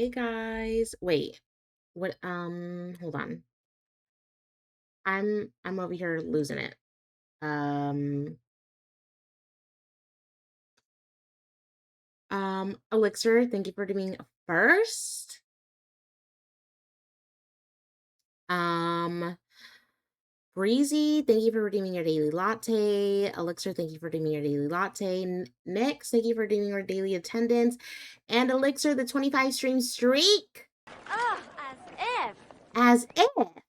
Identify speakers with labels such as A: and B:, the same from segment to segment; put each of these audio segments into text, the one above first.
A: Hey guys. Wait. What hold on. I'm over here losing it. Um Elixir, thank you for doing first. Um Breezy, thank you for redeeming your daily latte. Elixir, thank you for redeeming your daily latte. Nix, thank you for redeeming your daily attendance. And Elixir, the 25 stream streak.
B: Oh, as if.
A: As if.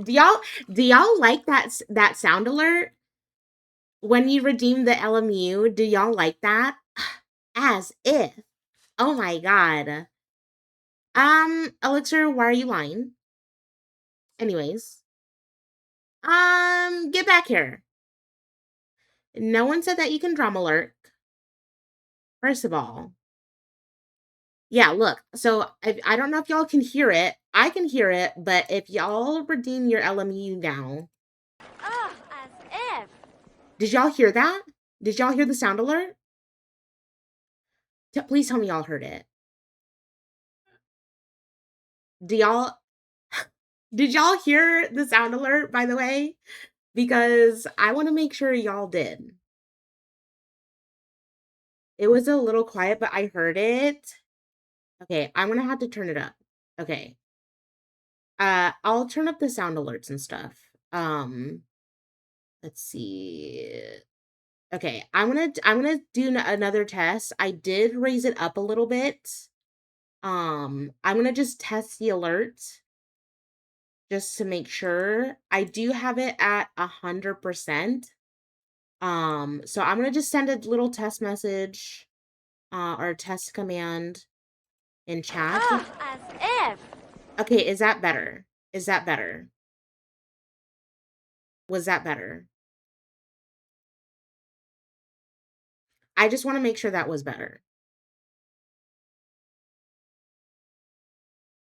A: Do y'all like that sound alert? When you redeem the LMU, do y'all like that? As if. Oh my god. Elixir, why are you lying? Anyways. Get back here. No one said that you can drama lurk. First of all. Yeah, look. So I don't know if y'all can hear it. I can hear it, but if y'all redeem your LMU now.
B: Oh, as if.
A: Did y'all hear that? Did y'all hear the sound alert? Please tell me y'all heard it. Do y'all Did y'all hear the sound alert, by the way? Because I want to make sure y'all did. It was a little quiet, but I heard it. Okay, I'm gonna have to turn it up. Okay. I'll turn up the sound alerts and stuff. Let's see. Okay, I'm gonna do another test. I did raise it up a little bit. I'm gonna just test the alert just to make sure. I do have it at 100%. So I'm gonna just send a little test message, or test command in chat.
B: Oh, as if.
A: Okay, is that better? Is that better? Was that better? I just want to make sure that was better.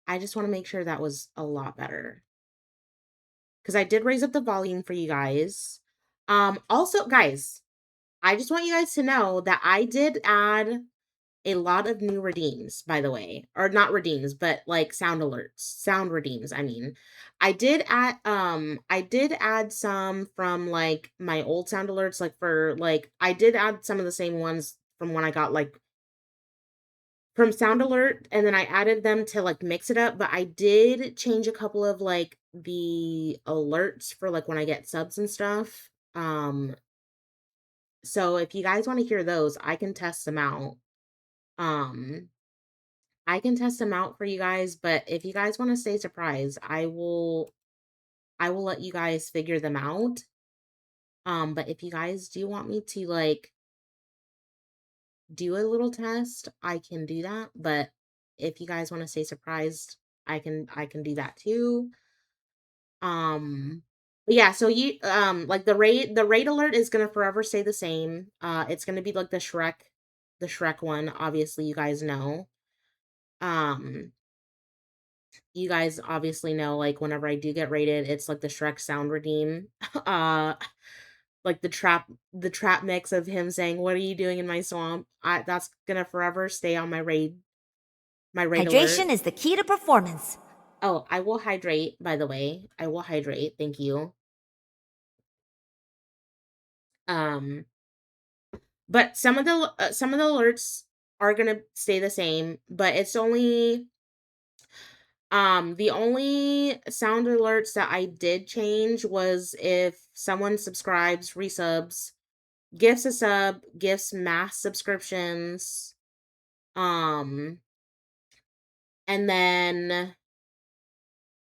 A: I just want to make sure that was a lot better. Because I did raise up the volume for you guys. Also, guys, I just want you guys to know that I did add a lot of new redeems, by the way. Or not redeems, but like sound alerts. Sound redeems, I mean. I did add some from like my old sound alerts, like for like I did add some of the same ones from when I got like from sound alert, and then I added them to like mix it up, but I did change a couple of like the alerts for like when I get subs and stuff. So if you guys want to hear those, I can test them out. Um I can test them out for you guys, but if you guys want to stay surprised, I will let you guys figure them out. But if you guys do want me to like do a little test, I can do that. But if you guys want to stay surprised, I can do that too. But yeah, so you like the rate alert is gonna forever stay the same. It's gonna be like the Shrek one, obviously you guys know. Um you guys obviously know like whenever I do get rated, it's like the Shrek sound redeem. uh like the trap mix of him saying, "What are you doing in my swamp?" That's gonna forever stay on my rate alert.
C: Hydration is the key to performance.
A: Oh, I will hydrate, by the way. I will hydrate. Thank you. Um But some of the alerts are gonna stay the same, but it's only the only sound alerts that I did change was if someone subscribes, resubs, gifts a sub, gifts mass subscriptions, um, and then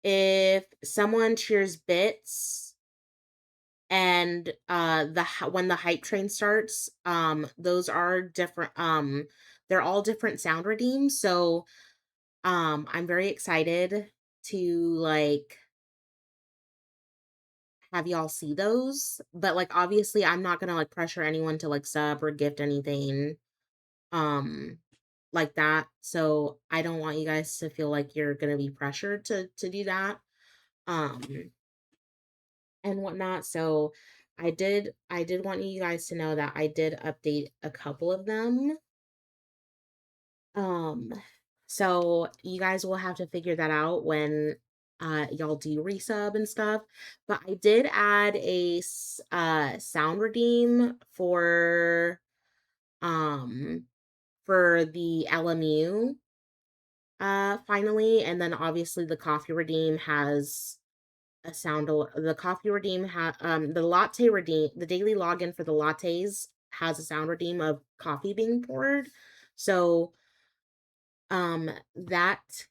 A: if someone cheers bits and when the hype train starts, those are different. They're all different sound redeems, so I'm very excited to like have y'all see those. But like obviously I'm not gonna like pressure anyone to like sub or gift anything um like that. So I don't want you guys to feel like you're gonna be pressured to do that. Um and whatnot. So I did want you guys to know that I did update a couple of them. Um So you guys will have to figure that out when y'all do resub and stuff. But I did add a sound redeem um for the LMU finally, and then obviously the coffee redeem has the coffee redeem the latte redeem, the daily login for the lattes has a sound redeem of coffee being poured. So that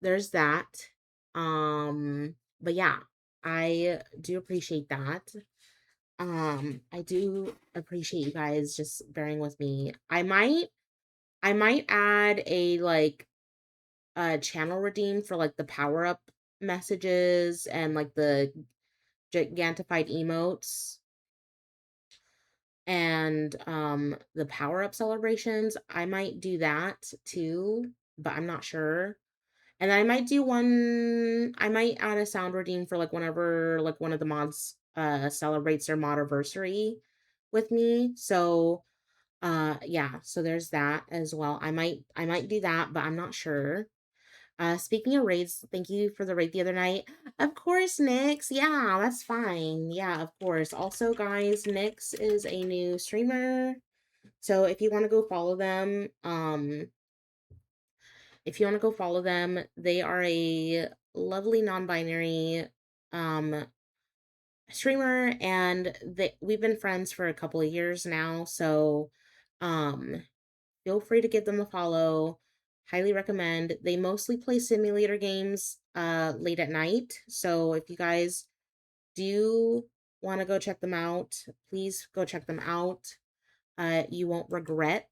A: there's that. But yeah, I do appreciate that. I do appreciate you guys just bearing with me. I might add a like a channel redeem for like the power up messages and like the gigantified emotes and the power up celebrations. I might do that too, but I'm not sure. And I might add a sound redeem for like whenever like one of the mods celebrates their modiversary with me. So yeah, so there's that as well. I might do that, but I'm not sure. Speaking of raids, thank you for the raid the other night. Of course, Nyx. Yeah, that's fine. Yeah, of course. Also, guys, Nyx is a new streamer. So if you want to go follow them, they are a lovely non-binary um streamer, and we've been friends for a couple of years now. So um feel free to give them a follow. Highly recommend. They mostly play simulator games late at night. So if you guys do want to go check them out, please go check them out. You won't regret.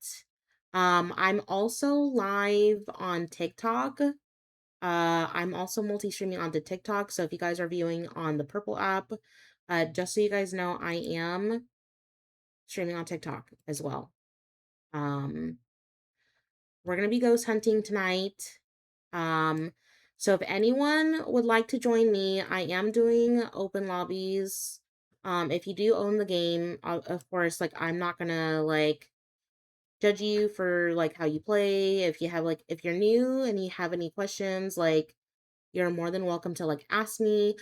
A: I'm also live on TikTok. I'm also multi-streaming onto TikTok. So if you guys are viewing on the Purple app, just so you guys know, I am streaming on TikTok as well. Um, we're gonna be ghost hunting tonight. Um, so if anyone would like to join me, I am doing open lobbies. If you do own the game, of course, like I'm not gonna like judge you for like how you play. If you're new and you have any questions, like you're more than welcome to like ask me.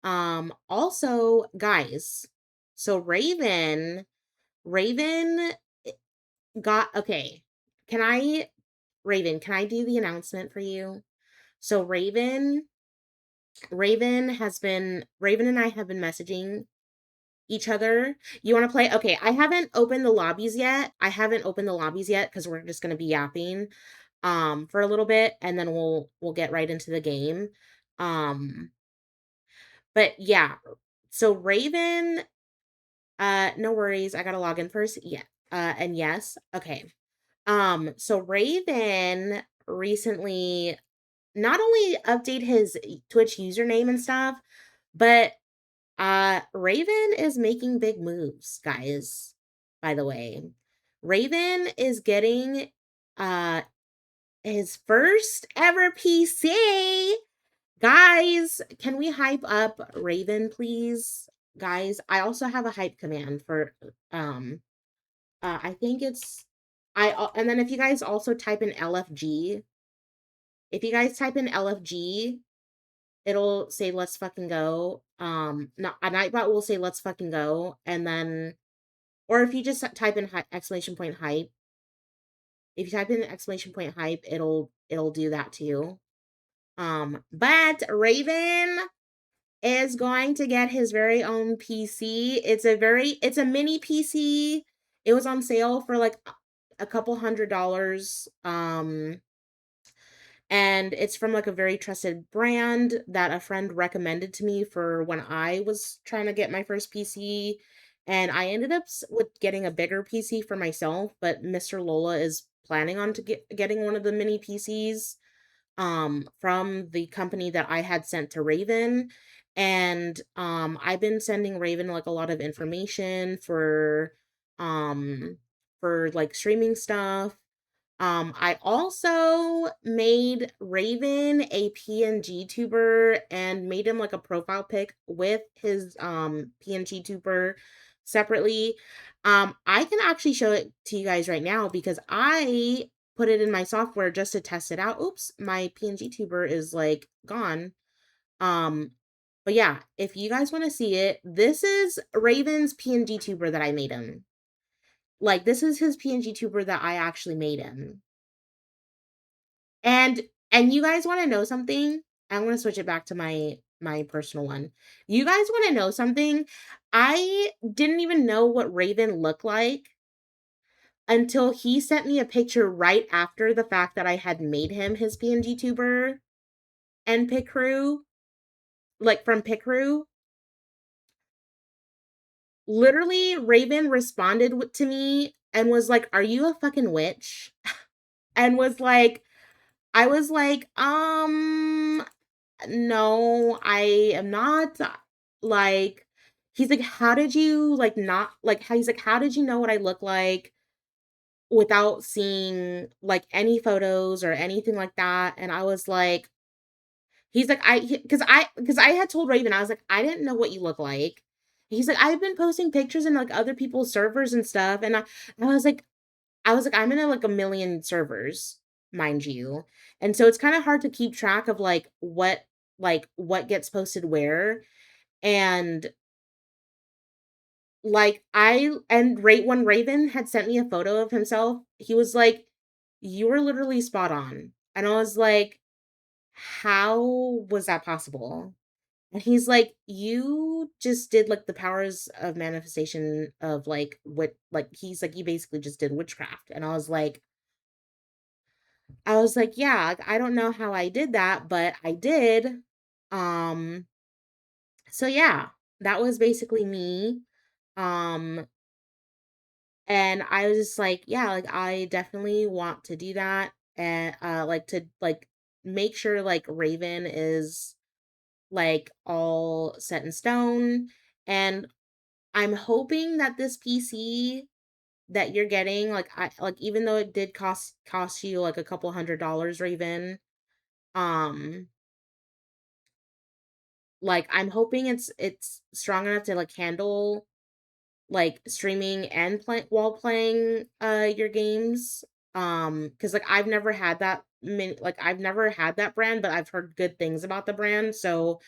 A: Also, guys, so Raven got okay. Can I Raven, can I do the announcement for you? So Raven and I have been messaging each other. You want to play? Okay, I haven't opened the lobbies yet. Because we're just going to be yapping for a little bit, and then we'll get right into the game. But yeah. So Raven, no worries. I got to log in first. Yeah. And yes. Okay. So Raven recently not only update his Twitch username and stuff, but Raven is making big moves, guys. By the way, Raven is getting uh his first ever PC. Guys, can we hype up Raven, please? Guys, I also have a hype command for I think it's and then if you guys also type in LFG, if you guys type in LFG, it'll say let's fucking go. No, a Nightbot will say let's fucking go, and then or if you just type in exclamation point hype, if you type in exclamation point hype, it'll do that too. But Raven is going to get his very own PC. It's a mini PC. It was on sale for like a couple $100. And it's from like a very trusted brand that a friend recommended to me for when I was trying to get my first PC. And I ended up with getting a bigger PC for myself, but Mr. Lola is planning on getting one of the mini PCs from the company that I had sent to Raven. And I've been sending Raven like a lot of information um for like streaming stuff. I also made Raven a PNG tuber and made him like a profile pic with his PNG tuber separately. I can actually show it to you guys right now because I put it in my software just to test it out. Oops, my PNG tuber is like gone. Um, but yeah, if you guys want to see it, this is Raven's PNG tuber that I made him. Like, this is his PNG tuber that I actually made him. And you guys want to know something? I'm going to switch it back to my personal one. You guys want to know something? I didn't even know what Raven looked like until he sent me a picture right after the fact that I had made him his PNG tuber and Pit Crew, like from Pit Crew. Literally, Raven responded to me and was like, "Are you a fucking witch?" And was like, I was like, no, I am not. Like, he's like, how did you like not like how he's like, how did you know what I look like without seeing like any photos or anything like that? And I was like, he's like, because I had told Raven, I was like, I didn't know what you look like. He's like, I've been posting pictures in like other people's servers and stuff. And I was like, I'm in like a million servers, mind you. And so it's kind of hard to keep track of like what gets posted where. And like when Raven had sent me a photo of himself, he was like, "You were literally spot on." And I was like, "How was that possible?" And he's like, "You just did like the powers of manifestation of like what like he's like you basically just did witchcraft." And I was like, "Yeah, I don't know how I did that, but I did." Um, so yeah, that was basically me. Um, and I was just like, "Yeah, like I definitely want to do that and like to like make sure like Raven is like all set in stone." And I'm hoping that this PC that you're getting, like I like even though it did cost you like a couple $100, Raven, um like I'm hoping it's strong enough to like handle like streaming and play while playing your games. Cuz like I've never had that brand, but I've heard good things about the brand. So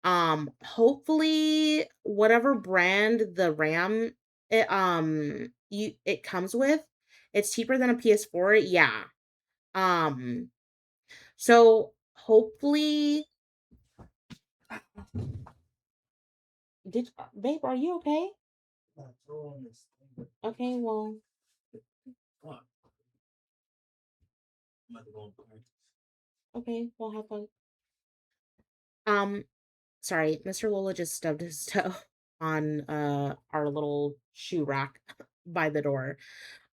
A: hopefully whatever brand the RAM it comes with, it's cheaper than a PS4. Yeah. Um so hopefully did babe, are you okay? Okay, well, okay, well have fun. Um sorry, Mr. Lola just stubbed his toe on our little shoe rack by the door.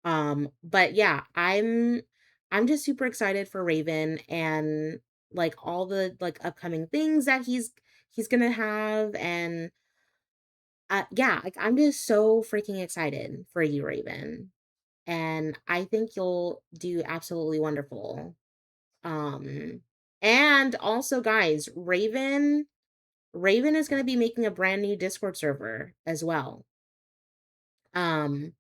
A: But yeah, I'm just super excited for Raven and like all the like upcoming things that he's gonna have. And yeah, like I'm just so freaking excited for you, Raven. And I think you'll do absolutely wonderful. Um and also guys, Raven is going to be making a brand new Discord server as well. Um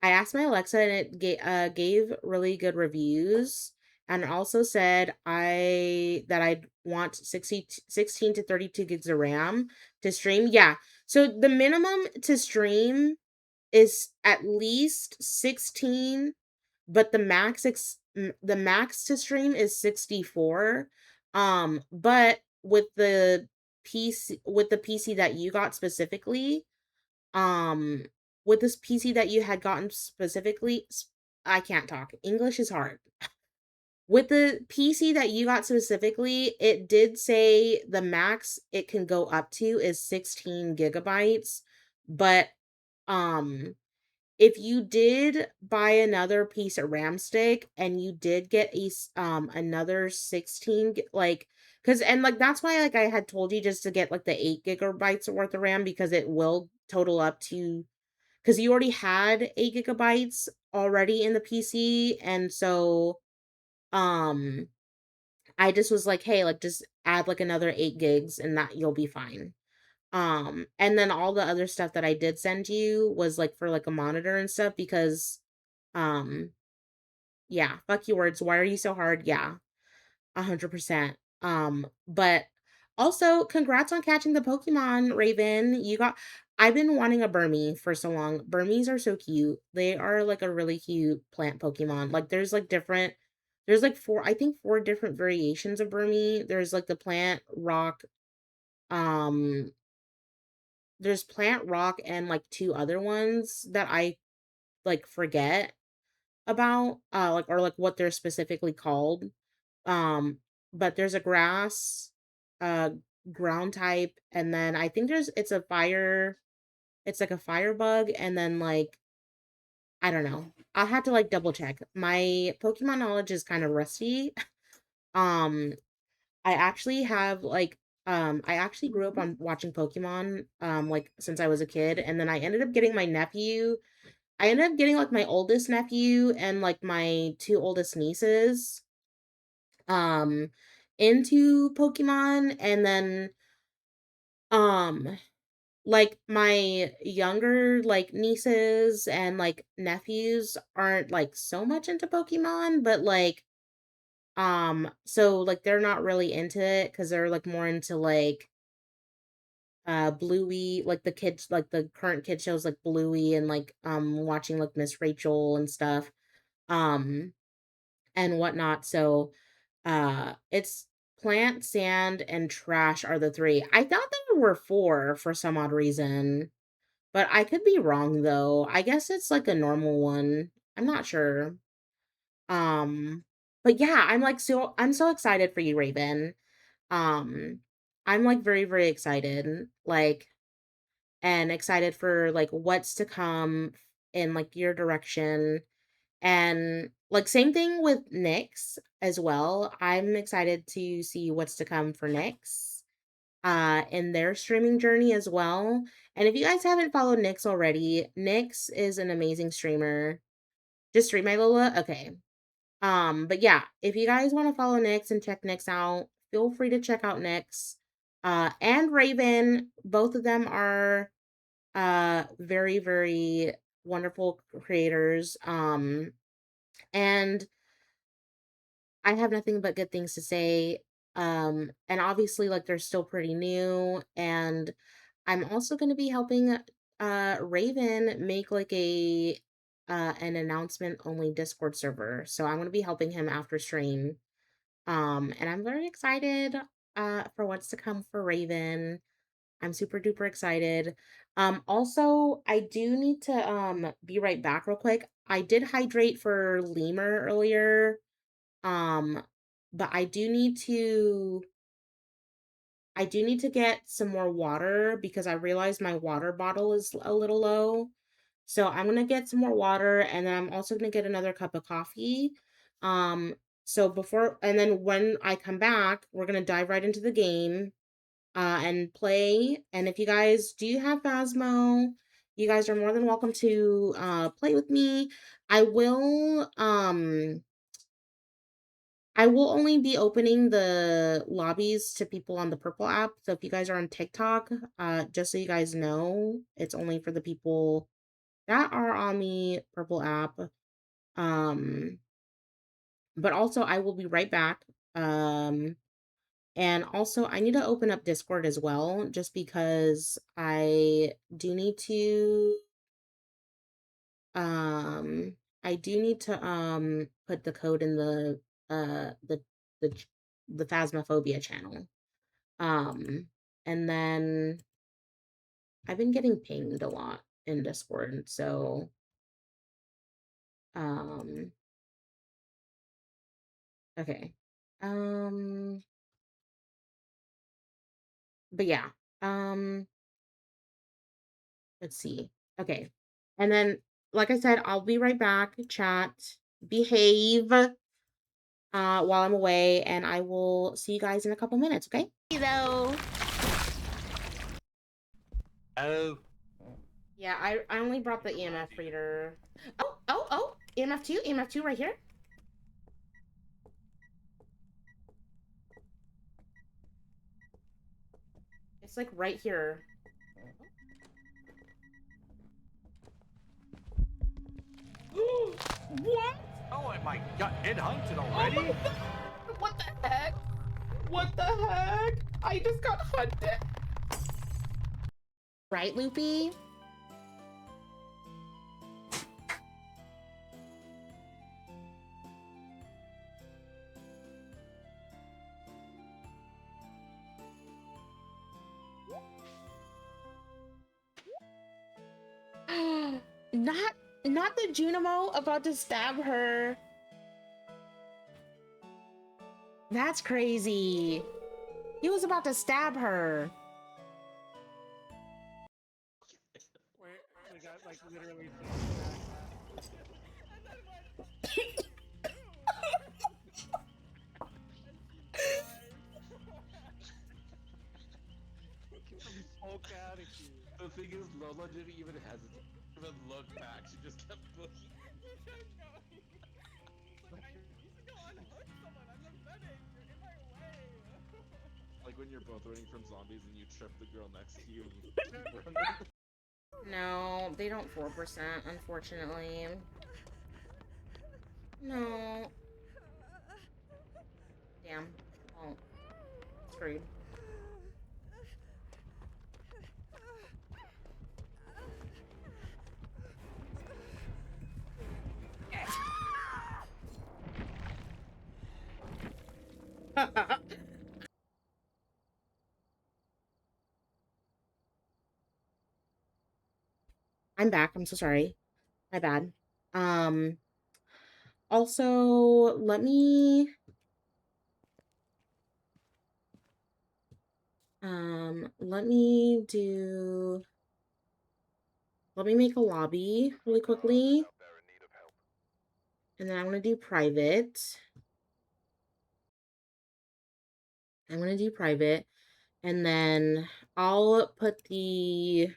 A: I asked my Alexa and it gave really good reviews and also said I'd want 16 to 32 gigs of RAM to stream. Yeah. So the minimum to stream is at least 16, but the max to stream is 64. But with the PC that you got specifically, um, with this PC that you had gotten specifically, I can't talk. English is hard. With the PC that you got specifically, it did say the max it can go up to is 16 gigabytes. But um if you did buy another piece of RAM stick and you did get another 16 like cuz and like that's why like I had told you just to get like the 8 gigabytes worth of RAM because it will total up to cuz you already had 8 gigabytes already in the PC. And so um I just was like, "Hey, like just add like another 8 gigs and that you'll be fine." And then all the other stuff that I did send you was like for like a monitor and stuff because um Yeah, fuck you words. Why are you so hard? Yeah, 100%. But also congrats on catching the Pokemon, Raven. I've been wanting a Burmy for so long. Burmies are so cute. They are like a really cute plant Pokemon. Like there's like I think four different variations of Burmy. There's like the plant, rock, um, there's plant, rock, and like two other ones that I like forget about, like or like what they're specifically called. Um, but there's a grass, uh, ground type, and then I think it's like a fire bug, and then like, I don't know. I'll have to like double check. My Pokemon knowledge is kind of rusty. Um, I actually have like, I actually grew up on watching Pokemon, like since I was a kid, and then I ended up getting like my oldest nephew and like my two oldest nieces um into Pokemon, and then um like my younger like nieces and like nephews aren't like so much into Pokemon, but like so like they're not really into it cuz they're like more into like Bluey, like the kids, like the current kid shows like Bluey, and like watching like Miss Rachel and stuff um and whatnot. So it's plant, sand, and trash are the three. I thought there were four for some odd reason, but I could be wrong though. I guess it's like a normal one. I'm not sure. Um, but yeah, I'm so excited for you, Raven. Um, I'm like very, very excited. Like, and excited for like what's to come in like your direction. And like same thing with Nyx as well. I'm excited to see what's to come for Nyx in their streaming journey as well. And if you guys haven't followed Nyx already, Nyx is an amazing streamer. Just stream my Lola? Okay. But yeah, if you guys want to follow Nyx and check Nyx out, feel free to check out Nyx. And Raven, both of them are very, very wonderful creators. And I have nothing but good things to say. And obviously, like they're still pretty new, and I'm also going to be helping Raven make like a an announcement only Discord server. So I'm going to be helping him after stream. And I'm very excited for what's to come for Raven. I'm super duper excited. Also, I do need to be right back real quick. I did hydrate for lemur earlier. Um, but I do need to get some more water because I realized my water bottle is a little low. So I'm gonna get some more water, and then I'm also gonna get another cup of coffee. Um, and then when I come back, we're gonna dive right into the game, and play. And if you guys do have Phasmo, you guys are more than welcome to play with me. I will um I will only be opening the lobbies to people on the Purple app. So if you guys are on TikTok, just so you guys know, it's only for the people that are on the Purple app. Um, but also I will be right back. And also I need to open up Discord as well, just because um I do need to put the code in uh the the the Phasmophobia channel. Um, and then I've been getting pinged a lot in Discord, so um, okay. Um, but yeah. Um, let's see. Okay. And then like I said, I'll be right back. Chat, behave while I'm away, and I will see you guys in a couple minutes, okay? Though.
D: Oh,
A: Yeah, I only brought the EMF reader. Oh, EMF 2 right here. It's like right here. What?
D: oh, it my god, it hunted
A: Oh
D: already?
A: my god! What the heck? What the heck? I just got hunted. Right, Loopy? not not the Junimo about to stab her. That's crazy. He was about to stab her.
D: We got like literally get the fuck out of here.
E: The thing is, Lola didn't even hesitate, even look back. She just kept looking. Like when you're both running from zombies and you trip the girl next to you.
A: No, they don't 4%, unfortunately. No. Damn. Well, screwed. I'm back. I'm so sorry. My bad. Um, also, let me do, let me make a lobby really quickly. And then I'm going to do private. I'm going to do private. And then I'll put the,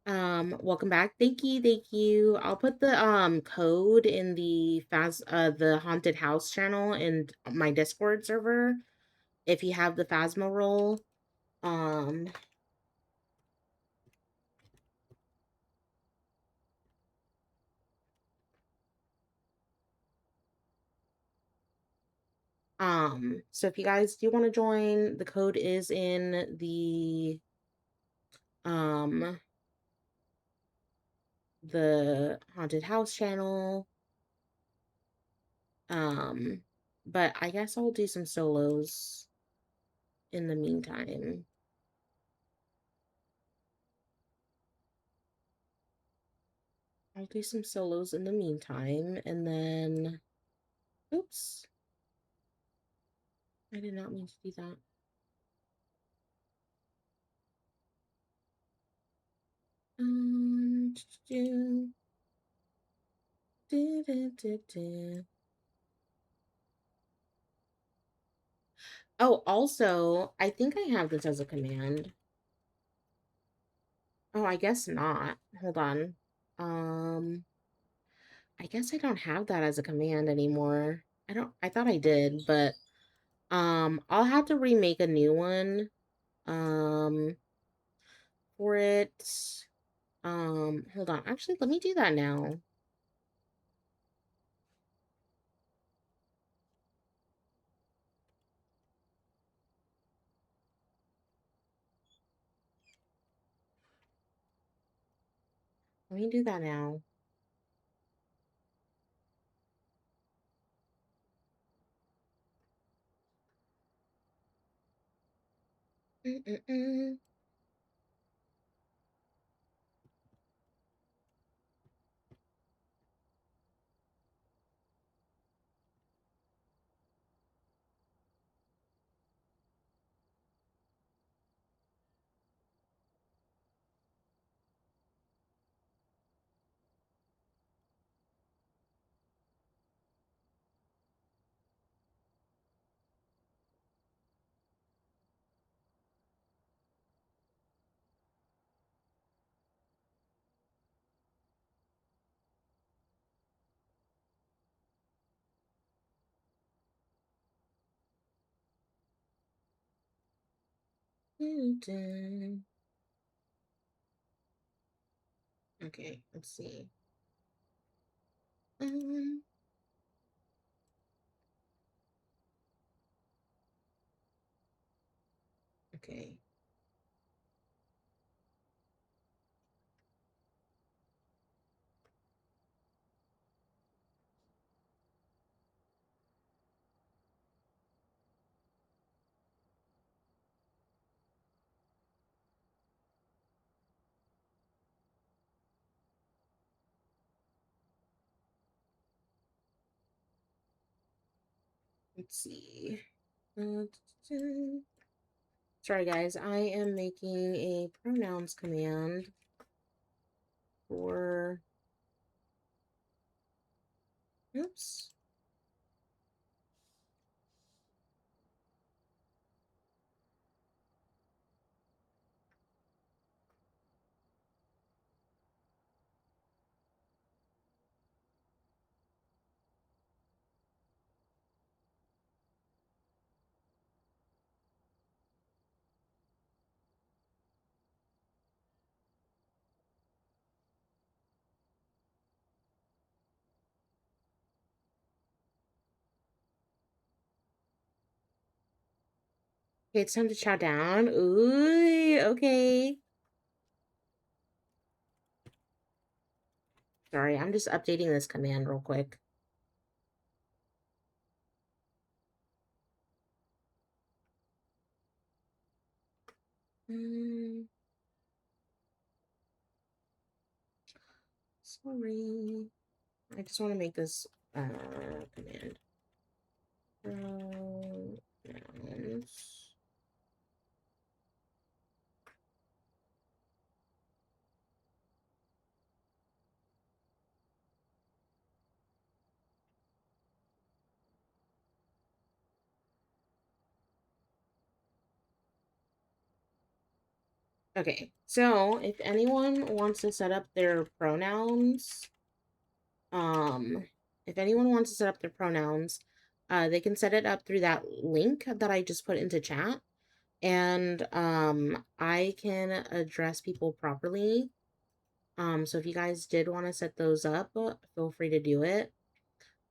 A: welcome back. Thank you. Thank you. I'll put the, code in the haunted house channel in my Discord server. If you have the Phasma roll. So if you guys do want to join, the code is in the haunted house channel. But I guess I'll do some solos in the meantime. I'll do some solos in the meantime, and then, oops, I did not mean to do that. Do, do, do, do, do. Oh, also, I think I have this as a command. Oh, I guess not. Hold on. I guess I don't have that as a command anymore. I thought I did, but I'll have to remake a new one for it. Hold on. Actually, let me do that now. Let me do that now. Mm-mm-mm. Dun-dun. Okay, let's see. Um, okay. Let's see. Uh, Sorry, guys. I am making a pronouns command for. Oops. Okay, it's time to chow down. Ooh, okay. Sorry, I'm just updating this command real quick. Mm, sorry. I just want to make this command. Pronouns. Okay, so if anyone wants to set up their pronouns, um, if anyone wants to set up their pronouns, they can set it up through that link that I just put into chat, and I can address people properly. So if you guys did want to set those up, feel free to do it.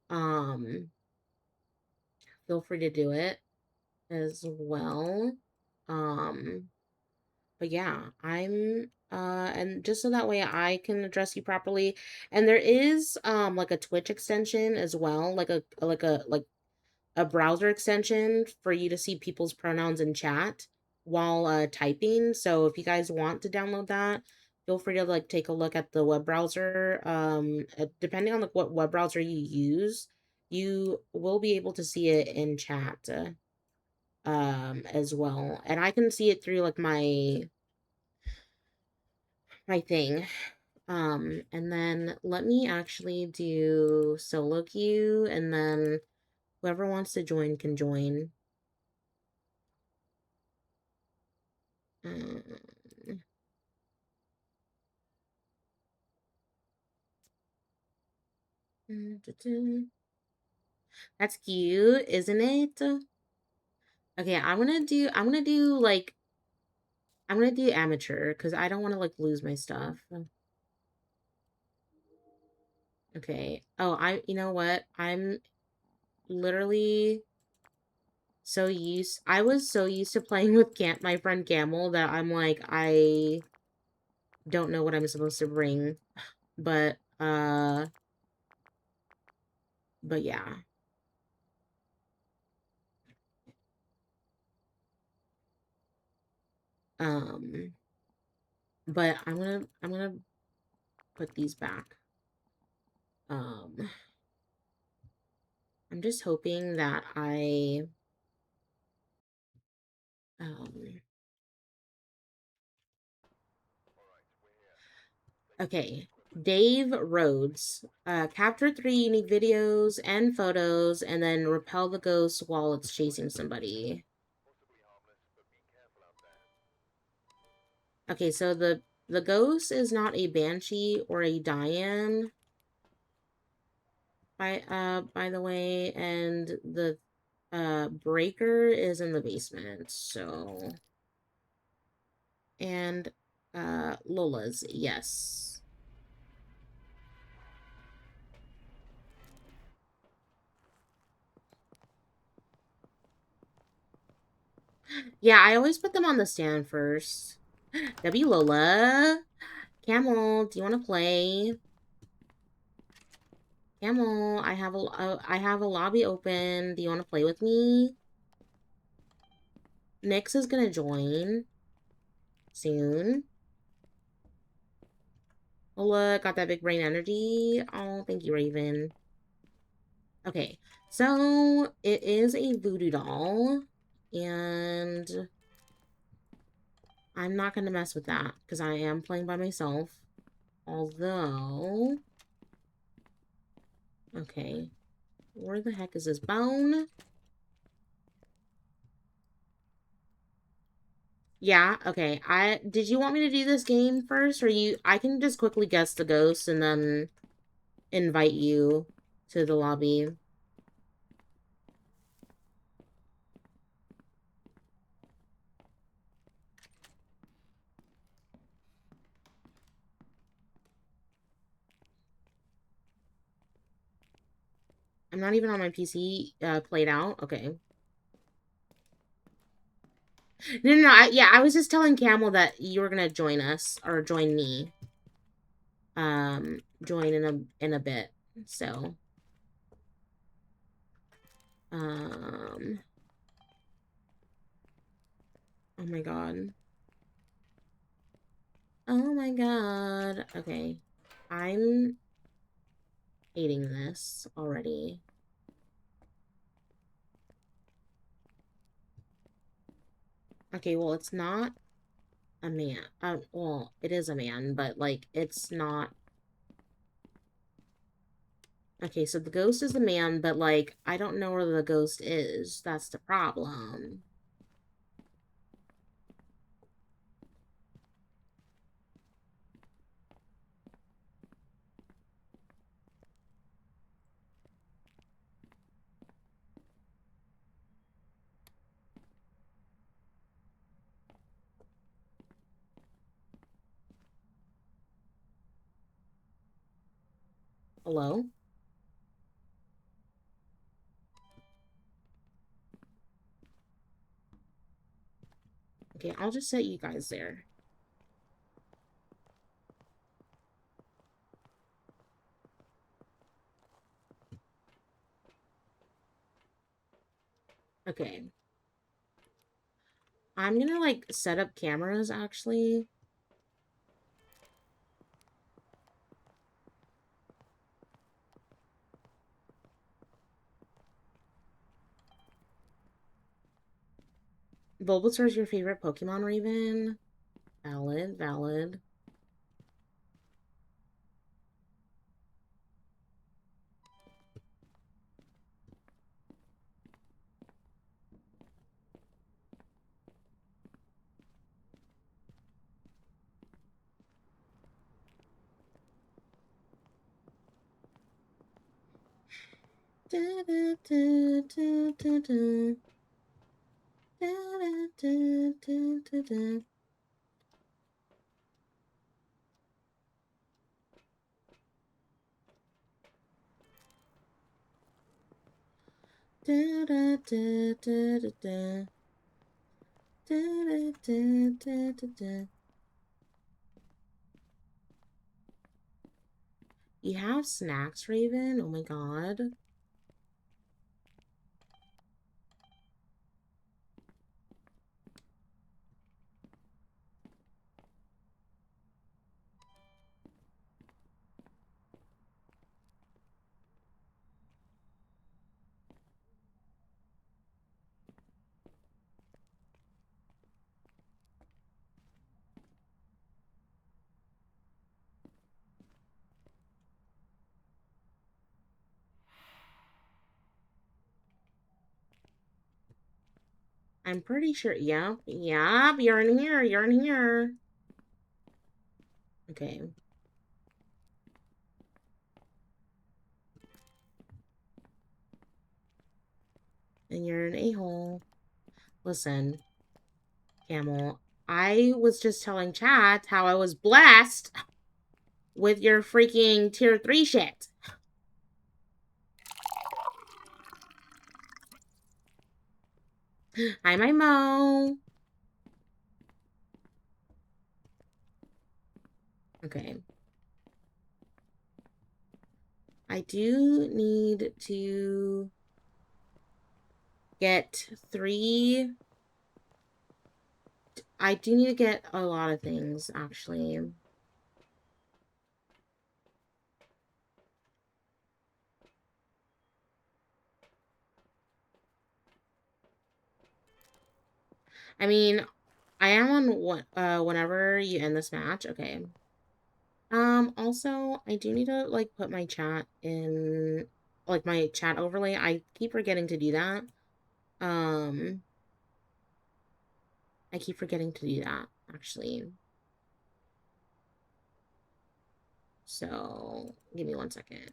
A: Um, feel free to do it as well. Um, but yeah, and just so that way I can address you properly. And there is like a Twitch extension as well, like a browser extension for you to see people's pronouns in chat while typing. So if you guys want to download that, feel free to like take a look at the web browser. Depending on like what web browser you use, you will be able to see it in chat as well. And I can see it through like my thing. And then let me actually do solo queue, and then whoever wants to join can join. Um, That's cute, isn't it? Okay, I'm gonna do amateur because I don't want to like lose my stuff. Okay. Oh, you know what? I'm literally I was so used to playing with my friend Camel that I'm like, I don't know what I'm supposed to bring. But, but yeah. Um, but I'm gonna put these back. Um, I'm just hoping that um, okay. Dave Rhodes. Capture 3 unique videos and photos, and then repel the ghost while it's chasing somebody. Okay, so the ghost is not a banshee or a Diane, by the way, and the breaker is in the basement. So, and Lola's, yes. Yeah, I always put them on the stand first. W Lola. Camel, do you want to play? Camel, I have a lobby open. Do you want to play with me? Nyx is gonna join soon. Lola got that big brain energy. Oh, thank you, Raven. Okay, so it is a voodoo doll, and I'm not gonna mess with that because I am playing by myself. Although, okay, where the heck is this bone? Yeah, okay. Did you want me to do this game first, or I can just quickly guess the ghost and then invite you to the lobby. I'm not even on my PC played out. Okay. No, yeah, I was just telling Camel that you were gonna join us or join me. Join in a bit. So, um, oh my god. Oh my god. Okay. I'm hating this already. Okay, well, it's not a man. Well, it is a man, but, like, it's not... Okay, so the ghost is a man, but, like, I don't know where the ghost is. That's the problem. Hello? Okay, I'll just set you guys there. Okay. I'm gonna, like, set up cameras, actually. Bulbasaur is your favorite Pokemon, Raven? Valid, valid. Da, da, da, da, da, da. Da, da, da, da, da, da. Da, da, da, da, da, da. Da, da, da, da, da, da. You have snacks, Raven? Oh my god. I'm pretty sure. Yep, yep, you're in here, you're in here. Okay. And you're an a-hole. Listen, Camel, I was just telling chat how I was blessed with your freaking tier 3 shit. Hi, my Mo. Okay. I do need to get 3. I do need to get a lot of things, actually. I mean, I am on what whenever you end this match. Okay. Also, I do need to like put my chat in like my chat overlay. I keep forgetting to do that. Um, I keep forgetting to do that actually. So, give me 1 second.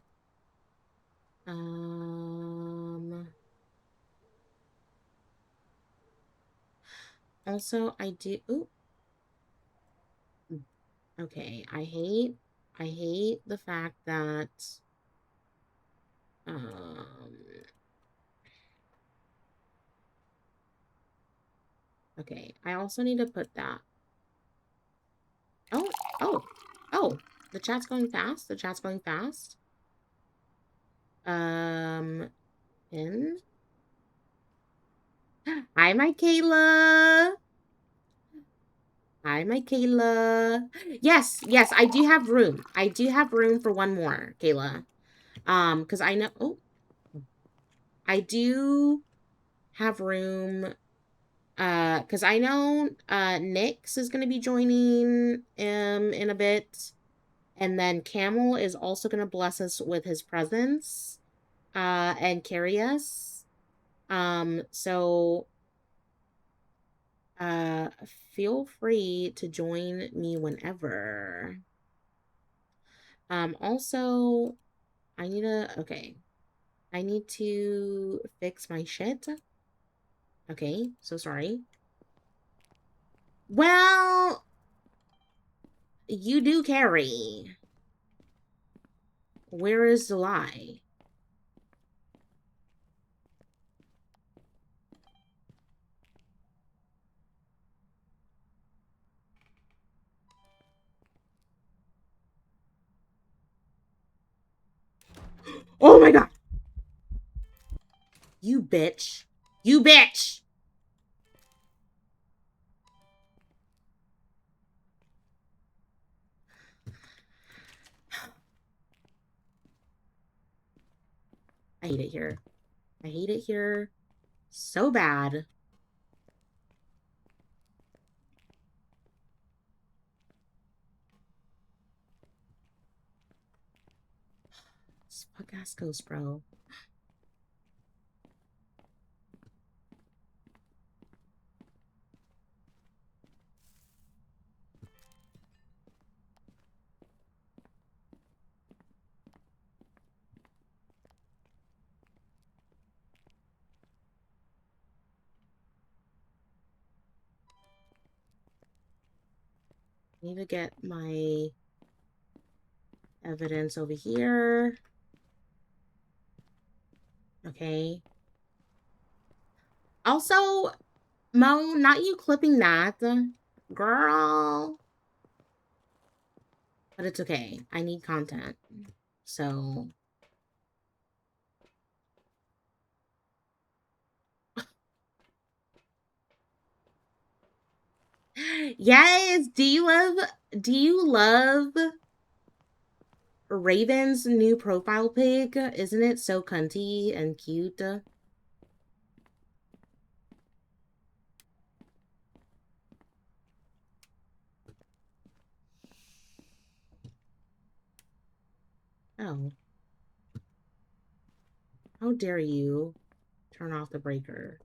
A: Um, Also, I do. Ooh, okay. I hate the fact that um. Okay, I also need to put that. Oh, oh, oh! The chat's going fast. The chat's going fast. Pin. Hi, Michaela. Hi, Michaela. Yes, yes, I do have room. I do have room for one more, Kayla. Because I know. Oh, I do have room. Because I know Nyx is gonna be joining in a bit. And then Camel is also gonna bless us with his presence. And carry us. So feel free to join me whenever. Also, okay. I need to fix my shit. Okay, so sorry. Well, you do carry. Where is the lie? Oh my god! You bitch. You bitch! I hate it here. I hate it here so bad. This fuck ass ghost, bro. I need to get my evidence over here. Okay. Also, Mo, not you clipping that. Girl. But it's okay. I need content. So. Yes. Do you love Raven's new profile pic? Isn't it so cunty and cute? Oh. How dare you turn off the breaker?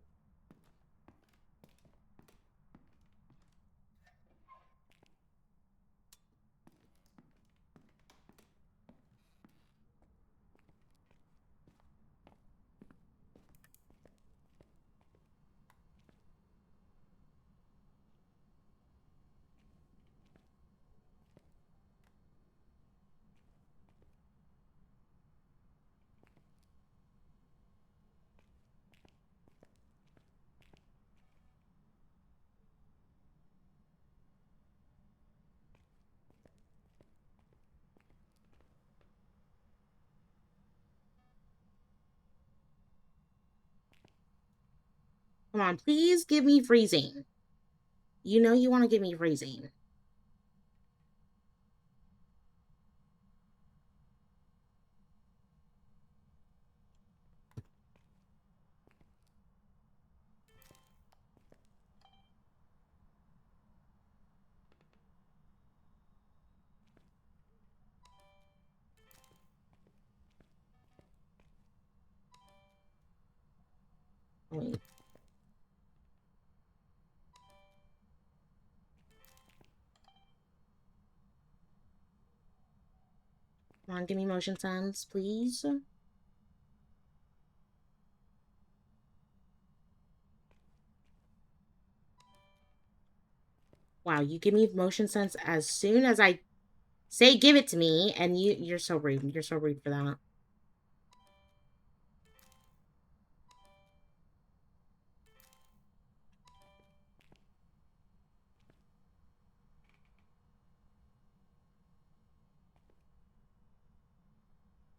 A: Come on, please give me freezing. You know you want to give me freezing. Wait. Come on, give me motion sense, please. Wow, you give me motion sense as soon as I say give it to me, and you're so rude. You're so rude for that.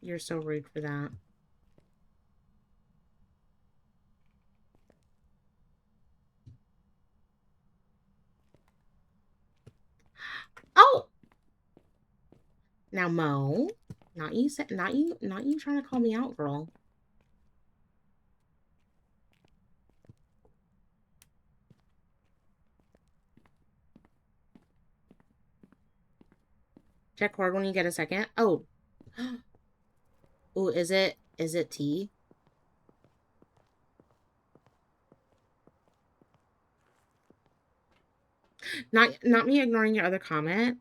A: You're so rude for that. Oh! Now, Mo, not you trying to call me out, girl. Check cord when you get a second. Oh. Oh, is it tea? Not me ignoring your other comment.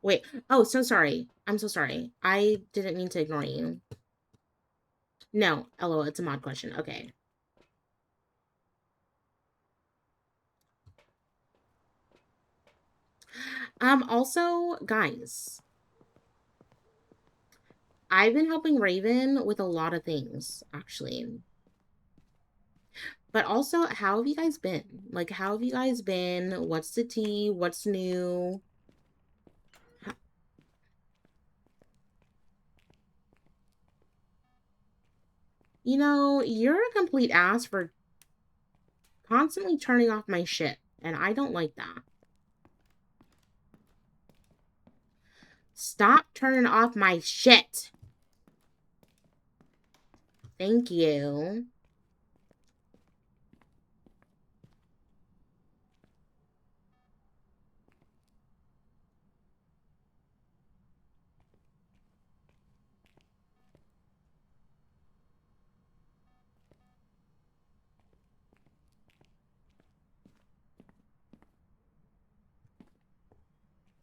A: Wait. Oh, so sorry. I'm so sorry. I didn't mean to ignore you. No, LOL, it's a mod question. Okay. Also, guys, I've been helping Raven with a lot of things, actually. But also, how have you guys been? Like, how have you guys been? What's the tea? What's new? You know, you're a complete ass for constantly turning off my shit, and I don't like that. Stop turning off my shit. Thank you.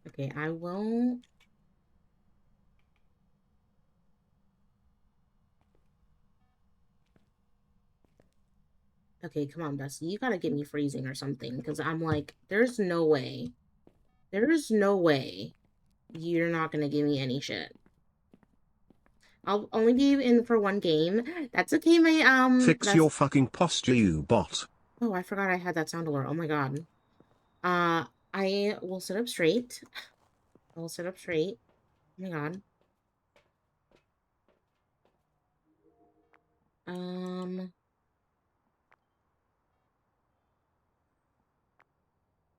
A: Okay, I will. Okay, come on, Bessie. You gotta get me freezing or something, because I'm like, there's no way. There's no way you're not gonna give me any shit. I'll only be in for one game. That's okay,
F: Fix
A: that's...
F: your fucking posture, you bot.
A: Oh, I forgot I had that sound alert. Oh my god. I will sit up straight. I will sit up straight. Oh my god. Um,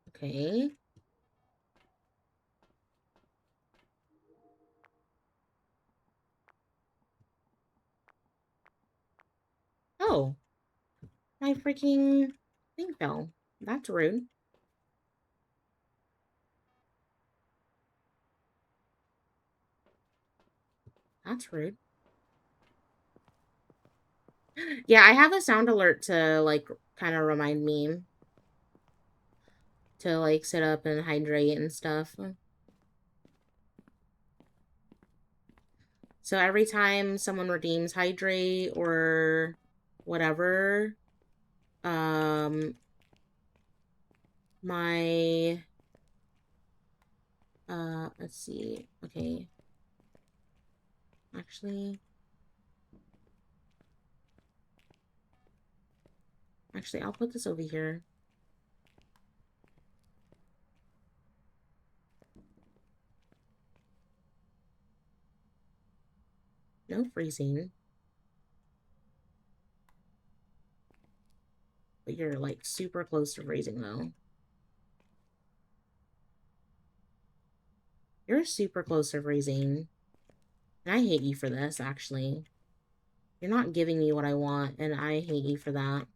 A: okay. Oh, my freaking thing fell. That's rude. That's rude. Yeah, I have a sound alert to, like, kind of remind me to, like, sit up and hydrate and stuff. So every time someone redeems hydrate or whatever, my, let's see. Okay. Actually, I'll put this over here. No freezing. But You're like super close to freezing though. You're super close to freezing. And I hate you for this, actually. You're not giving me what I want, and I hate you for that.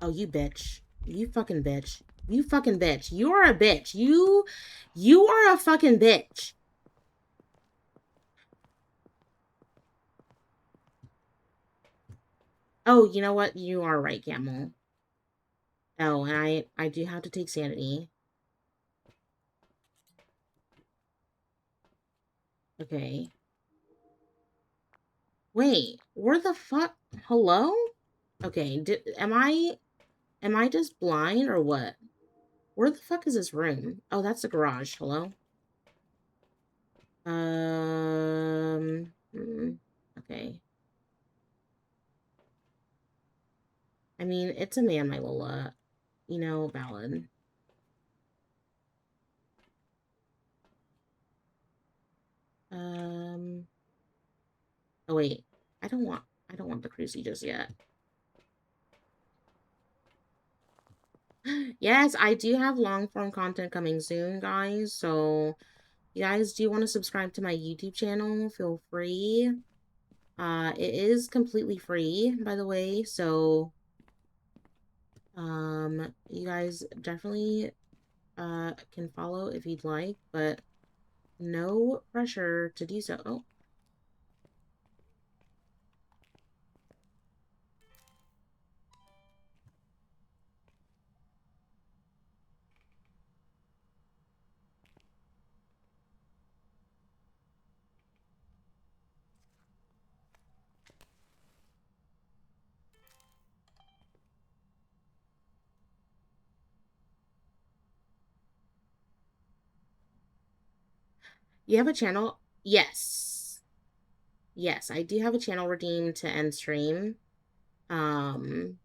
A: Oh, you bitch. You fucking bitch. You fucking bitch. You are a bitch. You are a fucking bitch. Oh, you know what? You are right, Camel. Oh, and I do have to take sanity. Okay. Wait, where the fuck? Hello? Okay, am I just blind or what? Where the fuck is this room? Oh, that's the garage. Hello? Okay. I mean, it's a man, my Lola. You know, ballad. Um, oh wait. I don't want the cruisy just yet. Yes, I do have long form content coming soon, guys. So, you guys do want to subscribe to my YouTube channel, feel free. It is completely free, by the way. So, you guys definitely can follow if you'd like, but no pressure to do so. Oh, you have a channel? Yes. Yes, I do have a channel redeemed to end stream. Um,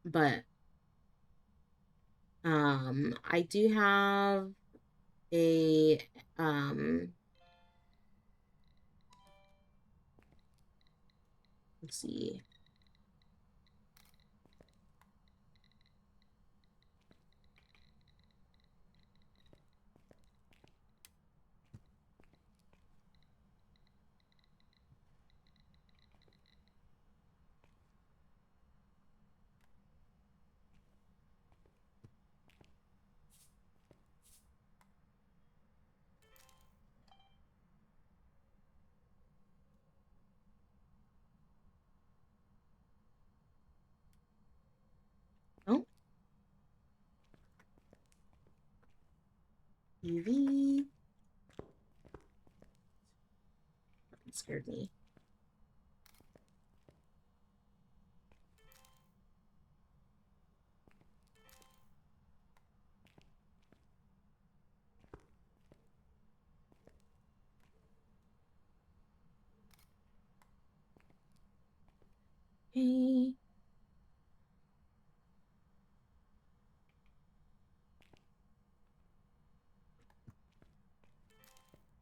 A: but I do have a let's see. Oh, UV. It scared me. Okay.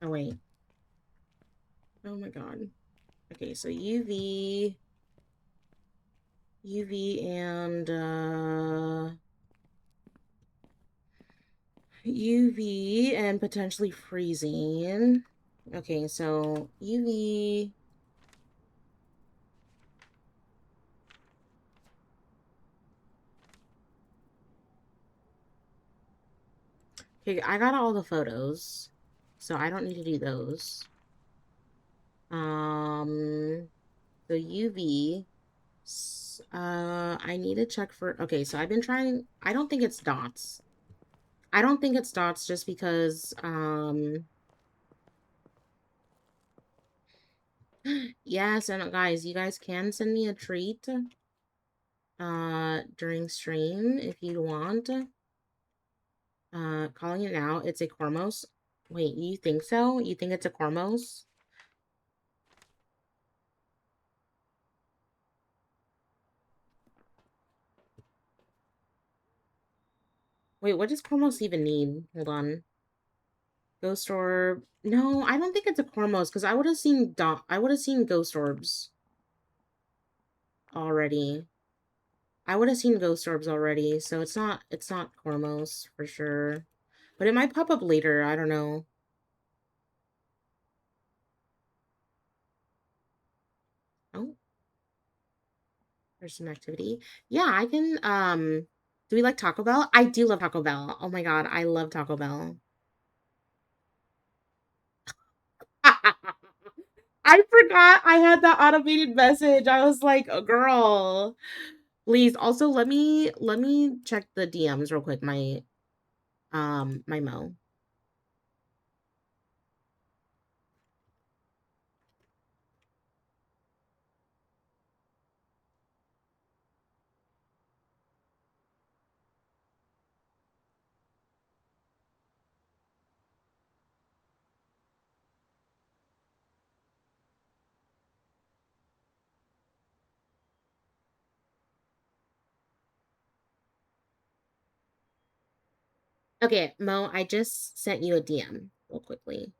A: Oh wait. Oh my god. Okay, so UV and UV and potentially freezing. Okay, so UV. Okay, I got all the photos, so I don't need to do those. So UV. I need to check for. Okay, so I've been trying. I don't think it's dots. I don't think it's dots just because. Yes, and guys, you guys can send me a treat. During stream if you want. Calling it now. It's a Cormos. Wait, you think so? You think it's a Cormos? Wait, what does Cormos even need? Hold on. Ghost orb. No, I don't think it's a Cormos because I would have seen ghost orbs already. I would have seen ghost orbs already, so it's not Cormos for sure. But it might pop up later, I don't know. Oh, there's some activity. Yeah, I can do we like Taco Bell? I do love Taco Bell. Oh my god, I love Taco Bell. I forgot I had that automated message. I was like, "Oh, girl, please." Also, let me check the DMs real quick. My Mo. Okay, Mo, I just sent you a DM real quickly.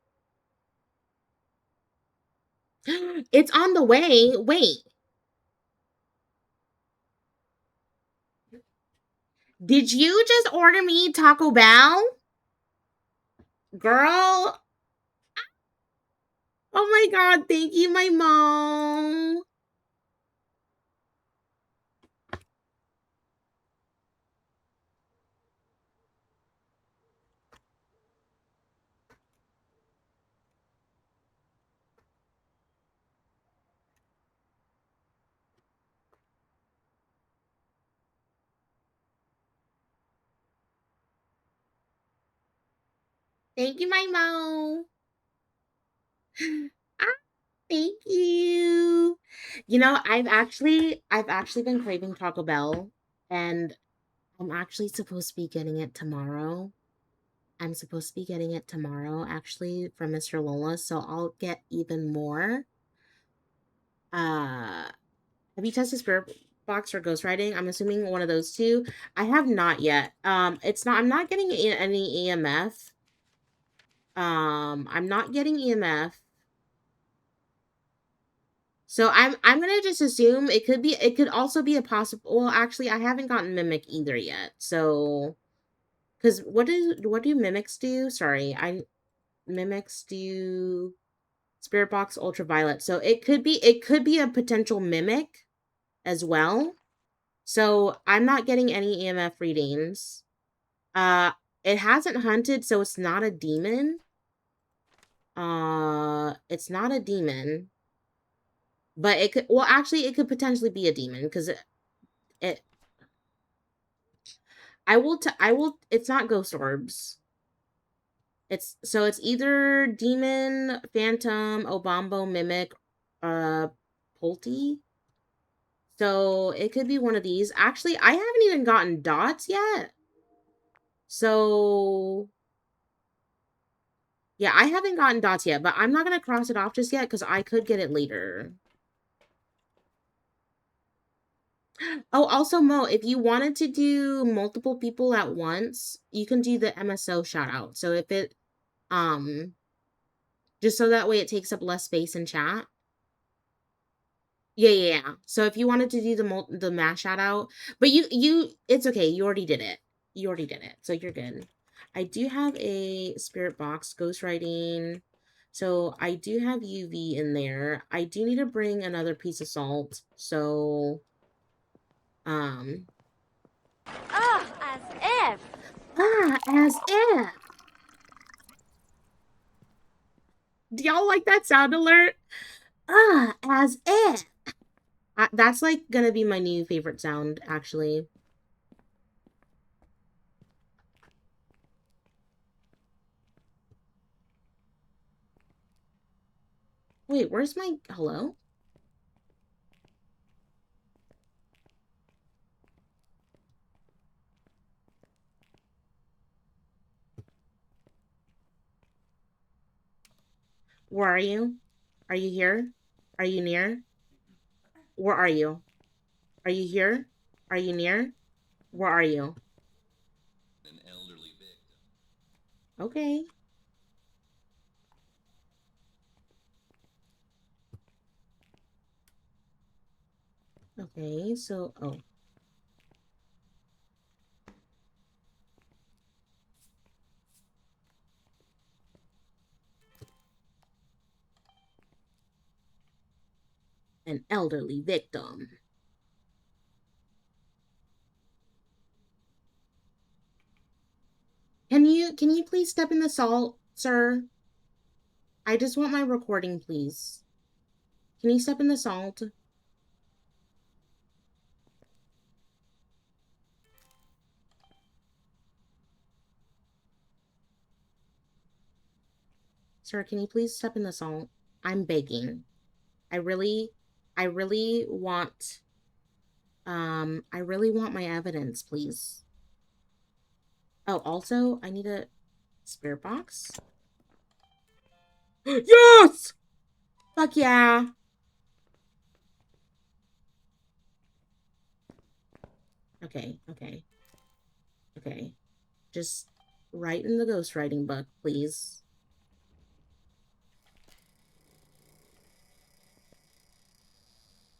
A: It's on the way. Wait, did you just order me Taco Bell? Girl, oh my god, thank you, my mom. Thank you, my mom. Ah, thank you. You know, I've actually been craving Taco Bell, and I'm actually supposed to be getting it tomorrow. I'm supposed to be getting it tomorrow, actually, from Mr. Lola, so I'll get even more. Uh, have you tested Spirit Box or Ghostwriting? I'm assuming one of those two. I have not yet. I'm not getting any EMF. I'm not getting EMF. So I'm gonna just assume it could also be a possible. Well, actually, I haven't gotten Mimic either yet. So, because what do mimics do? Sorry, I mimics do Spirit Box Ultraviolet. So it could be a potential mimic as well. So I'm not getting any EMF readings. Uh, it hasn't hunted, so it's not a demon. It's not a demon, but it could. Well, actually, it could potentially be a demon because it. I will. I will. It's not ghost orbs. It's either demon, phantom, obambo, mimic, uh, Polty. So it could be one of these. Actually, I haven't even gotten dots yet. So yeah, I haven't gotten dots yet, but I'm not gonna cross it off just yet because I could get it later. Oh, also, Mo, if you wanted to do multiple people at once, you can do the MSO shout out. So if it um just so that way it takes up less space in chat. Yeah. So if you wanted to do the mass shout out, but it's okay. You already did it. You already did it, so you're good. I do have a spirit box ghostwriting, so I do have UV in there. I do need to bring another piece of salt. So um
B: Oh, as if.
A: as if. Do y'all like that sound alert? As if. That's like gonna be my new favorite sound, actually. Wait, where's my hello? Where are you? Are you here? Are you near? Where are you? Are you here? Are you near? Where are you?
E: An elderly victim.
A: Okay. Okay, so, oh. An elderly victim. Can you please step in the salt, sir? I just want my recording, please. Can you step in the salt? Sir, can you please step in the salt? I'm begging. I really, I really want, I really want my evidence, please. Oh, also, I need a spirit box. Yes! Fuck yeah! Okay, okay, okay. Just write in the ghostwriting book, please.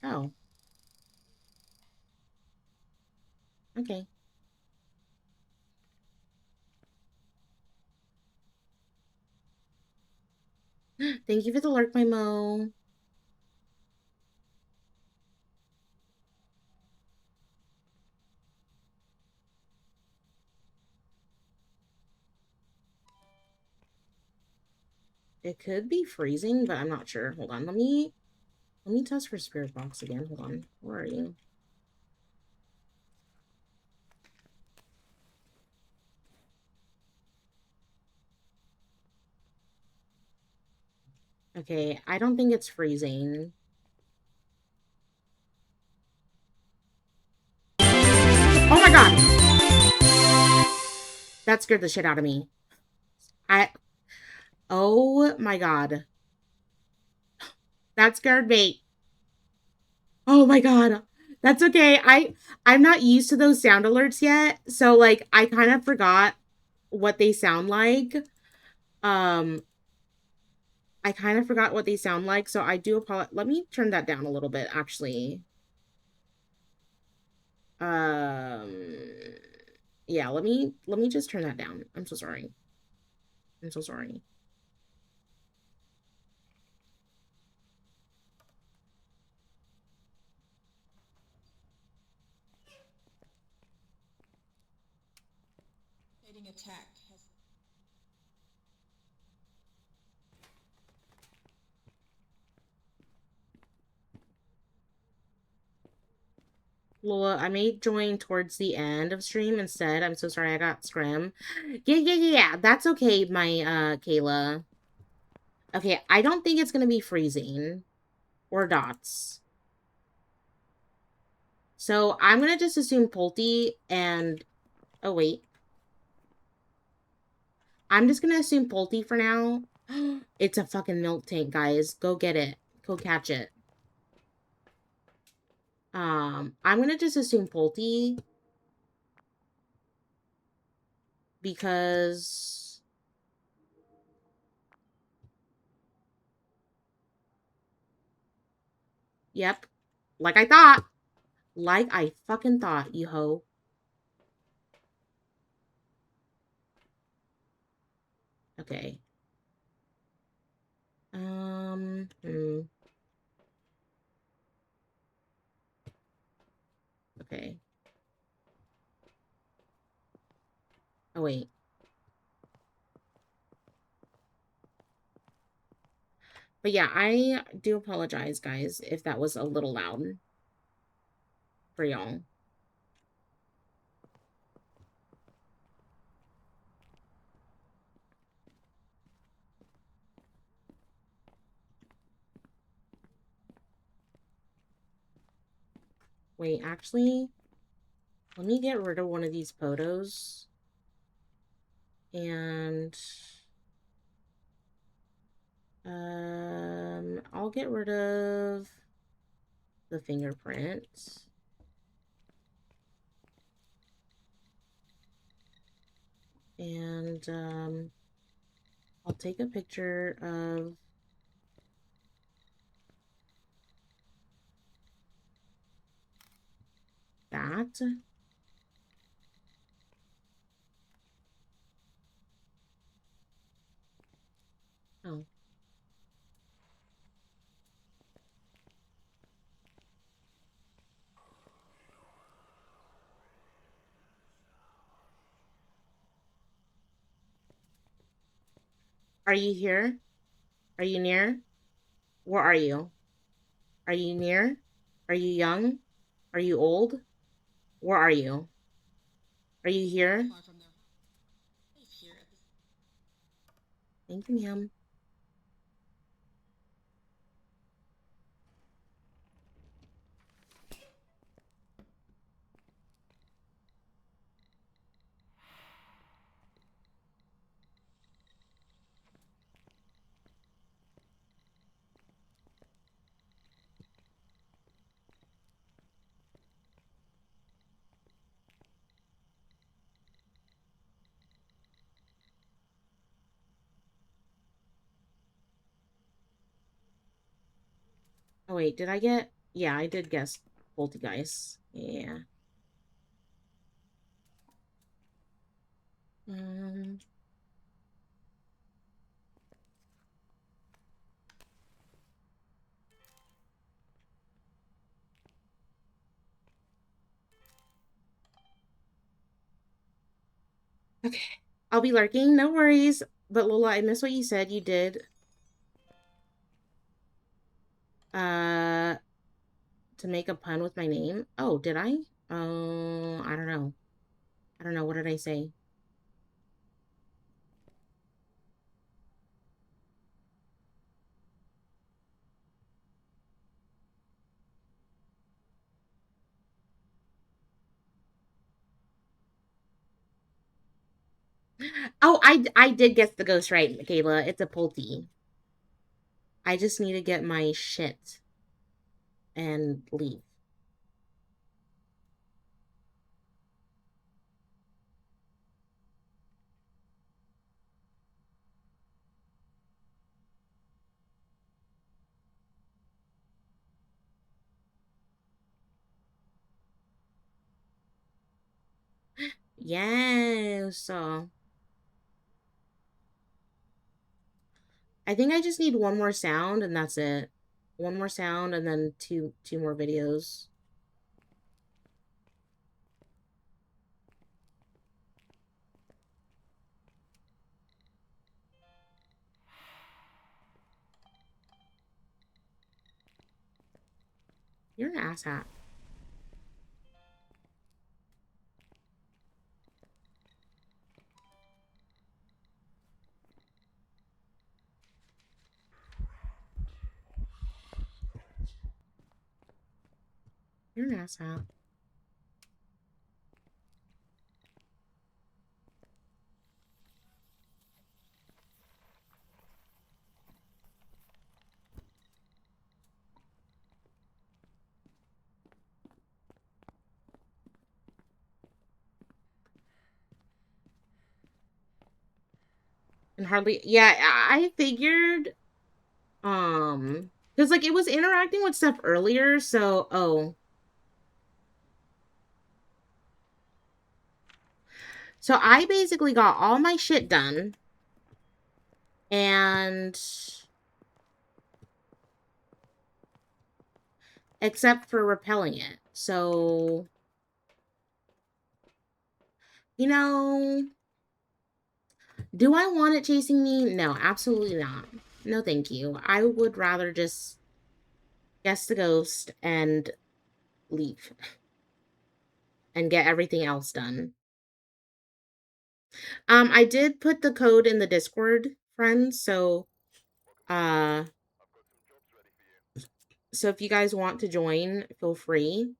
A: Oh, okay. Thank you for the lurk, my Mo. It could be freezing, but I'm not sure. Hold on, let me test for spirit box again. Hold on. Where are you? Okay, I don't think it's freezing. Oh my god! That scared the shit out of me. Oh my god. That scared me. Oh my god. That's okay. I'm not used to those sound alerts yet. So like I kind of forgot what they sound like. Um I kind of forgot what they sound like, so I do apologize. Let me turn that down a little bit actually. Um yeah, let me just turn that down. I'm so sorry. I'm so sorry.
G: Attack.
A: Lola, I may join towards the end of stream instead. I'm so sorry I got scrim. Yeah. That's okay, my Kayla. Okay, I don't think it's gonna be freezing or dots. So I'm gonna just assume Pulte and oh wait. I'm just gonna assume Pulte for now. It's a fucking milk tank, guys. Go get it. Go catch it. I'm gonna just assume Pulte because yep. Like I thought. Like I fucking thought, you hoe. Okay. Hmm. Okay. Oh, wait. But yeah, I do apologize, guys, if that was a little loud for y'all. Wait, actually, let me get rid of one of these photos. And, I'll get rid of the fingerprint. And, I'll take a picture of that. Oh. Are you here? Are you near? Where are you? Are you near? Are you young? Are you old? Where are you? Are you here? Thank you, ma'am. Oh, wait, did I get... Yeah, I did guess Poltergeist. Yeah. Um... Okay. I'll be lurking, no worries. But Lola, I missed what you said. You did. Uh, to make a pun with my name. Oh, did I? Oh, I don't know. I don't know. What did I say? Oh, I did guess the ghost right, Michaela. It's a Polty. I just need to get my shit and leave. Yes. So I think I just need one more sound and that's it. One more sound and then two more videos. You're an asshat. You're an asshat. And hardly, yeah, I figured, because like it was interacting with stuff earlier, so, oh. So I basically got all my shit done, and except for repelling it. So, you know, do I want it chasing me? No, absolutely not. No, thank you. I would rather just guess the ghost and leave and get everything else done. I did put the code in the Discord, friends, uh so if you guys want to join, feel free.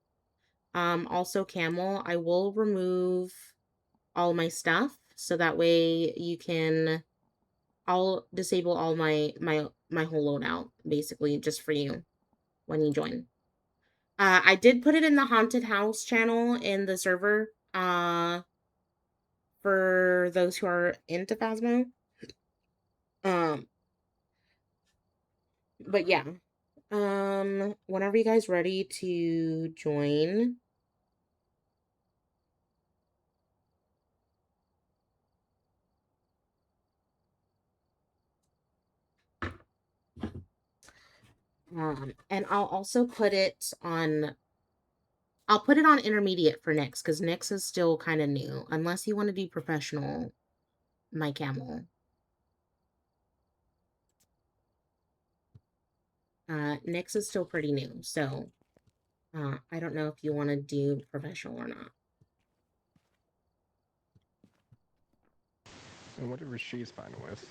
A: Also Camel, I will remove all my stuff so that way you can... I'll disable all my whole loadout basically just for you when you join. I did put it in the haunted house channel in the server for those who are into Phasmo. Um but yeah. Whenever you guys ready to join, And I'll put it on intermediate for Nyx because Nyx is still kind of new. Unless you want to do professional, my camel. Nyx is still pretty new, so I don't know if you want to do professional or not.
G: And whatever she's fine with,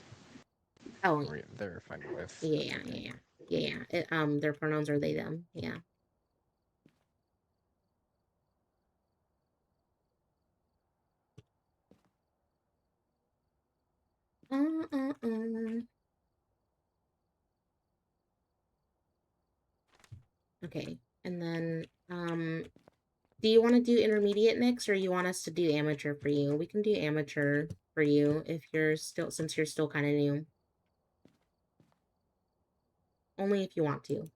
A: Oh,
G: or they're fine with, that's
A: yeah,
G: okay.
A: yeah. Their pronouns are they, them. Yeah. Uh, uh, uh. Okay, and then do you want to do intermediate next, or you want us to do amateur for you? We can do amateur for you if you're still, since you're still kind of new. Only if you want to.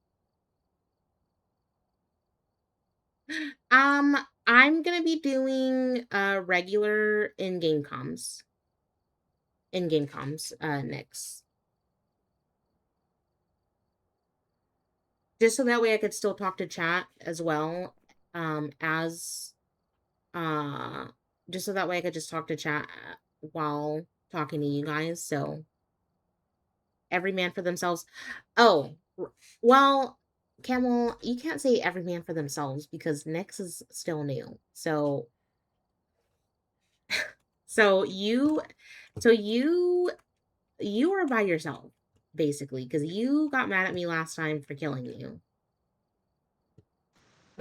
A: Um, I'm gonna be doing regular in-game comms. In-game comms next. Just so that way I could still talk to chat as well. As uh just so that way I could just talk to chat while talking to you guys. So every man for themselves. Oh, well, Camel, you can't say every man for themselves because Nyx is still new. So you so you are by yourself basically because you got mad at me last time for killing you.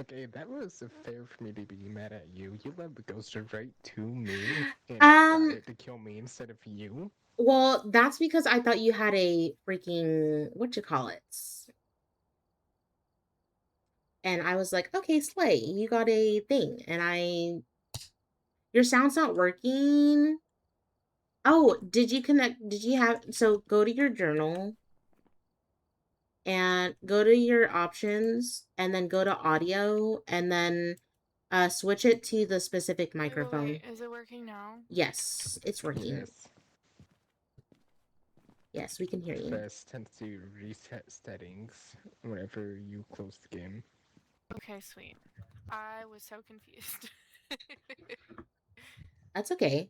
G: Okay, that was fair for me to be mad at you. You led the ghost right to me and got
A: Um,
G: it to kill me instead of you.
A: well, that's because I thought you had a freaking what you call it. And I was like, okay, Slay, you got a thing. And your sound's not working. Oh, did you connect? Did you have, so go to your journal and go to your options and then go to audio and then switch it to the specific
H: Wait,
A: microphone.
H: is it working now?
A: Yes, it's working.
G: Yes.
A: Yes, we can hear you.
G: Best tends to reset settings whenever you close the game.
H: Okay, sweet. I was so confused.
A: That's okay.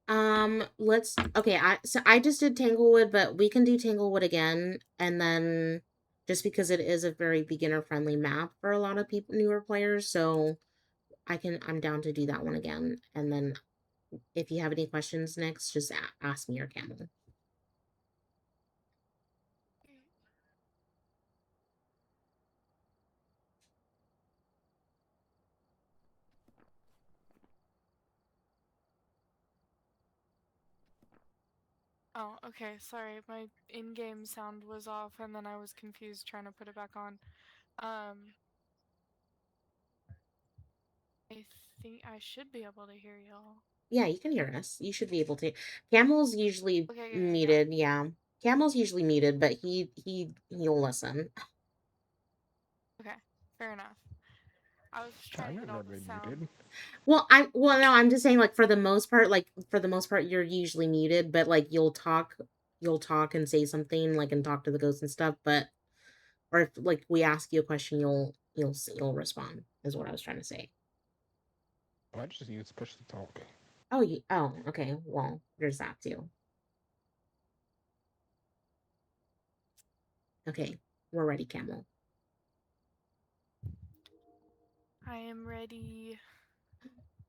A: Okay, I just did Tanglewood, but we can do Tanglewood again, and then just because it is a very beginner friendly map for a lot of people, newer players, so I'm down to do that one again. And then if you have any questions next, just ask me or Camel.
H: Oh, okay, sorry. My in-game sound was off and then I was confused trying to put it back on. Um, I think I should be able to hear y'all.
A: Yeah, you can hear us. You should be able to. Camel's usually
H: Okay, yeah.
A: muted. Yeah, Camel's usually muted, but he'll listen.
H: Okay, fair enough. I was trying to
G: I've
H: get all
G: never
H: the
G: been
H: sound.
G: muted.
A: Well, no, I'm just saying, like, for the most part, you're usually muted, but like you'll talk and say something, like, and talk to the ghost and stuff. But or if like we ask you a question, you'll respond. Is what I was trying to say.
G: Oh, I just use push to talk.
A: Oh, okay. Well, there's that too. Okay, we're ready, Camel.
H: I am ready.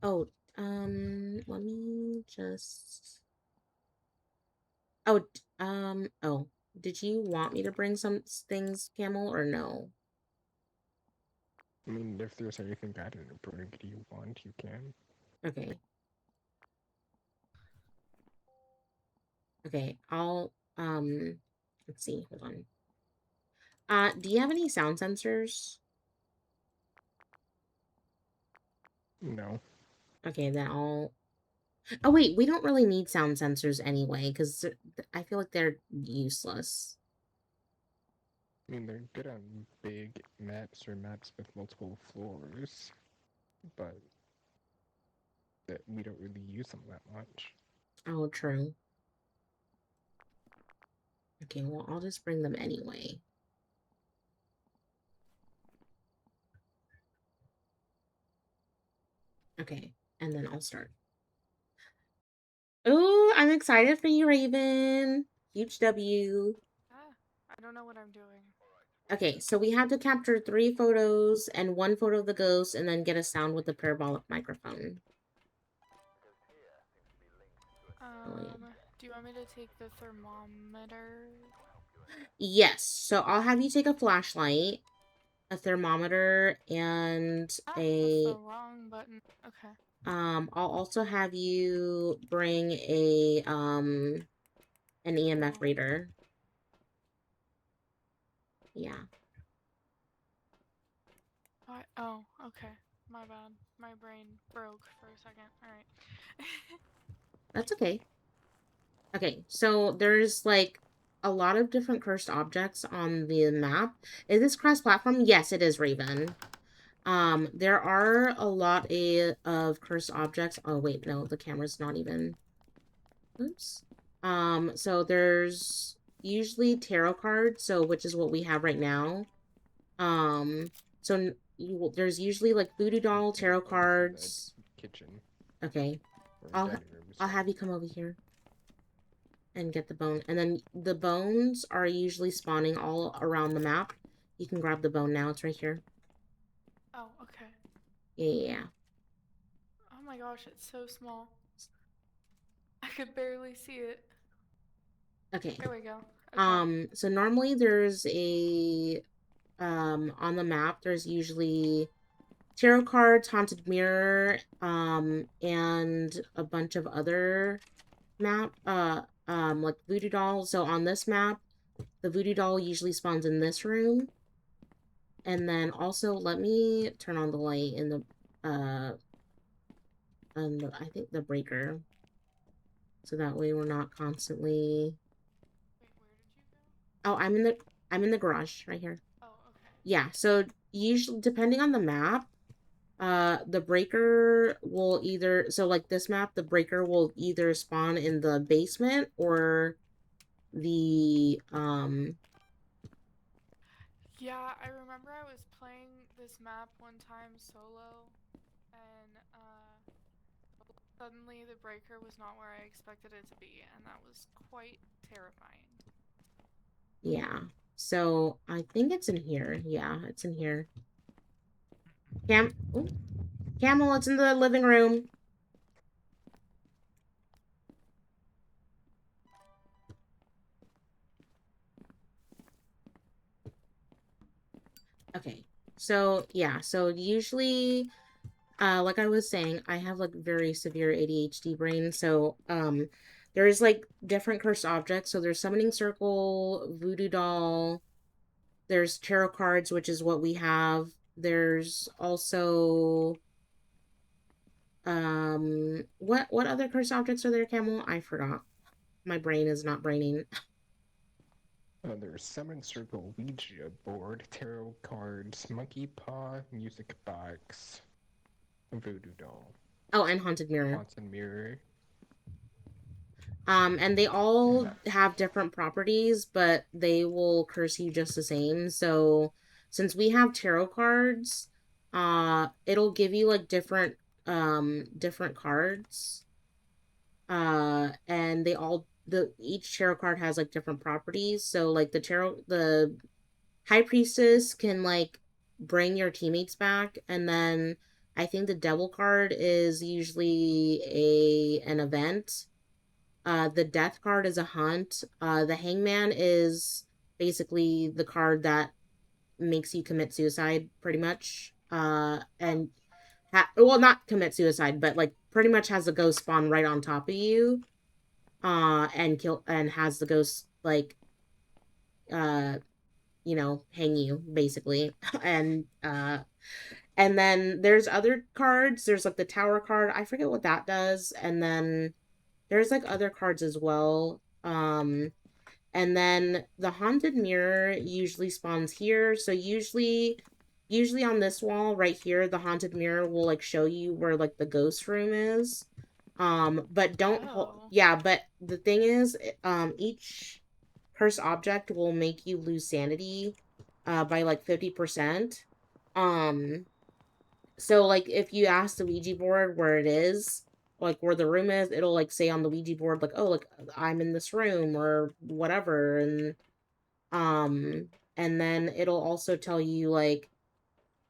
A: Oh, let me just. Oh, did you want me to bring some things, Camel, or no?
G: I mean, if there's anything I didn't bring you want, you can.
A: Okay. Okay, let's see, hold on. Do you have any sound sensors?
G: No.
A: Okay, then oh wait, we don't really need sound sensors anyway, because I feel like they're useless.
G: I mean, they're good on big maps or maps with multiple floors, but that we don't really use them that much.
A: Oh, true. Okay, well, I'll just bring them anyway. Okay, and then I'll start. Oh, I'm excited for you, Raven. Huge W.
H: Ah, I don't know what I'm doing.
A: Okay, so we have to capture 3 photos and 1 photo of the ghost and then get a sound with the parabolic microphone. Oh, yeah.
H: Do you want me to take the thermometer?
A: Yes, so I'll have you take a flashlight, a thermometer, and
H: Ah, that's the
A: a
H: wrong button. Okay.
A: I'll also have you bring a an EMF
H: Ooh.
A: reader. Yeah.
H: What? Oh, okay. My bad. My brain broke for a second. Alright.
A: That's okay. Okay, so there's like a lot of different cursed objects on the map. Is this cross-platform? Yes, it is, Raven. There are a lot of cursed objects. Oh, wait, no, the camera's not even... Oops. So there's usually tarot cards, so which is what we have right now. So there's usually like voodoo doll, tarot cards.
G: Kitchen
A: Okay,
G: or
A: I'll
G: dining room.
A: I'll have you come over here and get the bone. And then the bones are usually spawning all around the map. You can grab the bone now. It's right here.
H: Oh, okay.
A: Yeah.
H: Oh my gosh, it's so small. I could barely see it.
A: Okay.
H: There we go. Okay.
A: So normally there's a on the map there's usually tarot cards, haunted mirror, and a bunch of other like voodoo dolls. So on this map, the voodoo doll usually spawns in this room. And then also let me turn on the light in the I think the breaker. So that way we're not constantly...
H: Wait, where did you go?
A: Oh, I'm in the garage right here.
H: Oh, okay.
A: Yeah, so usually depending on the map, the breaker will either, so like this map, the breaker will either spawn in the basement or the
H: Yeah, I remember I was playing this map one time solo, and suddenly the breaker was not where I expected it to be, and that was quite terrifying.
A: yeah. So I think it's in here. Yeah, it's in here. Ooh, Camel, it's in the living room. Okay. So, yeah. So usually, like I was saying, I have like very severe ADHD brain. So, there's like different cursed objects. So there's summoning circle, voodoo doll, there's tarot cards, which is what we have. There's also what other cursed objects are there, Camel? I forgot. My brain is not braining.
G: There's Summon Circle, Ouija board, tarot cards, monkey paw, music box, voodoo doll,
A: Oh, and haunted mirror.
G: haunted mirror.
A: And they all have different properties, but they will curse you just the same. So since we have tarot cards, it'll give you like different cards. And they all each tarot card has like different properties. So like the high priestess can like bring your teammates back, and then I think the devil card is usually an event. The death card is a hunt. The hangman is basically the card that makes you commit suicide, pretty much. And well, not commit suicide, but like pretty much has the ghost spawn right on top of you. And kill and has the ghost like uh hang you basically. And then there's other cards. There's like the tower card. I forget what that does. And then there's like other cards as well. And then the haunted mirror usually spawns here. So usually on this wall right here, the haunted mirror will like show you where like the ghost room is. But don't hold,
H: Oh.
A: yeah, but the thing is, each cursed object will make you lose sanity by like 50%. So like if you ask the Ouija board where it is, like where the room is, it'll like say on the Ouija board like, oh, like I'm in this room or whatever, and then it'll also tell you like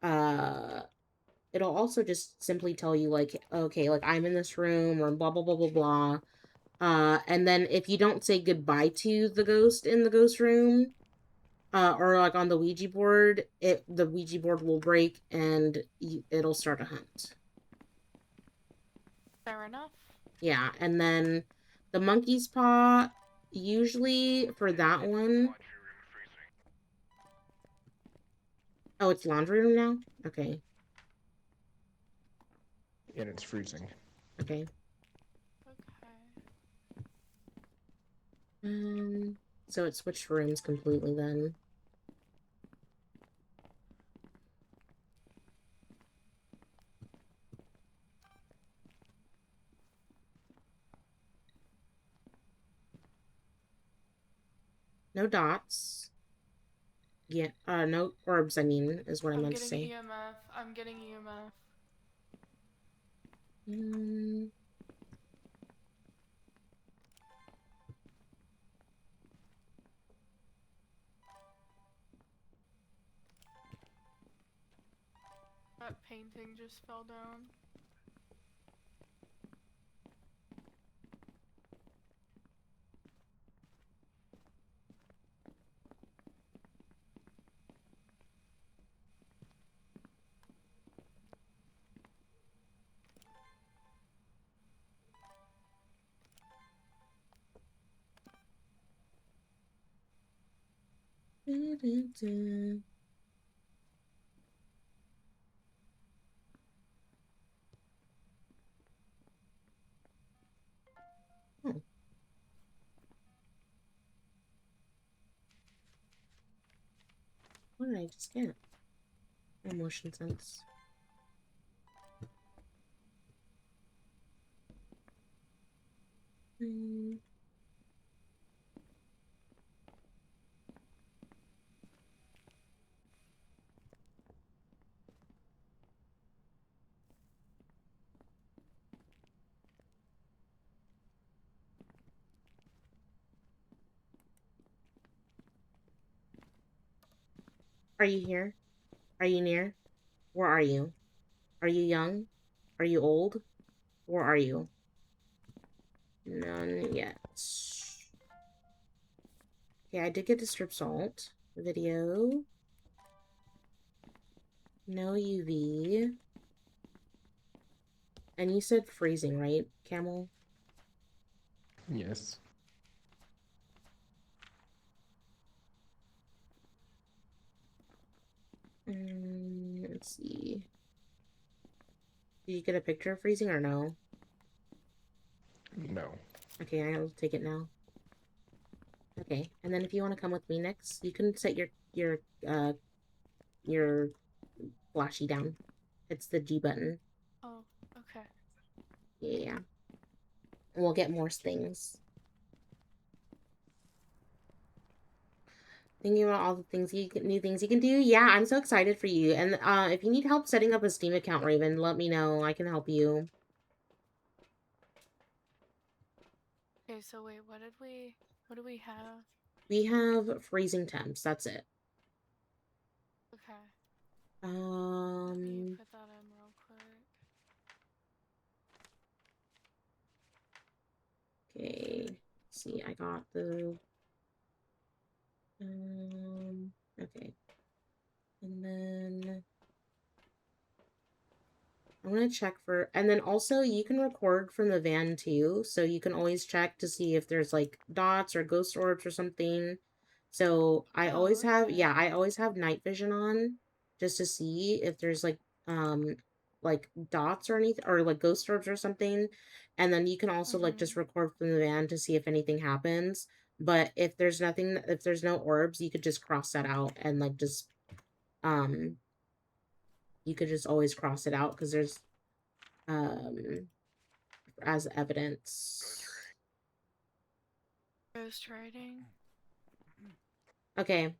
A: it'll also just simply tell you like, okay, like I'm in this room or blah blah blah blah blah. And then if you don't say goodbye to the ghost in the ghost room, or like on the Ouija board, the Ouija board will break and it'll start a hunt.
H: Fair enough.
A: Yeah, and then the monkey's paw, usually for that one. Oh, it's laundry room now? Okay.
G: And it's freezing.
A: Okay.
H: Okay.
A: So it switched rooms completely then. No dots. Yeah, no orbs, I mean, is what I
H: I'm
A: meant to
H: getting
A: say.
H: EMF. I'm getting EMF.
A: Mm,
H: That painting just fell down.
A: Oh, what did I just get? Oh, motion sense. Mm. Are you here? Are you near? Where are you? Are you young? Are you old? Where are you? None yet. Okay, I did get to strip salt. Video. No UV. And you said freezing, right, Camel?
G: Yes.
A: Let's see. Did you get a picture of freezing or no?
G: No.
A: Okay, I'll take it now. Okay, and then if you want to come with me next, you can set your flashy down. It's the G button.
H: Oh, okay.
A: Yeah. And we'll get more things. Thinking about all the things new things you can do. Yeah, I'm so excited for you. And if you need help setting up a Steam account, Raven, let me know. I can help you.
H: Okay, so wait, what do we have?
A: We have freezing temps. That's it.
H: Okay. Let me put that in real quick.
A: Okay. See, I got the okay. And then I'm gonna check for, and then also you can record from the van too, so you can always check to see if there's like dots or ghost orbs or something. So I always
H: Oh,
A: have,
H: okay.
A: yeah, I always have night vision on just to see if there's like dots or anything or like ghost orbs or something. And then you can also like just record from the van to see if anything happens. But if there's nothing, if there's no orbs, you could just cross that out and like just um you could just always cross it out because there's um as evidence.
H: Ghost writing.
A: Okay.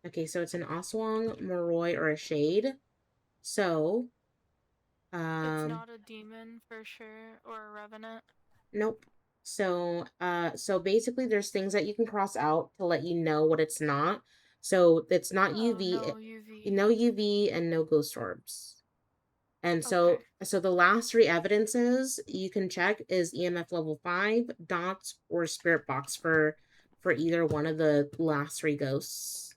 A: Okay, so it's an Aswang, Moroi, or a Shade. So,
H: It's
A: um,
H: not a demon for sure, or a revenant.
A: nope. So basically there's things that you can cross out to let you know what it's not. So it's not
H: Oh,
A: UV,
H: no UV.
A: no UV and no ghost orbs. And
H: Okay.
A: so the last three evidences you can check is EMF level 5, dots, or spirit box for either one of the last three ghosts.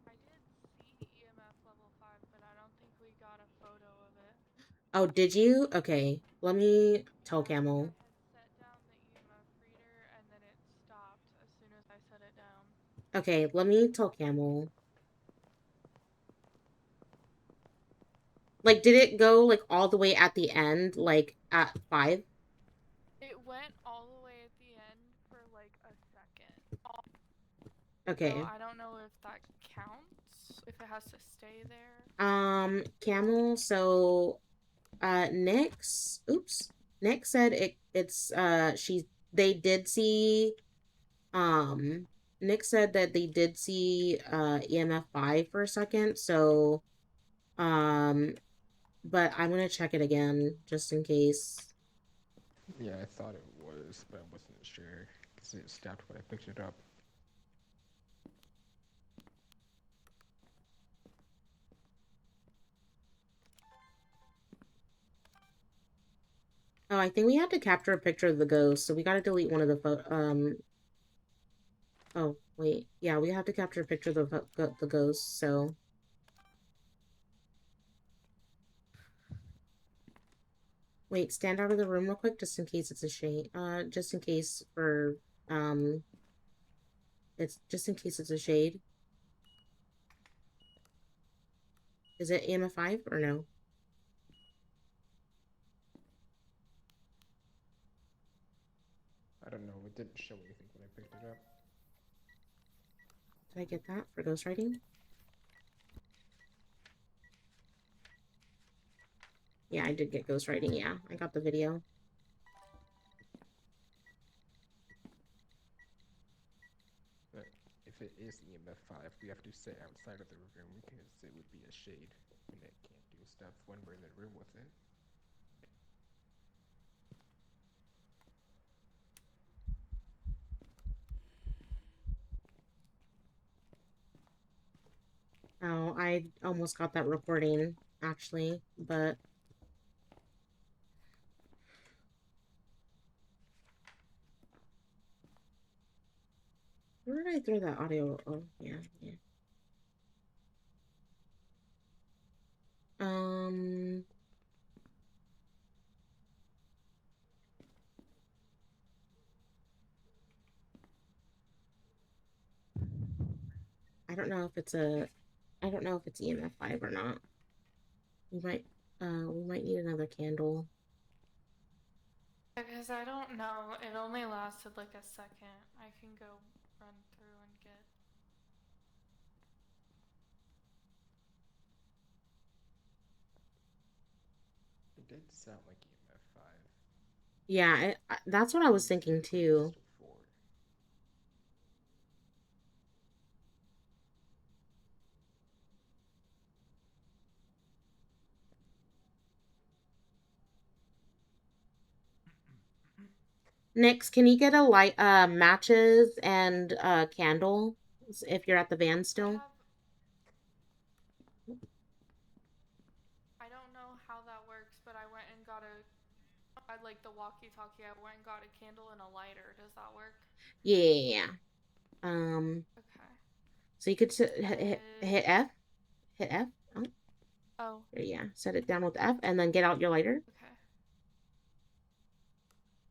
H: I did see EMF level 5, but I don't think we got a photo of it.
A: Oh, did you? Okay. Let me tell
H: Yeah, like I
A: Camel.
H: had set down the EMF reader and then it stopped as soon as I set it down.
A: Okay, let me tell Camel. Like, did it go like all the way at the end, like at 5?
H: It went all the way at the end for like a second. So
A: Okay.
H: I don't know if that counts, if it has to stay there.
A: Camel, so Nick said it's they did see um Nick said that they did see EMF 5 for a second, so um but I'm gonna check it again just in case.
G: Yeah, I thought it was, but I wasn't sure because it stopped when I picked it up.
A: Oh, I think we had to capture a picture of the ghost, so we gotta delete one of the oh wait, yeah, we have to capture a picture of the ghost, so wait, stand out of the room real quick just in case it's a shade. Just in case for um it's just in case it's a shade. Is it EMF 5 or no?
G: I don't know, it didn't show anything when I picked it up.
A: Did I get that for ghostwriting? Yeah, I did get ghostwriting, yeah. I got the video.
G: But if it is EMF 5, we have to sit outside of the room because it would be a shade and it can't do stuff when we're in the room with it.
A: Oh, I almost got that recording, actually, but where did I throw that audio? Oh, yeah, yeah. Um, I don't know if it's I don't know if it's EMF 5 or not. We might need another candle.
H: Because I don't know, it only lasted like a second. I can go run through and get.
G: It did sound like EMF 5.
A: Yeah, that's what I was thinking too.
G: Just 4.
A: Nix, can you get a light, matches and candle if you're at the van still?
H: I don't know how that works, but I went and got I like the walkie-talkie. I went and got a candle and a lighter. Does that work?
A: Yeah. Um.
H: Okay.
A: So you could hit F, hit F. Oh,
H: Oh.
A: yeah. Set it down with F, and then get out your lighter.
H: Okay.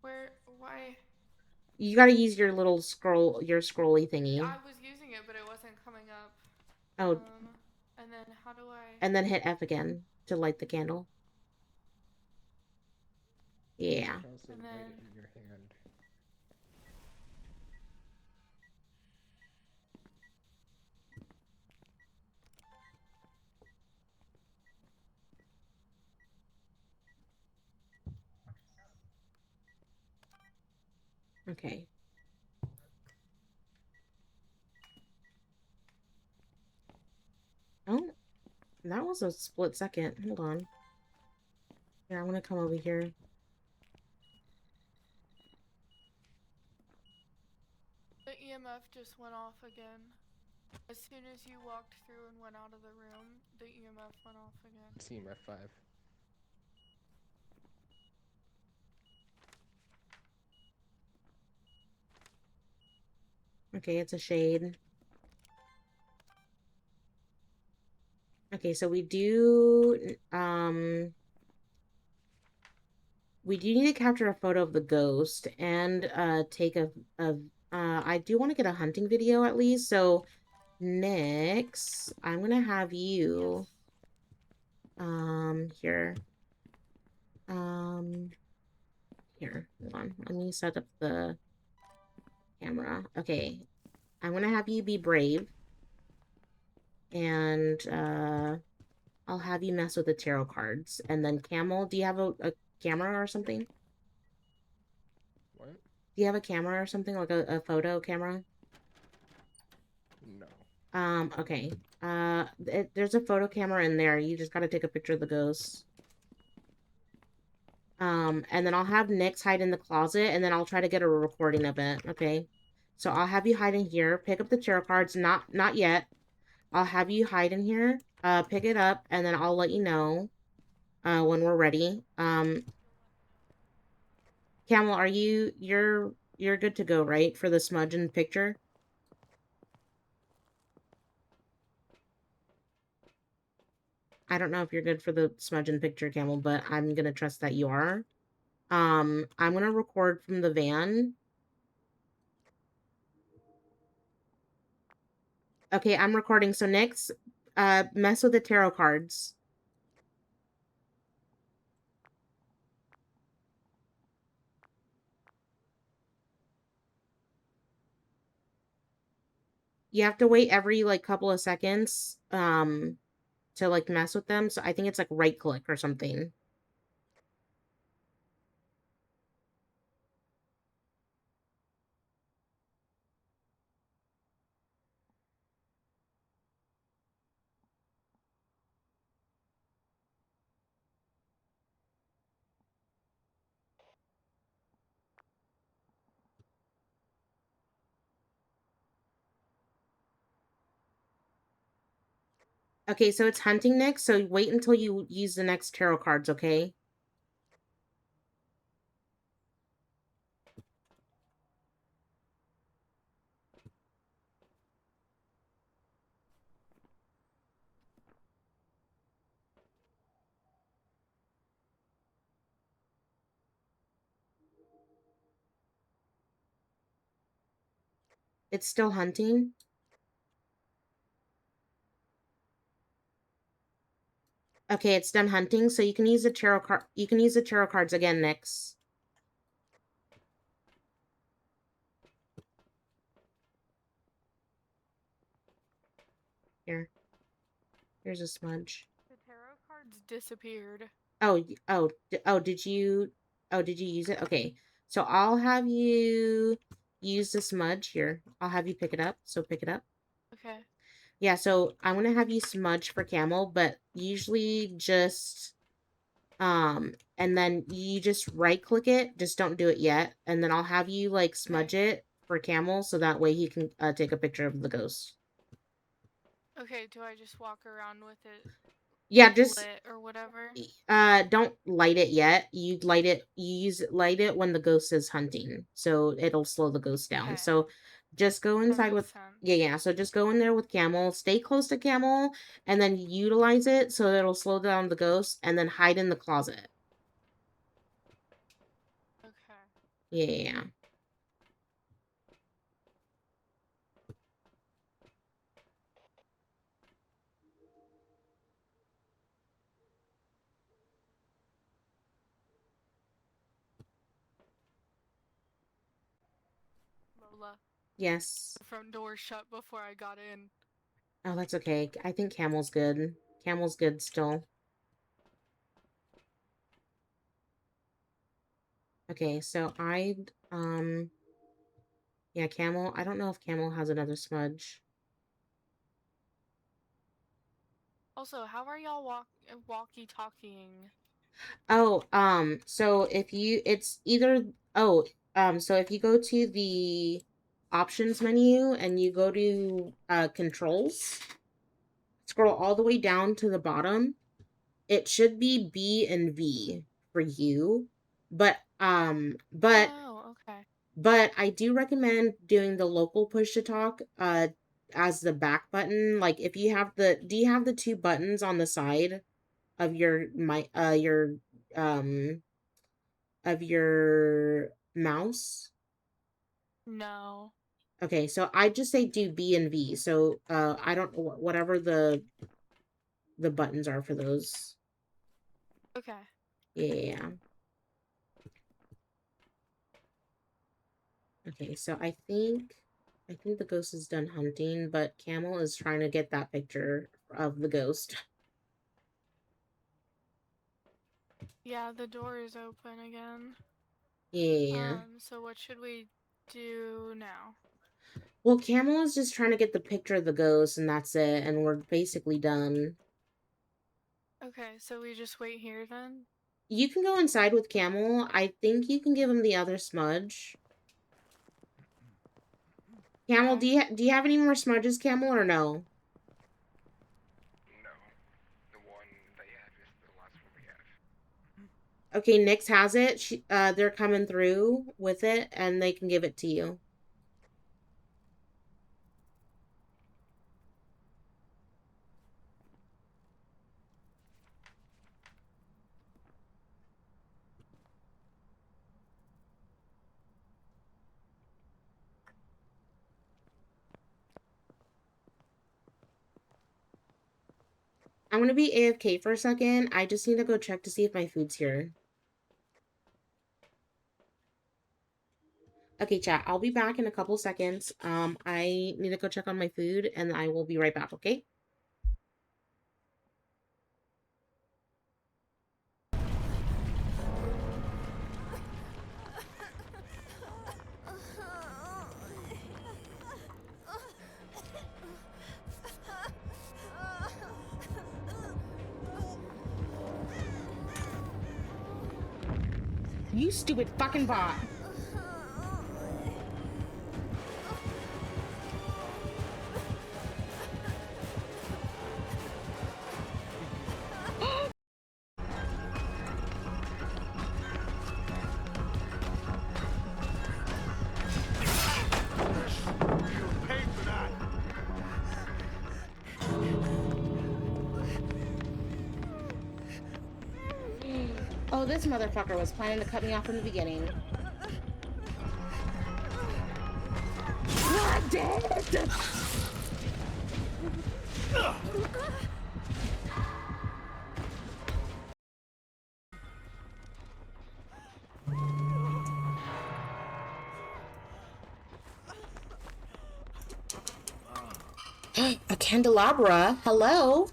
H: Where? Why?
A: You gotta use your little your scrolly thingy.
H: I was using it, but it wasn't coming up.
A: Oh,
H: And then how do I?
A: and then hit F again to light the candle. Yeah.
G: You could also light it in your hand.
A: Okay. Oh, that was a split second. Hold on. Yeah, I'm gonna come over here.
H: The EMF just went off again. As soon as you walked through and went out of the room, the EMF went off again.
G: Team F5.
A: Okay, it's a shade. Okay, so we do need to capture a photo of the ghost and take a I do want to get a hunting video at least. So next, I'm gonna have you here. Here, hold on. Let me set up the camera. Okay. I'm gonna have you be brave and I'll have you mess with the tarot cards. And then Camel, do you have a camera or something?
G: What?
A: Do you have a camera or something, like a photo camera?
G: No.
A: Okay. There's a photo camera in there. You just gotta take a picture of the ghost. And then I'll have Nyx hide in the closet, and then I'll try to get a recording of it, okay? So I'll have you hide in here, pick up the tarot cards, not yet. I'll have you hide in here, pick it up, and then I'll let you know, when we're ready. Camel, you're good to go, right? For the smudge and picture? I don't know if you're good for the smudge and picture, Camel, but I'm gonna trust that you are. I'm gonna record from the van. Okay, I'm recording. So next, mess with the tarot cards. You have to wait every like couple of seconds, to like mess with them. So I think it's like right click or something. Okay, so it's hunting next. So wait until you use the next tarot cards, okay? It's still hunting. Okay, it's done hunting, so you can use the tarot card. You can use the tarot cards again next. Here, here's a smudge.
H: The tarot cards disappeared.
A: Oh, oh, did you? Oh, did you use it? Okay, so I'll have you use the smudge here. I'll have you pick it up. So pick it up.
H: Okay.
A: Yeah, so I'm gonna have you smudge for Camel, but usually just and then you just right click it. Just don't do it yet, and then I'll have you like smudge it for Camel, so that way he can take a picture of the ghost.
H: Okay, do I just walk around with it
A: Yeah, just
H: lit or whatever?
A: don't light it yet. Light it when the ghost is hunting. So it'll slow the ghost down.
H: Okay.
A: So just go
H: That
A: inside
H: makes
A: with
H: sense.
A: yeah. So just go in there with Camel, stay close to Camel, and then utilize it so it'll slow down the ghost, and then hide in the closet.
H: Okay.
A: Yeah.
H: Lola.
A: Yes.
H: The front door shut before I got in.
A: Oh, that's okay. I think Camel's good. Camel's good still. Okay, so I Yeah, Camel. I don't know if Camel has another smudge.
H: Also, how are y'all walkie-talkieing?
A: Oh, so if you, it's either, oh, so if you go to the options menu and you go to, controls, scroll all the way down to the bottom, it should be B and V for you, but,
H: Oh, okay.
A: but I do recommend doing the local push to talk, as the back button. Like if you have do you have the two buttons on the side of um, your mouse?
H: No.
A: Okay, so I just say do B and V. So, I don't know whatever the buttons are for those.
H: Okay.
A: Yeah. Okay, so I think the ghost is done hunting, but Camel is trying to get that picture of the ghost.
H: Yeah, the door is open again.
A: Yeah.
H: So what should we do now?
A: Well, Camel is just trying to get the picture of the ghost, and that's it, and we're basically done.
H: Okay, so we just wait here then?
A: You can go inside with Camel. I think you can give him the other smudge. Camel,
H: Okay.
A: do you have any more smudges, Camel, or no?
G: No, the one they have is the last one we have.
A: Okay, Nyx has it. They're coming through with it, and they can give it to you. I'm gonna be AFK for a second. I just need to go check to see if my food's here. Okay, chat. I'll be back in a couple seconds. I need to go check on my food, and I will be right back, okay? You stupid fucking bot. Oh, this motherfucker was planning to cut me off from the beginning. God damn it! A candelabra. Hello.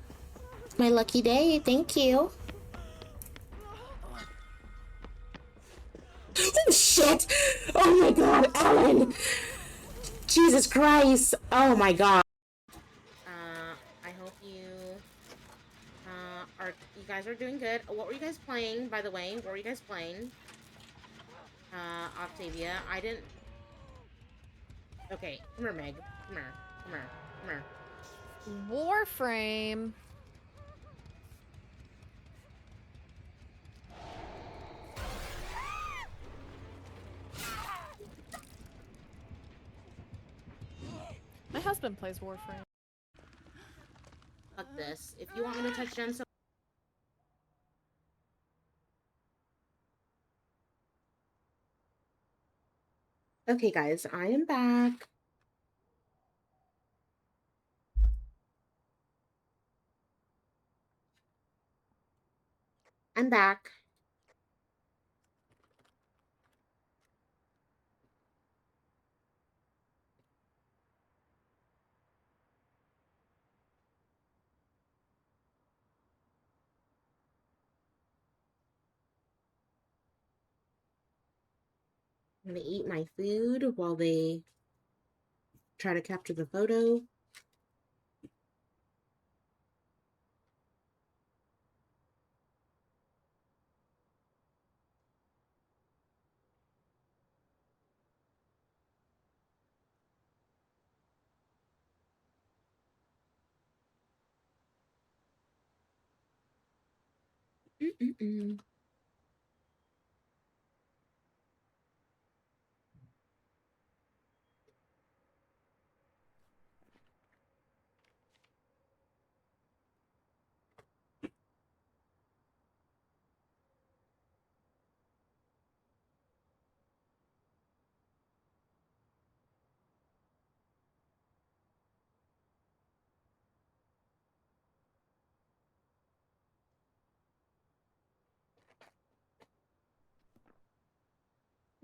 A: It's my lucky day. Thank you. Oh, shit! Oh my god, Alan! Jesus Christ! Oh my god. I hope you guys are doing good. What were you guys playing, by the way? What were you guys playing? Octavia, I didn't... Okay, come here, Meg. Come here. Come here. Come here.
I: Warframe. My husband plays Warframe.
A: Fuck this. If you want me to touch Jen, so... Okay, guys, I am back. I'm back. I'm gonna eat my food while they try to capture the photo. Mm-mm-mm.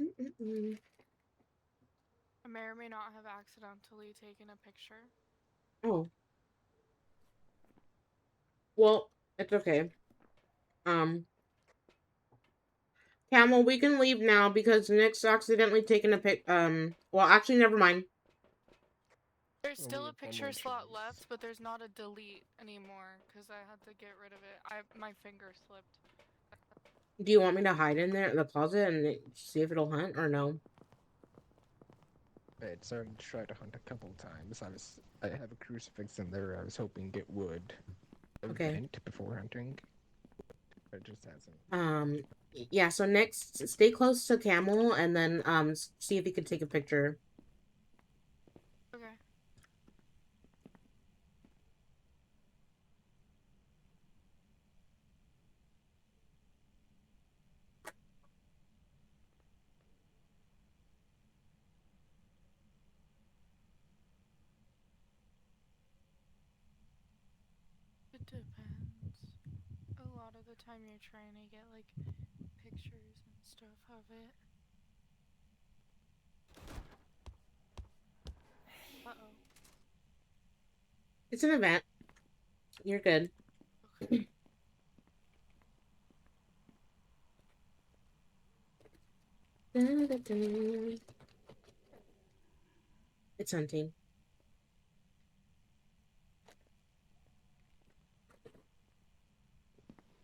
A: Mm-mm-mm.
H: I may or may not have accidentally taken a picture.
A: Oh, well, it's okay. Um, Camel, we can leave now because Nick's accidentally taken a pic. Well, actually, never mind.
H: There's
G: Well, we
H: still a
G: have one
H: picture
G: more
H: slot
G: chance.
H: left, but there's not a delete anymore because I had to get rid of it. My finger slipped.
A: Do you want me to hide in there in the closet and see if it'll hunt or no?
G: It's already tried to hunt a couple times. I have a crucifix in there. I was hoping it would
A: Okay.
G: event before hunting. It just hasn't.
A: Yeah. So next, stay close to Camel and then see if he can take a picture.
H: Okay. It depends. A lot of the time you're trying to get like pictures and stuff of it. Uh-oh.
A: It's an event. You're good.
H: Okay.
A: It's hunting.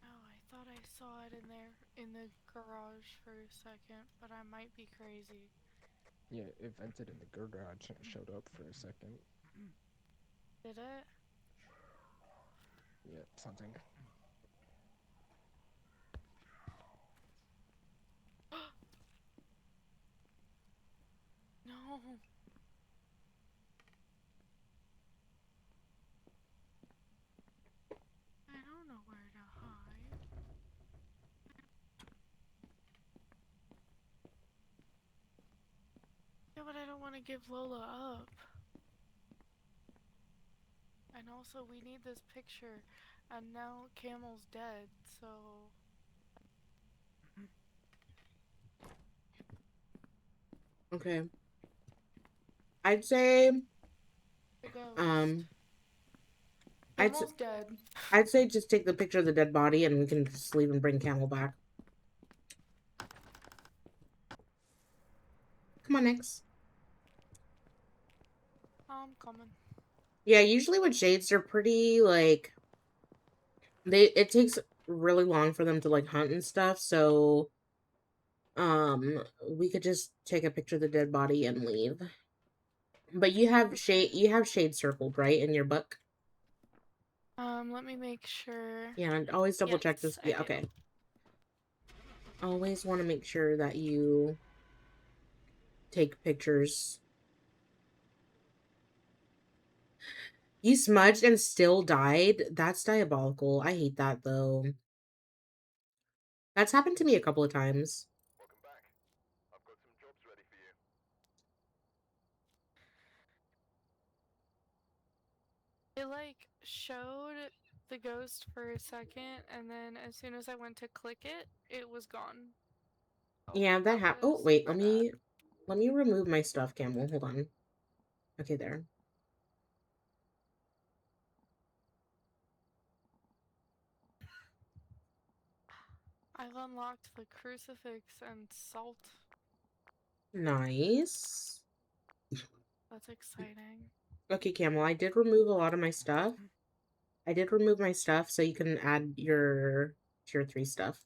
H: Oh, I thought I saw it in there in the garage for a second, but I might be crazy.
G: Yeah, it vented in the garage and it showed up for a second.
H: Did it?
G: Yeah, something.
H: No. I don't know where to hide. Yeah, but I don't want to give Lola up. And also, we need this picture. And now Camel's dead, so.
A: Okay. I'd say
H: The ghost.
A: um I'd s-
H: Camel's dead.
A: I'd say just take the picture of the dead body and we can just leave and bring Camel back. Come on, Nix.
H: I'm coming.
A: Yeah, usually with shades they're pretty like it takes really long for them to like hunt and stuff, so we could just take a picture of the dead body and leave. But
H: Okay.
A: you have shade circled, right, in your book?
H: Let me make sure.
A: Yeah, and always double check
H: Yes,
A: this.
H: I
A: Yeah,
H: do.
A: okay. Always want to make sure that you take pictures. You smudged and still died? That's diabolical. I hate that though. That's happened to me a couple of times.
H: It like showed the ghost for a second, and then as soon as I went to click it, it was gone. Oh,
A: Yeah, that
H: that
A: happened. Oh,
H: was
A: wait,
H: my bad.
A: let me remove my stuff, Camel. Hold on. Okay, there.
H: I've unlocked the crucifix and salt.
A: Nice.
H: That's exciting.
A: Okay, Camel, I did remove a lot of my stuff. I did remove my stuff so you can add your tier 3 stuff.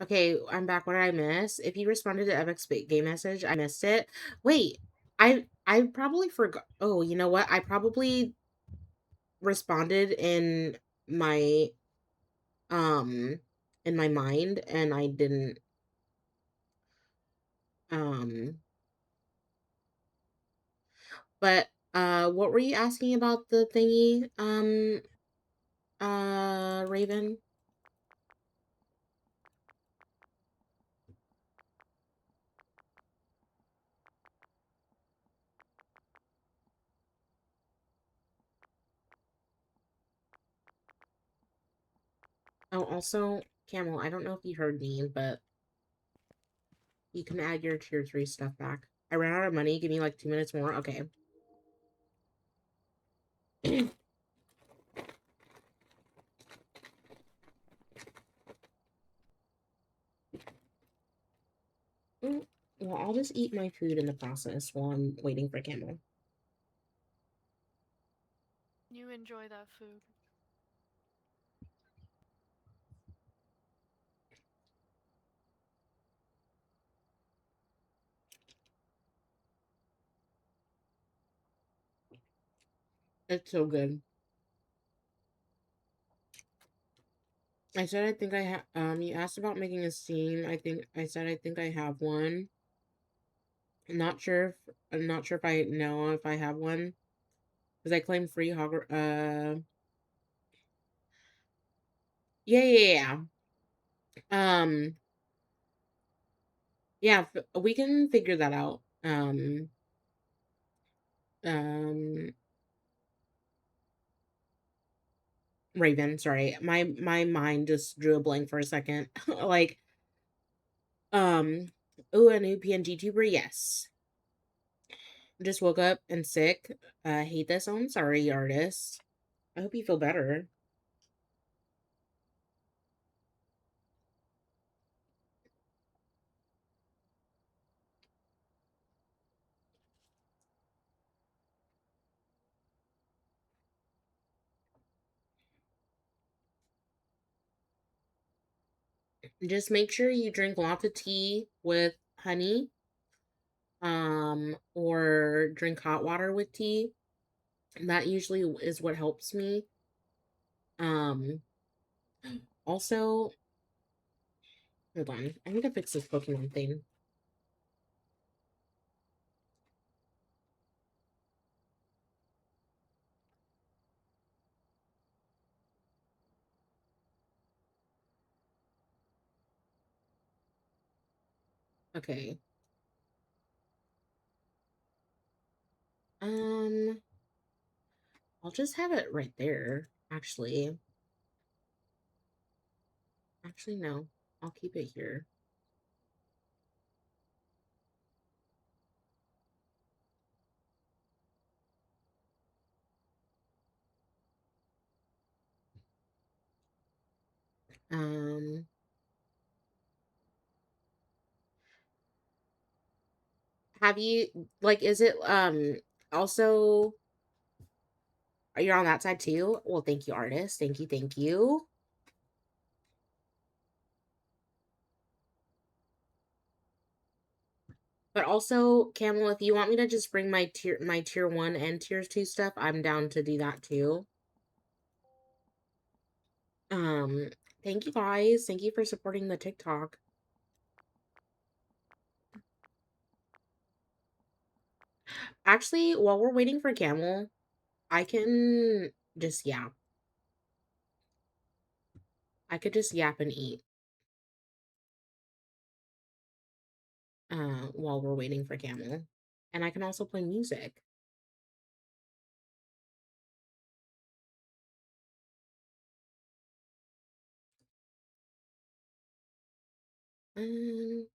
A: Okay, I'm back. What did I miss? If you responded to Evic's game message, I missed it. Wait, I probably forgot. Oh, you know what? I probably responded my um in my mind and I didn't um but what were you asking about the thingy? Raven? Oh, also, Camel, I don't know if you heard me, but you can add your tier 3 stuff back. I ran out of money. Give me like 2 minutes more. Okay. Mm, well, I'll just eat my food in the process while I'm waiting for Camel.
H: You enjoy that food.
A: It's so good. I said I think I have, you asked about making a steam. I said I think I have one. I'm not sure if I know if I have one. Because I claim free hog, yeah. Um, yeah, we can figure that out. Um, Raven, sorry. My mind just drew a blank for a second. Like, um, oh, a new PNG tuber, yes. Just woke up and sick. Hate this. I'm sorry, artist. I hope you feel better. Just make sure you drink lots of tea with honey, or drink hot water with tea. That usually is what helps me. Um, also, hold on. I need to fix this Pokemon thing. Okay. Um, I'll just have it right there, actually. Actually, no. I'll keep it here. Um, have you, like, is it, also, are you on that side too? Well, thank you, artist. Thank you, thank you. But also, Camel, if you want me to just bring my tier 1 and tier 2 stuff, I'm down to do that too. Um, thank you guys. Thank you for supporting the TikTok. Actually, while we're waiting for Camel, I can just yap. I could just yap and eat. While we're waiting for Camel. And I can also play music. Um,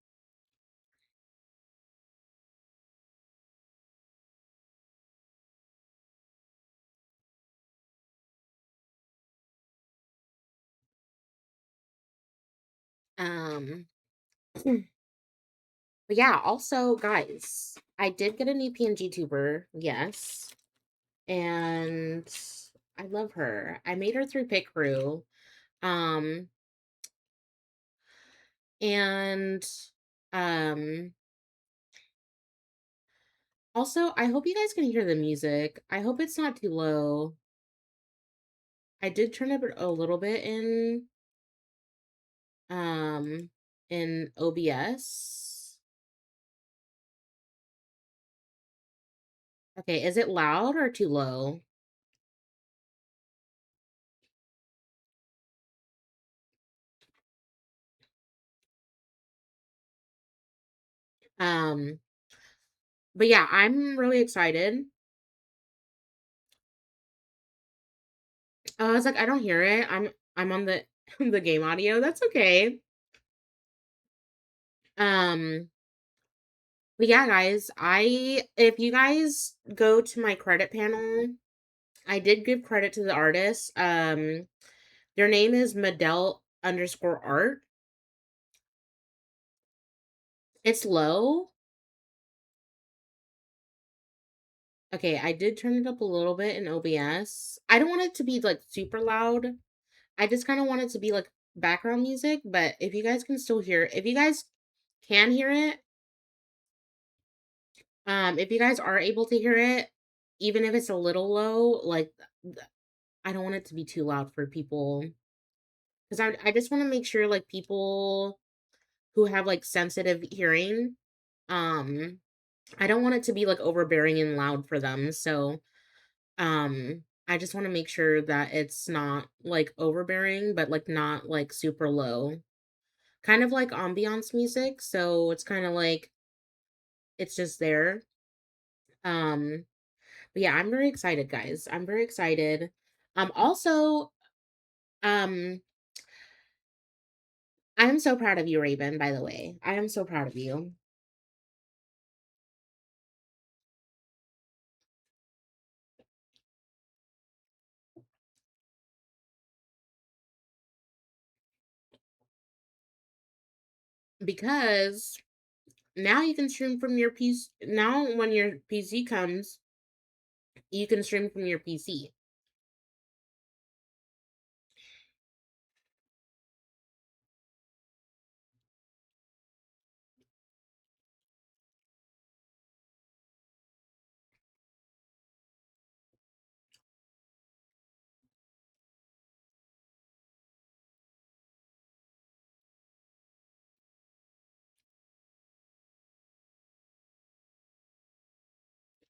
A: But yeah, also, guys, I did get a new PNG tuber, yes, and I love her. I made her through Pit Crew, um, and um, also, I hope you guys can hear the music. I hope it's not too low. I did turn it a little bit um, in OBS. Okay, is it loud or too low? Um, but yeah, I'm really excited. I was like, I don't hear it. I'm on the the game audio. That's okay. Um, but yeah, guys, if you guys go to my credit panel, I did give credit to the artist. Their name is Medell_art. It's low. Okay, I did turn it up a little bit in OBS. I don't want it to be like super loud. I just kind of want it to be like background music, but if you guys can still hear, if you guys can hear it, if you guys are able to hear it, even if it's a little low, like I don't want it to be too loud for people because I just want to make sure like people who have like sensitive hearing, um, I don't want it to be like overbearing and loud for them. So, I just want to make sure that it's not like overbearing, but like not like super low. Kind of like ambiance music, so it's kind of like it's just there. Um, but yeah, I'm very excited, guys. I'm very excited. Also, um, I am so proud of you, Raven, by the way. I am so proud of you. Because now you can stream from your PC. Now when your PC comes, you can stream from your PC.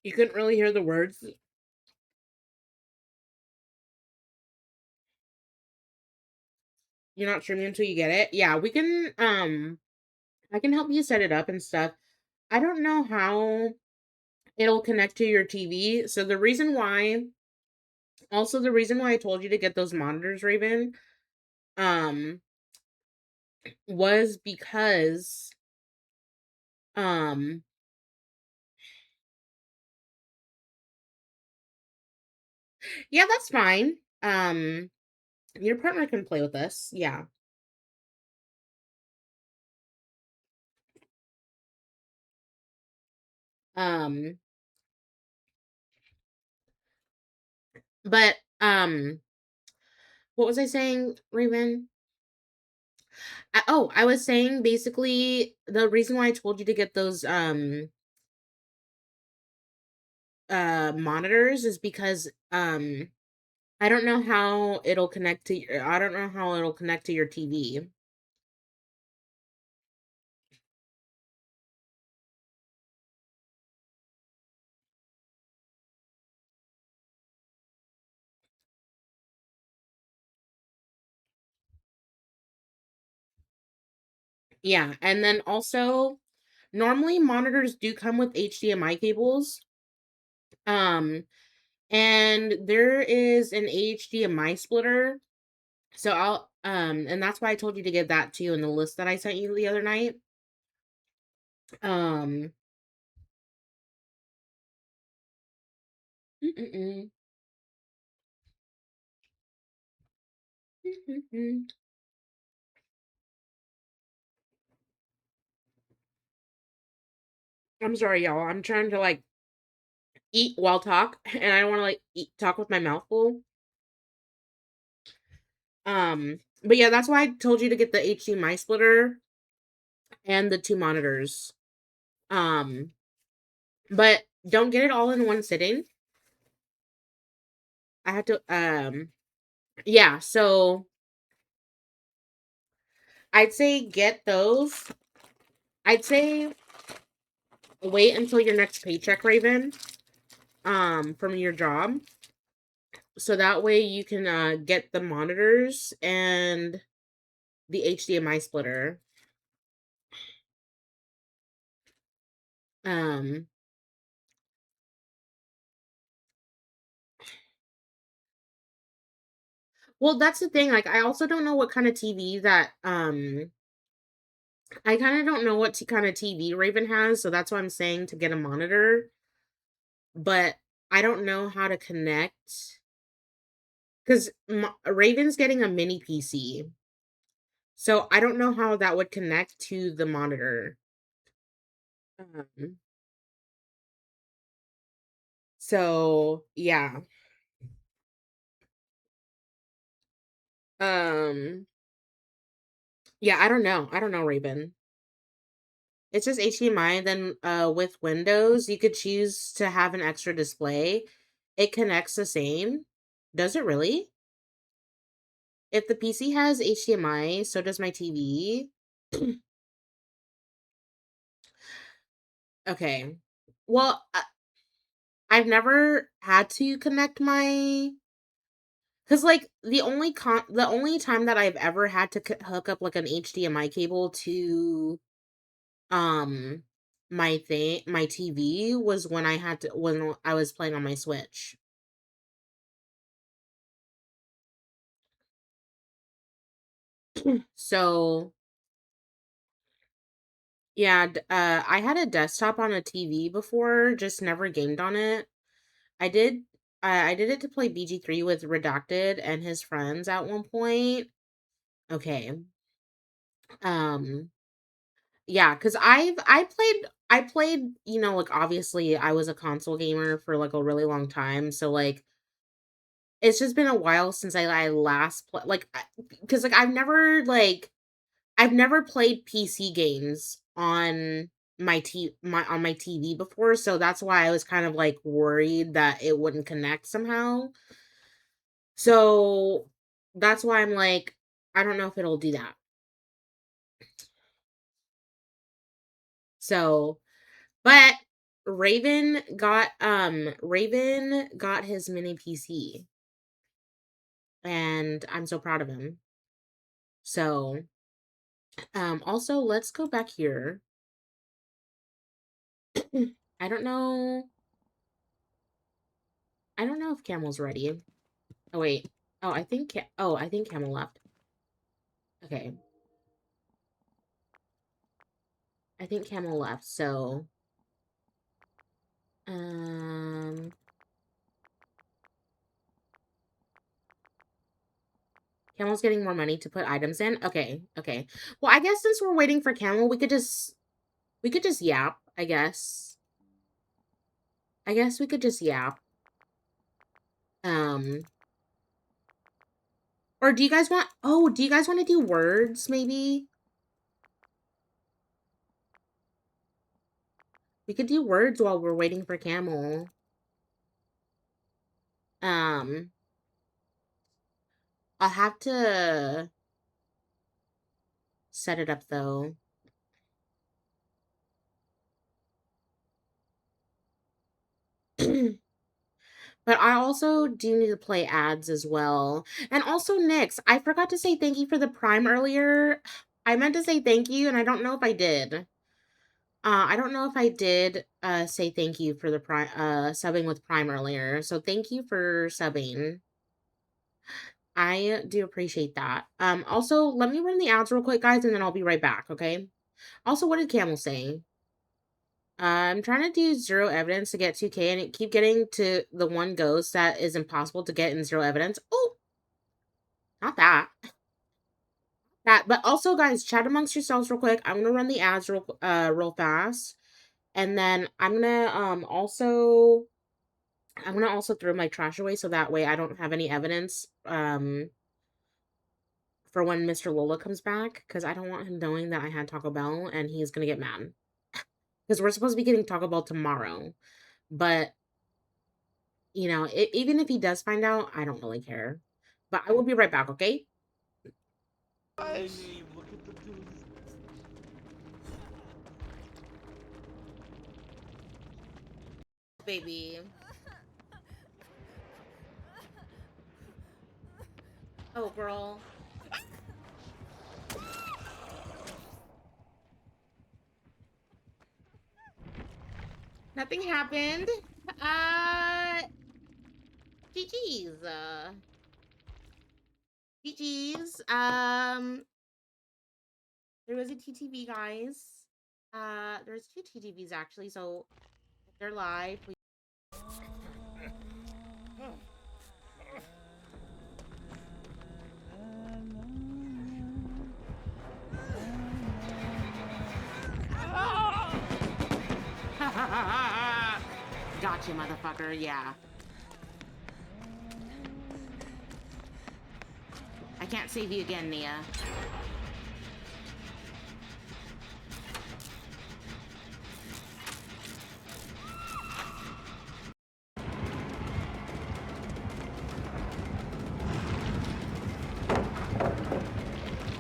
A: You couldn't really hear the words. You're not streaming until you get it. Yeah, we can I can help you set it up and stuff. I don't know how it'll connect to your TV. So the reason why I told you to get those monitors, Raven, um, was because, um, yeah, that's fine. Your partner can play with this. Yeah. Um, but, what was I saying, Raven? I was saying basically the reason why I told you to get those, monitors is because, I don't know how it'll connect to your I don't know how it'll connect to your TV. Yeah, and then also normally monitors do come with HDMI cables. Um and there is an HDMI splitter. So I'll and that's why I told you to get that too in the list that I sent you the other night. Um mm-mm-mm, mm-mm-mm. I'm sorry, y'all. I'm trying to like eat while talk, and I don't want to like talk with my mouth full. But yeah, that's why I told you to get the HDMI splitter and the 2 monitors. Um, but don't get it all in one sitting. I had to yeah, so I'd say get those. I'd say wait until your next paycheck, Raven, from your job. So that way you can get the monitors and the HDMI splitter. Um well, that's the thing, like I also don't know what kind of TV that I kind of don't know what kind of TV Raven has, so that's why I'm saying to get a monitor, but I don't know how to connect cuz Raven's getting a mini PC. So I don't know how that would connect to the monitor. Um, so yeah. Um yeah, I don't know. I don't know, Raven. It's just HDMI, then with Windows, you could choose to have an extra display. It connects the same. Does it really? If the PC has HDMI, so does my TV. Okay. Well, I've never had to connect my cuz like the only time that I've ever had to hook up like an HDMI cable to um my TV was when I was playing on my Switch. So, yeah, I had a desktop on a TV before, just never gamed on it. I did I did it to play BG3 with Redacted and his friends at one point. Okay. Um, yeah, cuz I played, like obviously I was a console gamer for like a really long time, so like it's just been a while since I last like cuz like I've never played PC games on my TV before, so that's why I was kind of like worried that it wouldn't connect somehow. So that's why I'm like, I don't know if it'll do that. So, but Raven got his mini PC and I'm so proud of him. So, also let's go back here. I don't know. I don't know if Camel's ready. Oh wait. I think Camel left. Okay. I think Camel left. So, um Camel's getting more money to put items in. Okay. Okay. Well, I guess since we're waiting for Camel, we could just yap, I guess. I guess we could just yap. Um or do you guys want to do words maybe? We could do words while we're waiting for Camel. Um I'll have to set it up though. But I also do need to play ads as well. And also, Nix, I forgot to say thank you for the Prime earlier. I meant to say thank you, and I don't know if I did. I don't know if I did say thank you for the Prime subbing with Prime earlier. So thank you for subbing. I do appreciate that. Also, let me run the ads real quick, guys, and then I'll be right back, okay? Also, what did Camel say? I'm trying to do zero evidence to get 2K and it keep getting to the one ghost that is impossible to get in zero evidence. Oh, not that. That, but also guys, chat amongst yourselves real quick. I'm gonna run the ads real fast. And then I'm gonna also throw my trash away so that way I don't have any evidence for when Mr. Lola comes back, because I don't want him knowing that I had Taco Bell and he's gonna get mad. Because we're supposed to be getting Taco Bell tomorrow. But, even if he does find out, I don't really care. But I will be right back, okay?
E: My name, look at the dude.
A: Baby. Oh, girl. Nothing happened. GG's. GG's. There was a TTV, guys. There's two TTVs actually, so if they're live, please. Gotcha, motherfucker. Yeah. I can't save you again, Nia.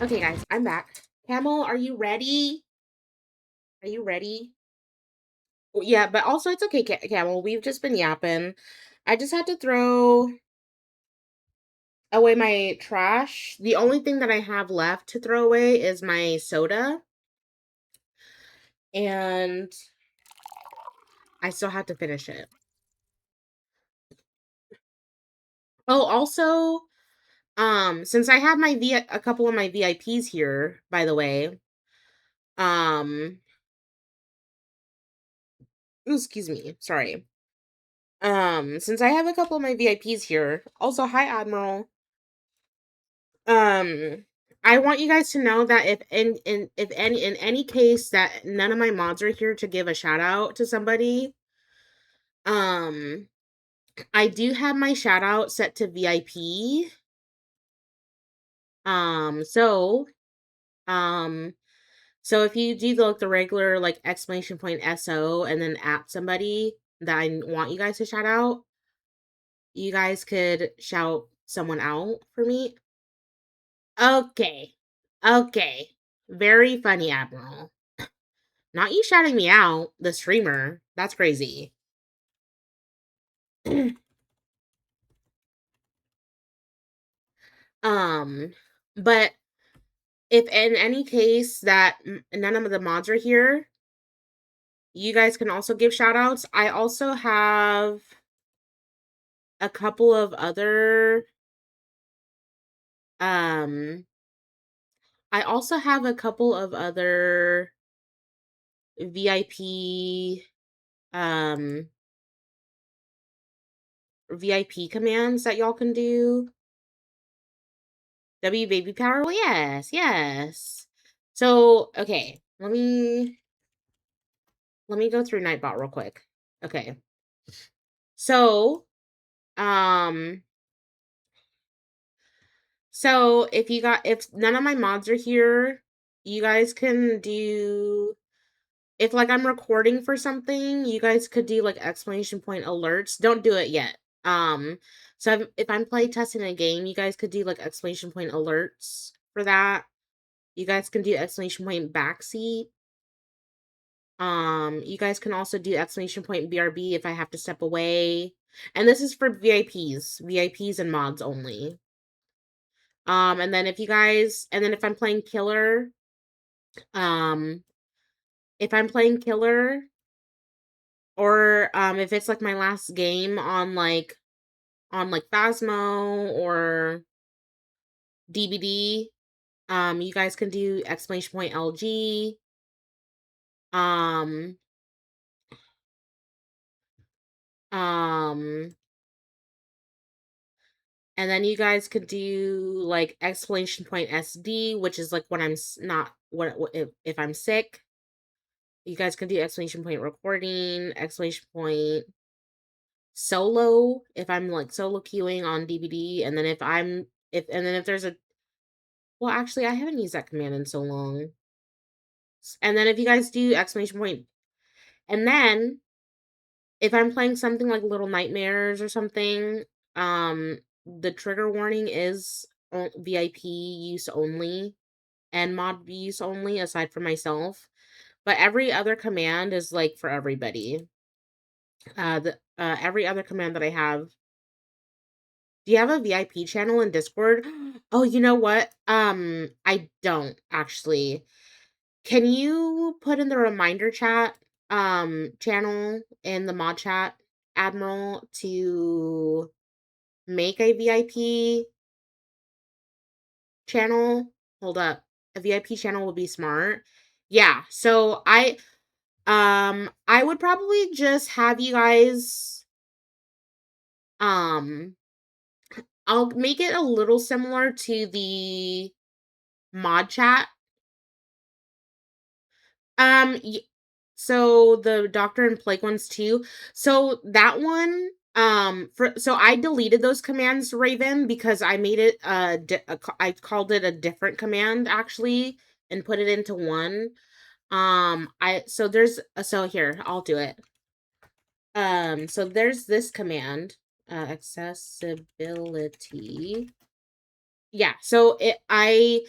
A: Okay, guys, I'm back. Camel, are you ready? Are you ready? Yeah, but also it's okay, Camel. We've just been yapping. I just had to throw away my trash. The only thing that I have left to throw away is my soda. And I still have to finish it. Oh, also, since I have a couple of my VIPs here, by the way, um, excuse me, sorry. Since I have a couple of my VIPs here, also, hi, Admiral. Um, I want you guys to know that in any case that none of my mods are here to give a shout out to somebody, um, I do have my shout out set to VIP. Um, so, um, so if you do the regular exclamation point SO and then at somebody that I want you guys to shout out, you guys could shout someone out for me. Okay. Okay. Very funny, Admiral. Not you shouting me out, the streamer. That's crazy. But if in any case that none of the mods are here, you guys can also give shout outs. I also have a couple of other I also have a couple of other VIP VIP commands that y'all can do. W baby power? Well, yes, yes. So, okay, let me go through Nightbot real quick. Okay. So, um if none of my mods are here, you guys can do if I'm recording for something, you guys could do exclamation point alerts. Don't do it yet. So if I'm play testing a game, you guys could do exclamation point alerts for that. You guys can do exclamation point backseat. You guys can also do exclamation point BRB if I have to step away. And this is for VIPs and mods only. And then if I'm playing killer, if I'm playing killer, or if it's my last game on Phasmo or DBD, you guys can do exclamation point LG. Um, um, and then you guys could do exclamation point SD, which is when I'm not if I'm sick. You guys can do exclamation point recording, exclamation point solo if I'm like solo queuing on DVD, and then if there's a well, actually I haven't used that command in so long. And then if you guys do exclamation point, and then if I'm playing something like Little Nightmares or something, the trigger warning is VIP use only and mod use only aside from myself. But every other command is like for everybody. Every other command that I have. Do you have a VIP channel in Discord? Oh, you know what? I don't actually. Can you put in the reminder chat channel in the mod chat, Admiral, to make a VIP channel? Hold up. A VIP channel would be smart. Yeah, so I would probably just have you guys um I'll make it a little similar to the mod chat. Y so the Doctor and Plague ones too. So that one, so I deleted those commands, Raven, because I made it I called it a different command actually and put it into one. So here, I'll do it. So there's this command, accessibility. Yeah, so I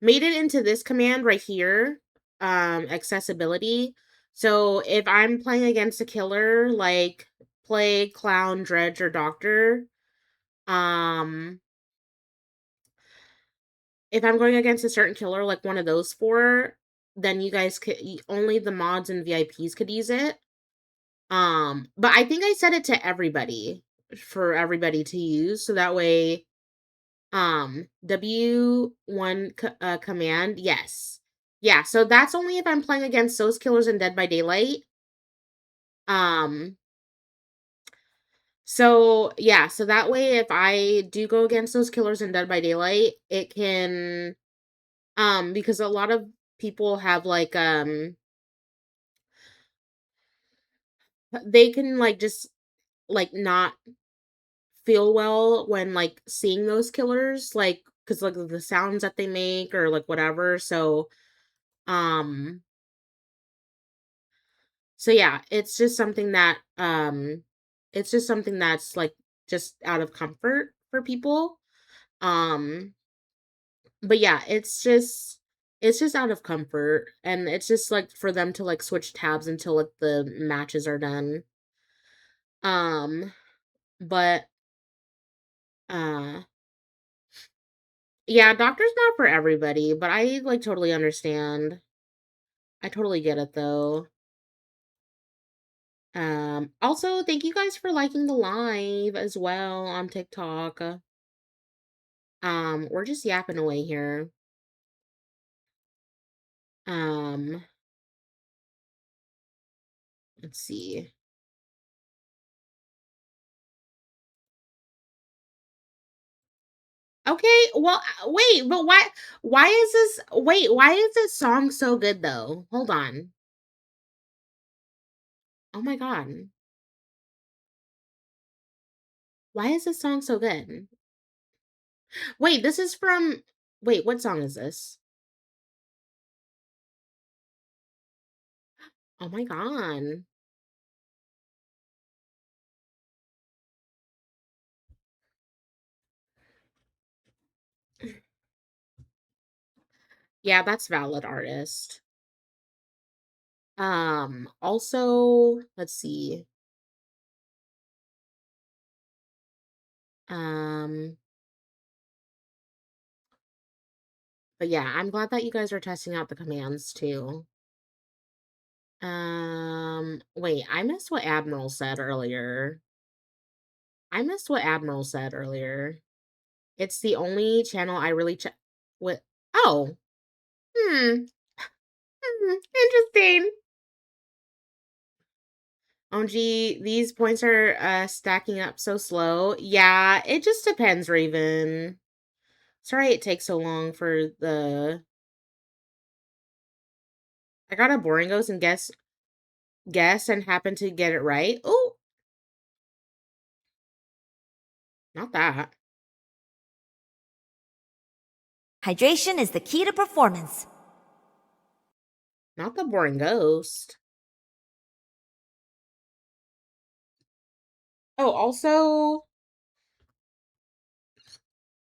A: made it into this command right here, accessibility. So if I'm playing against a killer like Plague, Clown, Dredge, or Doctor, um, if I'm going against a certain killer like one of those four, then you guys could only the mods and VIPs could use it. But I think I set it to everybody for everybody to use, so that way W1 command, yes. Yeah, so that's only if I'm playing against those killers in Dead by Daylight. Um, so yeah, so that way if I do go against those killers in Dead by Daylight, it can because a lot of people have like they can like just like not feel well when like seeing those killers like cuz like the sounds that they make or like whatever. Um So yeah, it's just something that's like just out of comfort for people. Um but yeah, it's just out of comfort and it's just like for them to like switch tabs until like the matches are done. Um but uh yeah, doctor's not for everybody, but I like totally understand. I totally get it though. Also thank you guys for liking the live as well on TikTok. We're just yapping away here. Um, let's see. Okay, well, wait, but why is this song so good though? Hold on. Oh my god. Why is this song so good? Wait, this is from wait, what song is this? Oh my god. Yeah, that's valid artist. Also, let's see. Um, but yeah, I'm glad that you guys are testing out the commands too. Wait, I missed what Admiral said earlier. I missed what Admiral said earlier. It's the only channel I really check with. Oh, hmm, interesting. OMG, these points are stacking up so slow. Yeah, it just depends, Raven. Sorry it takes so long for the I got a boring ghost and guess and happened to get it right. Oh, not that.
C: Hydration is the key to performance.
A: Not the boring ghost. Oh, also,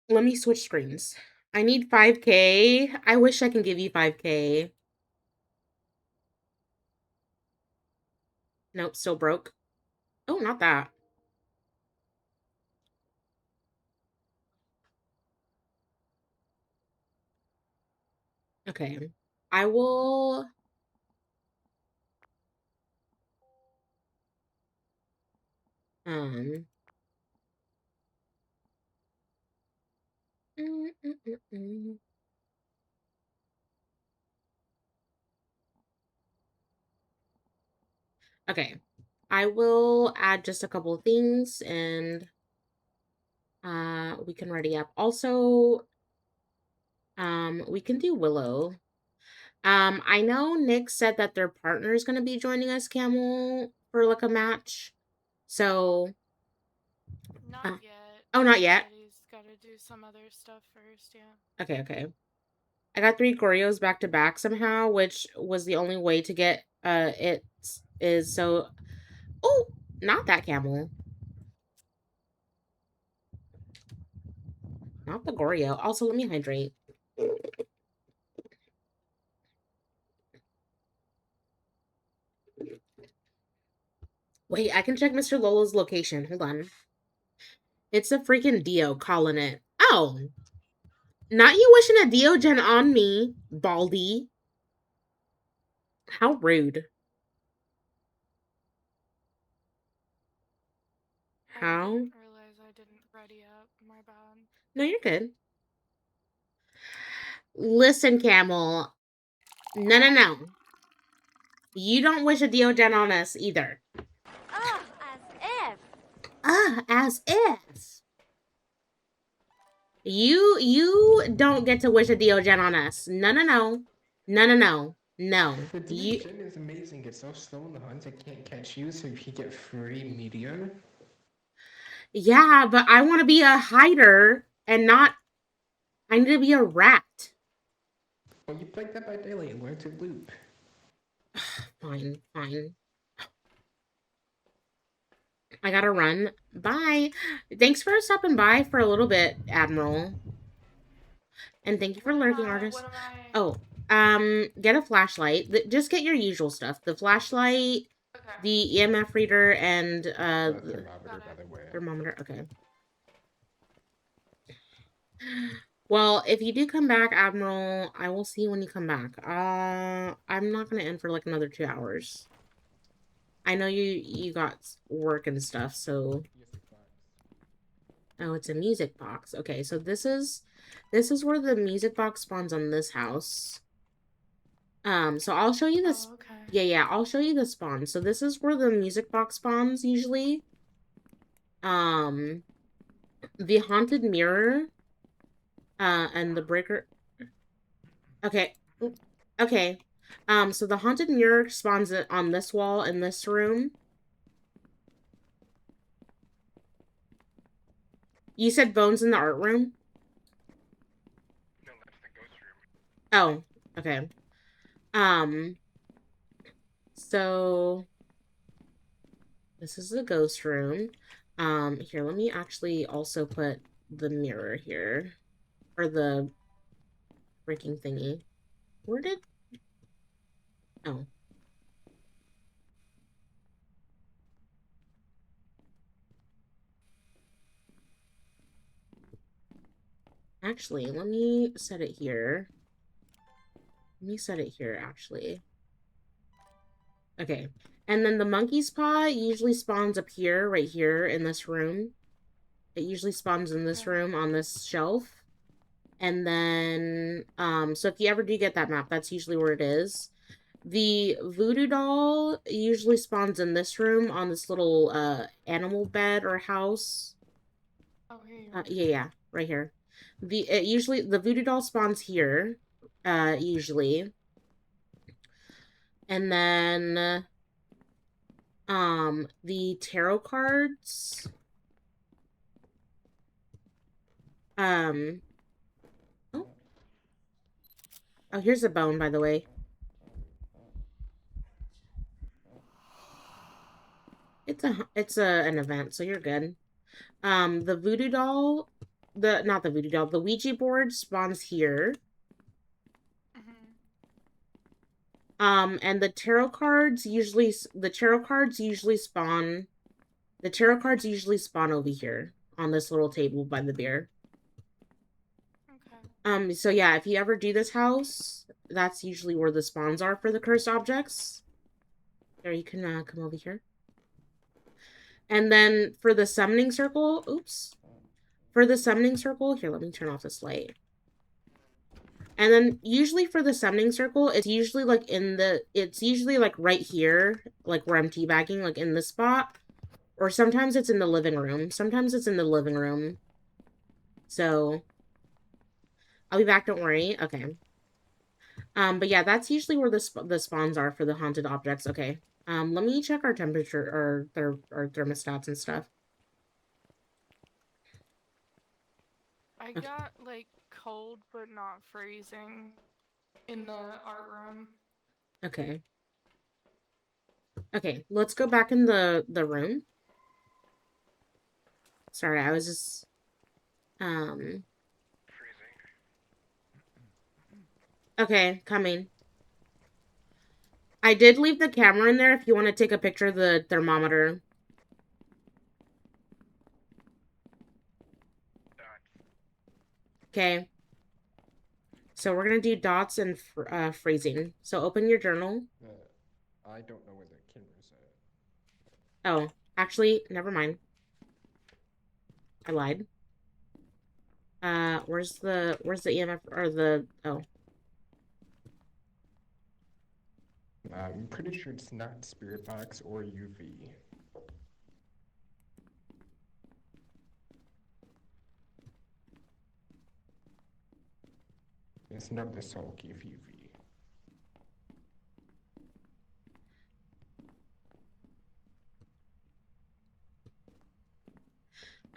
A: let me switch screens. I need 5K. I wish I can give you 5K. Nope, still broke. Oh, not that. Okay. I will. Um. mm, mm, mm, mm. Okay. I will add just a couple of things and we can ready up. Also, we can do Willow. I know Nick said that their partner is gonna be joining us, Camel, for like a match. So
H: Not yet.
A: oh, not
H: He
A: yet.
H: said he's got to do some other stuff first. Yeah.
A: Okay, okay. I got 3 choreos back to back somehow, which was the only way to get it is so oh, not that camel. Not the Goreo. Also, let me hydrate. Wait, I can check Mr. Lolo's location. Hold on. It's a freaking Dio calling it. Oh, not you wishing a Diogen on me, Baldy. How rude.
H: I
A: How?
H: didn't realize I didn't ready up. My bad.
A: No, you're good. Listen, Camel. No, no, no. You don't wish a Diogen on us either.
B: Oh, as if.
A: As if. You don't get to wish a Diogen on us. No, no, no. No, no, no. No.
G: The
A: You
G: Gen is amazing. It's so slow in the hunt, it can't catch you, so you get free meteor.
A: Yeah, but I want to be a hider and not I need to be a rat.
G: Well, you play that by daily and learn to loop.
A: Fine, fine. I gotta run. Bye. Thanks for stopping by for a little bit, Admiral. And thank you for lurking, artist.
H: What am I?
A: Oh, get a flashlight. Just get your usual stuff. The flashlight,
H: Okay.
A: the EMF reader, and
G: The
A: the
G: thermometer, by the way.
A: thermometer. Okay. Well, if you do come back, Admiral, I will see you when you come back. I'm not gonna end for like another 2 hours. I know you got work and stuff, so oh, it's a music box. Okay, so this is where the music box spawns on this house. So I'll show you this.
H: Oh, okay.
A: Yeah, I'll show you the spawn. So this is where the music box spawns usually. The haunted mirror, and the breaker. Okay, okay. So the haunted mirror spawns it on this wall in this room. You said bones in the art room?
G: No, that's the ghost room.
A: Oh, okay. So this is the ghost room. Here, let me actually also put the mirror here. Or the freaking thingy. Where did... Oh. Actually, let me set it here. Let me set it here, actually. Okay. And then the monkey's paw usually spawns up here, right here, in this room. It usually spawns in this room on this shelf. And then, so if you ever do get that map, that's usually where it is. The voodoo doll usually spawns in this room on this little, animal bed or house.
H: Oh, here you
A: Yeah, right here. The voodoo doll spawns here, usually. And then the tarot cards. Oh, oh, here's a bone, by the way. It's an event, so you're good. The voodoo doll, not the voodoo doll, the Ouija board spawns here. And the tarot cards usually spawn. The tarot cards usually spawn over here on this little table by the beer.
H: Okay.
A: So yeah, if you ever do this house, that's usually where the spawns are for the cursed objects. There, you can come over here. And then for the summoning circle, oops. For the summoning circle, here, let me turn off this light. And then usually for the summoning circle, it's usually like it's usually like right here, like where I'm teabagging, like in this spot. Or sometimes it's in the living room. Sometimes it's in the living room. So, I'll be back, don't worry. Okay. But yeah, that's usually where the spawns are for the haunted objects. Okay. Let me check our temperature, or our thermostats and stuff.
H: I got like cold but not freezing in the art room.
A: Okay. Okay, let's go back in the room. Sorry, I was just okay, coming. I did leave the camera in there if you want to take a picture of the thermometer. Okay. So we're gonna do dots and freezing. So open your journal.
G: I don't know where the camera's at.
A: Oh, actually, never mind. I lied. Where's the EMF or the oh.
G: I'm pretty sure it's not spirit box or UV. It's not the sulky UV.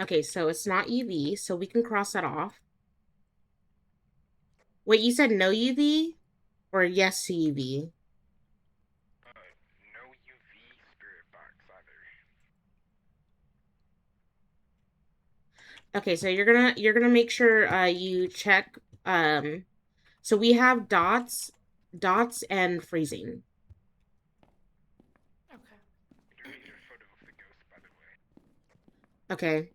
A: Okay, so it's not UV, so we can cross that off. Wait, you said no UV? Or yes to UV?
G: No UV spirit box either.
A: Okay, so you're gonna make sure you check so we have dots and freezing.
H: Okay.
G: I do need a photo of the ghost, by the way.
A: Okay.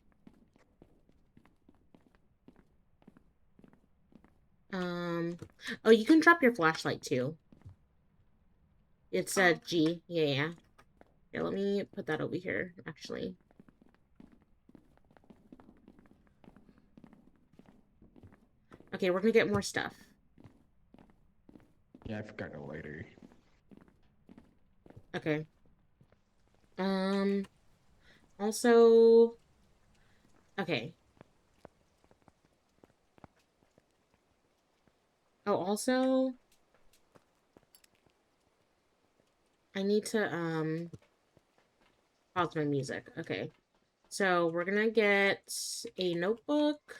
A: Oh, you can drop your flashlight too. It said G. Yeah. Here, let me put that over here, actually. Okay, we're gonna get more stuff.
G: Yeah, I forgot a lighter.
A: Okay. Also... Okay. Oh, also... I need to, pause my music. Okay. So, we're gonna get a notebook.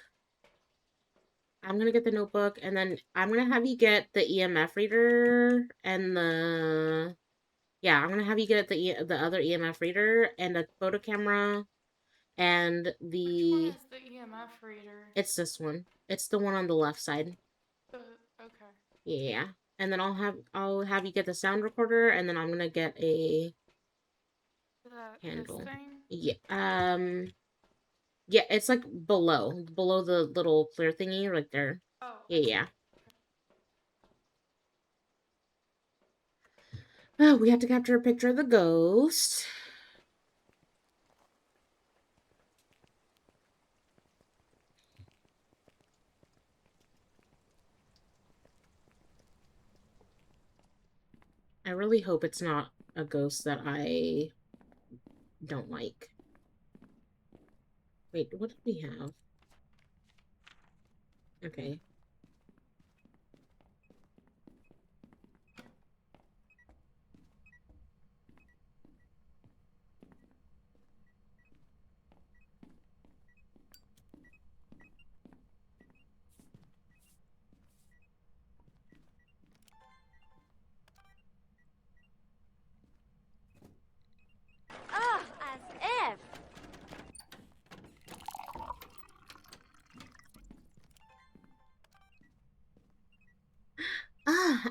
A: I'm gonna get the notebook, and then I'm gonna have you get the EMF reader and the... Yeah, I'm gonna have you get the other EMF reader and a photo camera and
H: Which one
A: the...
H: is the EMF reader?
A: It's this one. It's the one on the left side.
H: Okay.
A: Yeah. And then I'll have you get the sound recorder, and then I'm gonna get a
H: This
A: candle.
H: thing?
A: Yeah. Yeah, it's like below the little clear thingy right there.
H: Oh.
A: Yeah. Oh, we have to capture a picture of the ghost. I really hope it's not a ghost that I don't like. Wait, what did we have? Okay.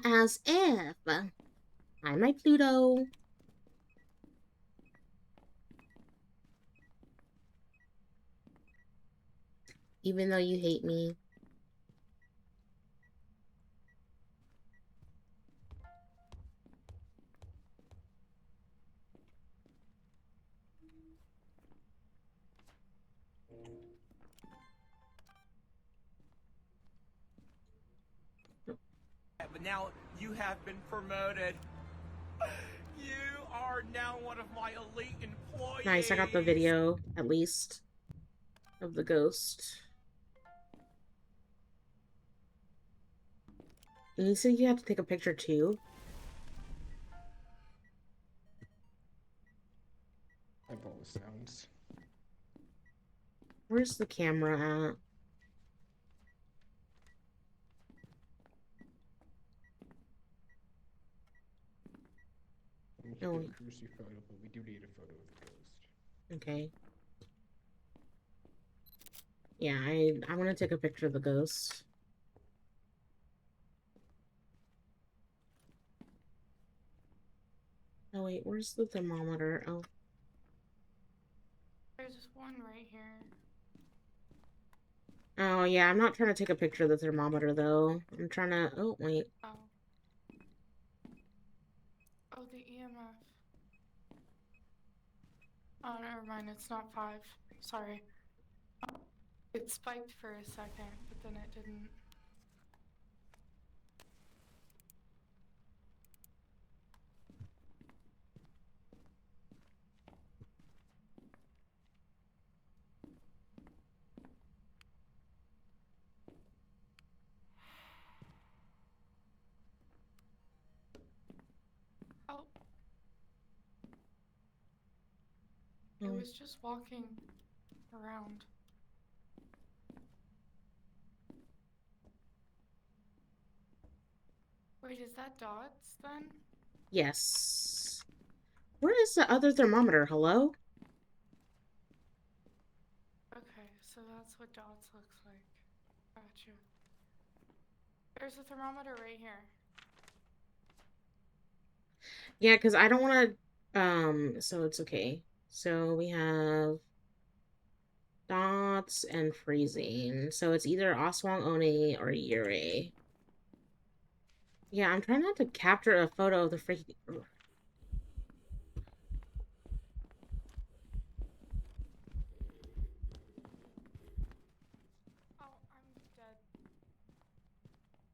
A: as if. Hi, my Pluto. Even though you hate me.
J: But now you have been promoted. You are now one of my elite employees.
A: Nice, I got the video, at least, of the ghost. And you said you had to take a picture too?
G: I have all the sounds.
A: Where's the camera at?
G: We can
A: Oh.
G: do a cursory photo, but we do need a photo of the ghost.
A: Okay. Yeah, I want to take a picture of the ghost. Oh wait, where's the thermometer? Oh.
H: There's one right here.
A: Oh yeah, I'm not trying to take a picture of the thermometer though. I'm trying to. Oh wait.
H: Oh. Oh, the EMF. Oh, never mind. It's not 5. Sorry. It spiked for a second, but then it didn't. Oh. It was just walking around. Wait, is that dots then?
A: Yes. Where is the other thermometer? Hello?
H: Okay, so that's what dots looks like. Gotcha. There's a thermometer right here.
A: Yeah, because I don't want to. So it's okay. So we have dots and freezing. So it's either Aswang Oni or Yurei. Yeah, I'm trying not to capture a photo of the freaking.
H: Oh, I'm dead.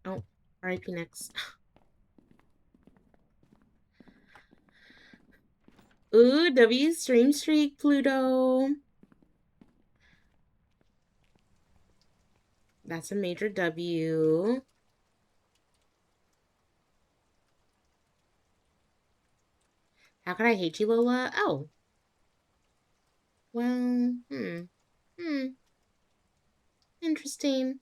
A: Oh, RIP next. Ooh, W stream streak, Pluto. That's a major W. How could I hate you, Lola? Oh. Well, Interesting.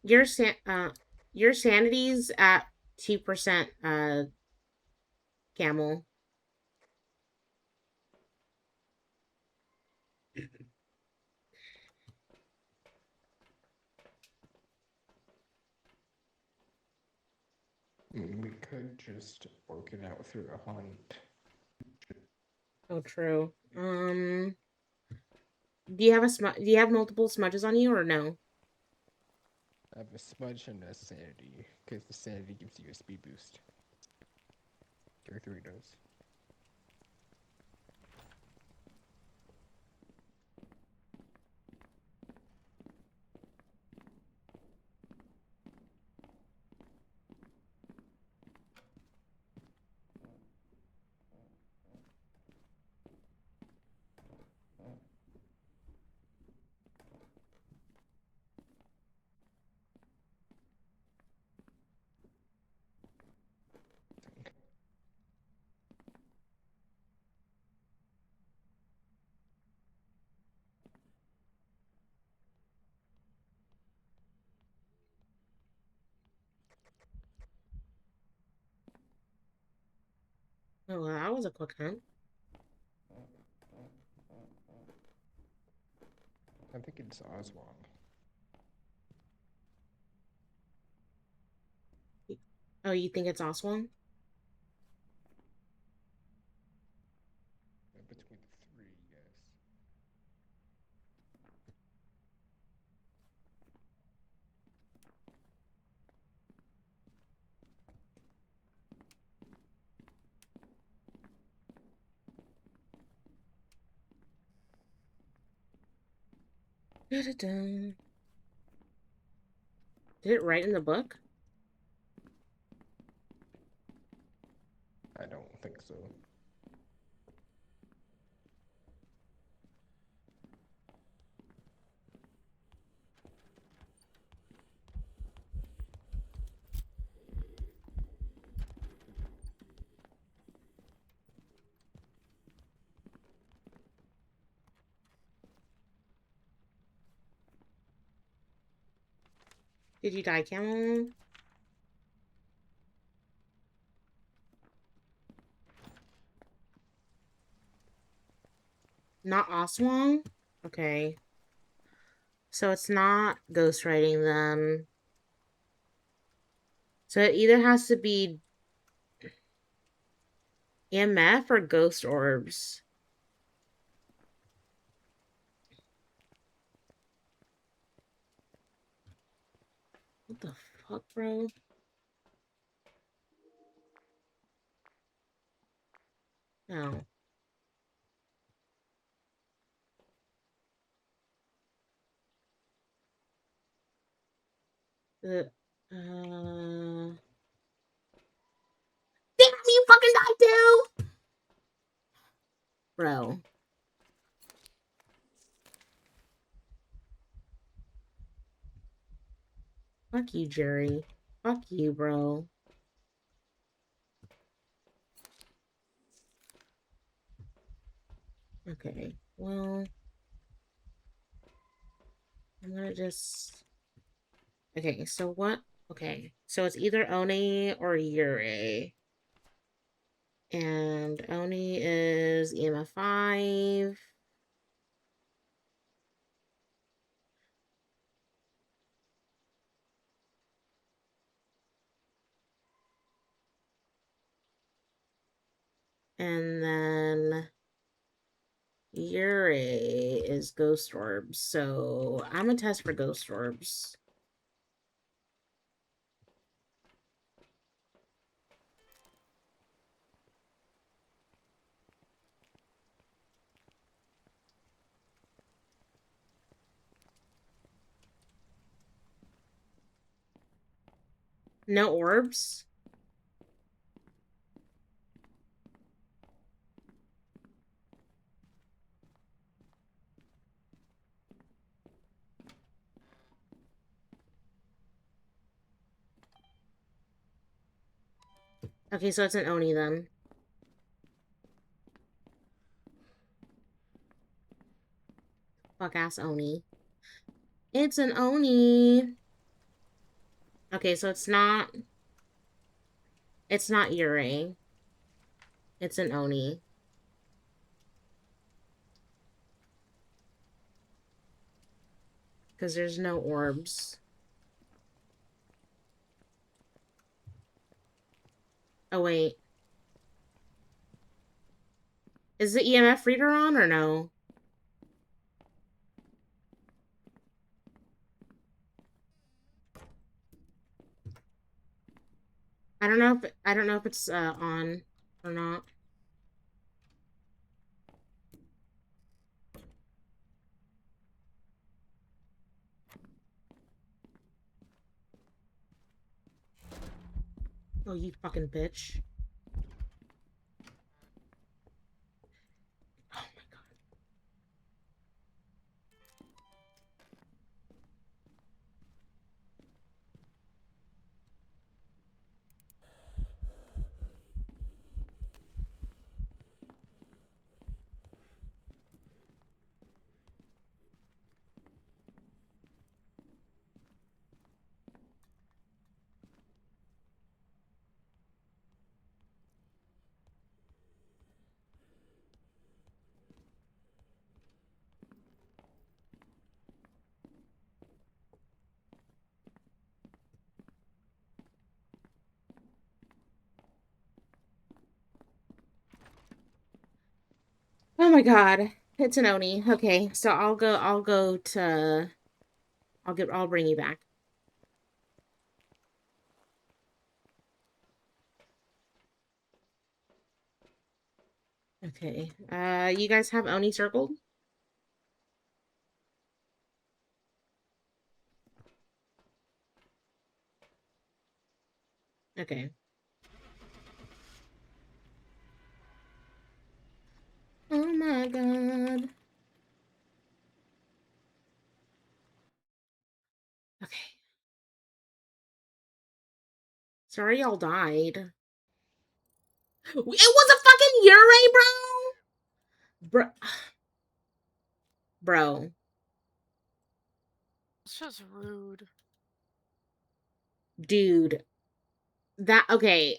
A: Your your sanity's at 2%, Camel.
G: We could just work it out through a hunt.
A: Oh, true. Do you have do you have multiple smudges on you or no?
G: I have a smudge and a sanity, because the sanity gives you a speed boost. Or 3 does.
A: Oh, well, that was a quick hunt.
G: I think it's Oswald.
A: Oh, you think it's Oswald?
G: Between the three, yes.
A: Da-da-dun. Did it write in the book?
G: I don't think so.
A: Did you die, Camel? Not Oswald? Okay. So it's not ghostwriting then. So it either has to be EMF or ghost orbs. What the fuck, bro? No. The damn, you fucking died too, bro. Fuck you, Jerry. Fuck you, bro. Okay, well, I'm gonna just. Okay, so what? Okay, so it's either Oni or Yuri. And Oni is EMF 5. And then Yuri is Ghost Orbs. So I'm gonna test for Ghost Orbs. No orbs? Okay, so it's an Oni then. Fuck ass Oni. It's an Oni. Okay, so it's not. It's not Yuri. It's an Oni. Because there's no orbs. Oh, wait. Is the EMF reader on or no? I don't know if it's on or not. Oh, you fucking bitch. Oh my god. my god. It's an Oni. Okay, so I'll go to I'll bring you back. Okay. You guys have Oni circled? Okay. Oh my god. Okay. Sorry y'all died. It was a fucking Yurei, bro! Bro.
H: It's just rude.
A: Dude. That, okay.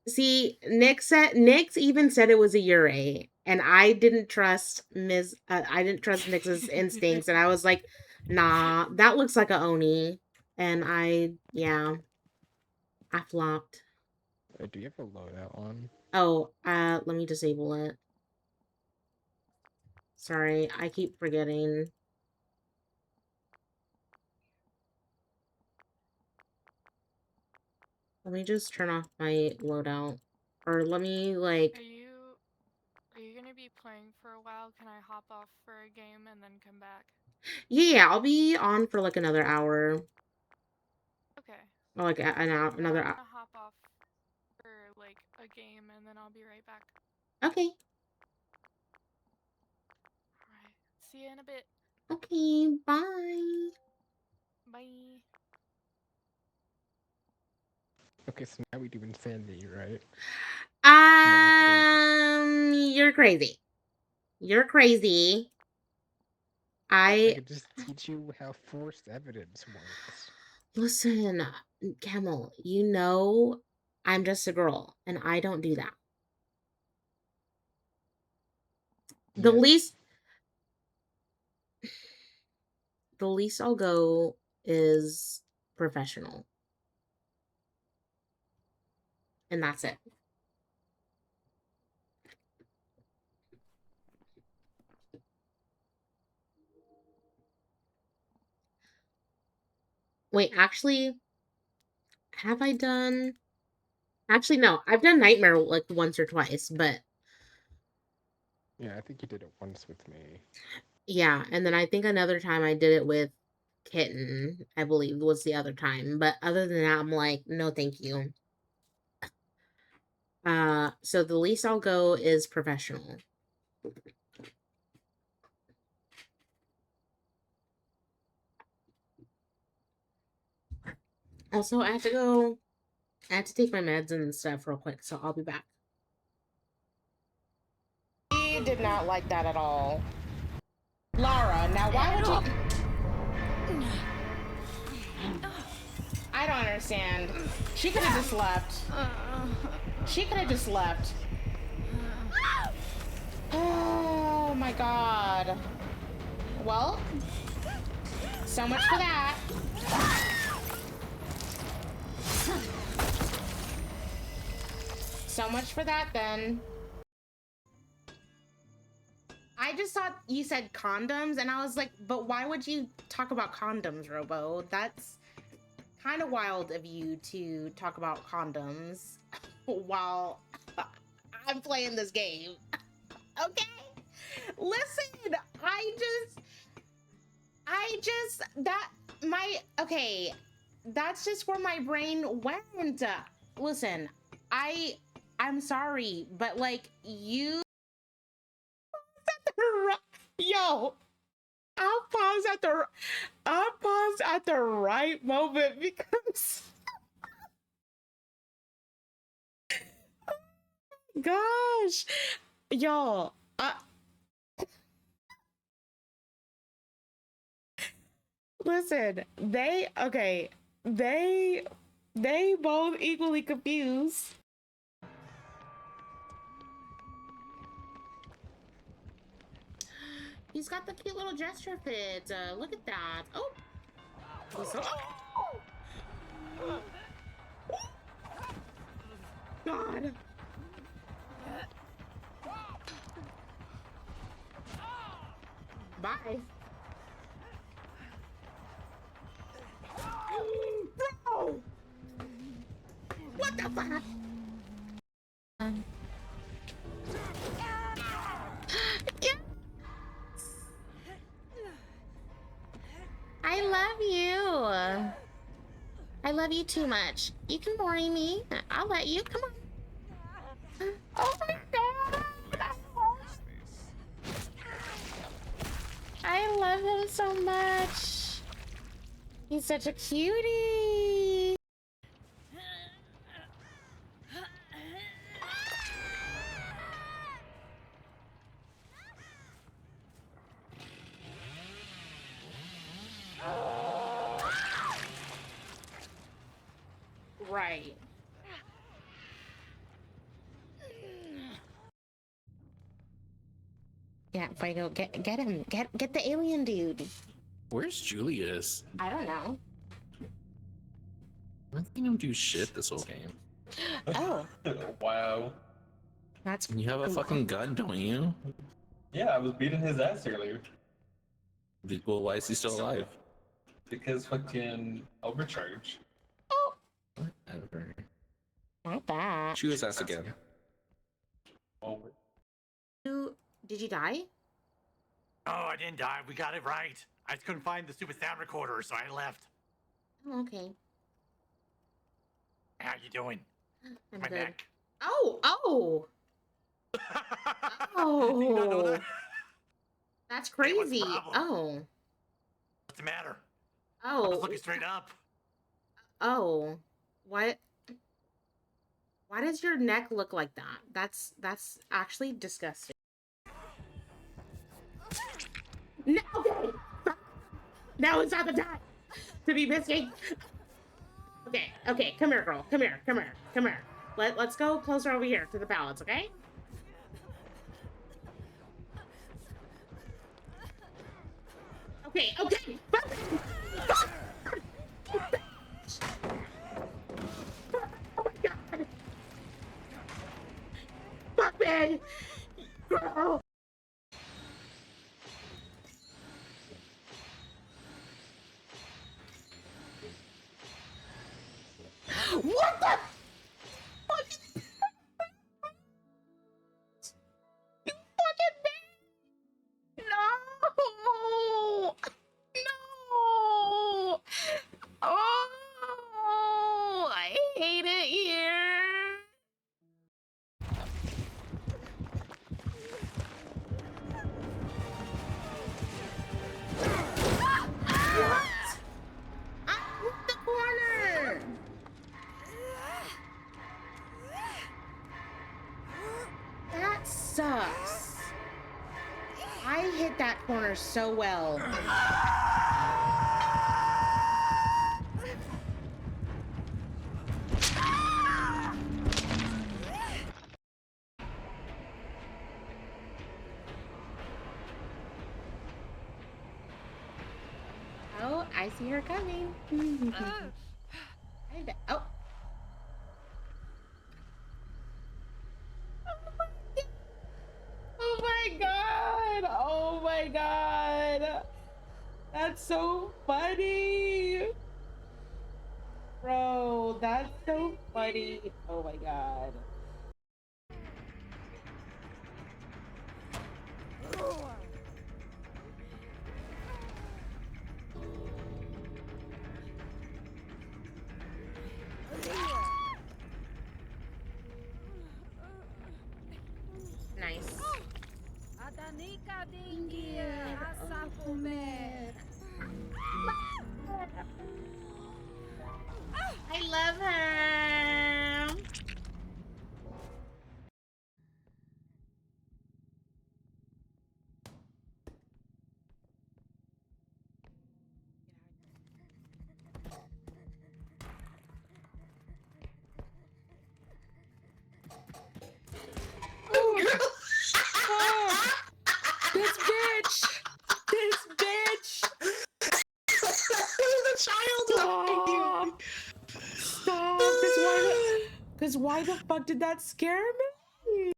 A: See, Nyx even said it was a Yurei, and I didn't trust I didn't trust Nyx's instincts, and I was like, nah, that looks like a Oni. And yeah, I flopped.
G: Do you have a loadout on?
A: Oh, let me disable it. Sorry, I keep forgetting. Let me just turn off my loadout. Or let me, like...
H: Are you gonna be playing for a while? Can I hop off for a game and then come back?
A: Yeah, I'll be on for, like, another hour.
H: Okay.
A: Or, like, another
H: I'm
A: hour.
H: gonna hop off for, like, a game and then I'll be right back.
A: Okay.
H: Alright. See you in a bit.
A: Okay, bye.
H: Bye.
G: Okay, so now we do insanity, right?
A: You're crazy. You're crazy.
G: I
A: I
G: could just teach you how forced evidence works.
A: Listen, Camel, you know I'm just a girl, and I don't do that. The
G: Yet,
A: least the least I'll go is professional. And that's it. Wait, actually, have I done... Actually, no. I've done Nightmare like once or twice, but
G: yeah, I think you did it once with me.
A: yeah, and then I think another time I did it with Kitten, I believe was the other time. But other than that, I'm like, no, thank you. So the least I'll go is professional. Also, I have to take my meds and stuff real quick, so I'll be back. He did not like that at all. Lara, now why would you... I don't understand. She could have just left. She could have just left. Oh my god. Well, so much for that. So much for that then. I just thought you said condoms, and I was like, but why would you talk about condoms, Robo? That's kind of wild of you to talk about condoms while I'm playing this game. Okay? Listen, okay, that's just where my brain went. Listen, I'm sorry, but like, yo, I'll pause at the right moment because, gosh, y'all, listen, they both equally confused. He's got the cute little gesture fit. Look at that. Oh, God. Bye. Bro! What the fuck? Yes! I love you. I love you too much. You can worry me. I'll let you. Come on. Oh my god. I love him so much. He's such a cutie. Right. Yeah, Fuego, get him. Get the alien dude.
K: Where's Julius?
A: I don't know.
K: I haven't seen him do shit this whole game.
A: Oh,
L: Wow.
A: that's
K: You have a
A: cool.
K: fucking gun, don't you?
L: Yeah, I was beating his ass earlier.
K: Well, why is he still alive?
L: Because fucking overcharge.
K: Whatever.
A: Not that.
K: Shoot his ass again.
L: Over.
A: Did you die?
D: Oh, I didn't die. We got it right. I just couldn't find the stupid sound recorder, so I left.
A: Oh, okay.
D: How you doing?
A: I'm
D: My
A: good.
D: neck.
A: Oh!
D: Do you not know
A: Oh!
D: that?
A: That's
D: Hey, what's the
A: crazy.
D: problem?
A: Oh.
D: What's the matter? I'm just
A: Oh.
D: looking straight up.
A: Oh. What? Why does your neck look like that? That's actually disgusting. No, okay. Now is not the time to be missing. Okay, come here, girl. Come here. Let's go closer over here to the pallets, okay? Okay. Oh my god. Fuck me. Girl. What the fuck? You fucking bitch! No! No! Oh, I hate it here. What? I hit the corner. That sucks. I hit that corner so well. Oh, I see her coming. Oh. Oh my god! Oh my god! That's so funny! Bro, that's so funny. Oh my god. Nice. I love her. This bitch! This bitch!
K: The child!
A: Stop! Cause why the fuck did that scare me?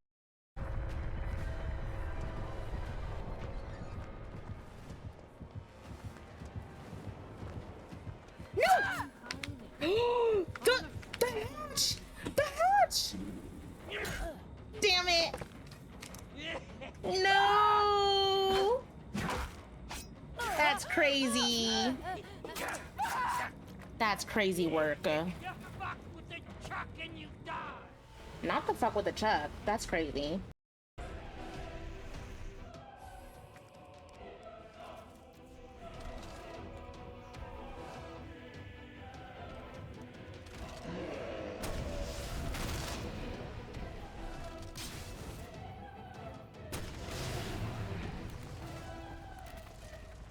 A: That's crazy. That's crazy work. Not the fuck with the chuck. That's crazy.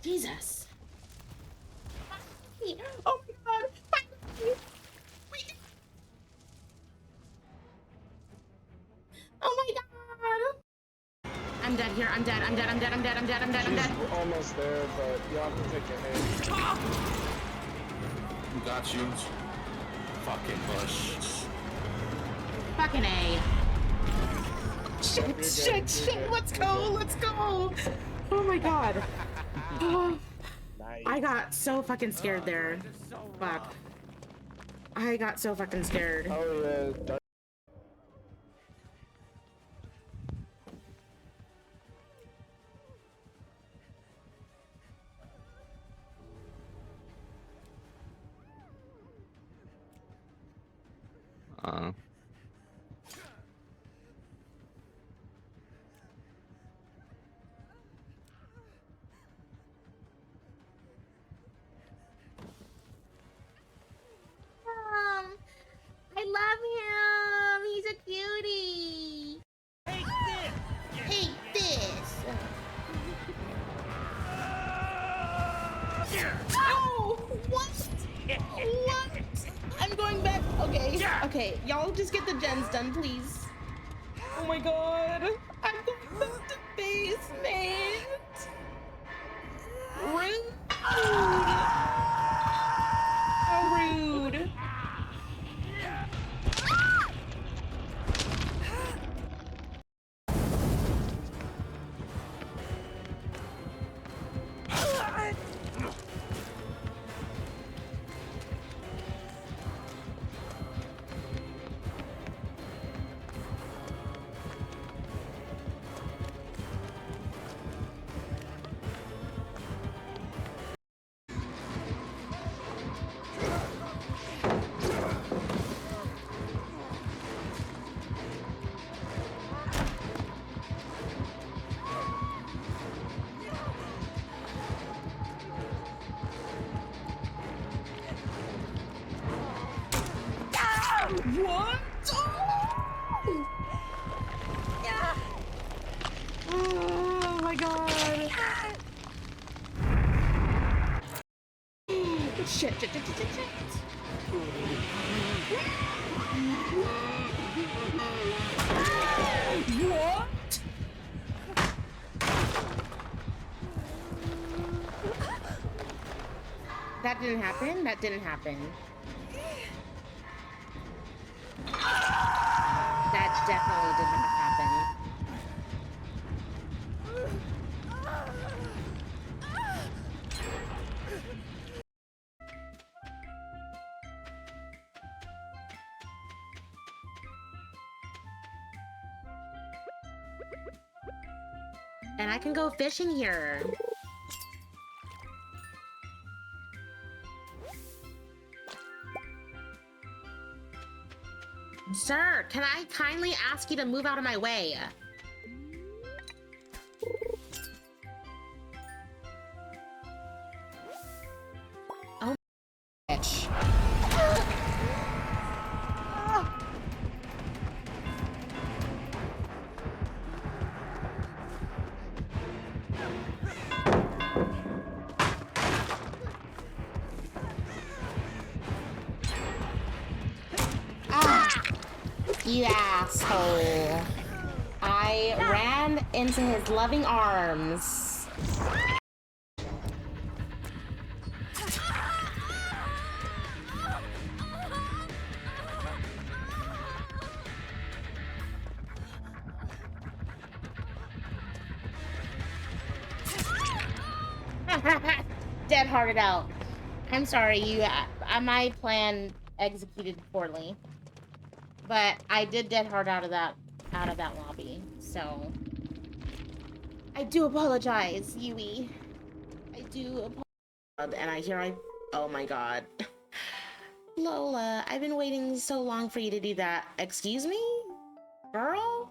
A: Jesus. Oh my god. Oh my god. I'm dead here. I'm dead. I'm dead. I'm dead. I'm dead. I'm dead. I'm dead. I'm dead.
G: She's almost there, but you have to take a hit.
K: Got you. Fucking push.
A: Fucking A. Shit, shit, shit. Let's go. Let's go. Oh my god. Oh, I got so fucking scared there. Fuck. I got so fucking scared.
G: Oh yeah.
A: I love him. He's a cutie. Take this. Oh, what? What? I'm going back. Okay. Okay. Y'all just get the gens done, please. Oh my god. I'm going back to basement. Rude. How rude. What? Oh! Yeah. Oh my god. Shit, shit, shit, shit, shit, shit. What? That didn't happen? That didn't happen. That definitely did not happen. And I can go fishing here. Sir, can I kindly ask you to move out of my way? Oh, bitch. You asshole. I ran into his loving arms. Dead hearted out. I'm sorry, my plan executed poorly. But I did dead hard out of that lobby, so I do apologize, Yui. I do apologize. And oh my god. Lola, I've been waiting so long for you to do that. Excuse me? Girl?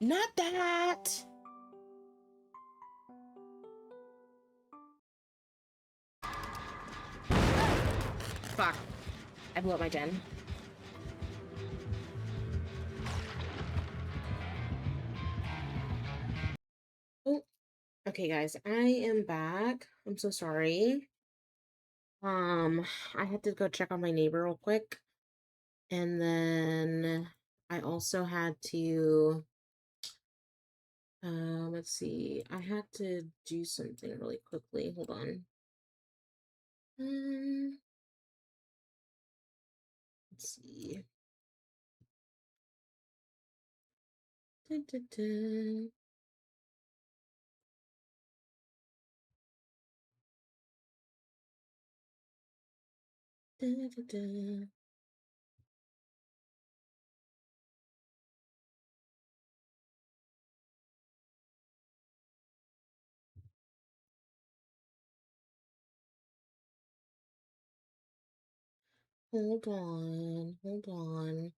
A: Not that! Fuck. I blew up my gen. Oh, okay, guys, I am back. I'm so sorry. I had to go check on my neighbor real quick, and then I also had to, let's see, I had to do something really quickly. Hold on. Let's see. Dun, dun, dun. Dun, dun, dun. Hold on, hold on.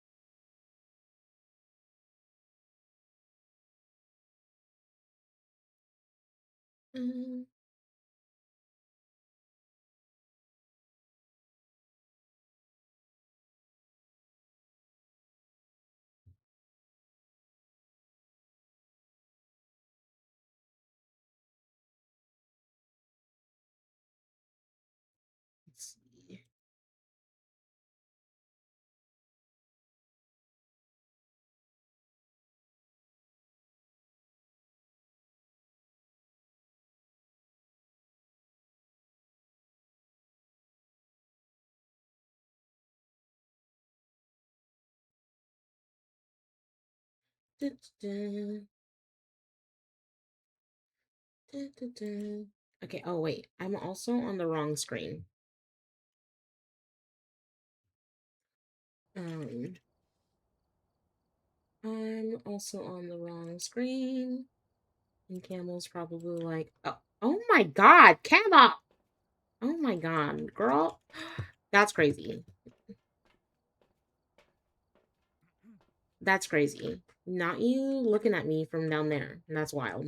A: Um, let's see. Dun, dun, dun, dun, dun. Okay, oh wait, I'm also on the wrong screen. Um, I'm also on the wrong screen. And Camel's probably like, oh my god, Camel! Oh my god, girl. That's crazy. That's crazy. Not you looking at me from down there. That's wild.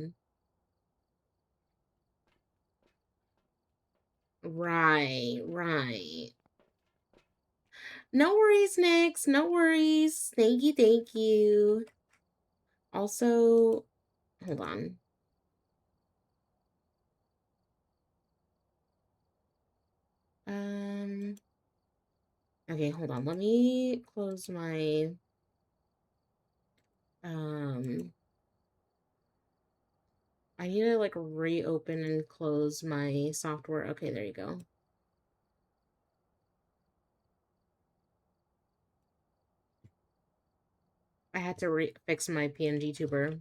A: Right, right. No worries, Nix. No worries. Thank you, thank you. Also, hold on. Okay, hold on. Let me close my, I need to like reopen and close my software. Okay, there you go. I had to fix my PNG tuber.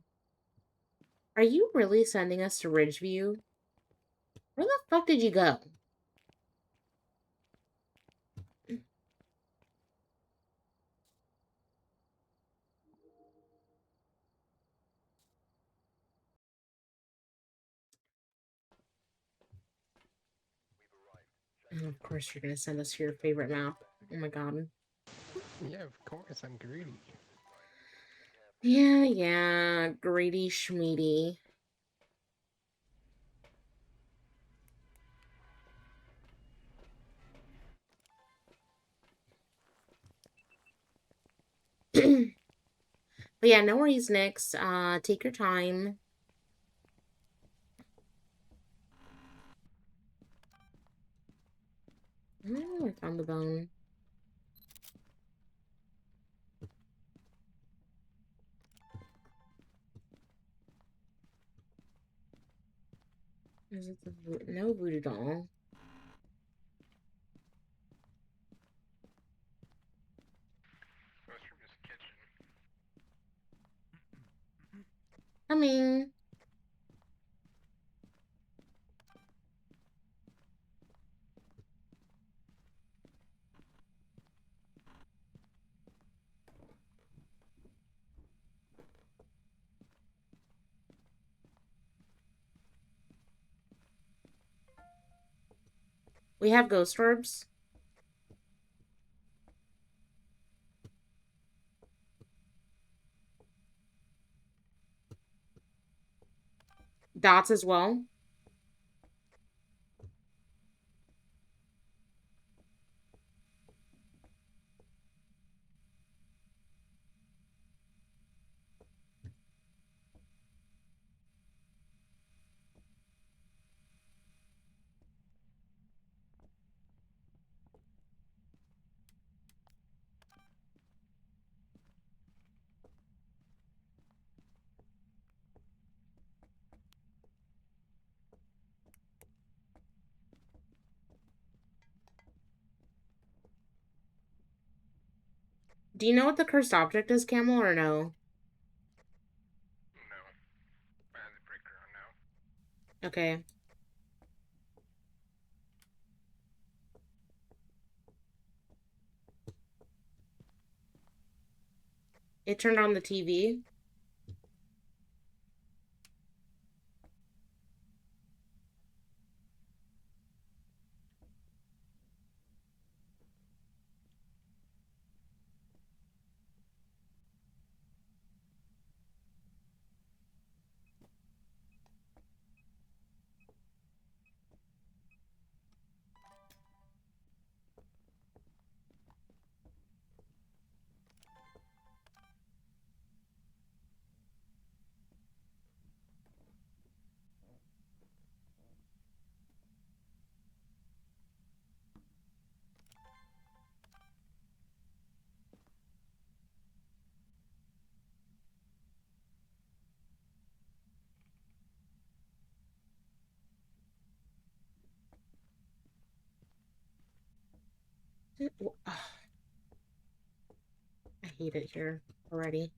A: Are you really sending us to Ridgeview? Where the fuck did you go? And of course, you're gonna send us to your favorite map. Oh my god.
G: Yeah, of course, I'm greedy.
A: Yeah, greedy schmeedy. But yeah, no worries, Nix. Take your time. Oh, I found the bone. Is it no voodoo doll? Coming. We have ghost orbs. Dots as well. Do you know what the cursed object is, Camel, or no?
G: No. I had the breakdown now.
A: Okay. It turned on the TV. I hate it here already.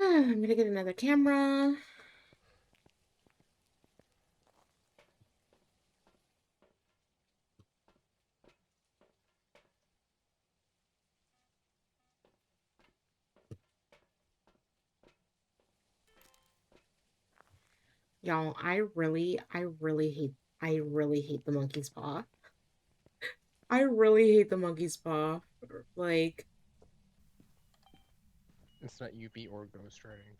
A: I'm gonna get another camera. Y'all, I really hate the monkey's paw. I really hate the monkey's paw. Like,
G: It's not UV or ghost writing.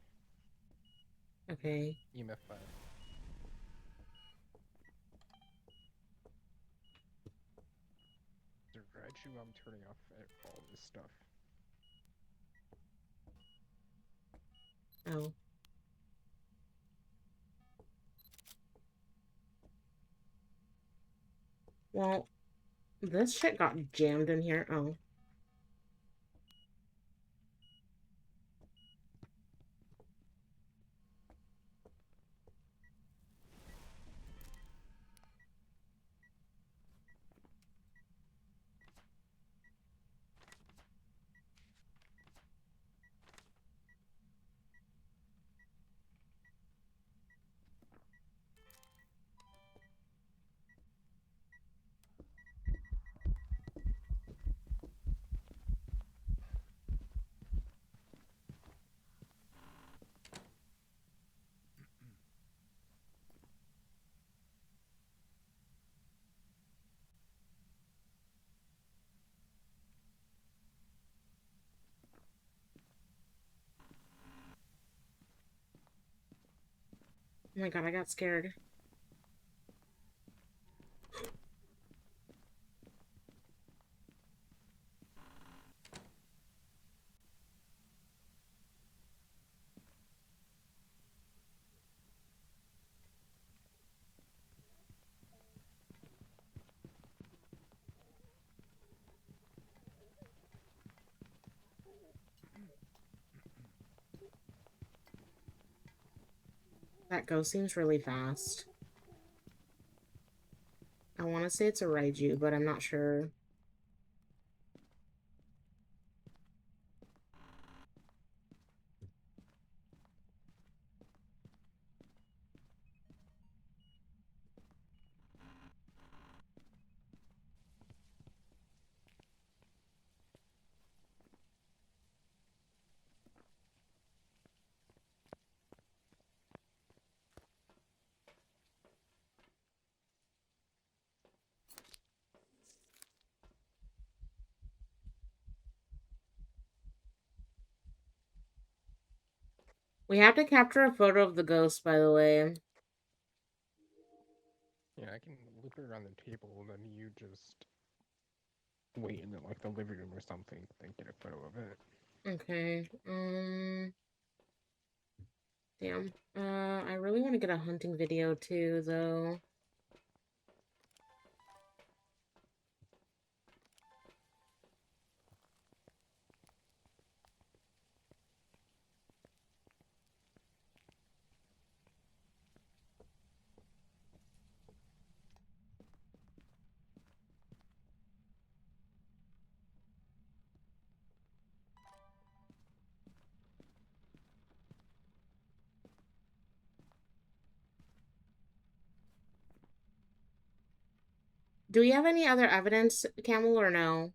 A: okay.
G: EMF 5. The Raichu, I'm turning off all this stuff.
A: Oh. Well, this shit got jammed in here. Oh. Oh my god, I got scared. That ghost seems really fast. I want to say it's a Raiju, but I'm not sure. We have to capture a photo of the ghost, by the way.
G: Yeah, I can loop it around the table, then you just wait in like the living room or something, then get a photo of it.
A: Okay. Damn. I really want to get a hunting video too, though. Do we have any other evidence, Camel, or no?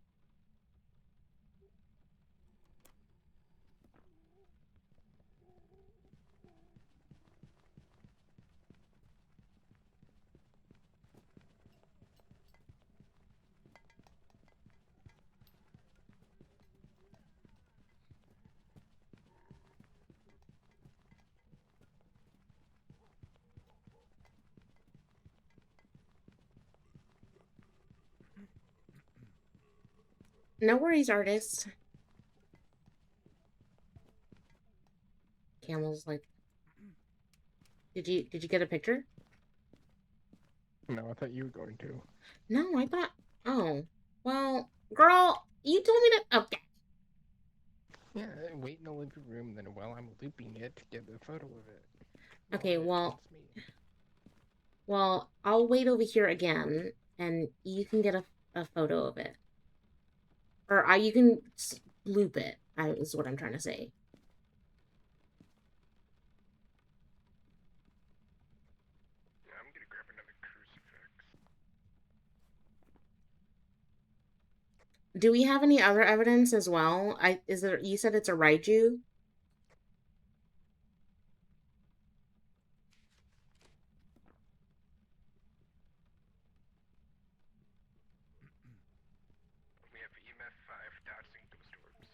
A: No worries, artist. Camel's like, did you get a picture?
G: No, I thought you were going to.
A: No, I thought. Oh, well, girl, you told me to. Okay.
G: Yeah, wait in the living room, then while I'm looping it, get a photo of it.
A: Okay,
G: Well,
A: well, I'll wait over here again, and you can get a photo of it, or you can loop it. Is what I'm trying to say.
G: I'm gonna grab another crucifix.
A: Do we have any other evidence as well? You said it's a Raiju?
G: We have EMF 5 doxing ghost orbs.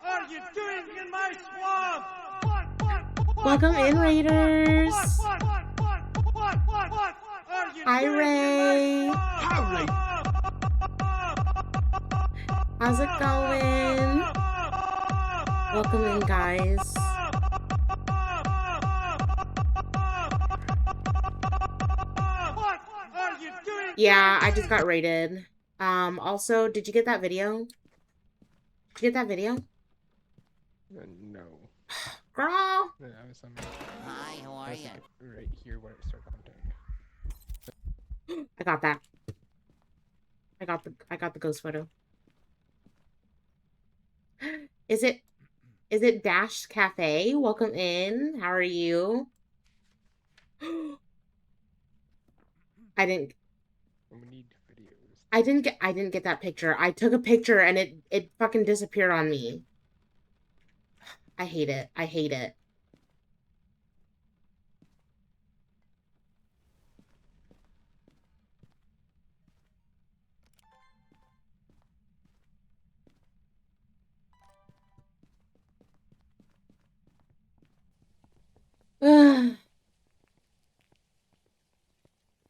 J: What are you doing in my swamp?
A: Welcome in, Raiders. Hi, Ray. How's it going? Welcome in, guys. Yeah, I just got raided. Also, did you get that video? Did you get that video?
G: No.
A: Girl!
G: Yeah, I was
B: Hi, how are you?
G: Right here where it started contact.
A: I got that. I got the ghost photo. Is it Dash Cafe? Welcome in. How are you? I didn't
G: We need videos.
A: I didn't get that picture. I took a picture and it fucking disappeared on me. I hate it. I hate it.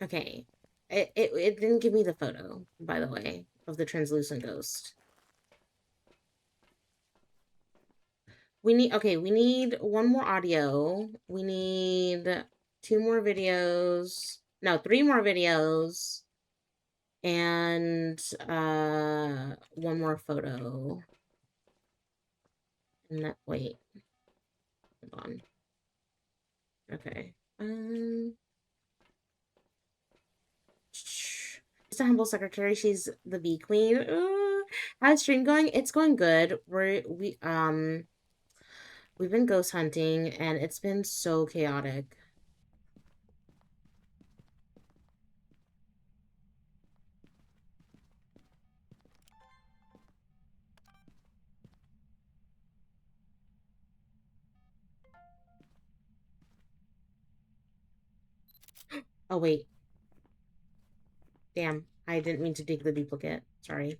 A: Okay. It didn't give me the photo, by the way, of the translucent ghost. We need one more audio. We need 2 more videos. No, 3 more videos. And 1 more photo. And that wait. Hold on. Okay. Just a humble secretary. She's the bee queen. Ooh. How's stream going? It's going good. We've been ghost hunting and it's been so chaotic. Oh wait. Damn, I didn't mean to dig the duplicate. Sorry.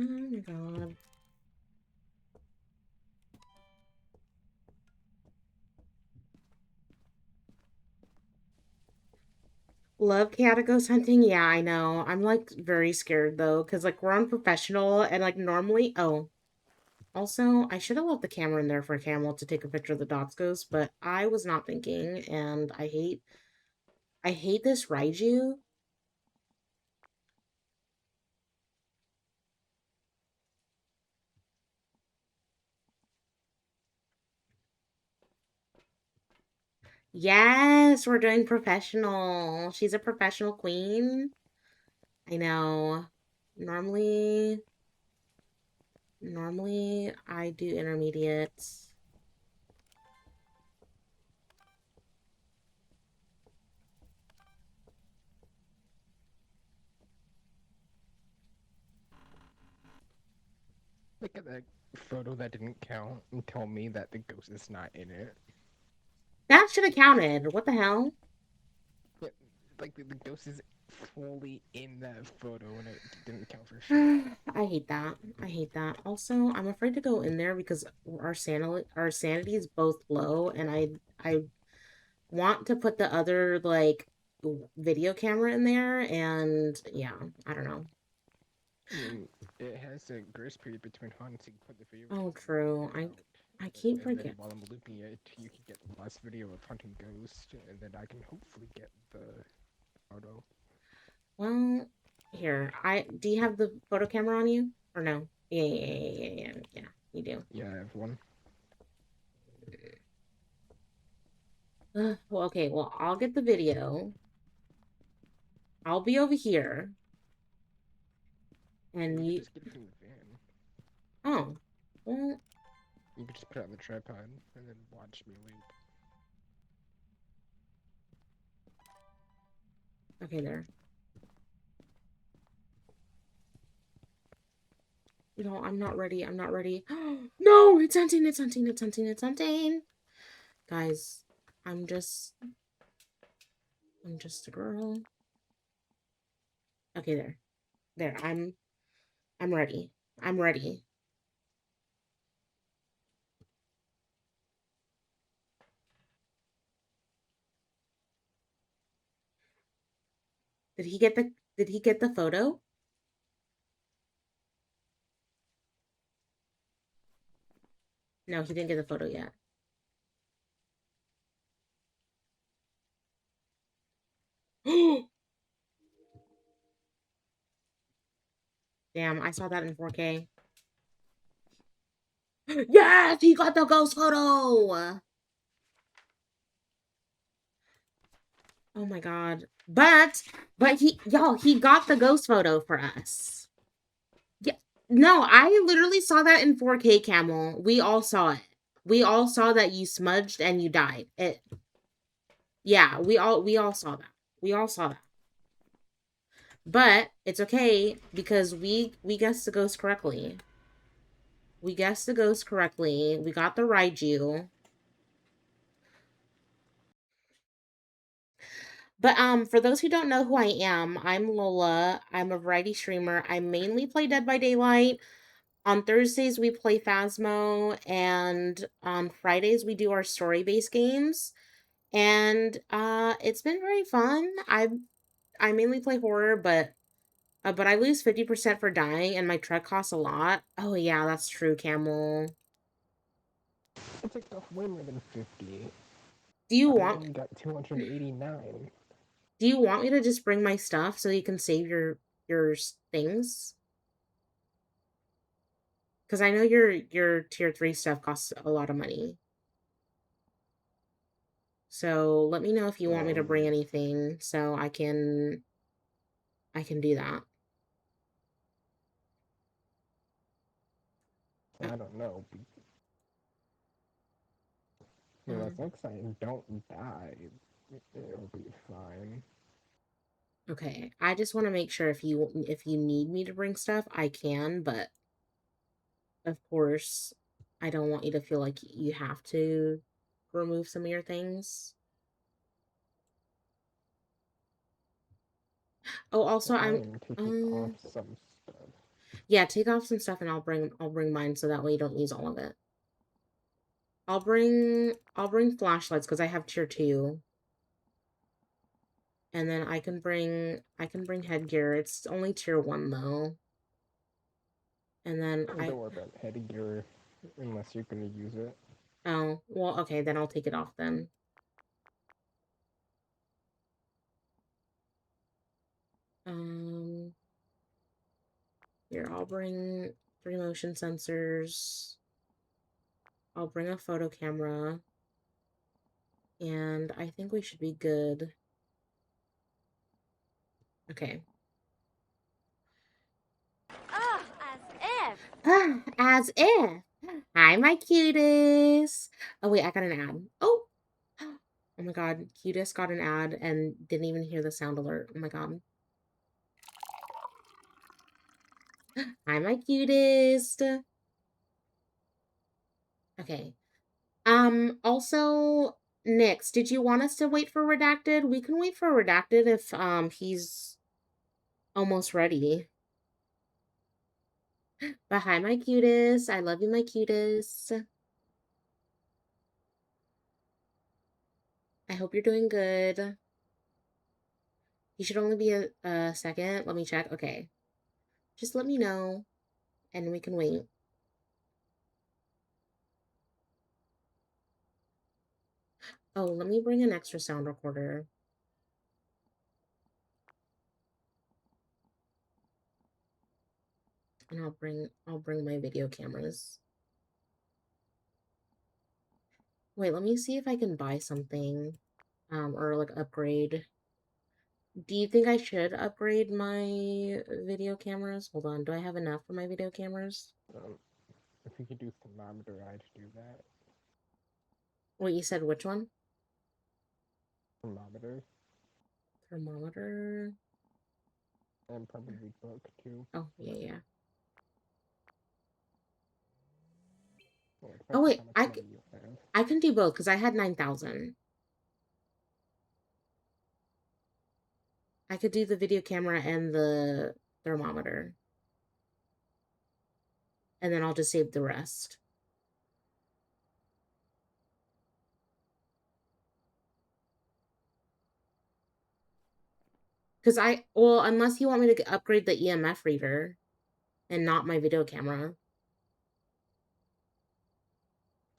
A: Oh my god. Love chaotic ghost hunting? Yeah, I know. I'm like very scared though, because like we're unprofessional and like normally. Oh, also, I should have left the camera in there for a camel to take a picture of the dots ghost, but I was not thinking, and I hate this Raiju. Yes, we're doing professional. She's a professional queen. I know. Normally, normally I do intermediate.
G: Look at that photo that didn't count and tell me that the ghost is not in it.
A: That should have counted. What the hell?
G: Yeah, like the ghost is fully in that photo and it didn't count for shit.
A: I hate that. I hate that. Also, I'm afraid to go in there because our sanity is both low, and I want to put the other like video camera in there, and yeah, I don't know.
G: I mean, it has a grace period between hunts. You can put the video
A: Oh,
G: camera
A: true.
G: out,
A: I keep
G: and then
A: forgetting.
G: while I'm looping it, you can get the last video of hunting ghost, and then I can hopefully get the photo.
A: Well, here. I do you have the photo camera on you or no? Yeah. You do.
G: Yeah, I have one.
A: Well, okay. Well, I'll get the video. I'll be over here, and
G: You
A: you.
G: can just get it from the van.
A: Oh, well.
G: You can just put it on the tripod and then watch me loop.
A: Okay, there. No, I'm not ready. I'm not ready. No, it's hunting. It's hunting. It's hunting. It's hunting. Guys, I'm just a girl. Okay, there. There. I'm ready. I'm ready. Did he get the photo? No, he didn't get the photo yet. Damn, I saw that in 4K. Yes, he got the ghost photo. Oh my god. But he got the ghost photo for us. Yeah. No, I literally saw that in 4K, Camel. We all saw it. We all saw that you smudged and you died. Yeah, we all saw that. We all saw that. But it's okay because we guessed the ghost correctly. We guessed the ghost correctly. We got the Raiju. But for those who don't know who I am, I'm Lola. I'm a variety streamer. I mainly play Dead by Daylight. On Thursdays we play Phasmo, and on Fridays we do our story-based games. And it's been very fun. I mainly play horror, but I lose 50% for dying, and my truck costs a lot. Oh yeah, that's true, Camel.
G: It's like way more than 50.
A: Do you
G: I
A: want
G: only got 289.
A: do you want me to just bring my stuff so you can save your things? Because I know your tier 3 stuff costs a lot of money. So let me know if you want me to bring anything so I can do that.
G: I don't know. I mean, as long as I don't die, it'll be fine.
A: Okay, I just want to make sure if you need me to bring stuff, I can, but of course, I don't want you to feel like you have to remove some of your things. Oh, also
G: I am taking off some stuff.
A: Yeah, take off some stuff and I'll bring mine so that way you don't use all of it. I'll bring flashlights because I have tier 2. And then I can bring headgear. It's only tier 1 though. And then
G: Don't worry about headgear unless you're gonna use it.
A: Oh, well, okay, then I'll take it off then. Here, I'll bring 3 motion sensors. I'll bring a photo camera. And I think we should be good. Okay.
C: Ah, as if.
A: As if. Hi, my cutest. Oh, wait, I got an ad. Oh! Oh my god, cutest got an ad and didn't even hear the sound alert. Oh my god. Hi, my cutest. Okay. Also, Nyx, did you want us to wait for Redacted? We can wait for Redacted if, he's almost ready. But hi, my cutest. I love you, my cutest. I hope you're doing good. You should only be a second. Let me check. Okay. Just let me know, and we can wait. Oh, let me bring an extra sound recorder. And I'll bring my video cameras. Wait, let me see if I can buy something. Or like upgrade. Do you think I should upgrade my video cameras? Hold on, do I have enough for my video cameras?
G: If you could do thermometer, I'd do that.
A: Wait, you said which one?
G: Thermometer.
A: Thermometer?
G: And probably book, too.
A: Oh, yeah.
G: Well,
A: Oh, wait,
G: I
A: I can do both, because I had 9,000. I could do the video camera and the thermometer. And then I'll just save the rest. Because well, unless you want me to upgrade the EMF reader and not my video camera.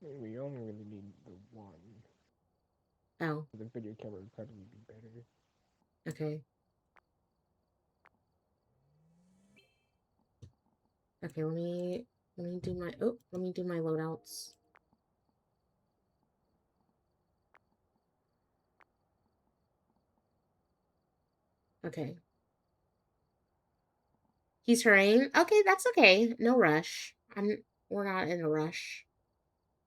G: We only really need the one.
A: Oh.
G: The video camera would probably be better.
A: Okay. Okay, let me do my loadouts. Okay. He's hurrying. Okay, that's okay. No rush. We're not in a rush.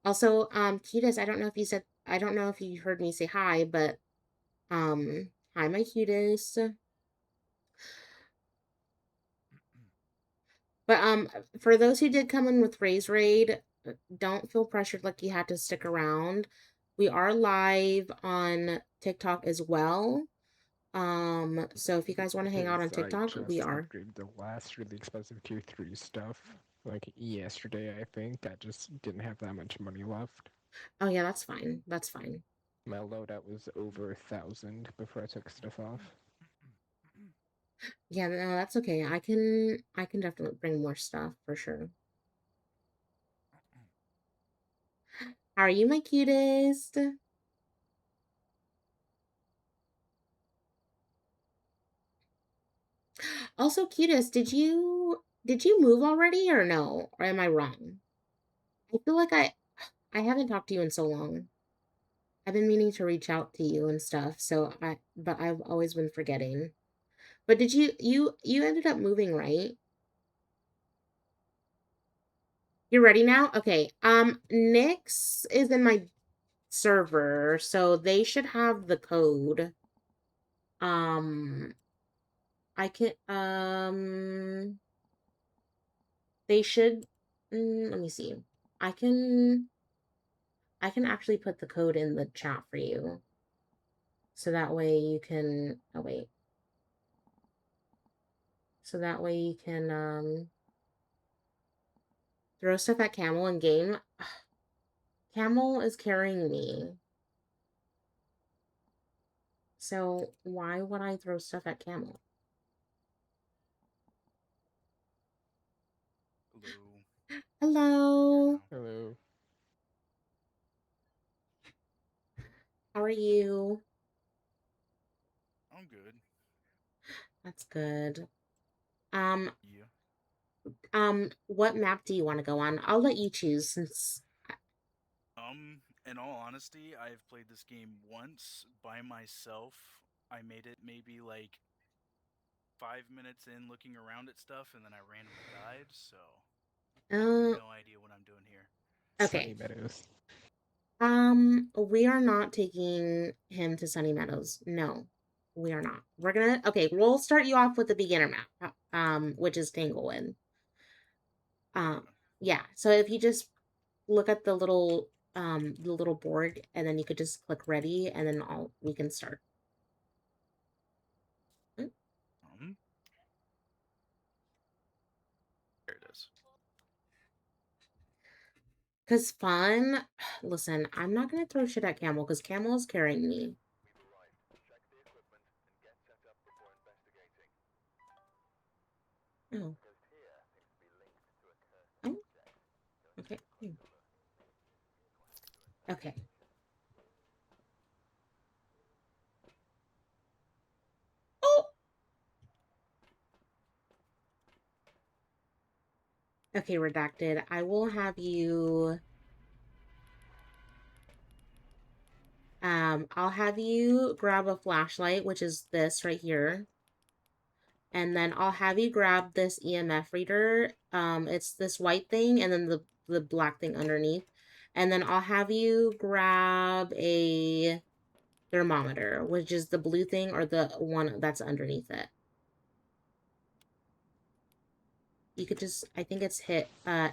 A: Also, cutest, I don't know if you heard me say hi, but hi, my cutest. But for those who did come in with Raise Raid, don't feel pressured like you had to stick around. We are live on TikTok as well. So if you guys want to hang out on TikTok, we are.
G: Upgraded the last really expensive tier 3 stuff. Like yesterday, I think. I just didn't have that much money left.
A: Oh yeah, that's fine. That's fine.
G: My loadout was over 1,000 before I took stuff off.
A: Yeah, no, that's okay. I can definitely bring more stuff for sure. How are you, my cutest? Also, cutest, did you move already or no? Or am I wrong? I feel like I haven't talked to you in so long. I've been meaning to reach out to you and stuff, but I've always been forgetting. But did you ended up moving, right? You're ready now? Okay. Nyx is in my server, so they should have the code. I can they should let me see. I can actually put the code in the chat for you. So that way you can so that way you can Throw stuff at Camel in game. Camel is carrying me. So why would I throw stuff at Camel? Hello.
G: Hello.
A: How are you?
M: I'm good.
A: That's good.
M: Yeah.
A: What map do you want to go on? I'll let you choose since
M: In all honesty, I've played this game once by myself. I made it maybe like 5 minutes in looking around at stuff, and then I randomly died, so I have no idea what I'm doing here.
A: Okay.
G: Sunny Meadows.
A: We are not taking him to Sunny Meadows. No, we are not. Okay, we'll start you off with the beginner map, which is Tanglewood. Yeah, so if you just look at the little board, and then you could just click ready, and then we can start.
M: There it is.
A: Cause fun, listen, I'm not gonna throw shit at Camel, because Camel is carrying me. Oh. Oh. Okay. Okay. Oh! Okay, redacted. I will have you... I'll have you grab a flashlight, which is this right here. And then I'll have you grab this EMF reader. It's this white thing, and then the black thing underneath. And then I'll have you grab a thermometer, which is the blue thing or the one that's underneath it. You could just, I think it's hit F.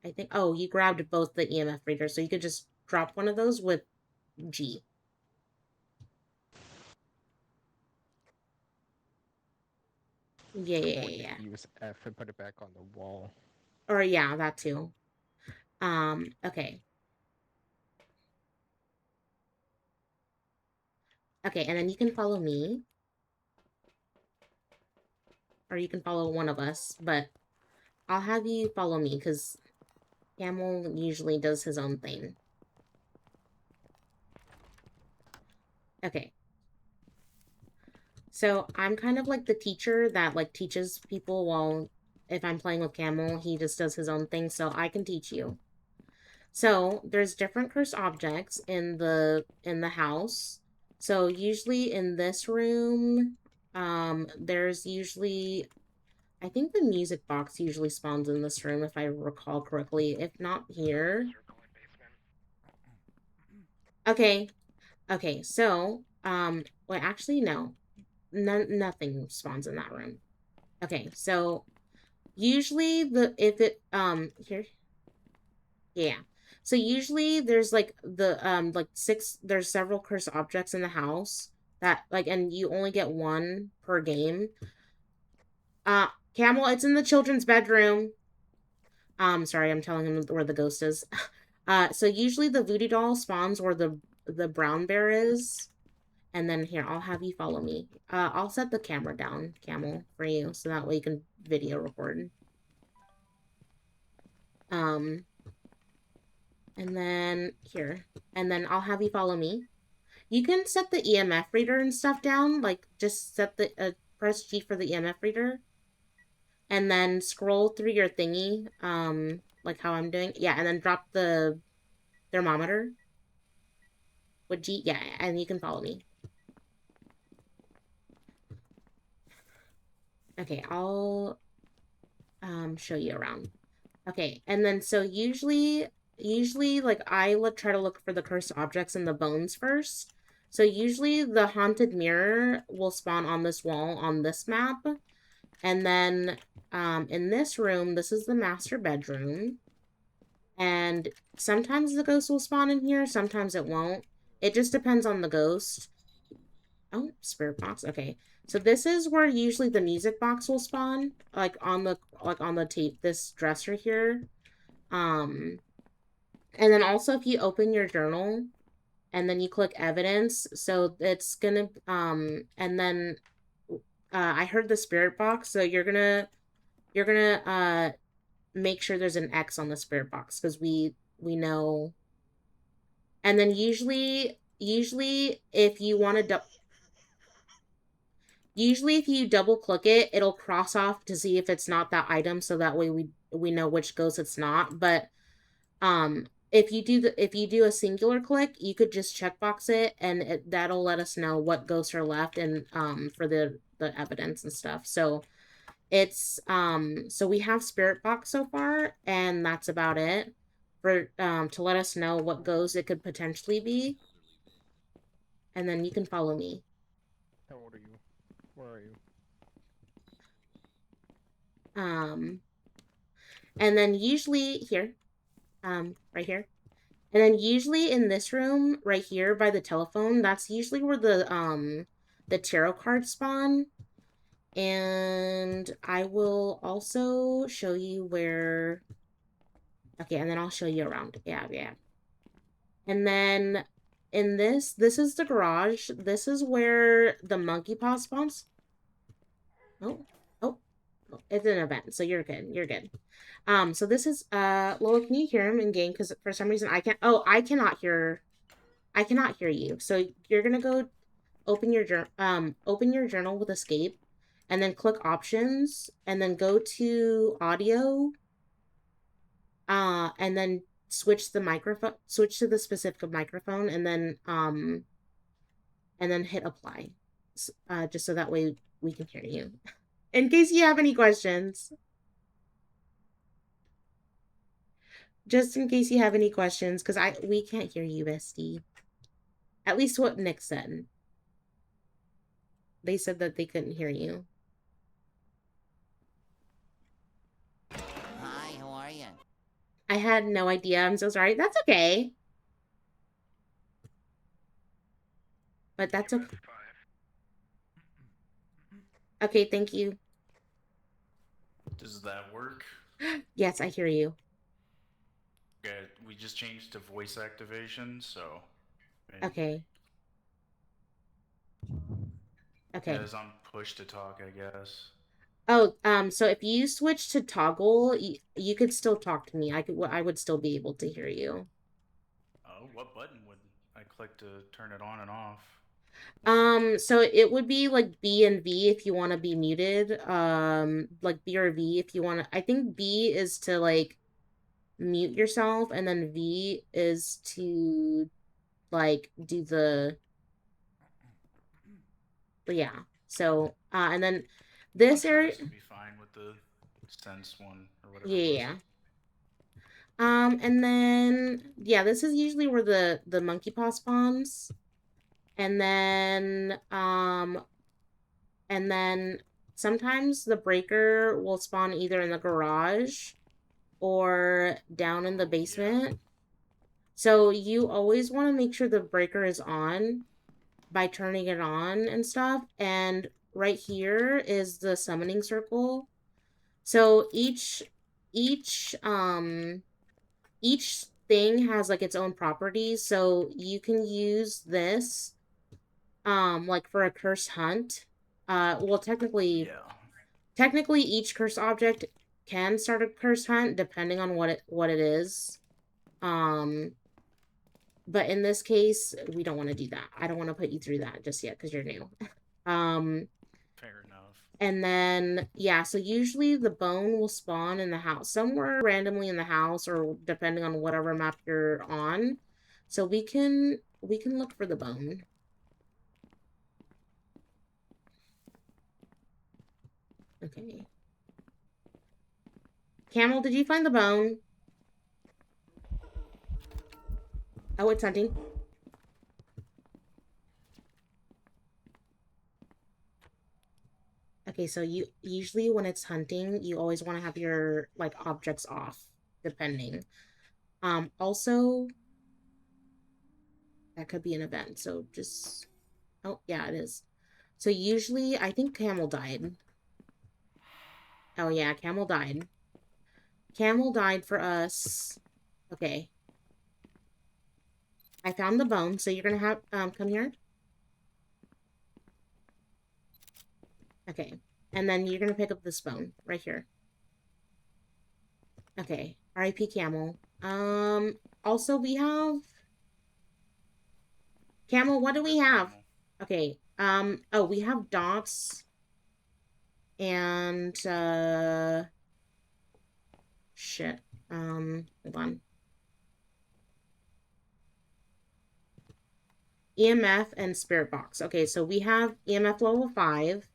A: I think, oh, you grabbed both the EMF readers, so you could just drop one of those with G. Yeah.
G: Use F and put it back on the wall.
A: Or yeah, that too. Okay. Okay, and then you can follow me. Or you can follow one of us, but I'll have you follow me, because Camel usually does his own thing. Okay. So I'm kind of like the teacher that like teaches people while if I'm playing with Camel, he just does his own thing, so I can teach you. So there's different cursed objects in the house. So usually in this room, there's usually, I think the music box usually spawns in this room if I recall correctly. If not here. Okay. Okay, so well actually no. Nothing spawns in that room. Okay, so usually here, yeah. So usually there's like there's several cursed objects in the house that like, and you only get one per game. Camel, it's in the children's bedroom. Sorry, I'm telling him where the ghost is. So usually the voodoo doll spawns where the brown bear is. And then here, I'll have you follow me. I'll set the camera down, Camel, for you, so that way you can video record. And then here. And then I'll have you follow me. You can set the EMF reader and stuff down. Like, just set the, press G for the EMF reader. And then scroll through your thingy, like how I'm doing. Yeah, and then drop the thermometer. With G, yeah, and you can follow me. Okay, I'll, show you around. Okay, and then so usually like I try to look for the cursed objects in the bones first. So usually the haunted mirror will spawn on this wall on this map. And then in this room, this is the master bedroom. And sometimes the ghost will spawn in here, sometimes it won't. It just depends on the ghost. Oh, spirit box. Okay. So this is where usually the music box will spawn, on the tape, this dresser here. And then also if you open your journal and then you click evidence, so it's gonna and then I heard the spirit box, so you're gonna make sure there's an X on the spirit box because we know. And then usually if you want to usually if you double click it, it'll cross off to see if it's not that item, so that way we know which ghost it's not. But if you do a singular click, you could just checkbox it, and that'll let us know what ghosts are left, and for the evidence and stuff. So it's so we have spirit box so far, and that's about it for to let us know what ghost it could potentially be, and then you can follow me.
G: How old are you? Where are you?
A: Um and then usually here, right here. And then usually in this room right here by the telephone, that's usually where the tarot cards spawn. And I will also show you where. Okay, and then I'll show you around. Yeah, yeah. And then in this is the garage. This is where the monkey paw spawns. Oh, oh, oh, it's an event, so you're good. You're good. So this is Lola, can you hear him in game? Because for some reason I can't. Oh, I cannot hear you. So you're gonna go open your journal with escape, and then click options, and then go to audio, and then switch to the specific microphone, and then hit apply, just so that way we can hear you. In case you have any questions. Just in case you have any questions, because we can't hear you, bestie. At least what Nick said. They said that they couldn't hear you.
B: Hi, how are you?
A: I had no idea. I'm so sorry. That's okay. But that's okay. Okay, thank you.
M: Does that work?
A: Yes, I hear you.
M: Okay, we just changed to voice activation, so.
A: Okay. Okay.
M: Yeah, it's on push to talk, I guess.
A: Oh, so if you switch to toggle, you could still talk to me. I would still be able to hear you.
M: Oh, what button would I click to turn it on and off?
A: So it would be like B and V if you want to be muted. Like B or V if you want to. I think B is to like mute yourself, and then V is to like do but yeah. So, and then this
M: I'm sure
A: area.
M: this will be fine with the sense one or whatever
A: Yeah,
M: it was.
A: yeah. And then yeah, this is usually where the monkey paw spawns. And then sometimes the breaker will spawn either in the garage or down in the basement. Yeah. So you always want to make sure the breaker is on by turning it on and stuff. And right here is the summoning circle. So each thing has like its own properties. So you can use this like for a curse hunt. Well, technically each curse object can start a curse hunt depending on what it is. But in this case, we don't want to do that. I don't want to put you through that just yet because you're new.
M: Fair enough.
A: And then, yeah, so usually the bone will spawn in the house, somewhere randomly in the house, or depending on whatever map you're on. So we can look for the bone. Okay. Camel, did you find the bone? Oh, it's hunting. Okay, so you usually when it's hunting, you always want to have your like objects off, depending. Also that could be an event, so just Oh, yeah, it is. So usually, I think Camel died. Oh, yeah, Camel died. Camel died for us. Okay. I found the bone, so you're gonna have, come here. Okay. And then you're gonna pick up this bone, right here. Okay. R.I.P. Camel. Also we have... Camel, what do we have? Okay, oh, we have dots. And, shit. Hold on. EMF and Spirit Box. Okay, so we have EMF level 5.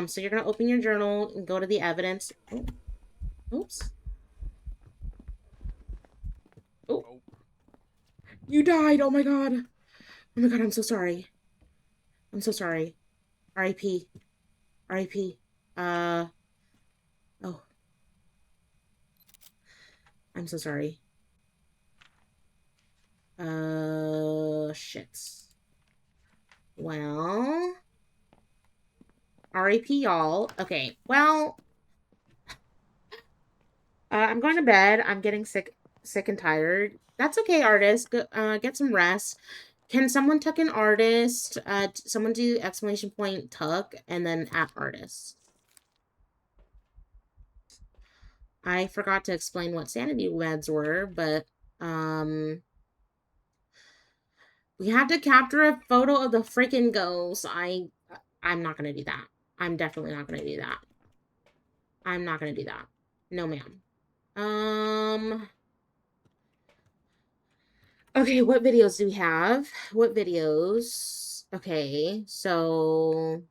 A: So you're gonna open your journal and go to the evidence. Oh. Oops. Oh. You died! Oh my god! Oh my god, I'm so sorry. I'm so sorry. R.I.P. R.I.P. Oh. I'm so sorry. Shit. Well... R.I.P. y'all. Okay, well... I'm going to bed. I'm getting sick and tired. That's okay, artist. Get some rest. Can someone tuck in artist? Someone do exclamation point tuck and then at artist. I forgot to explain what sanity meds were, but we had to capture a photo of the freaking ghost. I'm not gonna do that. I'm definitely not gonna do that. I'm not gonna do that. No, ma'am. Okay, what videos do we have? What videos? Okay, so...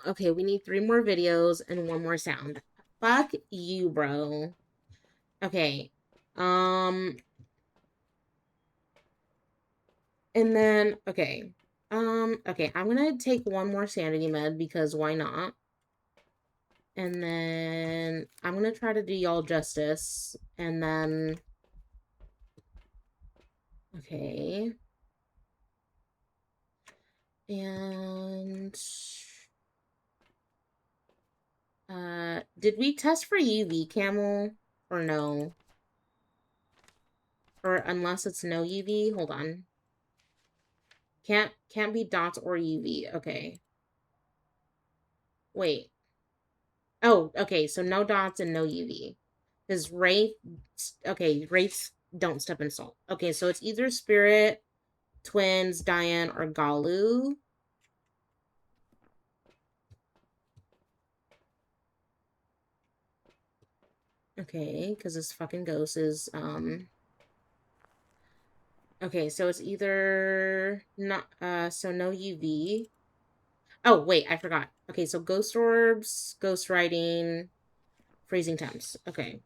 A: okay, we need 3 more videos and 1 more sound. Fuck you, bro. Okay, and then, okay. Okay, I'm gonna take 1 more sanity med because why not? And then I'm gonna try to do y'all justice. And then... Okay. And... did we test for UV, Camel? Or no? Or unless it's no UV? Hold on. Can't be dots or UV. Okay. Wait. Oh, okay, so no dots and no UV. Because Wraith... Okay, Wraiths don't step in salt. Okay, so it's either Spirit, Twins, Diane, or Galu. Okay, because this fucking ghost is, okay, so it's either not, so no UV. Oh, wait, I forgot. Okay, so ghost orbs, ghost writing, freezing temps. Okay.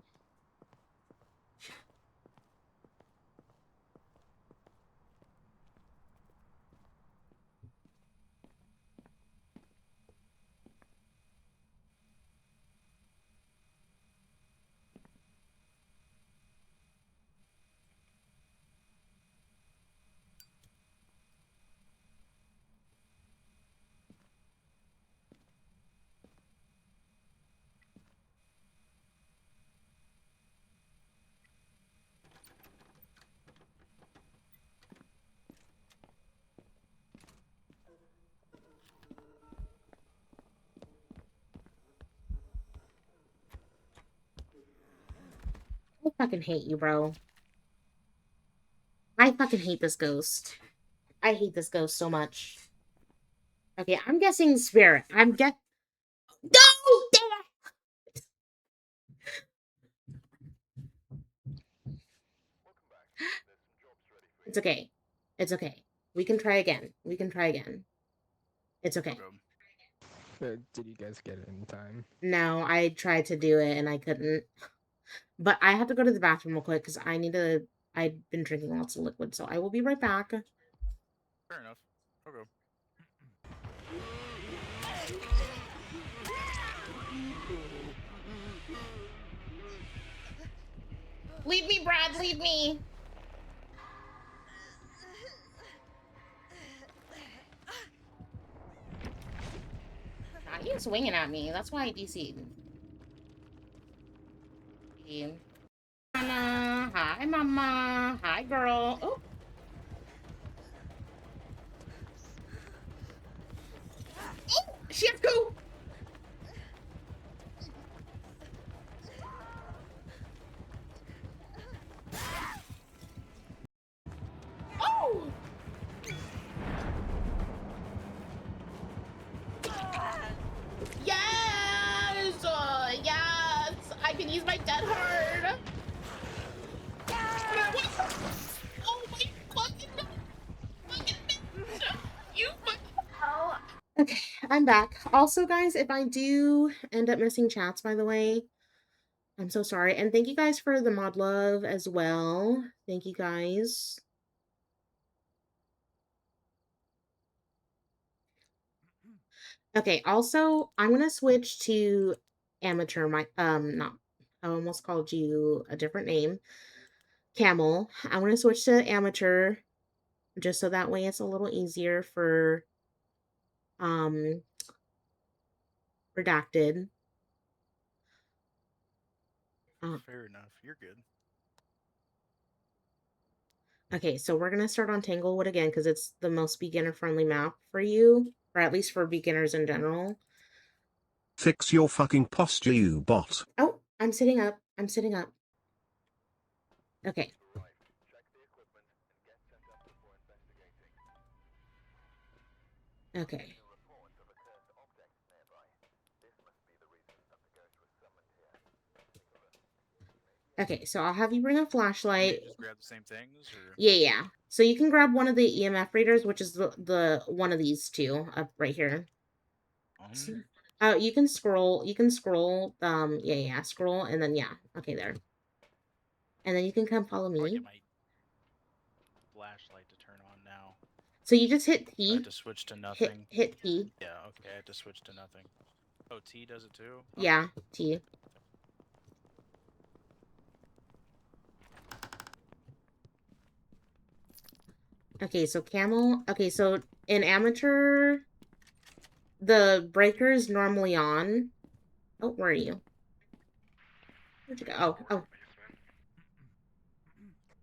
A: I fucking hate you, bro. I fucking hate this ghost. I hate this ghost so much. Okay, I'm guessing Spirit. No! Damn it! It's okay. It's okay. We can try again. We can try again. It's okay.
G: Did you guys get it in time?
A: No, I tried to do it and I couldn't. But I have to go to the bathroom real quick because I need to... I've been drinking lots of liquid, so I will be right back.
M: Fair enough. Okay.
A: Leave me, Brad, leave me! swinging at me. That's why I DC'd. Mama. Hi, Mama. Hi, girl. Oh. Oh, she has to go. Oh. Yes! Yes! I can use my dead hard! Oh my fucking god! Fucking bitch! You fucking hell! Okay, I'm back. Also, guys, if I do end up missing chats, by the way, I'm so sorry. And thank you guys for the mod love as well. Thank you guys. Okay, also, I'm gonna switch to amateur. Not, I almost called you a different name. Camel. I'm gonna switch to amateur just so that way it's a little easier for um redacted.
M: Fair enough. You're good.
A: Okay, so we're gonna start on Tanglewood again because it's the most beginner friendly map for you, or at least for beginners in general.
F: Fix your fucking posture, you bot.
A: Oh, I'm sitting up. I'm sitting up. Okay. Okay. Okay, so I'll have you bring a flashlight.
M: Just grab the same things, or
A: Yeah. So you can grab one of the EMF readers, which is the one of these two up right here. You can scroll. You can scroll. Yeah, scroll, and then yeah. Okay, there. And then you can come follow me.
M: Get my flashlight to turn on now.
A: So you just hit T.
M: I had to switch to nothing.
A: Hit T.
M: Yeah, okay, I had to switch to nothing. Oh, T does it too? Okay.
A: Yeah, T. Okay, so camel. Okay, so in amateur, the breaker is normally on. Oh, where are you? Where'd you go? Oh.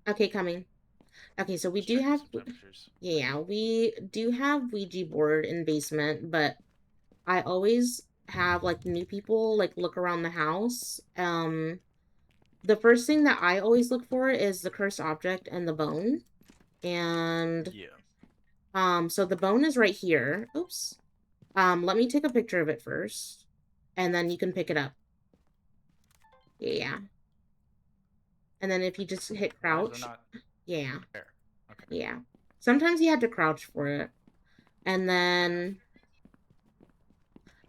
A: Okay, coming. Okay, so we do have... Yeah, we do have Ouija board in basement, but I always have, like, new people, like, look around the house. The first thing that I always look for is the cursed object and the bone. And... yeah. So the bone is right here. Oops. Let me take a picture of it first. And then you can pick it up. Yeah. And then if you just hit crouch. Yeah.
M: Okay.
A: Yeah. Sometimes you had to crouch for it. And then...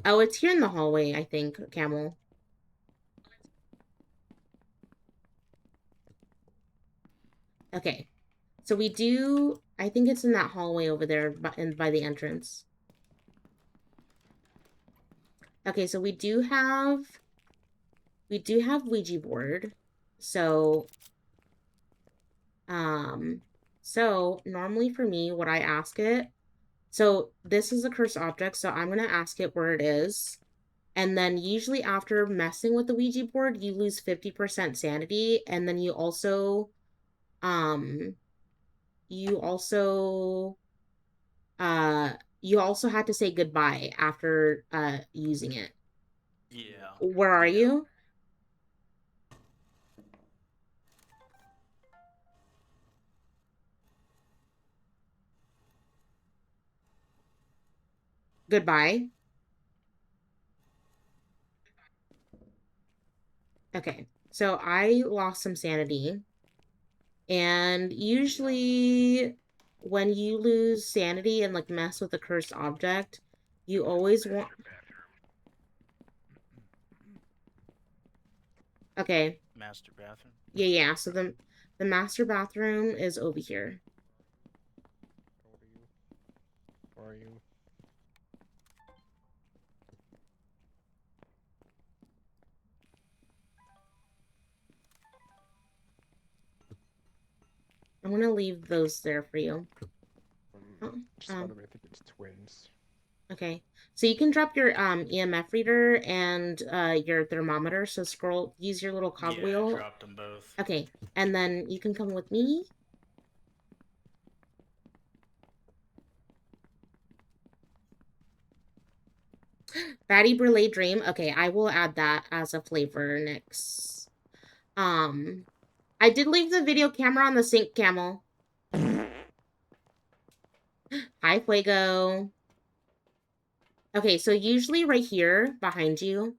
A: Oh, it's here in the hallway, I think, Camel. Okay. So we do... I think it's in that hallway over there by the entrance. Okay, so we do have Ouija board. So... So, normally for me, what I ask it... So, this is a cursed object, so I'm going to ask it where it is. And then usually after messing with the Ouija board, you lose 50% sanity, and then you also have to say goodbye after using it.
M: Yeah.
A: Where are you? Goodbye. Okay, so I lost some sanity. And usually when you lose sanity and like mess with a cursed object, you always want... Okay.
M: Master bathroom?
A: Yeah, so the master bathroom is over here.
G: Where are you?
A: I'm gonna leave those there for you.
G: Just by the way, I think it's twins.
A: Okay. So you can drop your EMF reader and your thermometer. So use your little
M: Yeah, I
A: cogwheel.
M: dropped them both.
A: Okay. And then you can come with me. Fatty Brulee Dream. Okay, I will add that as a flavor next. I did leave the video camera on the sink, Camel. Hi, Fuego. Okay, so usually right here behind you,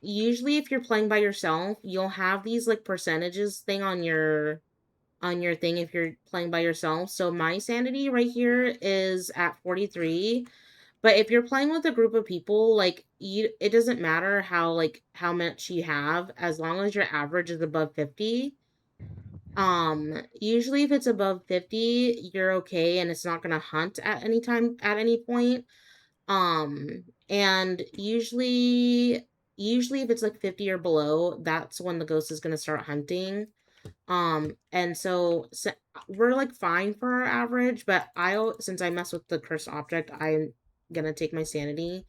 A: usually if you're playing by yourself, you'll have these like percentages thing on your thing if you're playing by yourself. So my sanity right here is at 43. But if you're playing with a group of people, like it doesn't matter how much you have as long as your average is above 50. Usually if it's above 50, you're okay and it's not going to hunt at any time at any point. And usually if it's like 50 or below, that's when the ghost is going to start hunting. And so we're like fine for our average, but since I mess with the cursed object, I'm gonna take my sanity.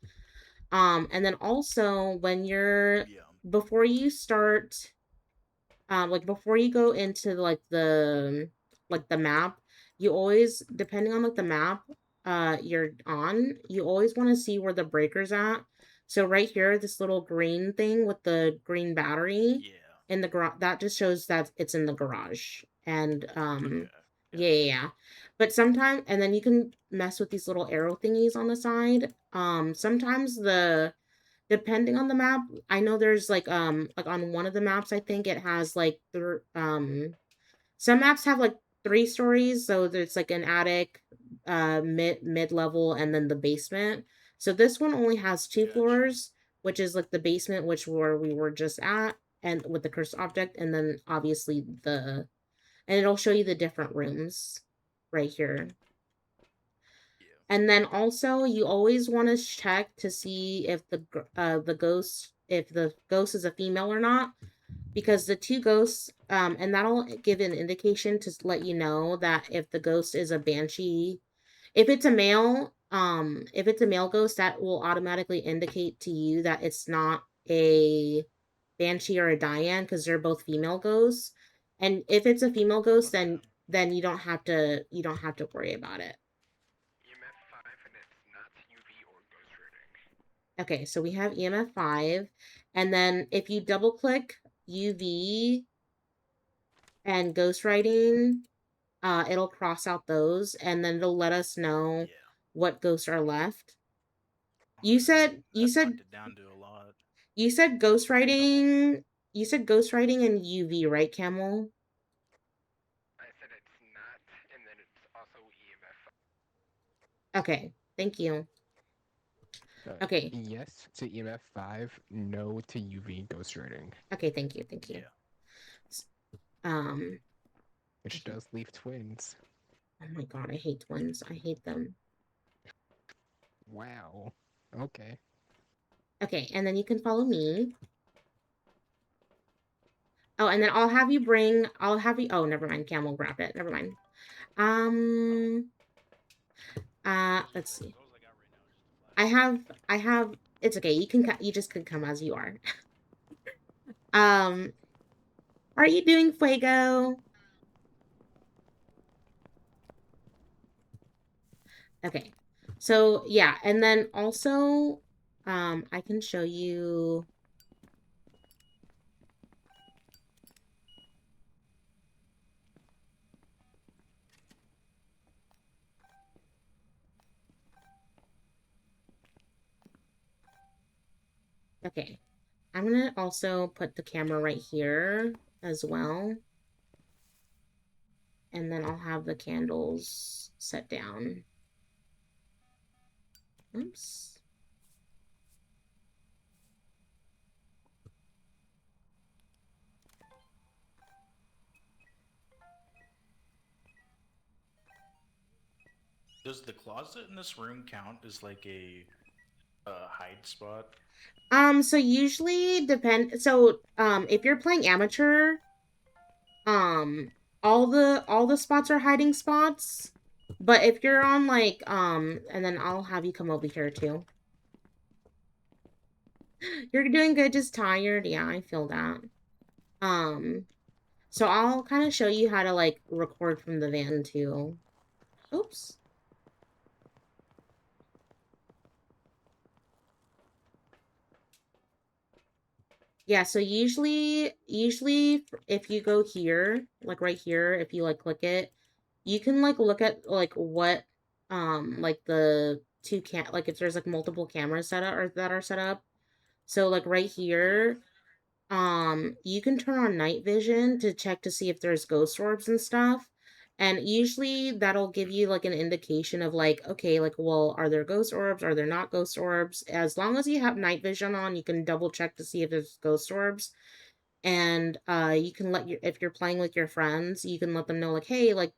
A: And then also when you're before you start like before you go into like the map, you always depending on like the map you're on, you always want to see where the breaker's at. So right here, this little green thing with the green battery in the garage, that just shows that it's in the garage. And yeah. But sometimes and then you can mess with these little arrow thingies on the side. Sometimes depending on the map, I know there's like on one of the maps I think it has like some maps have like 3 stories, so there's like an attic, mid level, and then the basement. So this one only has 2 floors, which is like the basement, which where we were just at, and with the cursed object, and then obviously and it'll show you the different rooms right here. And then also you always want to check to see if the ghost is a female or not, because the 2 ghosts and that'll give an indication to let you know that if the ghost is a banshee. If it's a male ghost, that will automatically indicate to you that it's not a banshee or a Diane because they're both female ghosts. And if it's a female ghost, then you don't have to worry about it. Okay, so we have EMF 5, and then if you double click UV and ghostwriting, it'll cross out those, and then it'll let us know what ghosts are left. You said
M: It down to a lot.
A: you said ghostwriting and UV, right, Camel?
G: I said it's not, and then it's also EMF.
A: Okay, thank you. Okay.
G: Yes to EMF 5, no to UV ghostwriting.
A: Okay, thank you.
G: Which does leave twins.
A: Oh my god, I hate twins. I hate them.
G: Wow. Okay.
A: Okay, and then you can follow me. Oh, and then I'll have you oh, never mind. Camel grabbed it. Never mind. Let's see. I have, it's okay. You just can come as you are. Are you doing Fuego? Okay. So, yeah, and then also, I can show you. Okay. I'm gonna also put the camera right here as well. And then I'll have the candles set down. Oops.
M: Does the closet in this room count as like a hide spot?
A: So usually if you're playing amateur, all the spots are hiding spots. But if you're on like and then I'll have you come over here too. You're doing good, just tired. Yeah, I feel that. Um, so I'll kind of show you how to like record from the van too. Oops. Yeah, so usually if you go here, like right here, if you like click it, you can like look at like what like the like if there's like multiple cameras set up or that are set up. So like right here, you can turn on night vision to check to see if there's ghost orbs and stuff. And usually that'll give you like an indication of like, okay, like, well, are there ghost orbs? Are there not ghost orbs? As long as you have night vision on, you can double check to see if there's ghost orbs. And you can let your if you're playing with your friends, you can let them know like, hey, like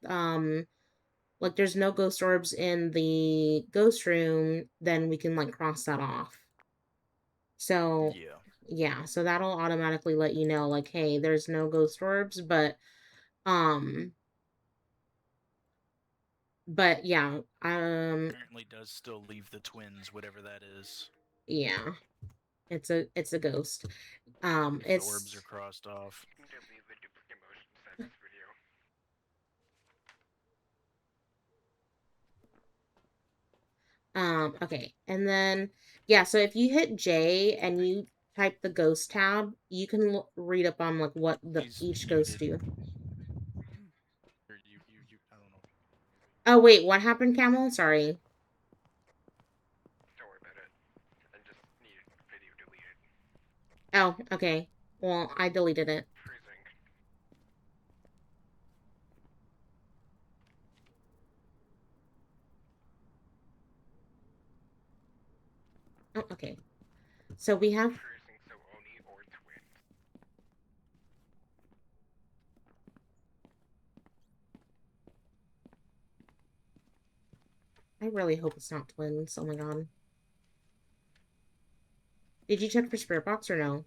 A: there's no ghost orbs in the ghost room, then we can like cross that off. So
M: Yeah.
A: yeah, so that'll automatically let you know like, hey, there's no ghost orbs, um but yeah,
M: Apparently does still leave the twins, whatever that is.
A: yeah. It's a ghost.
M: If the orbs are
A: It's
M: crossed off.
A: okay. And then yeah, so if you hit J and you type the ghost tab, you can read up on like what
M: He's
A: each ghost
M: muted.
A: do.
M: Or you I don't know.
A: Oh wait, what happened, Camel? Sorry.
G: Don't worry about it. I just need video deleted.
A: Oh, okay. Well, I deleted it.
G: Freezing.
A: Oh, okay. So we have
G: Freezing, so Oni or twins.
A: I really hope it's not twins. Oh my god. Did you check for spirit box or no?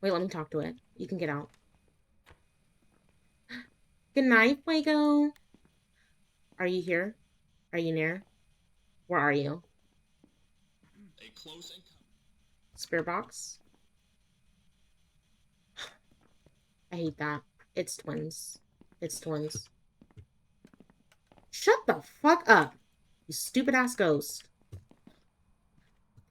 A: Wait, let me talk to it. You can get out. Good night, Fuego. Are you here? Are you near? Where are you?
K: A close encounter.
A: Spirit box? I hate that. It's twins. It's twins. Shut the fuck up, you stupid ass ghost.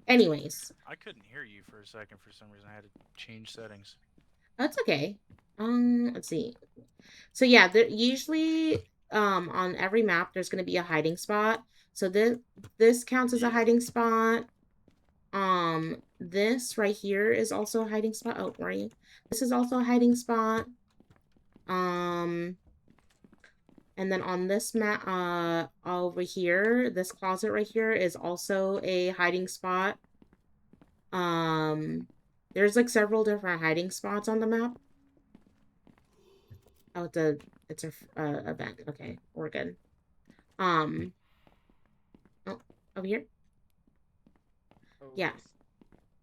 A: Anyways.
M: I couldn't hear you for a second for some reason. I had to change settings.
A: That's okay. Let's see. So yeah, there usually on every map there's gonna be a hiding spot. So this counts as a hiding spot. This right here is also a hiding spot. Oh, where are you? This is also a hiding spot. And then on this map, over here, this closet right here is also a hiding spot. There's like several different hiding spots on the map. Oh, it's a event. Okay, we're good. Oh, over here.
G: Oh,
A: Yeah.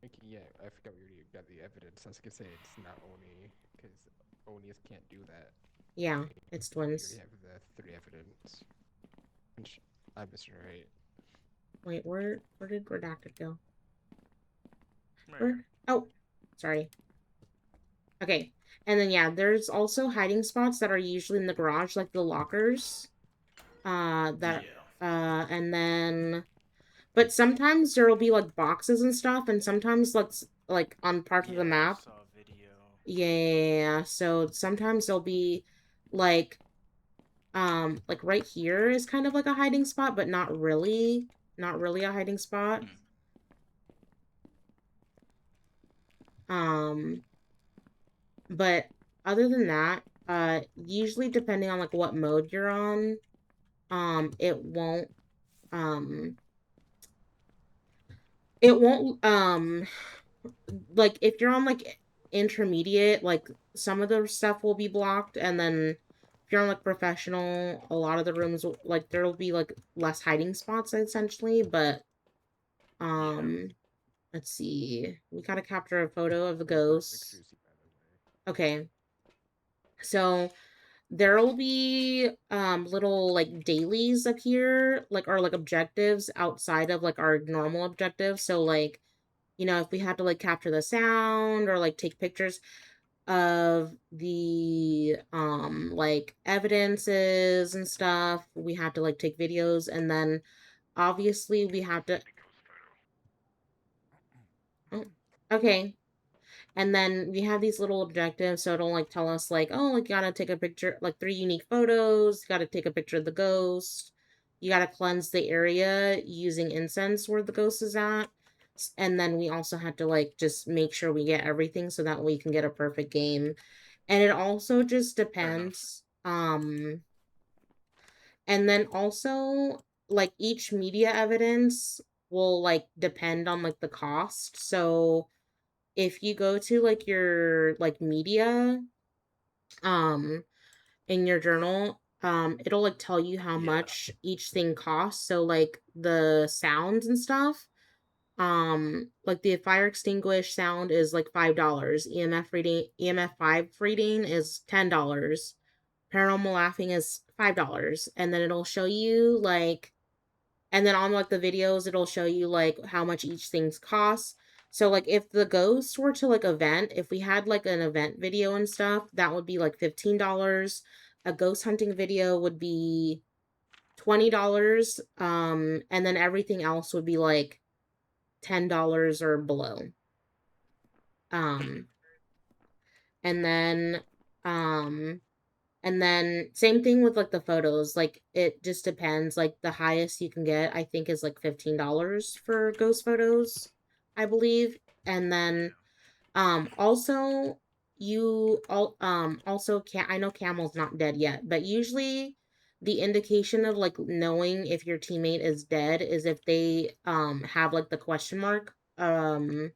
G: Mickey, yeah, I forgot we already got the evidence. I was gonna say it's not Oni, because Onis can't do that.
A: Yeah, it's twins.
G: We already have the 3 evidence. I'm Mr. Right.
A: Wait, where did Redacted go?
M: Right
A: Where?
M: here.
A: Oh, sorry. Okay, and then yeah, there's also hiding spots that are usually in the garage, like the lockers. And then, but sometimes there will be like boxes and stuff, and sometimes like on parts of the map.
M: I saw a video.
A: Yeah, so sometimes there'll be like right here is kind of like a hiding spot, but not really a hiding spot. But other than that, usually depending on like what mode you're on, it won't um like if you're on like intermediate, like some of the stuff will be blocked, and then if you're on like professional, a lot of the rooms like there'll be like less hiding spots essentially, but let's see. We gotta capture a photo of the ghost. Okay. So there will be little like dailies up here, like or like objectives outside of like our normal objectives. So like, if we had to like capture the sound or like take pictures of the like evidences and stuff, we have to like take videos, and then obviously we have to. Oh, okay. And then we have these little objectives, so it'll like tell us like, oh, like you gotta take a picture, like 3 unique photos, you gotta take a picture of the ghost, you gotta cleanse the area using incense where the ghost is at. And then we also have to like just make sure we get everything so that we can get a perfect game. And it also just depends. And then also like each media evidence will like depend on like the cost. So if you go to like your like media um in your journal, it'll like tell you how much each thing costs. So like the sounds and stuff, like the fire extinguish sound is like $5. EMF 5 reading is $10. Paranormal laughing is $5. And then it'll show you like, and then on like the videos it'll show you like how much each thing's costs. So like if the ghosts were to like event, if we had like an event video and stuff, that would be like $15. A ghost hunting video would be $20. And then everything else would be like $10 or below. um and then um And then same thing with like the photos. Like it just depends. Like the highest you can get, I think, is like $15 for ghost photos, I believe. And then also also can I know Camel's not dead yet, but usually the indication of like knowing if your teammate is dead is if they have like the question mark and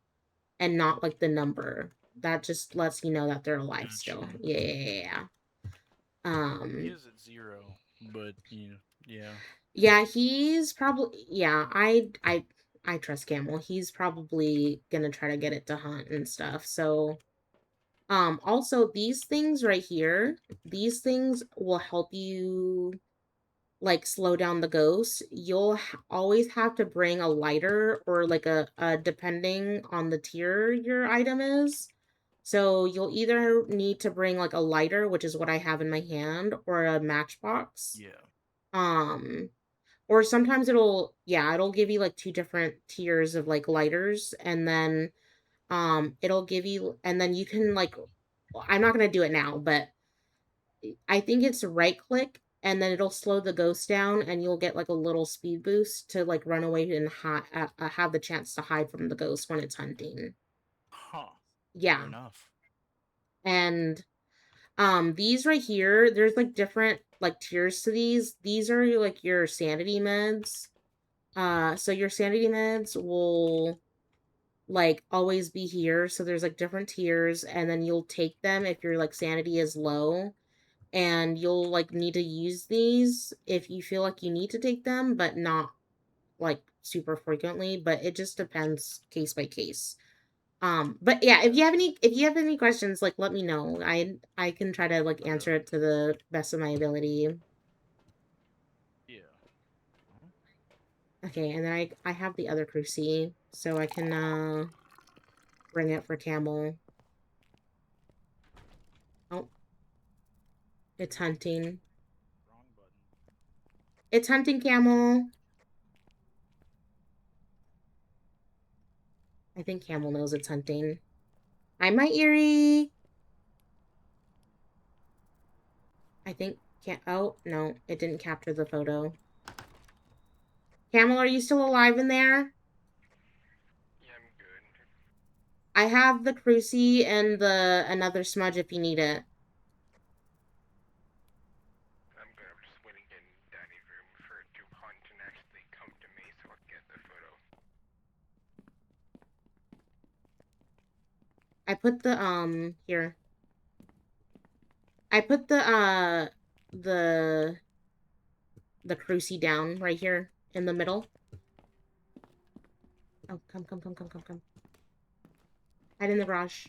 A: not like the number. That just lets you know that they're alive still.
M: Gotcha.
A: Yeah.
M: He
A: Um
M: is at 0, but yeah.
A: yeah, he's probably yeah, I trust Camel. He's probably gonna try to get it to hunt and stuff. So also these things right here, these things will help you like slow down the ghost. You'll always have to bring a lighter or like a depending on the tier your item is. So you'll either need to bring like a lighter, which is what I have in my hand, or a matchbox.
M: Yeah.
A: Um or sometimes it'll give you like two different tiers of like lighters, and then it'll give you, and then you can like, I'm not going to do it now, but I think it's right click and then it'll slow the ghost down and you'll get like a little speed boost to like run away and have the chance to hide from the ghost when it's hunting.
M: Huh. Fair
A: Yeah.
M: enough.
A: And these right here, there's like different like tiers to these. These are like your sanity meds. So your sanity meds will like always be here. So there's like different tiers, and then you'll take them if your like sanity is low, and you'll like need to use these if you feel like you need to take them, but not like super frequently. But it just depends case by case. But yeah, if you have any questions, like let me know. I can try to like answer it to the best of my ability.
M: Yeah.
A: Okay, and then I have the other cruci, so I can bring it for Camel. Oh, it's hunting.
M: Wrong button.
A: It's hunting, Camel. I think Camel knows it's hunting. Hi, my Eerie. I think can't. Oh no, it didn't capture the photo. Camel, are you still alive in there?
G: Yeah, I'm good.
A: I have the cruci and the another smudge if you need it.
G: I'm gonna just wait and get in dining room for it to hunt and actually come to me so I can get the photo.
A: I put the here. I put the the cruci down right here in the middle. Oh, come. Hide in the garage.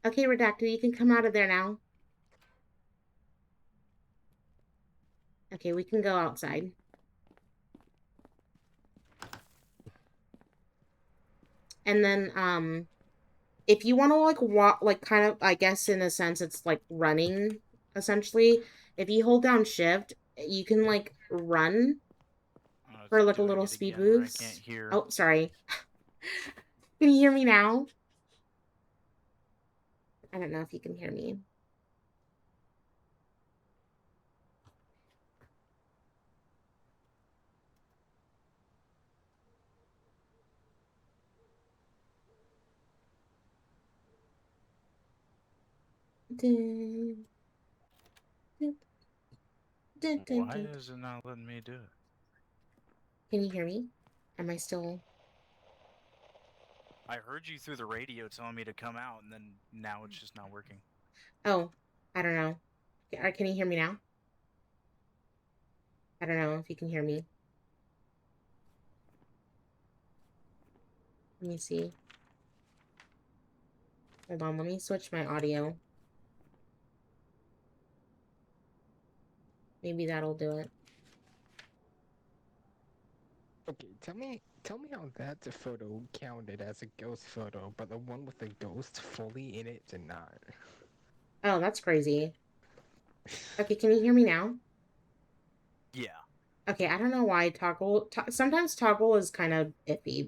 A: Okay, Redacted, you can come out of there now. Okay, we can go outside. And then, if you want to, like, walk, like, kind of, I guess, in a sense, it's, like, running, essentially. If you hold down shift, you can, like, run for, like, a little speed
M: I can't
A: boost.
M: hear.
A: Oh, sorry. Can you hear me now? I don't know if you can hear me. Dun, dun, dun, dun,
M: Why
A: dun.
M: is it not letting me do it?
A: Can you hear me? Am I still...
M: I heard you through the radio telling me to come out, and then now it's just not working.
A: Oh, I don't know. Can you hear me now? I don't know if you can hear me. Let me see. Hold on, let me switch my audio. Maybe that'll do it.
G: Okay, tell me how that photo counted as a ghost photo, but the one with the ghost fully in it did not.
A: Oh, that's crazy. Okay, can you hear me now?
M: Yeah.
A: Okay, I don't know why sometimes toggle is kind of iffy,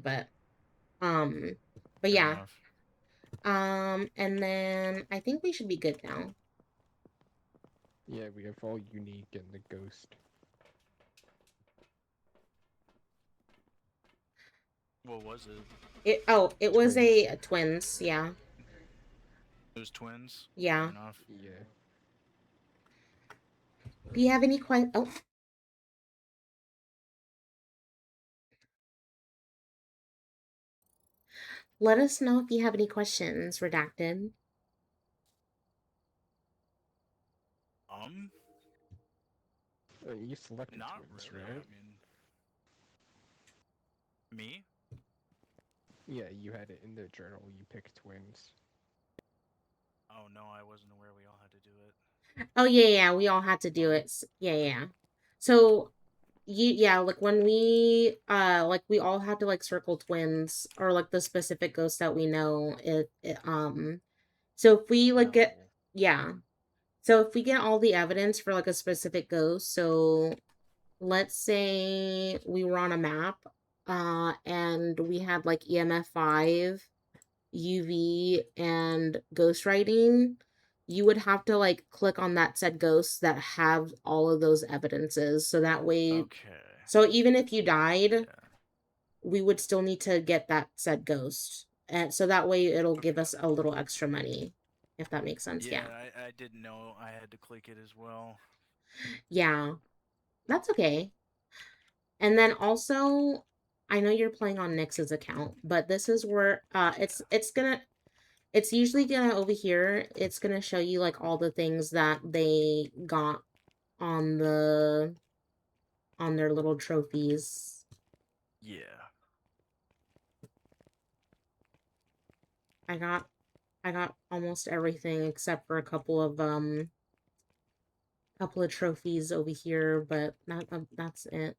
A: um, but
M: Fair
A: yeah.
M: enough.
A: And then I think we should be good now.
G: Yeah, we have all unique and the ghost.
M: What was it?
A: It was
G: Twins.
A: a twins, yeah.
M: It was twins?
A: Yeah.
M: Fair enough.
G: Yeah.
A: Do you have any Oh. Let us know if you have any questions, Redacted.
G: You selected
M: Not
G: twins,
M: really.
G: right?
M: I mean, me?
G: Yeah, you had it in the journal. You picked twins.
M: Oh no, I wasn't aware we all had to do it.
A: Oh yeah, we all had to do it. Yeah. So yeah, like when we all had to like circle twins or like the specific ghost that we know so if we like get yeah. So if we get all the evidence for like a specific ghost, so let's say we were on a map and we had like EMF 5, UV, and ghost writing, you would have to like click on that said ghosts that have all of those evidences. So that way,
M: Okay.
A: so even if you died, we would still need to get that said ghost. And so that way it'll give us a little extra money, if that makes sense.
M: Yeah,
A: Yeah.
M: I didn't know I had to click it as well.
A: Yeah. That's okay. And then also, I know you're playing on Nyx's account, but this is where it's usually gonna over here, it's gonna show you like all the things that they got on their little trophies.
M: Yeah.
A: I got almost everything except for a couple of trophies over here, but that's it.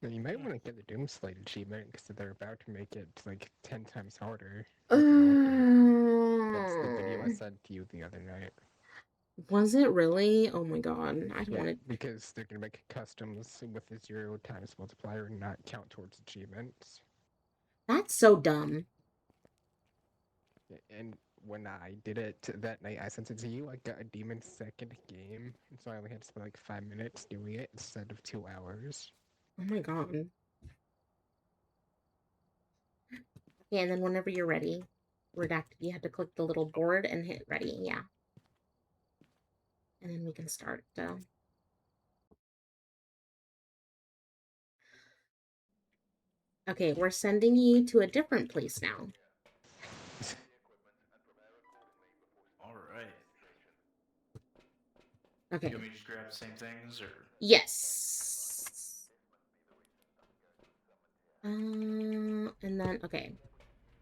G: You might want to get the Doomslate achievement because they're about to make it like 10 times harder.
A: That's
G: the video I sent to you the other night.
A: Was it really? Oh my god. I don't want to.
G: Because they're going to make customs with the 0 times multiplier and not count towards achievements.
A: That's so dumb.
G: And when I did it that night, I sent it to you. I got a demon second game, and so I only had to spend like 5 minutes doing it instead of 2 hours.
A: Oh my god. Yeah, and then whenever you're ready, Redacted, you have to click the little board and hit ready. Yeah. And then we can start. Okay, we're sending you to a different place now.
M: Alright.
A: Okay.
M: You want me to just grab the same things, or?
A: Yes. And then, okay.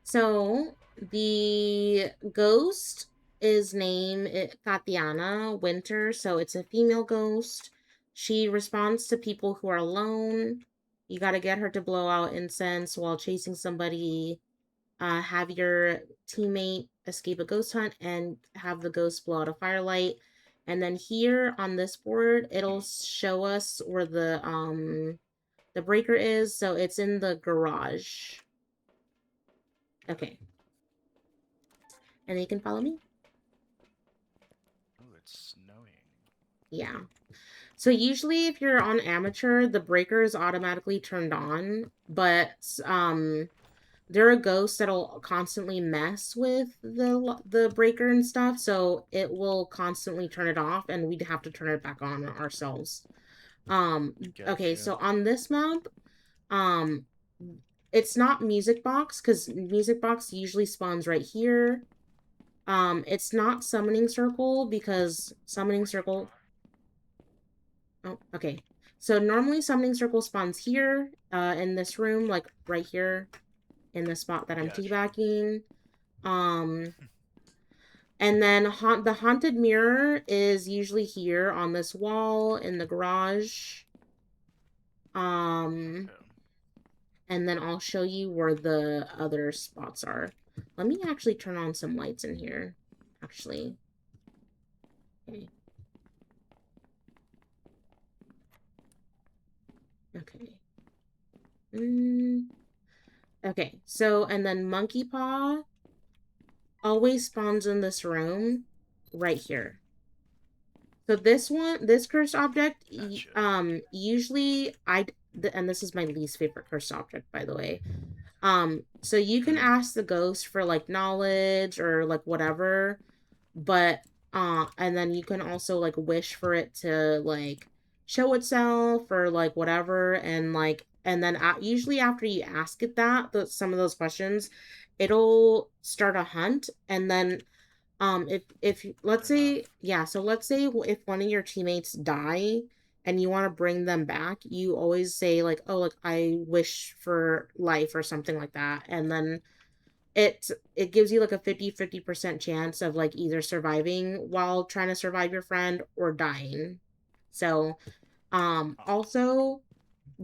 A: So the ghost is named Tatiana Winter. So it's a female ghost. She responds to people who are alone. You got to get her to blow out incense while chasing somebody. Have your teammate escape a ghost hunt and have the ghost blow out a firelight. And then here on this board, it'll show us where the breaker is. So it's in the garage. Okay. And then you can follow me.
M: Oh, it's snowing.
A: Yeah. So usually if you're on amateur, the breaker is automatically turned on, but there are ghosts that'll constantly mess with the breaker and stuff, so it will constantly turn it off and we'd have to turn it back on ourselves. Okay, so on this map, um it's not music box cuz music box usually spawns right here. It's not summoning circle because summoning circle. Oh, okay. So normally summoning circle spawns here, in this room, like right here, in the spot that I'm teabagging. And then the haunted mirror is usually here on this wall in the garage. And then I'll show you where the other spots are. Let me actually turn on some lights in here. Actually. Okay. Okay. Okay, so, and then Monkey Paw always spawns in this room right here. So this cursed object, usually and this is my least favorite cursed object, by the way. So you can ask the ghost for like knowledge or like whatever, but and then you can also like wish for it to like show itself or like whatever, and like and then usually after you ask it some of those questions, it'll start a hunt. And then if let's say, yeah, so let's say if one of your teammates die and you want to bring them back, you always say like, oh, like I wish for life or something like that, and then it gives you like a 50% chance of like either surviving while trying to survive your friend or dying. So also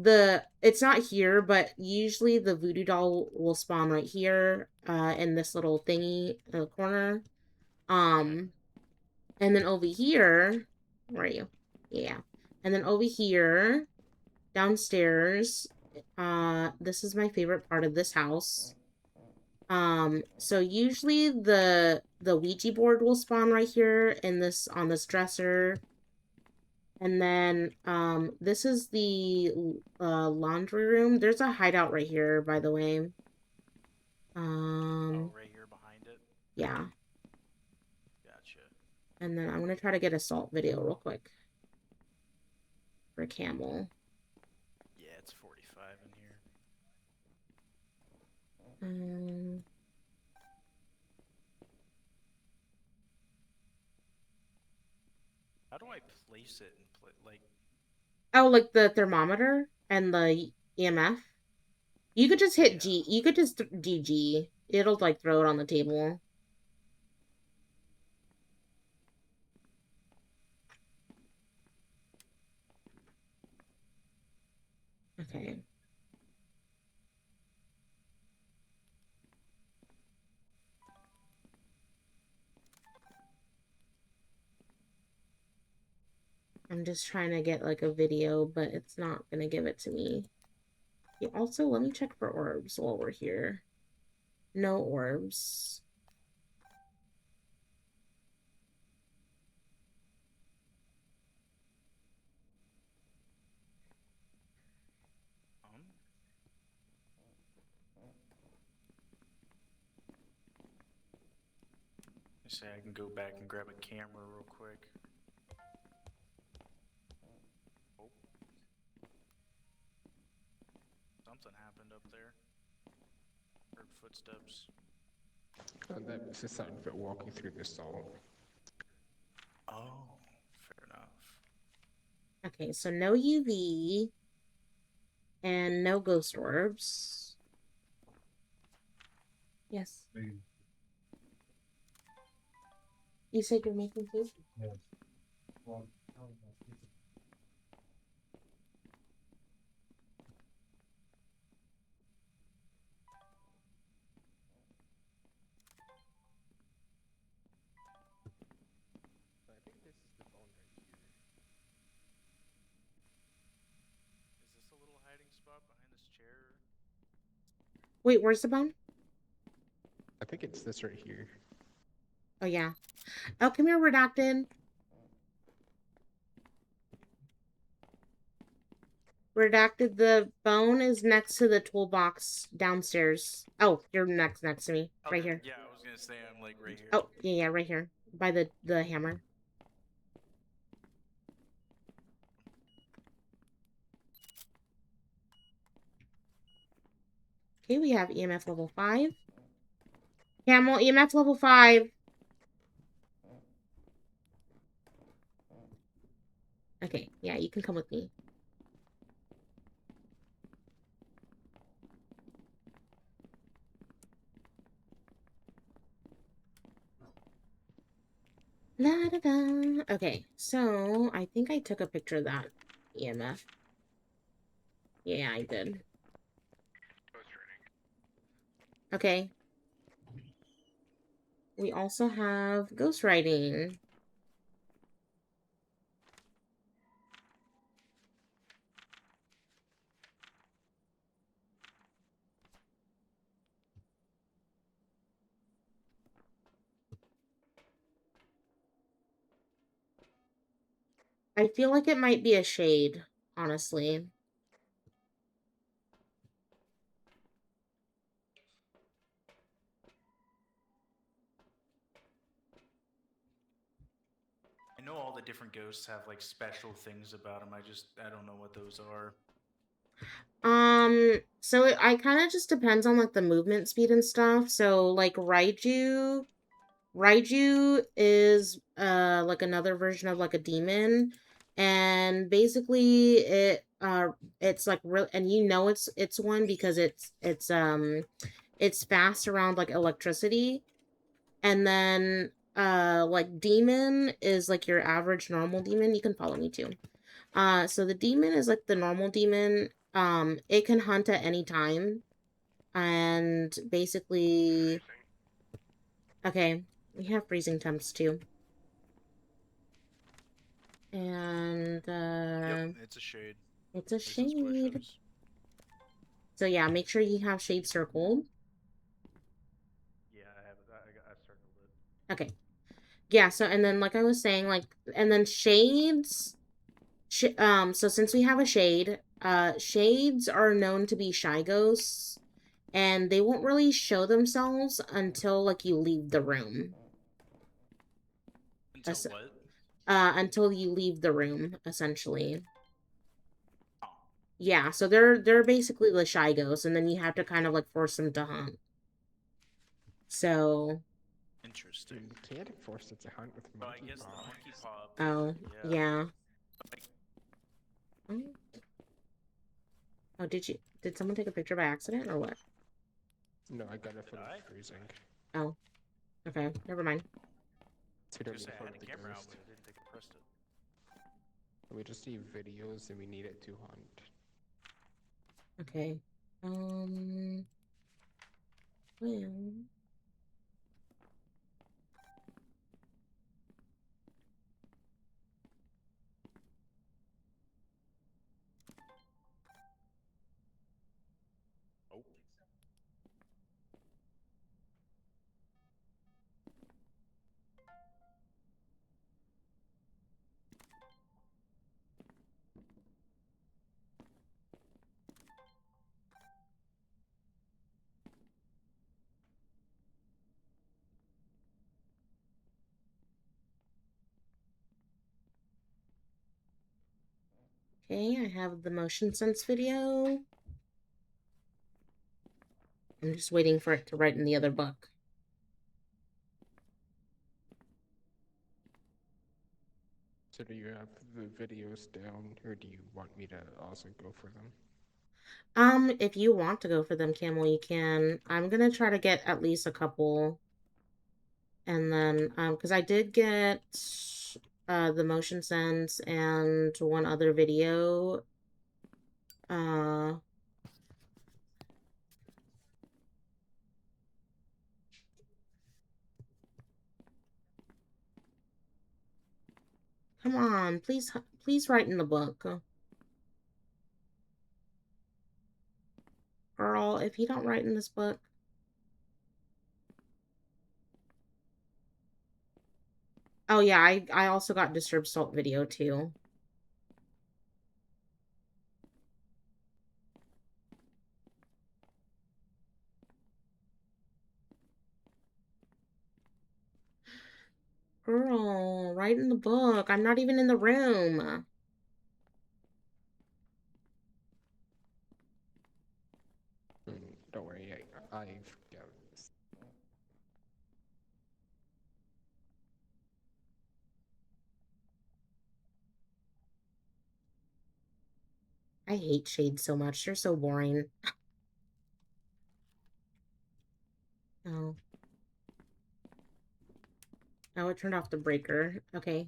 A: it's not here, but usually the voodoo doll will spawn right here in this little thingy in the corner. And then over here, where are you? Yeah. And then over here, downstairs, this is my favorite part of this house. So usually the Ouija board will spawn right here in on this dresser. And then this is the laundry room. There's a hideout right here, by the way.
M: Oh, right here behind it?
A: Yeah.
M: Gotcha.
A: And then I'm gonna try to get a salt video real quick. For Camel.
M: Yeah, it's 45 in here. How do I place it and like?
A: Oh, like the thermometer and the EMF? You could just hit G. You could just GG. It'll like throw it on the table. Okay. I'm just trying to get like a video, but it's not gonna give it to me. Yeah, also, let me check for orbs while we're here. No orbs.
M: Say I can go back and grab a camera real quick. Oh. Something happened up there. Heard footsteps.
G: That was just something for walking through the salt.
M: Oh, fair enough.
A: Okay, so no UV and no ghost orbs. Yes. You said you're making food?
L: Yes.
G: I think this is the bone right here.
M: Is this a little hiding spot behind this chair?
A: Wait, where's the bone?
G: I think it's this right here.
A: Oh, yeah. Oh, come here, Redacted. Redacted, the bone is next to the toolbox downstairs. Oh, you're next to me. Right here.
M: Yeah, I was gonna say I'm like right here.
A: Oh, yeah, right here. By the hammer. Okay, we have EMF level 5. Camel, EMF level 5. Okay, yeah, you can come with me. La da da. Okay, so I think I took a picture of that EMF. Yeah, I did. Okay. We also have ghostwriting. I feel like it might be a shade, honestly.
M: I know all the different ghosts have like special things about them. I don't know what those are.
A: So I kind of just depends on like the movement speed and stuff. So like Raiju is like another version of like a demon, and basically it's like real, and you know it's one because it's fast around like electricity. And then like demon is like your average normal demon. You can follow me too. So the demon is like the normal demon. It can hunt at any time. And basically, okay, we have freezing temps too. And
M: Yep, it's a shade.
A: it's a
M: At least that's what it
A: shade.
M: shows.
A: So yeah, make sure you have shade circled.
M: Yeah, I have. I circled it.
A: Okay. Yeah, so and then like I was saying, like and then shades so since we have a shade, shades are known to be shy ghosts, and they won't really show themselves until like you leave the room.
M: Until what?
A: Until you leave the room, essentially.
M: Oh.
A: Yeah, so they're basically the shy ghosts, and then you have to kind of like force them to hunt. So.
M: Interesting.
G: You can't force it to hunt with
M: Well,
G: monkey
M: I guess
G: paw.
M: the monkey paw.
A: Oh, yeah. Oh, did someone take a picture by accident or what?
G: No, I got it from freezing.
A: Oh, okay, never mind.
G: So we don't need
M: I
G: to
M: had
G: hunt
M: the
G: the
M: camera out,
G: ghost.
M: but I didn't think I pressed it.
G: We just need videos and we need it to hunt.
A: Okay. Well.
M: Oh.
A: Okay, I have the motion sense video. I'm just waiting for it to write in the other book.
G: So do you have the videos down, or do you want me to also go for them?
A: If you want to go for them, Camel, you can. I'm gonna try to get at least a couple. And then, because I did get the motion sense and one other video. Come on, please write in the book. Girl, if you don't write in this book. Oh yeah, I also got Disturbed Salt video too. Girl, write in the book. I'm not even in the room.
G: Don't worry, I've got this.
A: I hate shades so much. They're so boring. Oh. Oh, it turned off the breaker. Okay.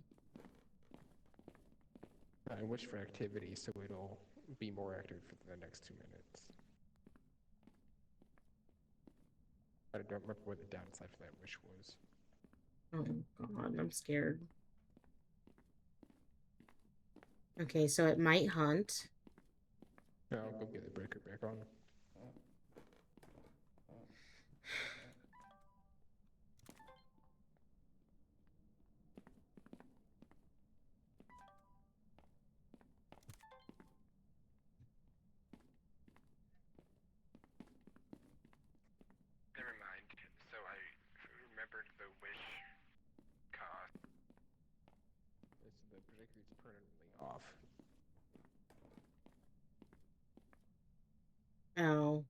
G: I wish for activity so it'll be more active for the next 2 minutes. I don't remember what the downside for that wish was.
A: Oh god, I'm scared. Okay, so it might hunt.
G: I'll go get the breaker back on. Never mind. So I remembered the wish cost. So the breaker is permanently off.
A: Oh.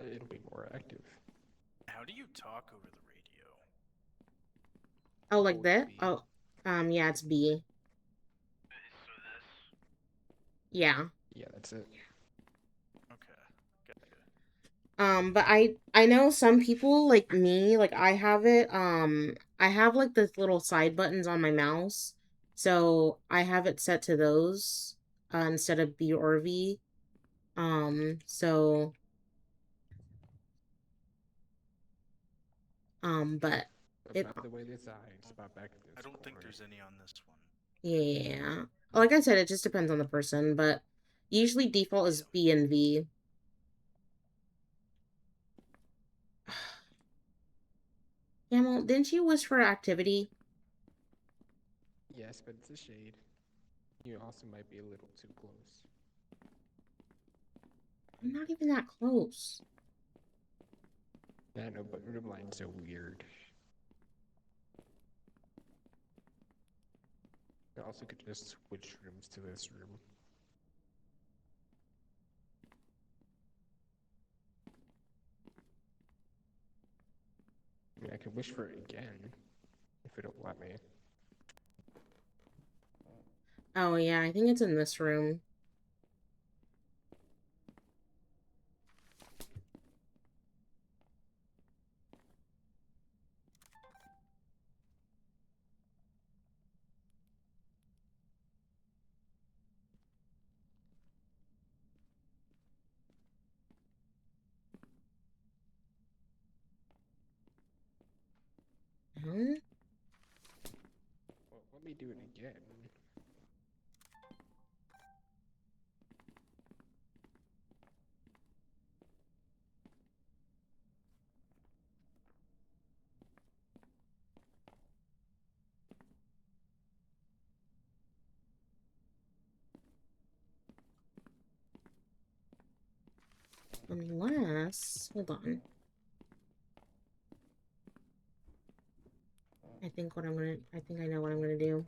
G: It'll be more active.
M: How do you talk over the radio?
A: Oh, like that? Oh, yeah, it's B.
M: So this?
A: Yeah.
G: Yeah, that's it.
M: Okay.
A: But I know some people like me, like I have it, I have like the little side buttons on my mouse. So I have it set to those, instead of B or V. So, but it,
G: By the way, this eye spot back in this
M: I don't
G: corner.
M: think there's any on this one.
A: yeah. Like I said, it just depends on the person, but usually default is B and V. Camel, didn't you wish for activity?
G: Yes, but it's a shade. You also might be a little too close.
A: I'm not even that close.
G: I know, but room line's so weird. I also could just switch rooms to this room. I mean, I could wish for it again, if it'll let me.
A: Oh yeah, I think it's in this room. Huh?
G: Well, let me do it again.
A: Unless, hold on. I think I know what I'm gonna do.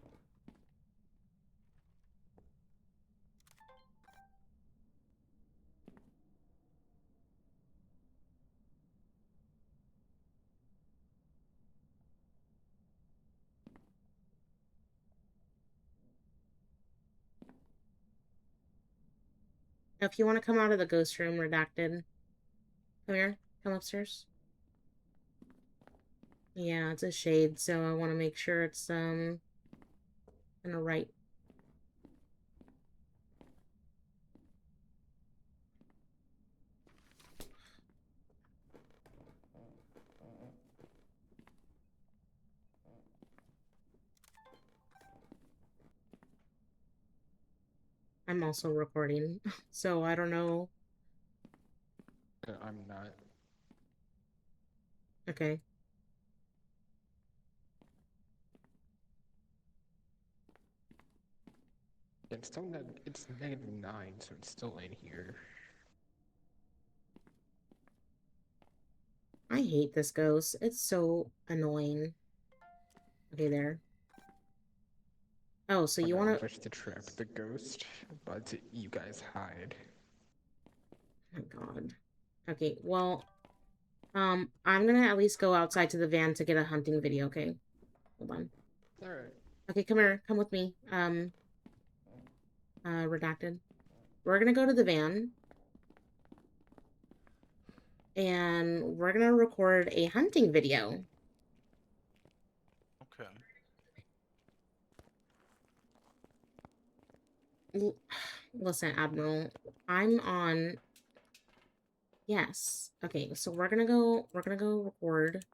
A: If you want to come out of the ghost room, redacted. Come here. Come upstairs. Yeah, it's a shade, so I want to make sure it's in the right. I'm also recording, so I don't know.
G: I'm not.
A: Okay.
G: It's still not. It's -9, so it's still in here.
A: I hate this ghost. It's so annoying. Okay, there. Oh, so you want to...
G: Just to trap the ghost, but you guys hide.
A: Oh my god. Okay, well, I'm gonna at least go outside to the van to get a hunting video, okay? Hold on.
G: Alright.
A: Okay, come here. Come with me. Redacted. We're gonna go to the van. And we're gonna record a hunting video.
M: Okay.
A: Listen, Admiral, I'm on... Yes. Okay, so we're gonna go record.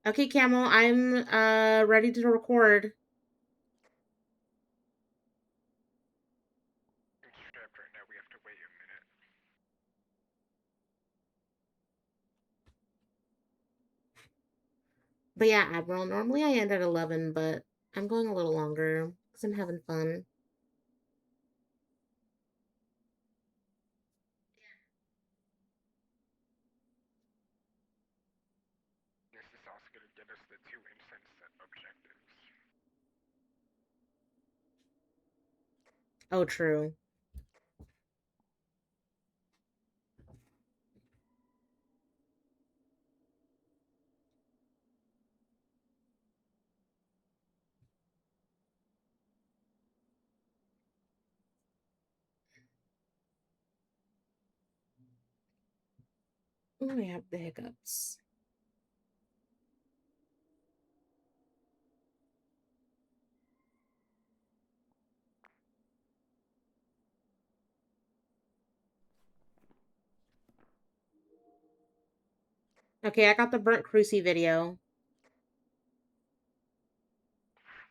A: Okay, Camel, I'm ready to record.
G: Trapped right now, we have to wait a minute.
A: But yeah, Admiral, normally I end at 11, but I'm going a little longer because I'm having fun.
G: This is also going to get us the 2 incense objectives.
A: Oh, true. Oh, I have the hiccups. Okay, I got the burnt cruci video.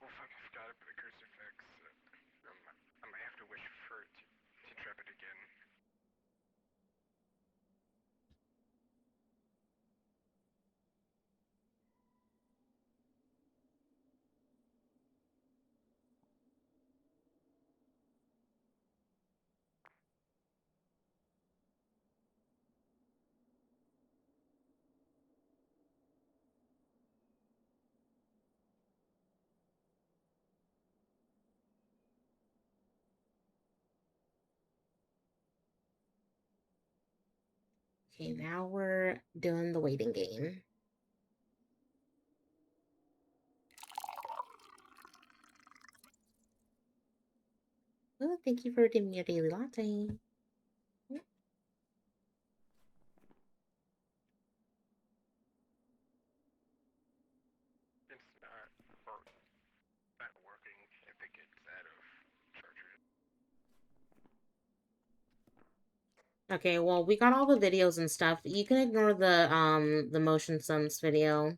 G: Oh fuck, I forgot about the crucifix. I might have to wish for it to trap it again.
A: Okay, now we're doing the waiting game. Oh, thank you for giving me a daily latte.
G: It's not working if it gets out of charger.
A: Okay, well, we got all the videos and stuff. You can ignore the motion sense video.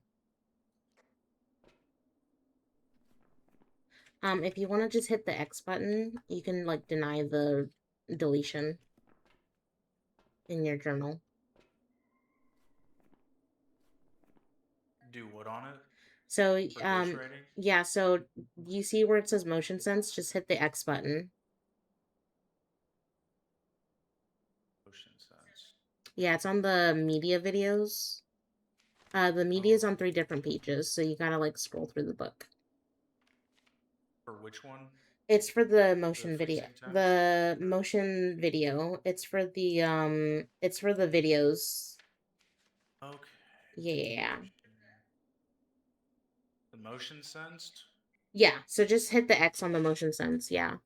A: If you want to just hit the X button, you can, like, deny the deletion in your journal.
M: Do what on it?
A: So,
M: For ghostwriting?
A: yeah, so you see where it says motion sense? Just hit the X button.
M: Motion sense.
A: Yeah, it's on the media videos. The media is on 3 different pages, so you gotta, like, scroll through the book.
M: For which one?
A: It's for the motion video.
M: facing time?
A: The motion video. It's for the videos.
M: Okay.
A: Yeah.
M: The motion sensed?
A: Yeah, so just hit the X on the motion sense. Yeah.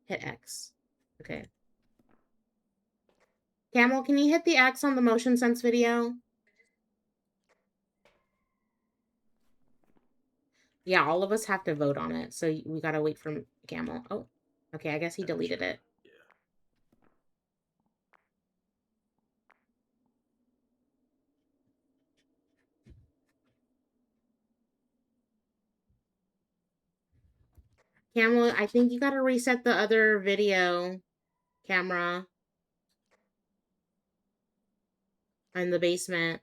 A: Hit X. Okay. Camel, can you hit the X on the motion sense video? Yeah, all of us have to vote on it, so we gotta wait for Camel. Oh, okay, I guess he deleted it.
M: Yeah.
A: Camel, I think you gotta reset the other video camera in the basement.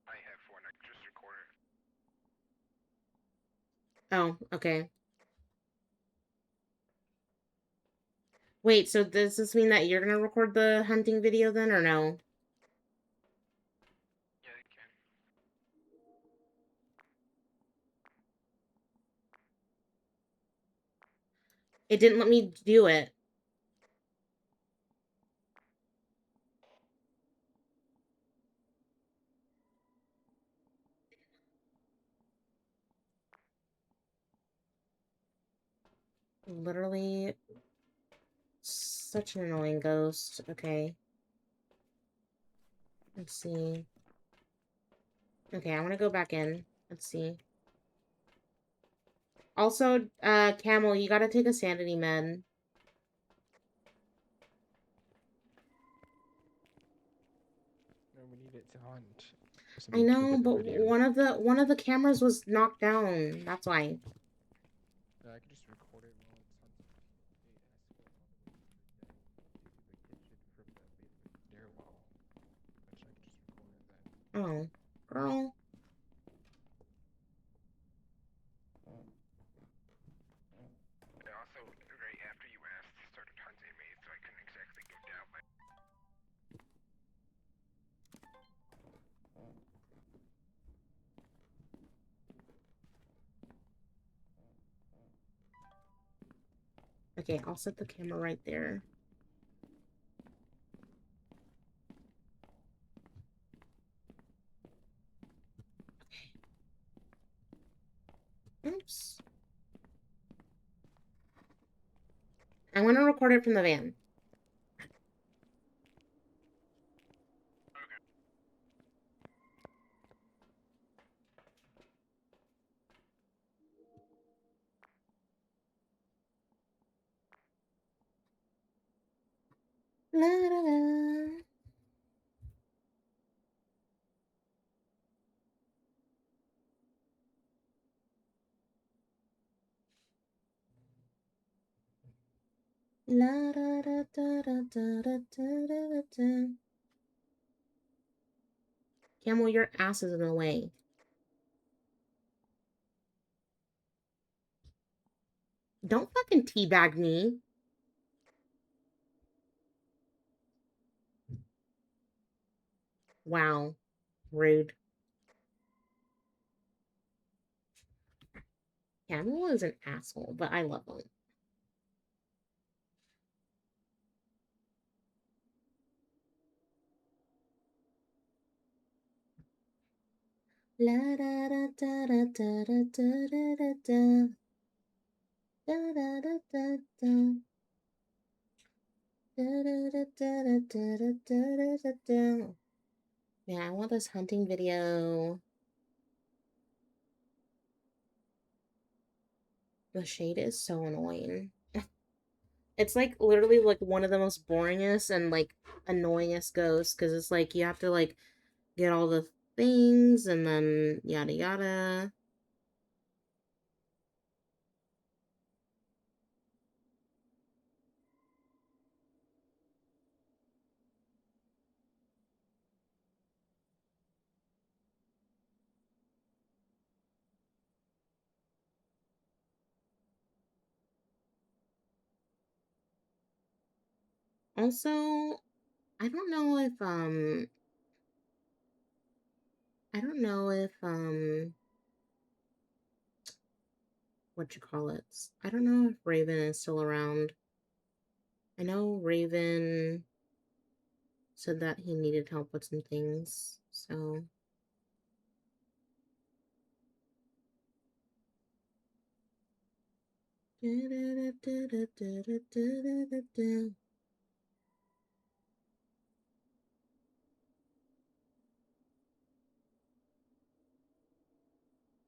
G: I have one. I can just record it.
A: Oh, okay. Wait, so does this mean that you're gonna record the hunting video then, or no?
G: Yeah, you can.
A: It didn't let me do it. Literally such an annoying ghost. Okay. Let's see. Okay, I want to go back in. Let's see. Also, Camel, you gotta take a sanity med.
G: No, we need it to hunt.
A: I know, but one of the cameras was knocked down. That's why.
G: I can just record it while it's hunting. It has to go all the way to the kitchen from the basement stairwell. Which I can just record it then.
A: Oh, girl.
G: Also, right after you asked, started hunting me, so I couldn't exactly go down my...
A: Okay, I'll set the camera right there. Okay. Oops. I'm gonna record it from the van. La da da. La da da da da da da da da da. Camel, your ass is in the way. Don't fucking teabag me. Wow. Rude. Camel is an asshole, but I love him. La da da da da da da da da da. Da da da da da. Da da da da da da da da da. Man, I want this hunting video. The shade is so annoying. It's like literally like one of the most boringest and like annoyingest ghosts because it's like you have to like get all the things and then yada yada. Also, I don't know if I don't know if what you call it. I don't know if Raven is still around. I know Raven said that he needed help with some things, so.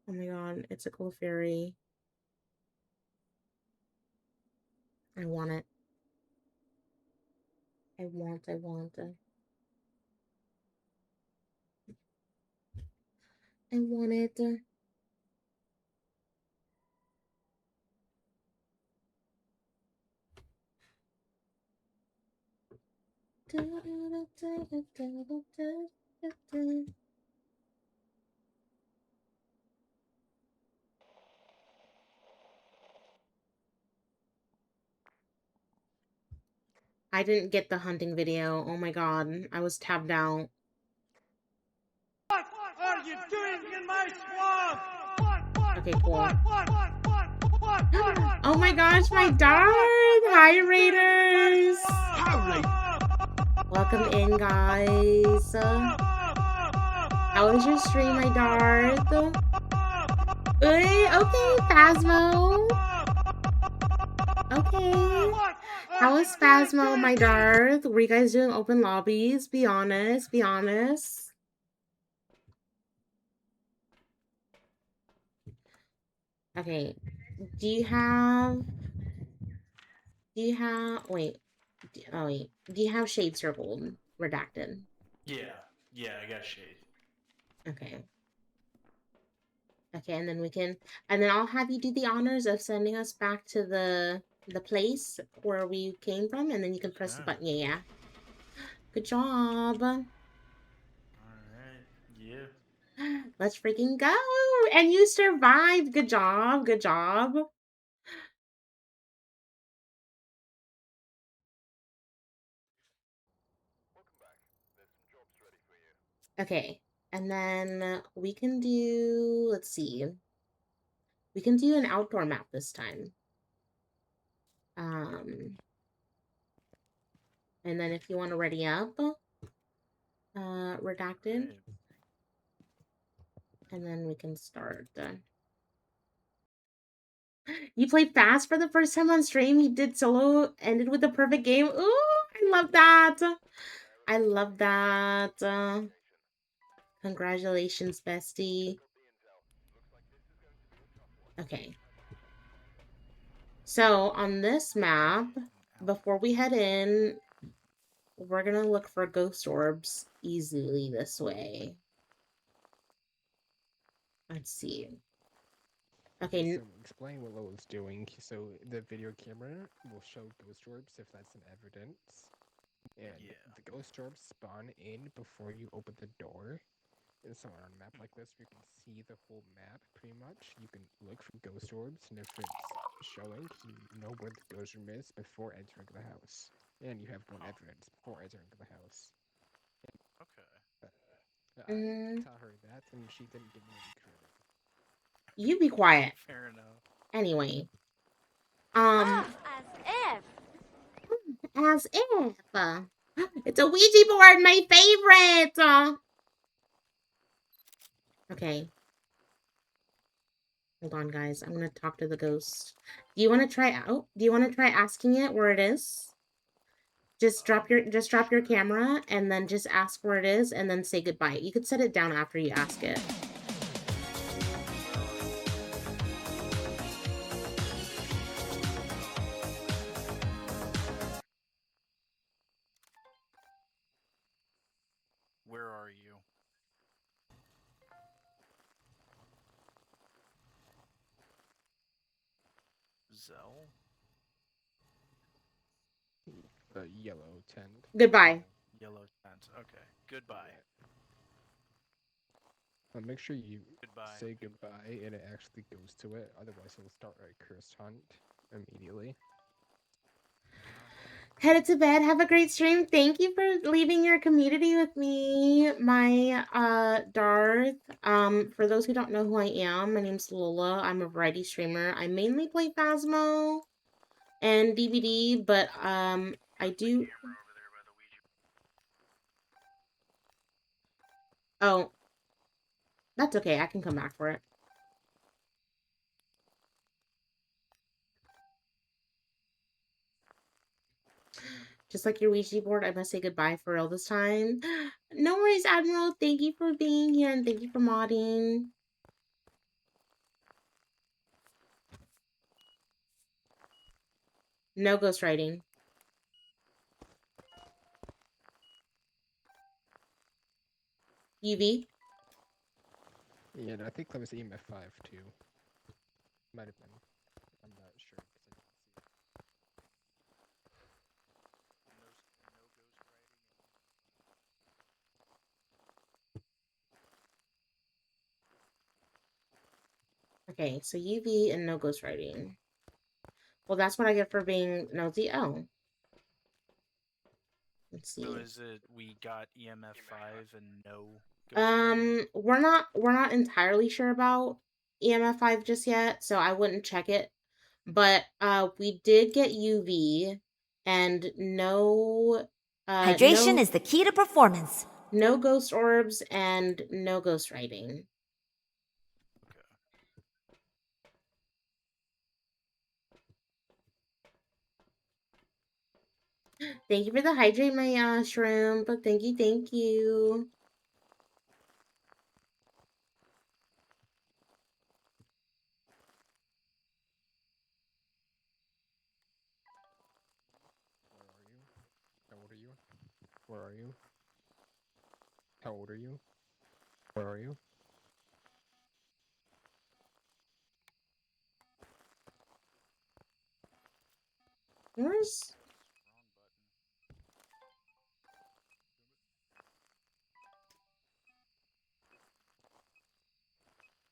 A: Oh my god, it's a cool fairy. I want it. I want it. I want it. I didn't get the hunting video. Oh my god, I was tabbed out.
J: What are you doing in my swamp?
A: Okay, cool. Oh my gosh, my dog! Hi, Raiders! Welcome in, guys. How was your stream, my Darth? Okay, Phasmo. Okay. How was Phasmo, my Darth? Were you guys doing open lobbies? Be honest, be honest. Okay. Do you have, wait. Oh, wait. Do you have Shade Circled? Redacted.
M: Yeah, I got shade.
A: Okay. Okay, and then I'll have you do the honors of sending us back to the place where we came from, and then you can press the button. Yeah. Good job.
M: Alright, yeah.
A: Let's freaking go! And you survived. Good job. Good job. Okay, and then we can do, let's see. We can do an outdoor map this time. And then if you want to ready up, redacted.
M: Right.
A: And then we can start. You played fast for the first time on stream. You did solo, ended with a perfect game. Ooh, I love that. I love that. Congratulations, bestie. Okay. So on this map, before we head in, we're gonna look for ghost orbs easily this way. Let's see. Okay.
G: So explain what Lola's doing. So the video camera will show ghost orbs if that's an evidence. And the ghost orbs spawn in before you open the door. And so on a map like this, you can see the whole map pretty much. You can look for ghost orbs, and if it's showing, you know where the ghost orb is before entering the house. And you have one evidence before entering the house.
M: Okay.
G: I taught her that, and she didn't give me any credit.
A: You be quiet.
M: Fair enough.
A: Anyway.
C: As if.
A: As if. It's a Ouija board, my favorite. Okay. Hold on, guys. I'm gonna talk to the ghost. Do you want to try out? Do you want to try asking it where it is? Just drop your camera and then just ask where it is and then say goodbye. You could set it down after you ask it.
M: Where are you? Zell?
G: The yellow tent.
A: Goodbye.
M: Yellow tent. Okay. Goodbye.
G: Make sure you
M: Goodbye.
G: say goodbye and it actually goes to it. Otherwise, it'll start a curse hunt immediately.
A: Headed to bed. Have a great stream. Thank you for leaving your community with me, my Darth. For those who don't know who I am, my name's Lola. I'm a variety streamer. I mainly play Phasmo and DVD, but I do. Oh. That's okay, I can come back for it. Just like your Ouija board, I must say goodbye for real this time. No worries, Admiral. Thank you for being here and thank you for modding. No ghostwriting. UV?
G: Yeah, I think that was EMF 5 too. Might have been. I'm not sure.
A: Okay, so UV and no ghostwriting. Well, that's what I get for being nosy. Oh. Let's see.
M: So is it we got EMF 5 and no ghostwriting?
A: We're not entirely sure about EMF 5 just yet, so I wouldn't check it. But we did get UV and no
N: Hydration is the key to performance.
A: No ghost orbs and no ghost writing. Thank you for the hydrate, my shrimp. Thank you, thank you.
G: How old are you? Where are you? How old are you? Where are you?
A: Where's...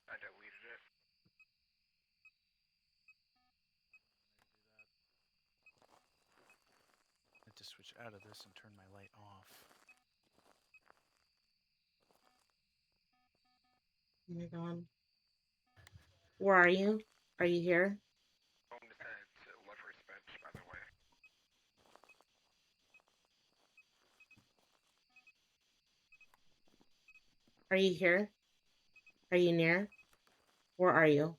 G: I deleted it.
M: I had to switch out of this and turn my light off.
A: Oh my god. Where are you? Are you here?
G: Home to Lover's Bench, by the way.
A: Are you here? Are you near? Where are you?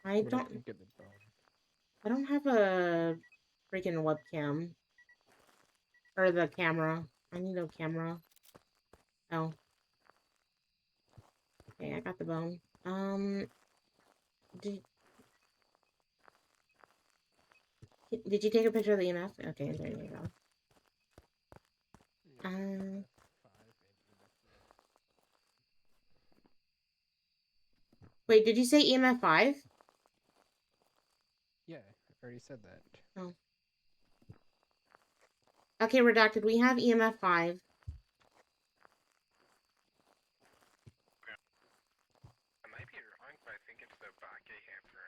A: I
G: But I
A: don't...
G: didn't get the bone.
A: I don't have a freaking webcam. Or the camera. I need a camera. Oh. Okay, I got the bone. Did you take a picture of the EMF? Okay, there you go. Wait, did you say EMF 5?
G: Yeah, I already said that.
A: Oh. Okay, redacted. We have EMF 5.
G: I might be wrong, but I think it's the Bake Hamper.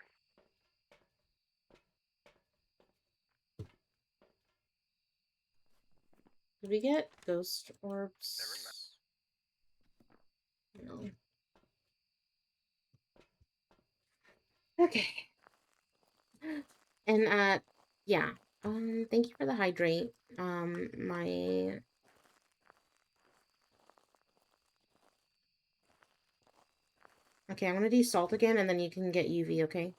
A: Did we get ghost orbs? No. Okay. And yeah. Thank you for the hydrate. My... Okay, I'm gonna do salt again, and then you can get UV, okay?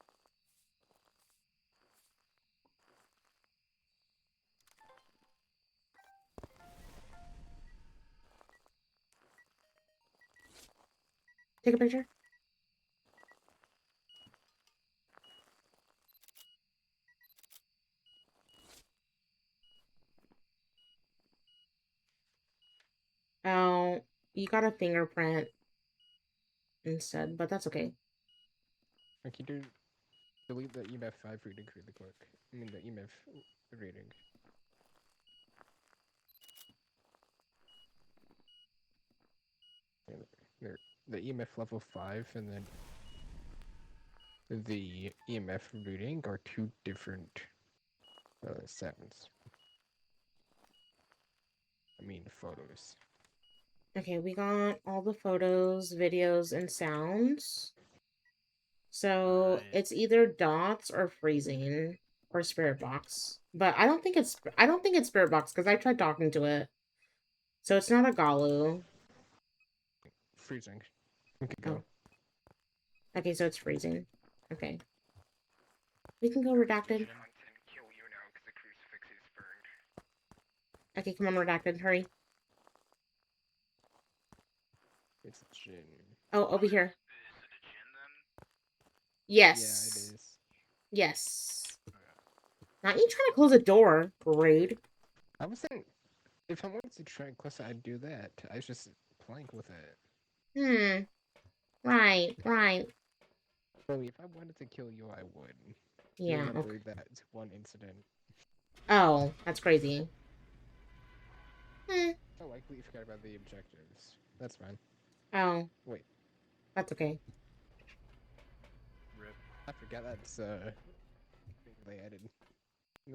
A: Take a picture. Oh, you got a fingerprint instead, but that's okay.
G: I can do delete the EMF 5 reading really quick. I mean the EMF reading. There, the EMF level 5, and then the EMF reading are two different sounds. I mean, photos.
A: Okay, we got all the photos, videos, and sounds. So
M: Right.
A: it's either dots or freezing or spirit box. But I don't think it's spirit box because I tried talking to it. So it's not a Galu.
G: Freezing. We could
A: Oh.
G: go.
A: Okay, so it's freezing. Okay. We can go redacted. Okay, come on, redacted. Hurry.
G: It's Jin.
A: Oh, over here.
G: Yeah, it
A: Yes.
G: is.
A: Yes. Not you trying to close a door. Rude.
G: I was saying, if I wanted to try and close it, I'd do that. I was just playing with it.
A: Right, right.
G: Chloe, if I wanted to kill you, I would.
A: Yeah,
G: Remember
A: okay.
G: that one incident.
A: Oh, that's crazy.
G: Oh, I completely forgot about the objectives. That's fine.
A: Oh.
G: Wait.
A: That's okay.
M: Rip.
G: I forgot that's thing they added.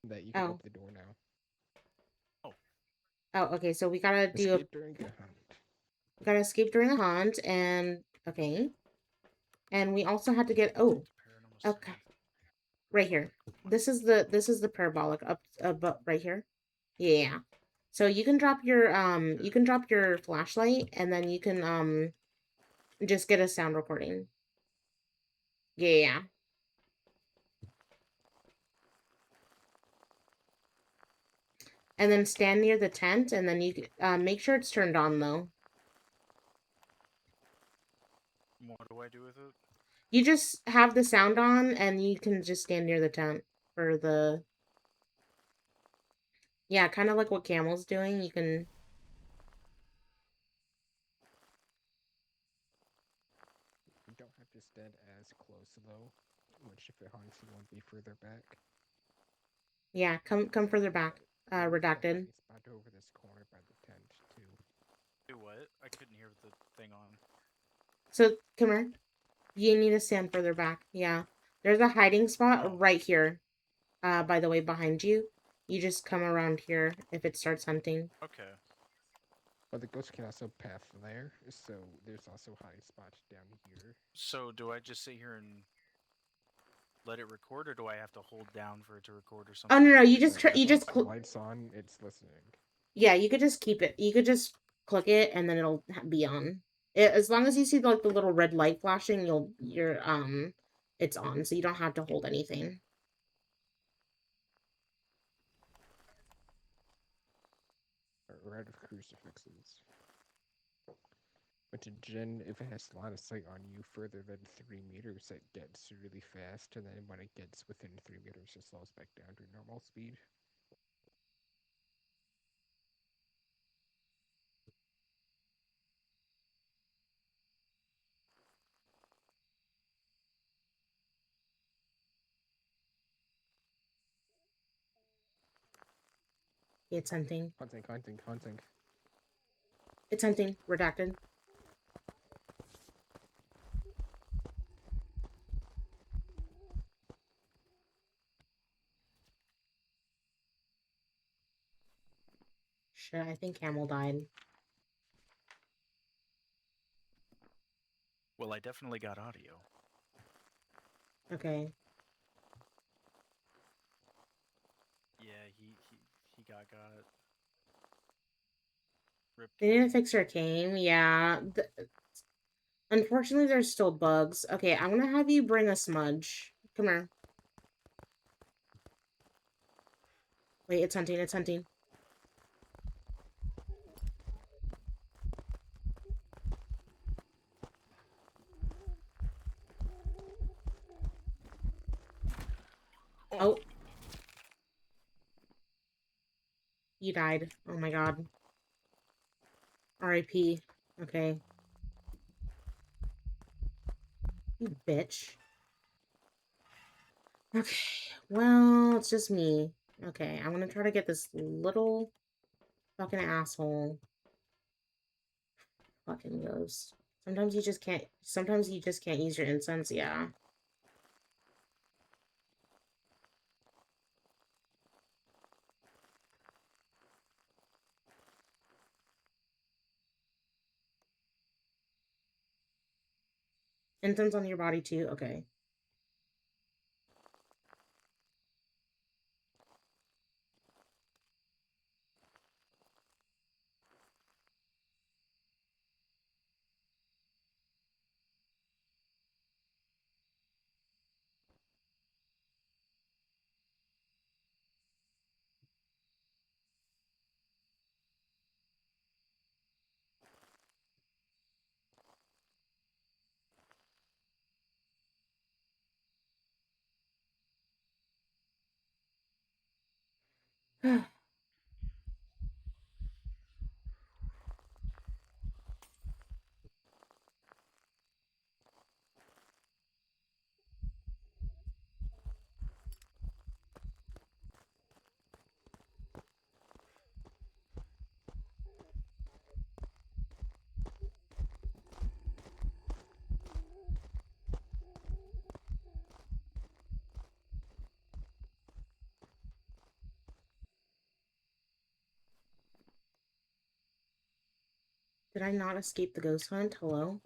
G: That you can
A: Oh.
G: open the door now.
A: Oh, okay, so we gotta do
G: Escape during a hunt.
A: we gotta escape during a hunt, and okay. And we also had to get okay. Right here. This is the parabolic up right here. Yeah. So you can drop your flashlight and then you can just get a sound recording. Yeah. And then stand near the tent and then you make sure it's turned on though.
M: What do I do with it?
A: You just have the sound on and you can just stand near the tent for the yeah, kind of like what Camel's doing. You can
G: You don't have to stand as close though, which if it hunts, you want to be further back.
A: yeah, come further back. Redacted.
G: Spot over this corner by the tent too.
M: Do what? I couldn't hear the thing on.
A: So come here. You need to stand further back. Yeah. There's a hiding spot right here. By the way, behind you. You just come around here if it starts hunting.
M: Okay.
G: But the ghost can also path there, so there's also hiding spots down here.
M: So do I just sit here and let it record, or do I have to hold down for it to record or something?
A: Oh no, you just
G: lights on. It's listening.
A: Yeah, you could just keep it. You could just click it and then it'll be on. As long as you see like the little red light flashing, it's on, so you don't have to hold anything.
G: Right of crucifixes. But to Jin, if it has line of sight on you further than 3 meters, it gets really fast, and then when it gets within 3 meters, it slows back down to normal speed.
A: It's hunting.
G: Hunting.
A: It's hunting. Redacted. Shit, I think Camel died.
M: Well, I definitely got audio.
A: Okay.
M: Yeah, he got. Rip.
A: They need to fix her game. Yeah. Unfortunately, there's still bugs. Okay, I'm gonna have you bring a smudge. Come here. Wait, it's hunting. It's hunting. Oh. You died. Oh my god. R.I.P. Okay. You bitch. Okay. Well, it's just me. Okay, I'm gonna try to get this little fucking asshole. Fucking ghost. Sometimes you just can't use your incense, yeah. Incense on your body too? Okay. Did I not escape the ghost hunt? Hello?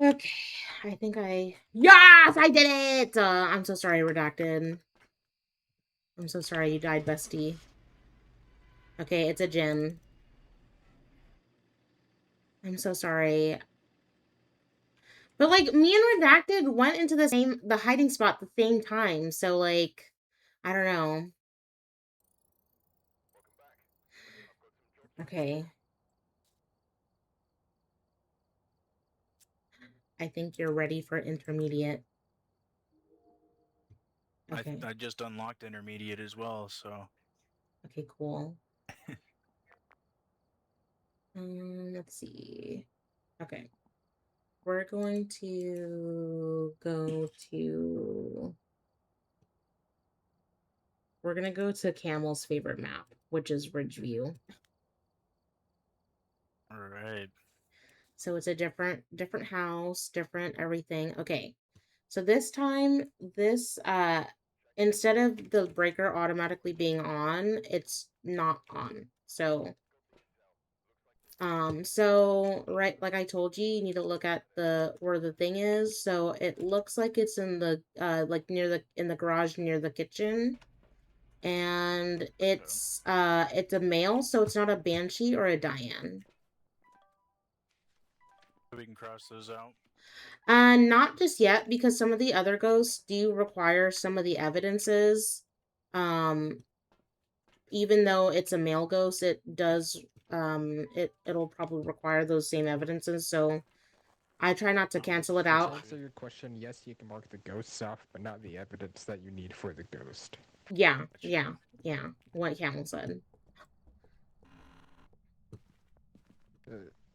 A: Okay, I think Yes! I did it! I'm so sorry, Redacted. I'm so sorry you died, bestie. Okay, it's a gym. I'm so sorry. But, like, me and Redacted went into the hiding spot at the same time, so, like, I don't know. Okay. I think you're ready for intermediate. Okay.
M: I just unlocked intermediate as well, so.
A: Okay, cool. Let's see. Okay. We're going to go to... We're going to go to Camel's favorite map, which is Ridgeview.
M: All right.
A: So it's a different house, different everything. Okay. So this time, instead of the breaker automatically being on, it's not on. So right, like I told you, you need to look at where the thing is. So it looks like it's in the like in the garage near the kitchen. And it's a male, so it's not a banshee or a Diane.
M: We can cross those out.
A: Not just yet, because some of the other ghosts do require some of the evidences. Even though it's a male ghost, it does it'll probably require those same evidences, so I try not to cancel it out.
G: To answer your question, yes, you can mark the ghosts off, but not the evidence that you need for the ghost.
A: Yeah, what Camel said.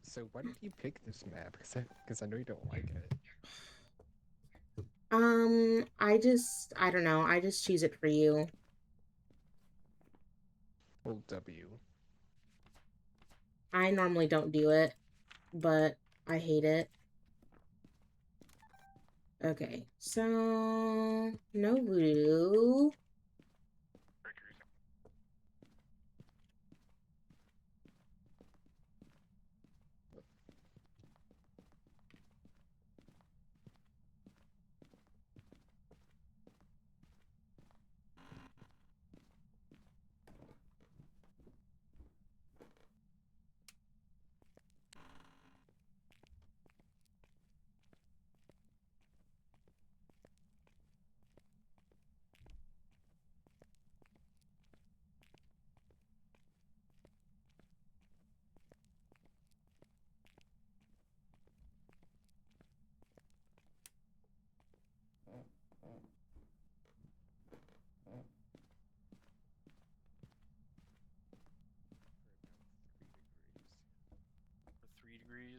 G: So why did you pick this map? Because I know you don't like it.
A: I don't know. I just choose it for you.
G: Well, W.
A: I normally don't do it, but I hate it. Okay, so no voodoo.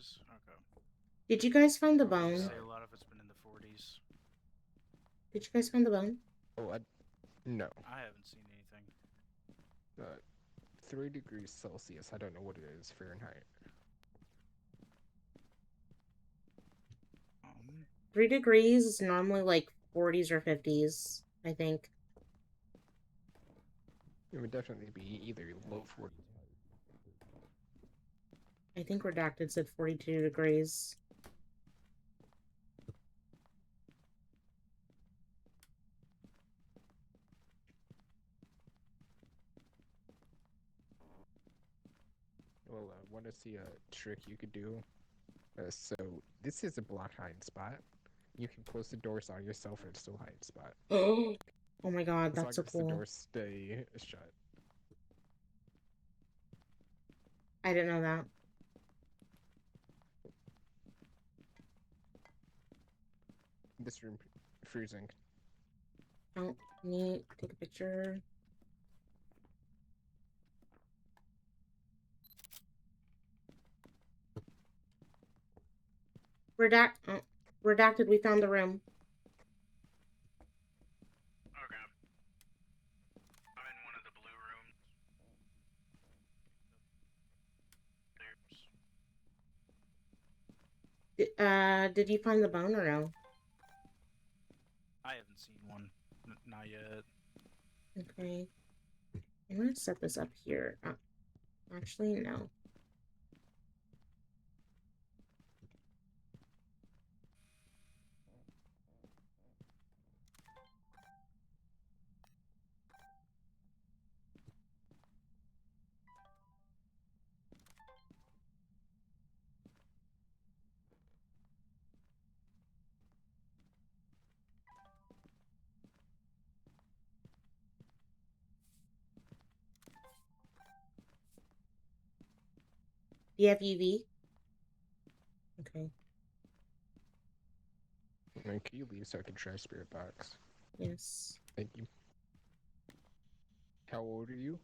M: 50s? Okay.
A: Did you guys find the
M: I was gonna
A: bone?
M: say a lot of it's been in the 40s.
A: Did you guys find the bone?
G: Oh, no.
M: I haven't seen anything.
G: 3 degrees Celsius. I don't know what it is Fahrenheit.
A: 3 degrees is normally like 40s or 50s, I think.
G: It would definitely be either low 40s.
A: I think Redacted said 42 degrees.
G: Well, I want to see a trick you could do. So, this is a block hiding spot. You can close the doors on yourself and still hide spot.
A: Oh my god,
G: as long
A: that's so
G: as
A: cool.
G: the doors stay shut.
A: I didn't know that.
G: This room freezing.
A: Oh, neat. Take a picture. Redacted, we found the room.
M: Okay. I'm in one of the blue rooms.
A: Did you find the bone or no?
M: I haven't seen one. Not yet.
A: Okay. I'm gonna set this up here. Actually, no. Do you have UV? Okay.
G: And can you leave so I can try spirit box?
A: Yes.
G: Thank you. How old are you?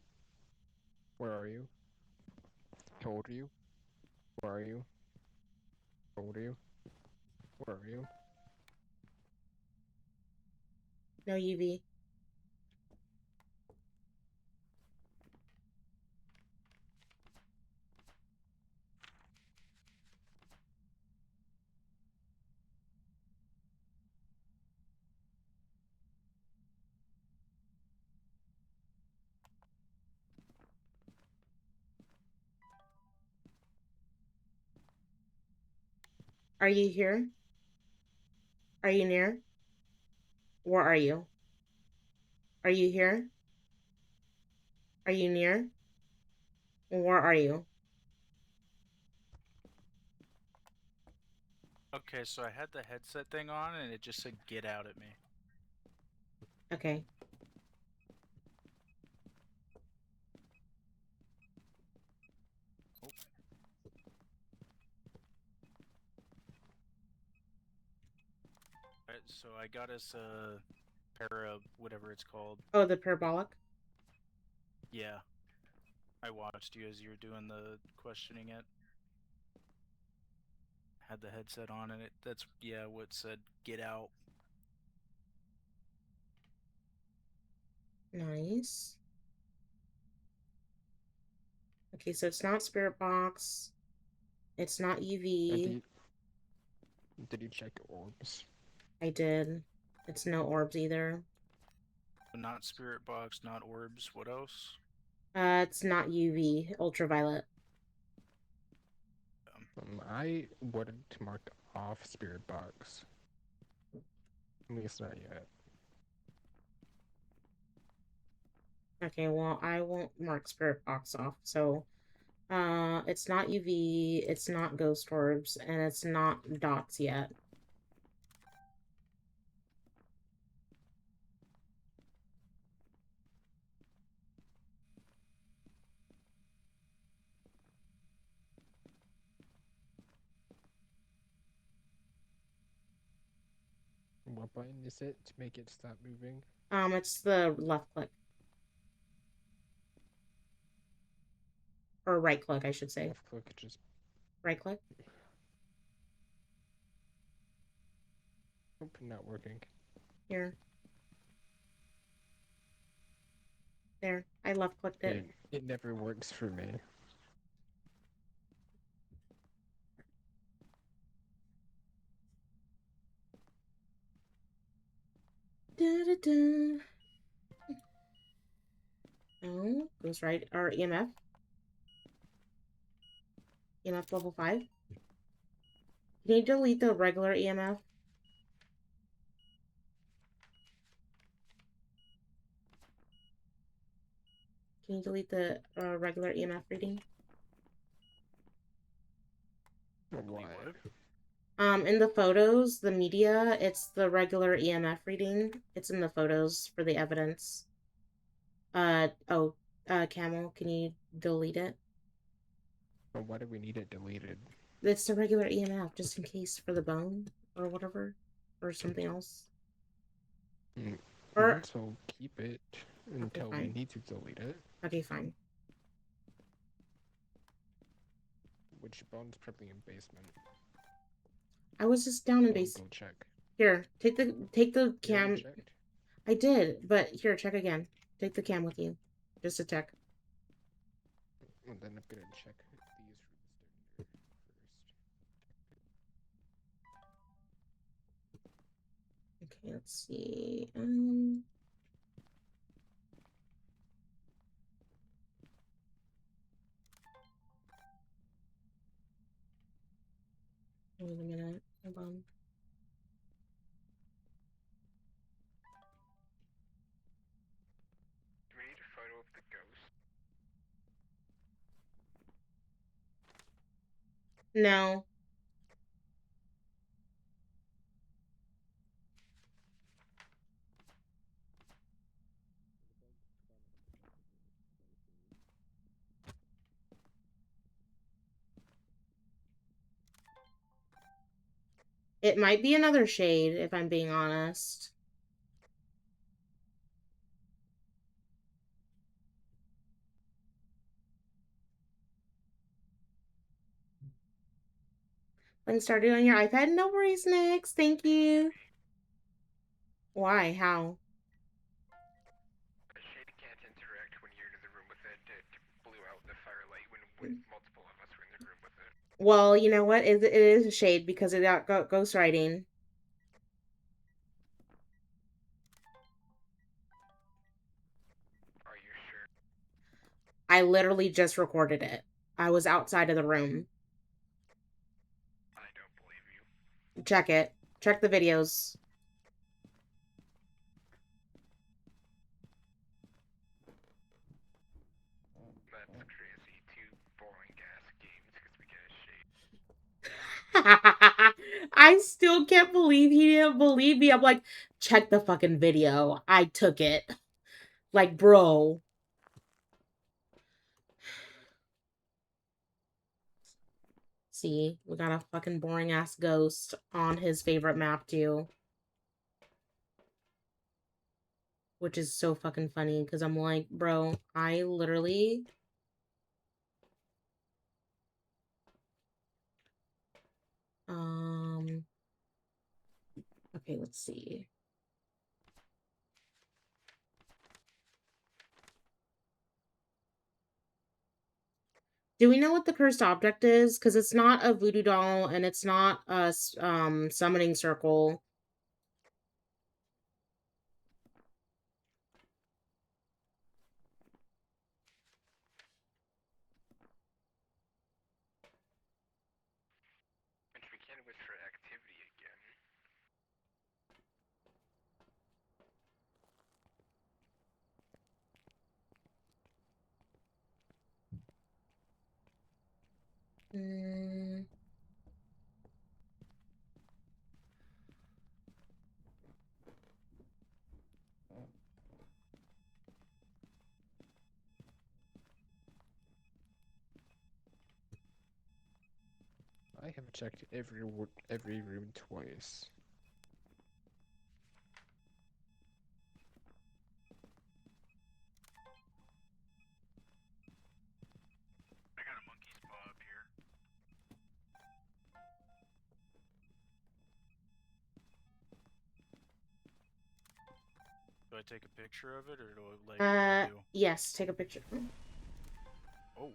G: Where are you? How old are you? Where are you? How old are you? Where are you?
A: No UV. Are you here? Are you near? Where are you? Are you here? Are you near? Where are you?
M: Okay, so I had the headset thing on and it just said get out at me.
A: Okay.
M: Oh. Alright, so I got us a whatever it's called.
A: Oh, the parabolic?
M: Yeah. I watched you as you were doing the questioning it. Had the headset on and that's what said get out.
A: Nice. Okay, so it's not spirit box. It's not UV.
G: Did you check orbs?
A: I did. It's no orbs either.
M: Not spirit box, not orbs. What else?
A: It's not UV. Ultraviolet.
G: I wouldn't mark off spirit box. At least not yet.
A: Okay, well, I won't mark spirit box off. So, it's not UV, it's not ghost orbs, and it's not dots yet.
G: What button is it to make it stop moving?
A: It's the left click. Or right click, I should say.
G: Left click, just
A: Right click?
G: Nope, not working.
A: Here. There. I left clicked it.
G: It never works for me.
A: Da-da-da. Oh, goes right. Or EMF. EMF level 5. Can you delete the regular EMF? Can you delete the regular EMF reading?
G: Why?
A: In the photos, the media, it's the regular EMF reading. It's in the photos for the evidence. Camel, can you delete it?
G: But why do we need it deleted?
A: It's the regular EMF, just in case for the bone or whatever, or something else. Or
G: So keep it until we
A: fine.
G: need to delete it.
A: Okay, fine.
G: Which bone's probably in basement.
A: I was just down in
G: I'll
A: base.
G: go check.
A: Here, take the cam.
G: Checked?
A: I did, but here, check again. Take the cam with you, just to check.
G: And then I'm gonna check these rooms down there first.
A: Okay, let's see. Wait a minute. Hold on.
G: Do we need a photo of the ghost?
A: No. It might be another shade, if I'm being honest. When started on your iPad? No worries, Nix. Thank you. Why? How?
G: A shade can't interact when you're in the room with it. It blew out the firelight when multiple of us were in the room with it.
A: Well, you know what? It is a shade because it got ghostwriting.
G: Are you sure?
A: I literally just recorded it. I was outside of the room.
G: I don't believe you.
A: Check it. Check the videos.
G: That's crazy. Two boring ass games because we get a shade.
A: I still can't believe he didn't believe me. I'm like, check the fucking video. I took it. Like, bro. See, we got a fucking boring ass ghost on his favorite map too. Which is so fucking funny because I'm like, bro, I literally... Okay, let's see. Do we know what the cursed object is? Because it's not a voodoo doll and it's not a summoning circle.
G: Which we can wish for activity again. I have checked every room twice.
M: I got a monkey's paw up here. Do I take a picture of it, or do I, like, what do I do?
A: Yes, take a picture.
M: Oh.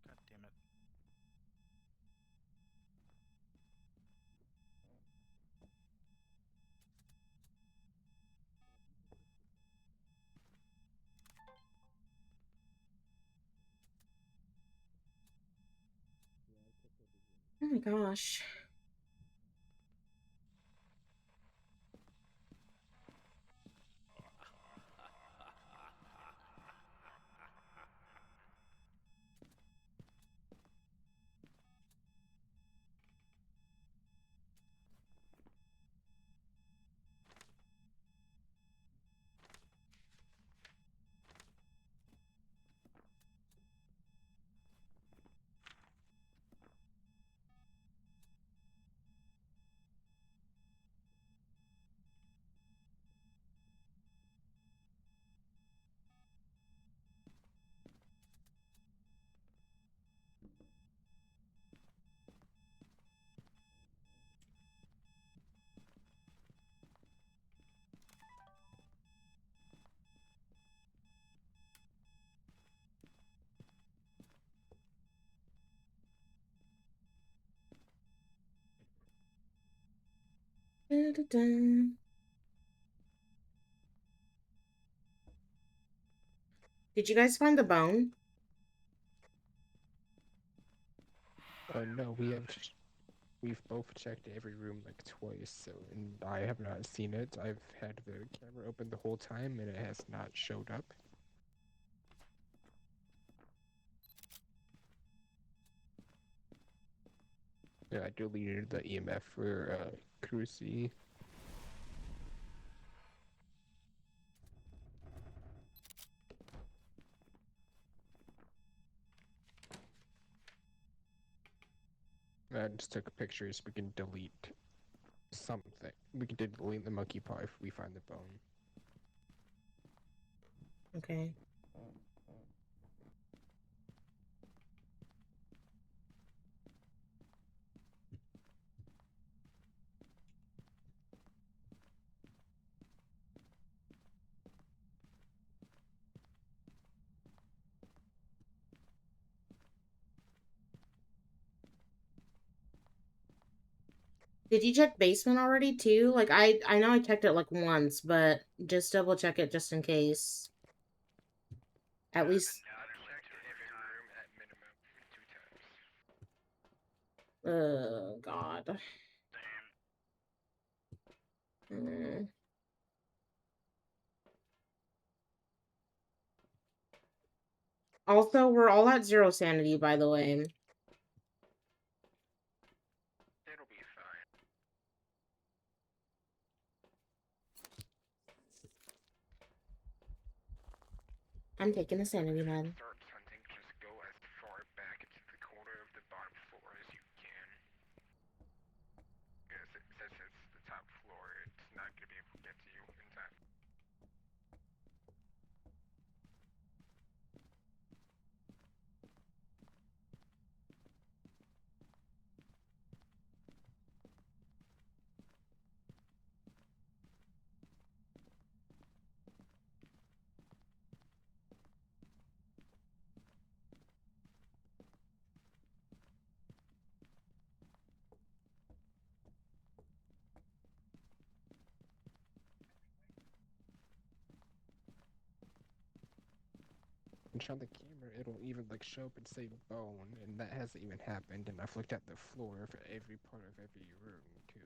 M: God damn it.
A: Oh my gosh. Da-da-da. Did you guys find the bone?
G: No, we've both checked every room like twice, so and I have not seen it. I've had the camera open the whole time and it has not showed up. Yeah, I deleted the EMF for Cruci. I just took pictures. We can delete something. We can delete the monkey paw if we find the bone.
A: Okay. Did you check basement already too? Like I know I checked it like once, but just double check it just in case. At least God. Mm. Also, we're all at 0 sanity, by the way.
G: It'll be fine.
A: I'm taking a sanity med.
G: Start hunting, just go as far back into the corner of the bottom floor as you can. Because since it's the top floor, it's not going to be able to get to you in time. and show the camera, it'll even like show up and say bone, and that hasn't even happened. And I've looked at the floor for every part of every room too.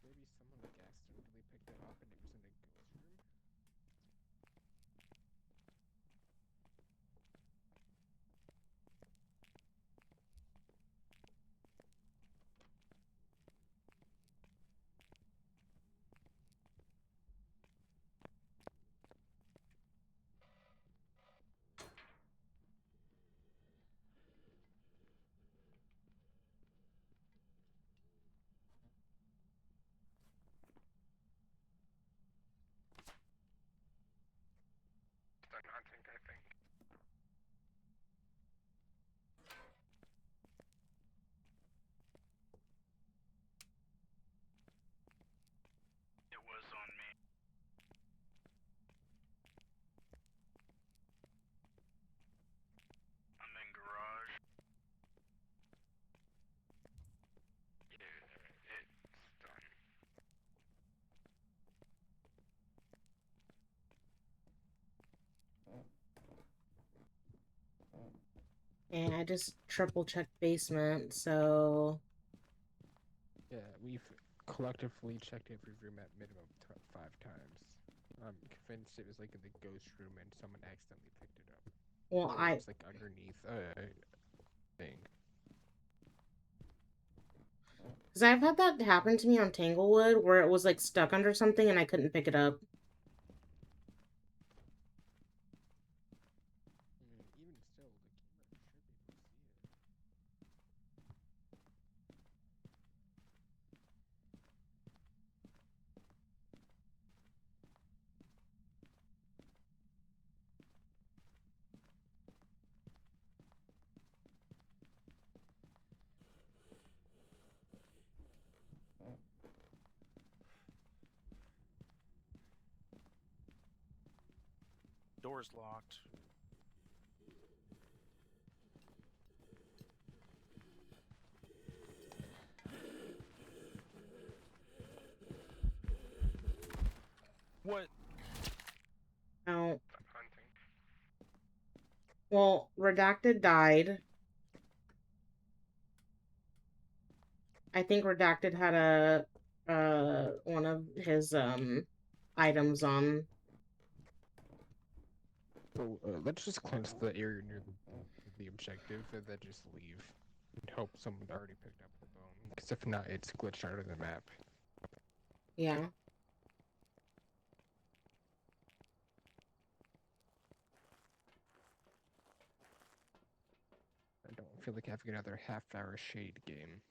G: Maybe someone like accidentally picked it up and it was in a ghost room. Done hunting, I think.
M: It was on me. I'm in garage.
G: Yeah, it's done.
A: And I just triple checked basement, so
G: Yeah, we've collectively checked every room at minimum 5 times. I'm convinced it was like in the ghost room and someone accidentally picked it up.
A: well,
G: Or it was like underneath a thing.
A: because I've had that happen to me on Tanglewood, where it was like stuck under something and I couldn't pick it up.
G: Even still, the camera should be able to see it.
M: Door's locked. What?
A: Oh.
G: Hunting.
A: Well, Redacted died. I think Redacted had one of his items on.
G: So let's just cleanse the area near the objective and then just leave. And hope someone already picked up the bone. Because if not, it's glitched out of the map.
A: Yeah.
G: I don't feel like having another half-hour shade game.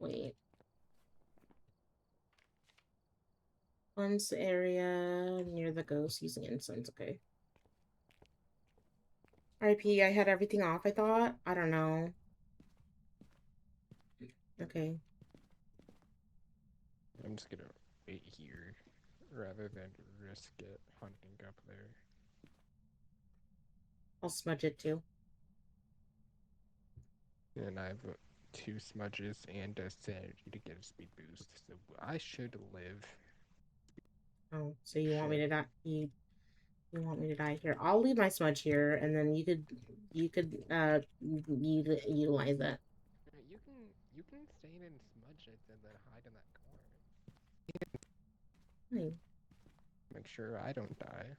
A: Wait. Cleanse area near the ghost using incense. Okay. RIP, I had everything off, I thought. I don't know. Okay.
G: I'm just gonna wait here rather than risk it hunting up there.
A: I'll smudge it too.
G: And I have 2 smudges and a sanity to get a speed boost, so I should live.
A: Oh, so you want me to die? You want me to die here? I'll leave my smudge here, and then you could utilize it.
G: You can stay in and smudge it and then hide in that corner.
A: Fine.
G: Make sure I don't die.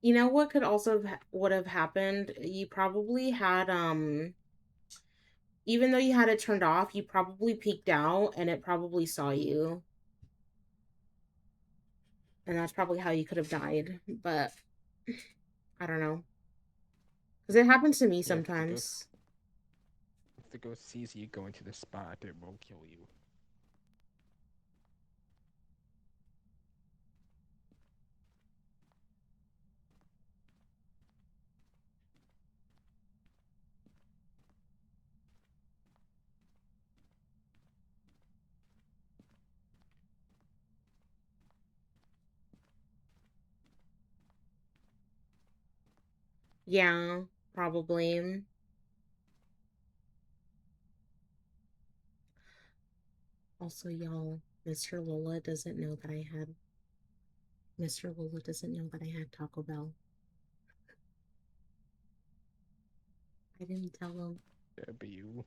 A: You know what could also would have happened? You probably had even though you had it turned off, you probably peeked out and it probably saw you. And that's probably how you could have died, but I don't know. Because it happens to me sometimes.
G: If the ghost sees you going to the spot, it will kill you.
A: Yeah, probably. Also, y'all, Mr. Lola doesn't know that I had Taco Bell. I didn't tell him.
G: W.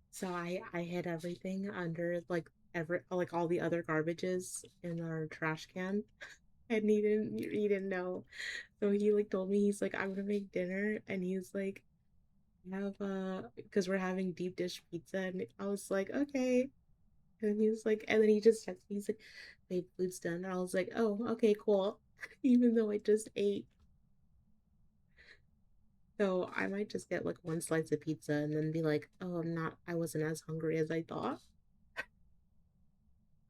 A: So I hid everything under like all the other garbages in our trash can. And he didn't know. So he like told me, he's like, I'm gonna make dinner, and he's like, have because we're having deep dish pizza, and I was like, okay. And he was like, and then he just texted me, he's like, babe, food's done. And I was like, oh, okay, cool. Even though I just ate. So I might just get like one slice of pizza and then be like, oh, I wasn't as hungry as I thought.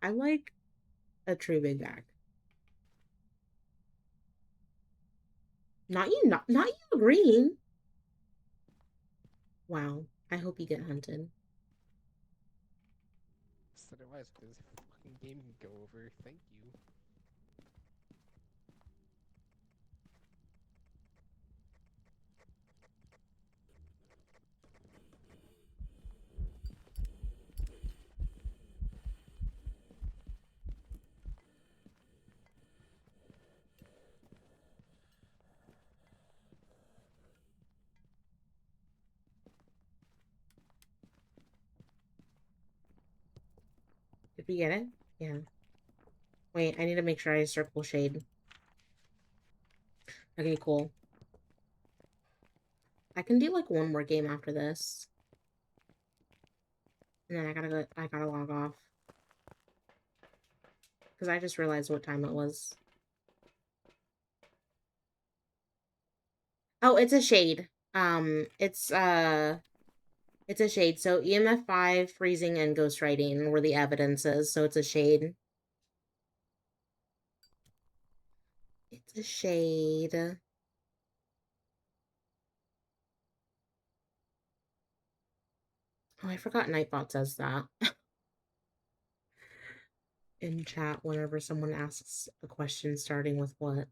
A: I'm like a true big bag. Not you agreeing. Wow. I hope you get hunted.
G: So otherwise, this fucking game can go over. Thank you.
A: Did we get it? Yeah. Wait, I need to make sure I circle shade. Okay, cool. I can do like one more game after this. And then I gotta log off. Because I just realized what time it was. Oh, it's a shade. It's a shade. So EMF 5, freezing, and ghostwriting were the evidences, so it's a shade. It's a shade. Oh, I forgot Nightbot says that. In chat whenever someone asks a question starting with what.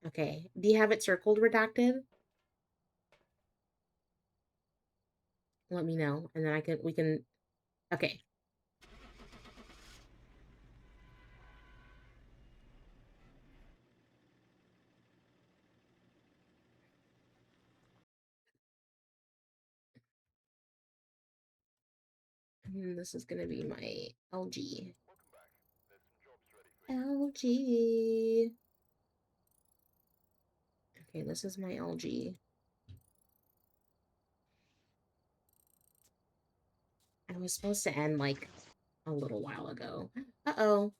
A: Okay. Do you have it circled redacted? Let me know, and then we can okay. And this is gonna be my LG. LG. Okay, this is my LG. I was supposed to end like a little while ago. Uh-oh.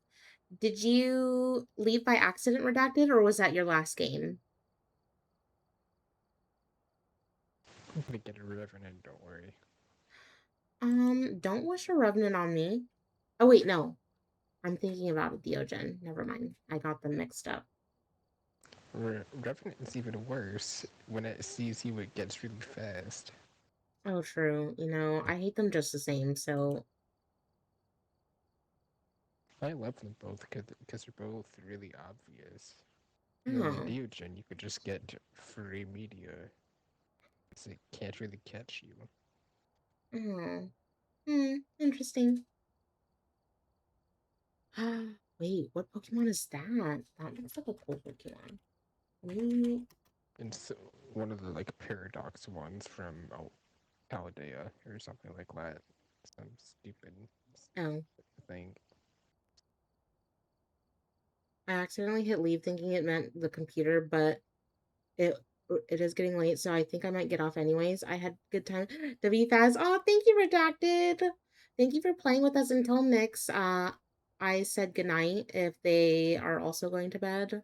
A: Did you leave by accident redacted, or was that your last game?
G: I'm gonna get a Revenant, don't worry.
A: Don't wish a revenant on me. Oh, wait, no. I'm thinking about a Diogen. Never mind. I got them mixed up.
G: Revenant's even worse. When it sees you, it gets really fast.
A: Oh, true. You know, I hate them just the same, so...
G: I love them both because they're both really obvious. With a
A: Oh.
G: Diogen, you could just get free media. So it can't really catch you.
A: Oh. Interesting. Wait, what Pokemon is that? That looks like a cool Pokemon.
G: And so one of the like paradox ones from Paldea or something like that. Some stupid
A: Oh.
G: thing.
A: I accidentally hit leave thinking it meant the computer, but it it is getting late, so I think I might get off anyways. I had good time. WFAS, oh, thank you, Redacted. Thank you for playing with us until next. I said goodnight if they are also going to bed.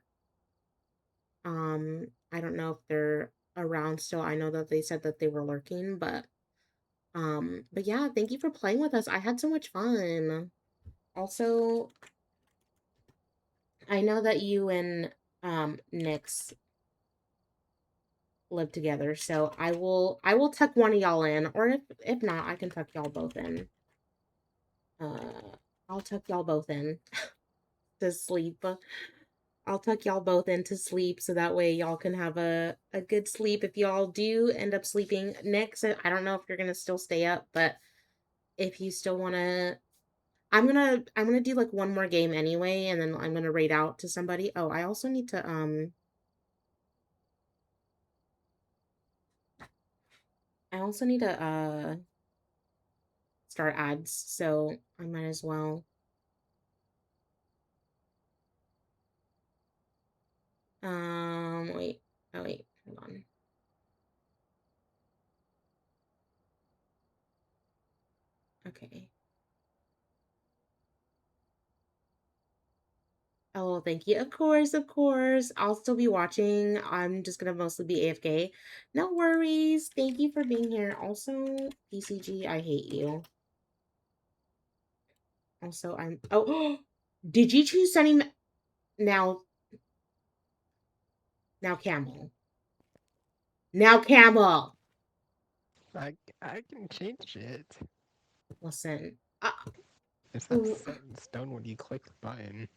A: I don't know if they're around still. I know that they said that they were lurking, but yeah, thank you for playing with us. I had so much fun. Also, I know that you and Nyx live together, so I will tuck one of y'all in, or if not, I can tuck y'all both in. I'll tuck y'all both in. to sleep. I'll tuck y'all both into sleep so that way y'all can have a good sleep. If y'all do end up sleeping next, I don't know if you're gonna still stay up, but if you still wanna, I'm gonna do like one more game anyway, and then I'm gonna raid out to somebody. Oh, I also need to start ads, so I might as well. Wait. Oh wait, hold on. Okay. Oh, thank you. Of course, of course. I'll still be watching. I'm just gonna mostly be AFK. No worries. Thank you for being here. Also, PCG, I hate you. Also, oh, did you choose Sunny now? Now Camel. Now Camel.
G: I can change it.
A: Listen.
G: It's not set in stone when you click the button.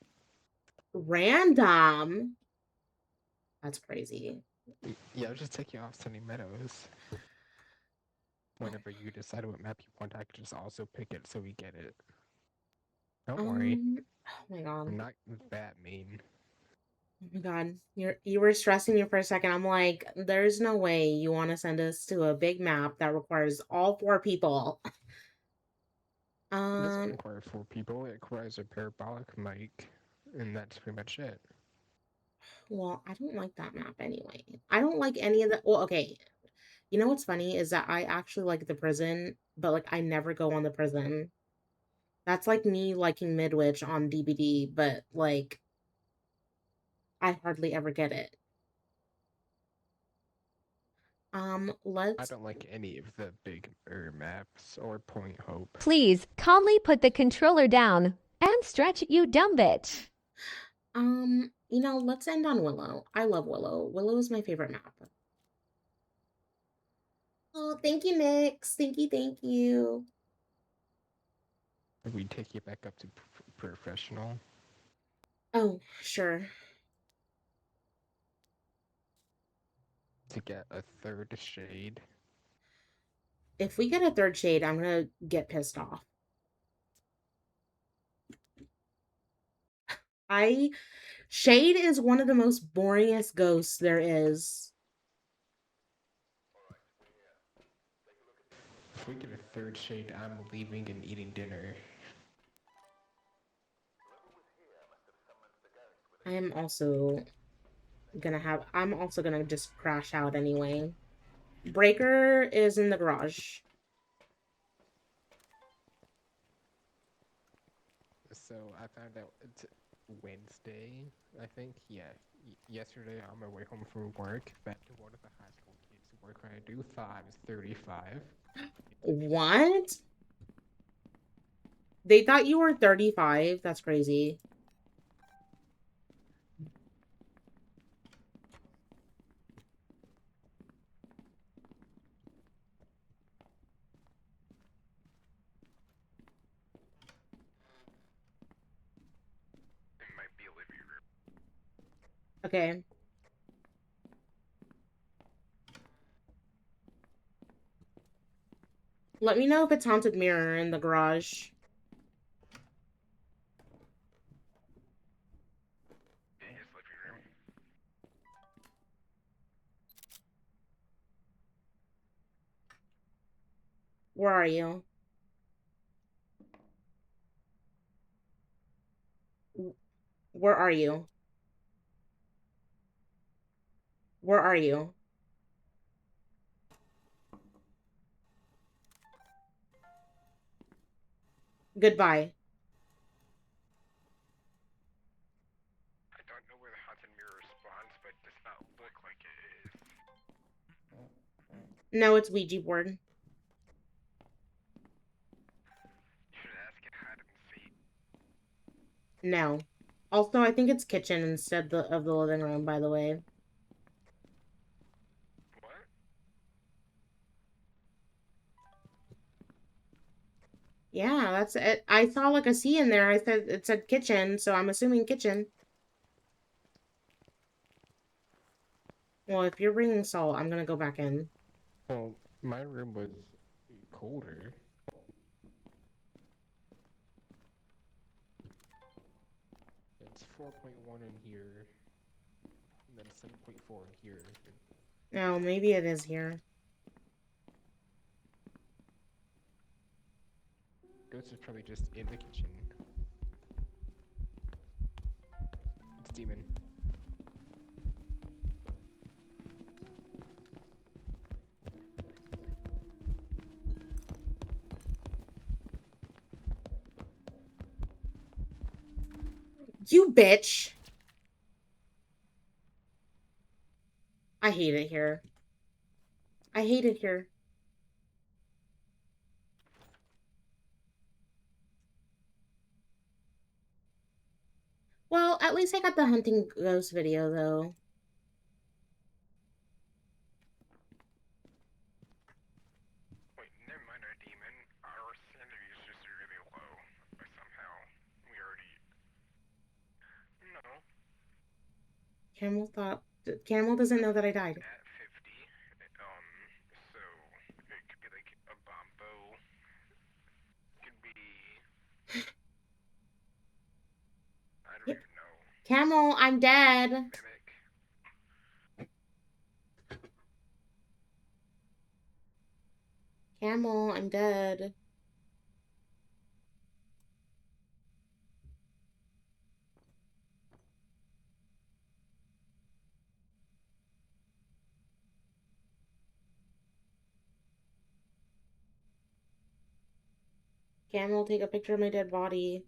A: Random. That's crazy.
G: Yeah, I'll just take you off Sunny Meadows. Whenever you decide what map you want, I can just also pick it so we get it. Don't worry.
A: Oh my god.
G: I'm not that mean.
A: Oh my god. You were stressing me for a second. I'm like, there's no way you want to send us to a big map that requires all 4 people.
G: It doesn't require 4 people, it requires a parabolic mic, and that's pretty much it.
A: Well, I don't like that map anyway. I don't like any of the. Well, okay. You know what's funny is that I actually like the prison, but like I never go on the prison. That's like me liking Midwich on DBD, but like I hardly ever get it.
G: I
A: Let's.
G: don't like any of the big maps or Point Hope.
O: Please calmly put the controller down and stretch, you dumb bitch.
A: Let's end on Willow. I love Willow. Willow is my favorite map. Oh, thank you, Nix. Thank you.
G: We take you back up to professional.
A: Oh, sure.
G: To get a 3rd shade.
A: If we get a 3rd shade, I'm gonna get pissed off. Shade is one of the most boringest ghosts there is.
G: If we get a 3rd shade, I'm leaving and eating dinner.
A: I'm also gonna just crash out anyway. Breaker is in the garage.
G: So I found out it's Wednesday, I think. Yeah, yesterday on my way home from work, that one of the high school kids who work where I do thought I was 35.
A: What? They thought you were 35? That's crazy.
G: It might be a living room.
A: Okay. Let me know if it's Haunted Mirror in the garage. Where are you? Where are you? Where are you? Goodbye.
G: I don't know where the haunted mirror spawns, but it does not look like it is.
A: No, it's Ouija board.
G: You should ask it hide and seek.
A: No. Also, I think it's kitchen instead of the living room, by the way.
G: What?
A: Yeah, that's it. I saw like a C in there. I said it said kitchen, so I'm assuming kitchen. Well, if you're bringing salt, I'm gonna go back in.
G: Well, my room was colder. It's 4.1 in here, and then 7.4 in here.
A: No, maybe it is here.
G: Ghost is probably just in the kitchen. It's demon.
A: You bitch! I hate it here. I hate it here. Well, at least I got the hunting ghost video, though.
G: Wait, never mind our demon. Our sanity is just really low. But somehow, we already... No.
A: Camel doesn't know that I died.
G: At 50, so it could be like a bombo. Could be... I don't even know.
A: Camel, I'm dead.
G: Mimic.
A: Camel, I'm dead. Camel, take a picture of my dead body.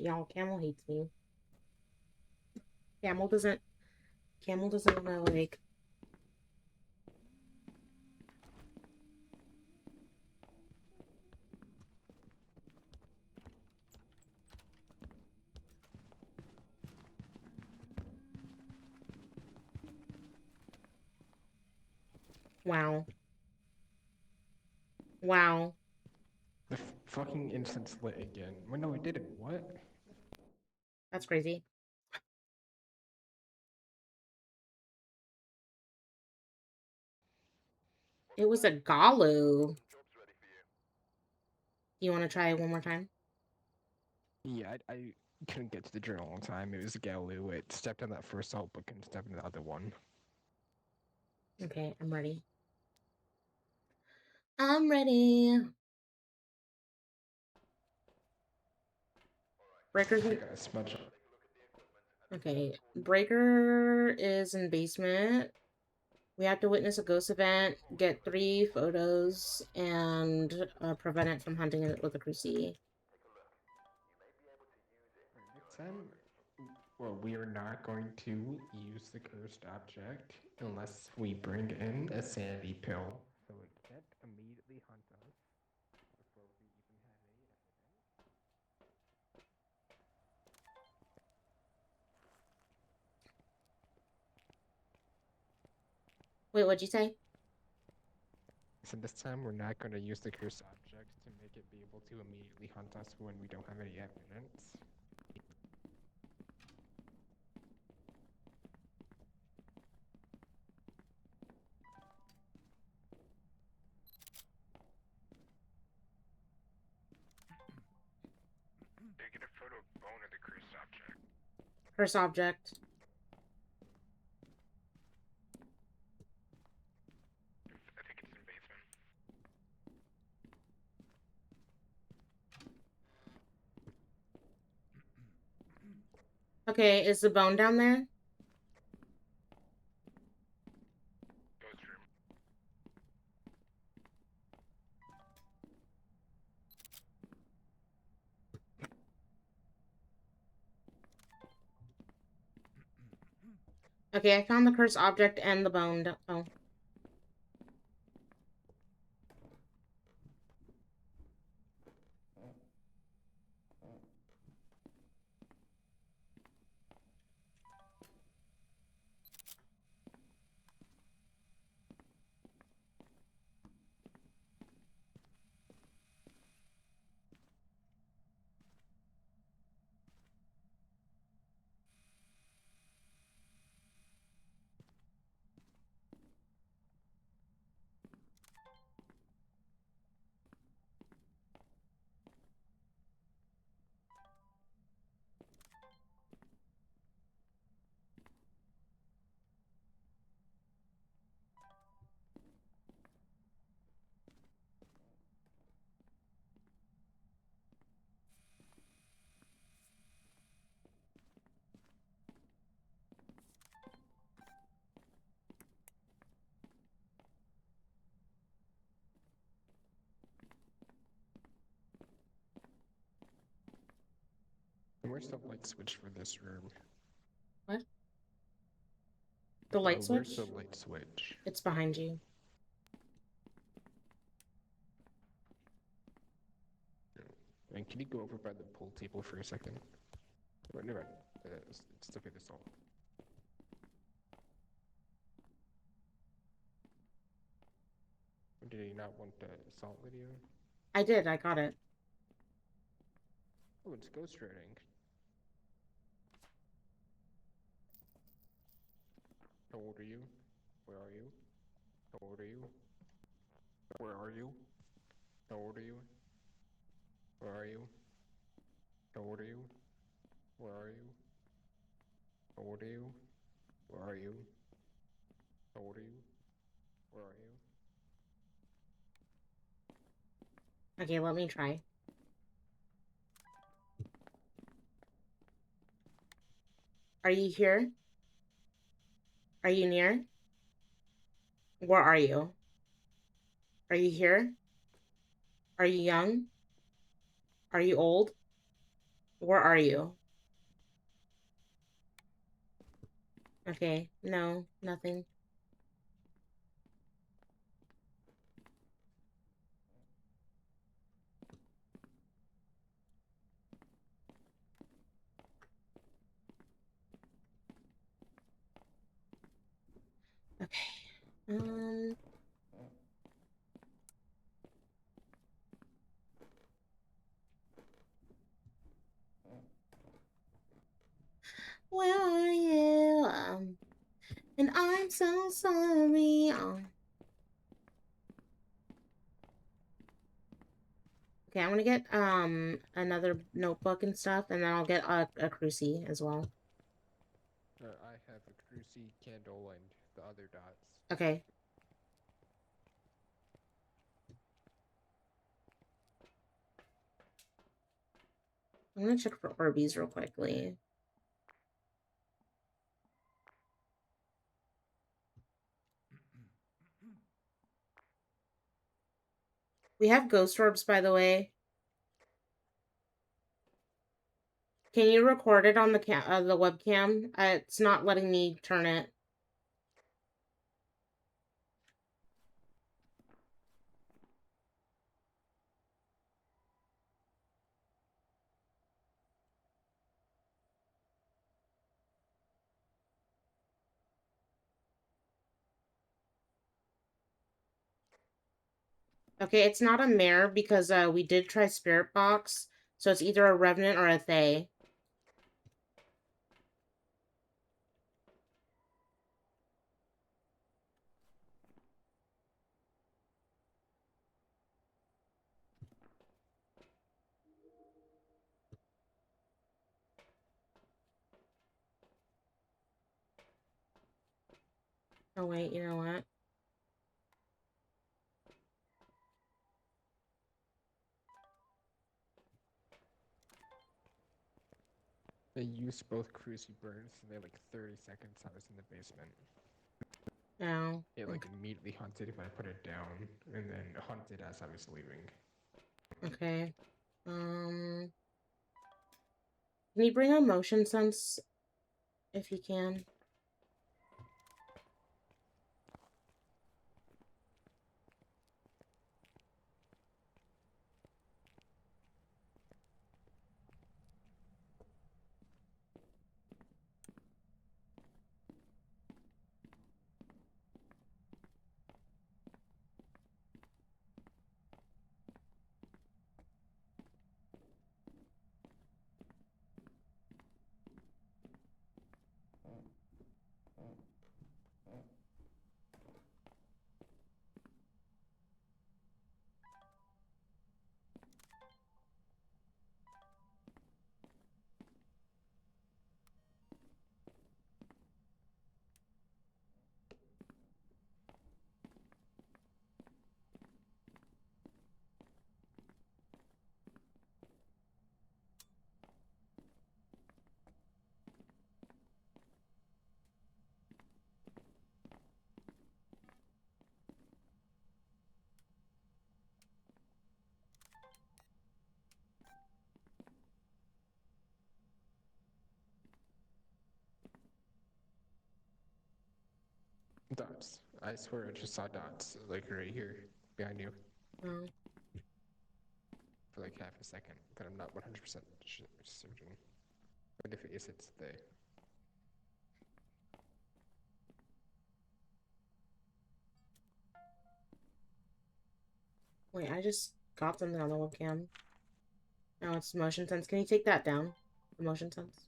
A: Y'all, Camel hates me. Camel doesn't wanna, like... Wow. Wow.
G: The fucking incense lit again. Well, no, it didn't. What?
A: That's crazy. It was a Galu. You want to try it one more time?
G: Yeah, I couldn't get to the journal on time. It was Galu. It stepped on that first salt, but couldn't step on the other one.
A: Okay, I'm ready. I'm ready. Breaker's in... Okay, Breaker is in basement. We have to witness a ghost event, get 3 photos, and prevent it from hunting it with a cruci.
G: Next time, well, we are not going to use the cursed object unless we bring in a sanity pill. So it can't immediately hunt us before we even have any evidence.
A: Wait, what'd you say?
G: So this time we're not going to use the cursed object to make it be able to immediately hunt us when we don't have any evidence. They get a photo of bone of the cursed object.
A: Curse object.
G: I think it's in basement.
A: Okay, is the bone down there?
G: Ghost room.
A: Okay, I found the cursed object and the bone. Oh.
G: And where's the light switch for this room?
A: What? The light switch?
G: Where's the light switch?
A: It's behind you.
G: And can you go over by the pool table for a second? Wait, never mind. It's okay, this all. Did you not want the salt video?
A: I did, I got it.
G: Oh, it's ghost writing. How old are you? Where are you? How old are you? Where are you? How old are you? Where are you? How old are you? Where are you? How old are you? Where are you? How old are you? Where are you?
A: Okay, let me try. Are you here? Are you near? Where are you? Are you here? Are you young? Are you old? Where are you? Okay, no, nothing. Okay. Where are you? And I'm so sorry. Okay, I'm gonna get another notebook and stuff, and then I'll get a crucie as well.
G: I have a crucie, candle, and the other dots.
A: Okay. I'm gonna check for Orbeez real quickly. We have ghost orbs, by the way. Can you record it on the the webcam? It's not letting me turn it. Okay, it's not a mare because we did try Spirit Box, so it's either a Revenant or a Thay. Oh wait, you know what?
G: They used both crucie burns, and they had like 30 seconds. I was in the basement.
A: No.
G: It like immediately hunted if I put it down, and then hunted as I was leaving.
A: Okay. Can you bring a motion sense if you can?
G: Dots. I swear I just saw dots, like right here, behind you.
A: Oh.
G: For like half a second, but I'm not 100% certain. But if it is, it's they.
A: Wait, I just got something on the webcam. No, it's motion sense. Can you take that down? The motion sense.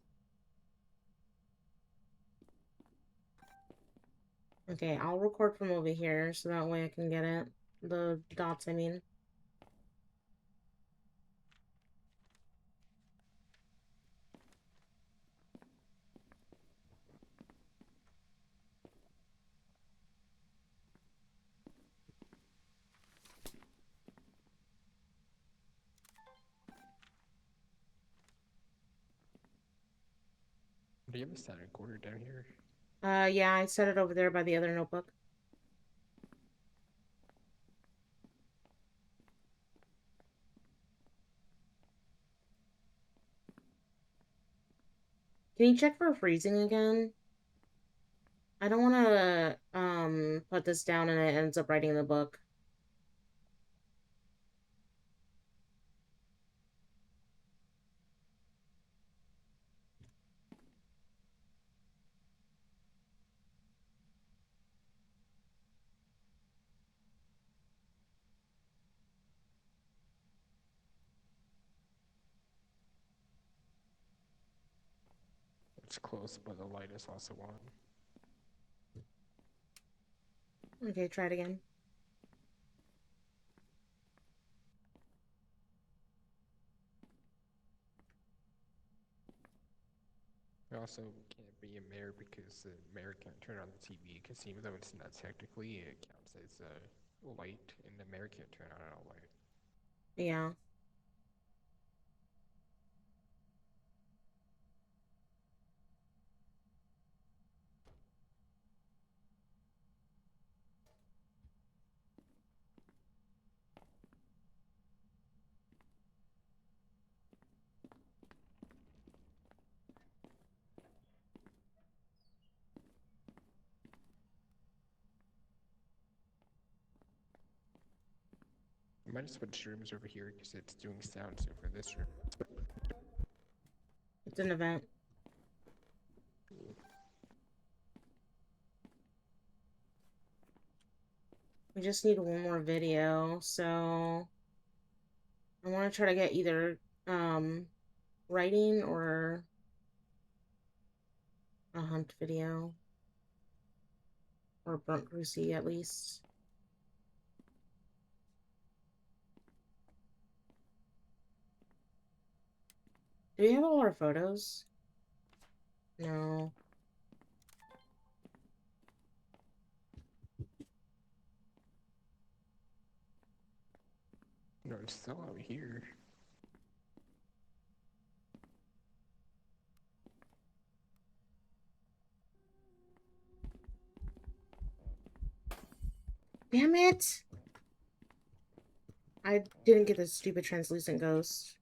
A: Okay, I'll record from over here so that way I can get it. The dots, I mean.
G: Do you have a sound recorder down here?
A: Yeah, I set it over there by the other notebook. Can you check for freezing again? I don't want to, put this down and it ends up writing the book.
G: It's close, but the light is also on.
A: Okay, try it again.
G: I also can't be a mayor because the mayor can't turn on the TV, because even though it's not technically, it counts as light, and the mayor can't turn on all light.
A: Yeah.
G: I might have switched rooms over here because it's doing sounds over this room.
A: It's an event. We just need one more video, so I want to try to get either writing or a hunt video or burnt Brucey at least. Do we have all our photos? No.
G: No, it's still out here.
A: Damn it! I didn't get the stupid translucent ghost.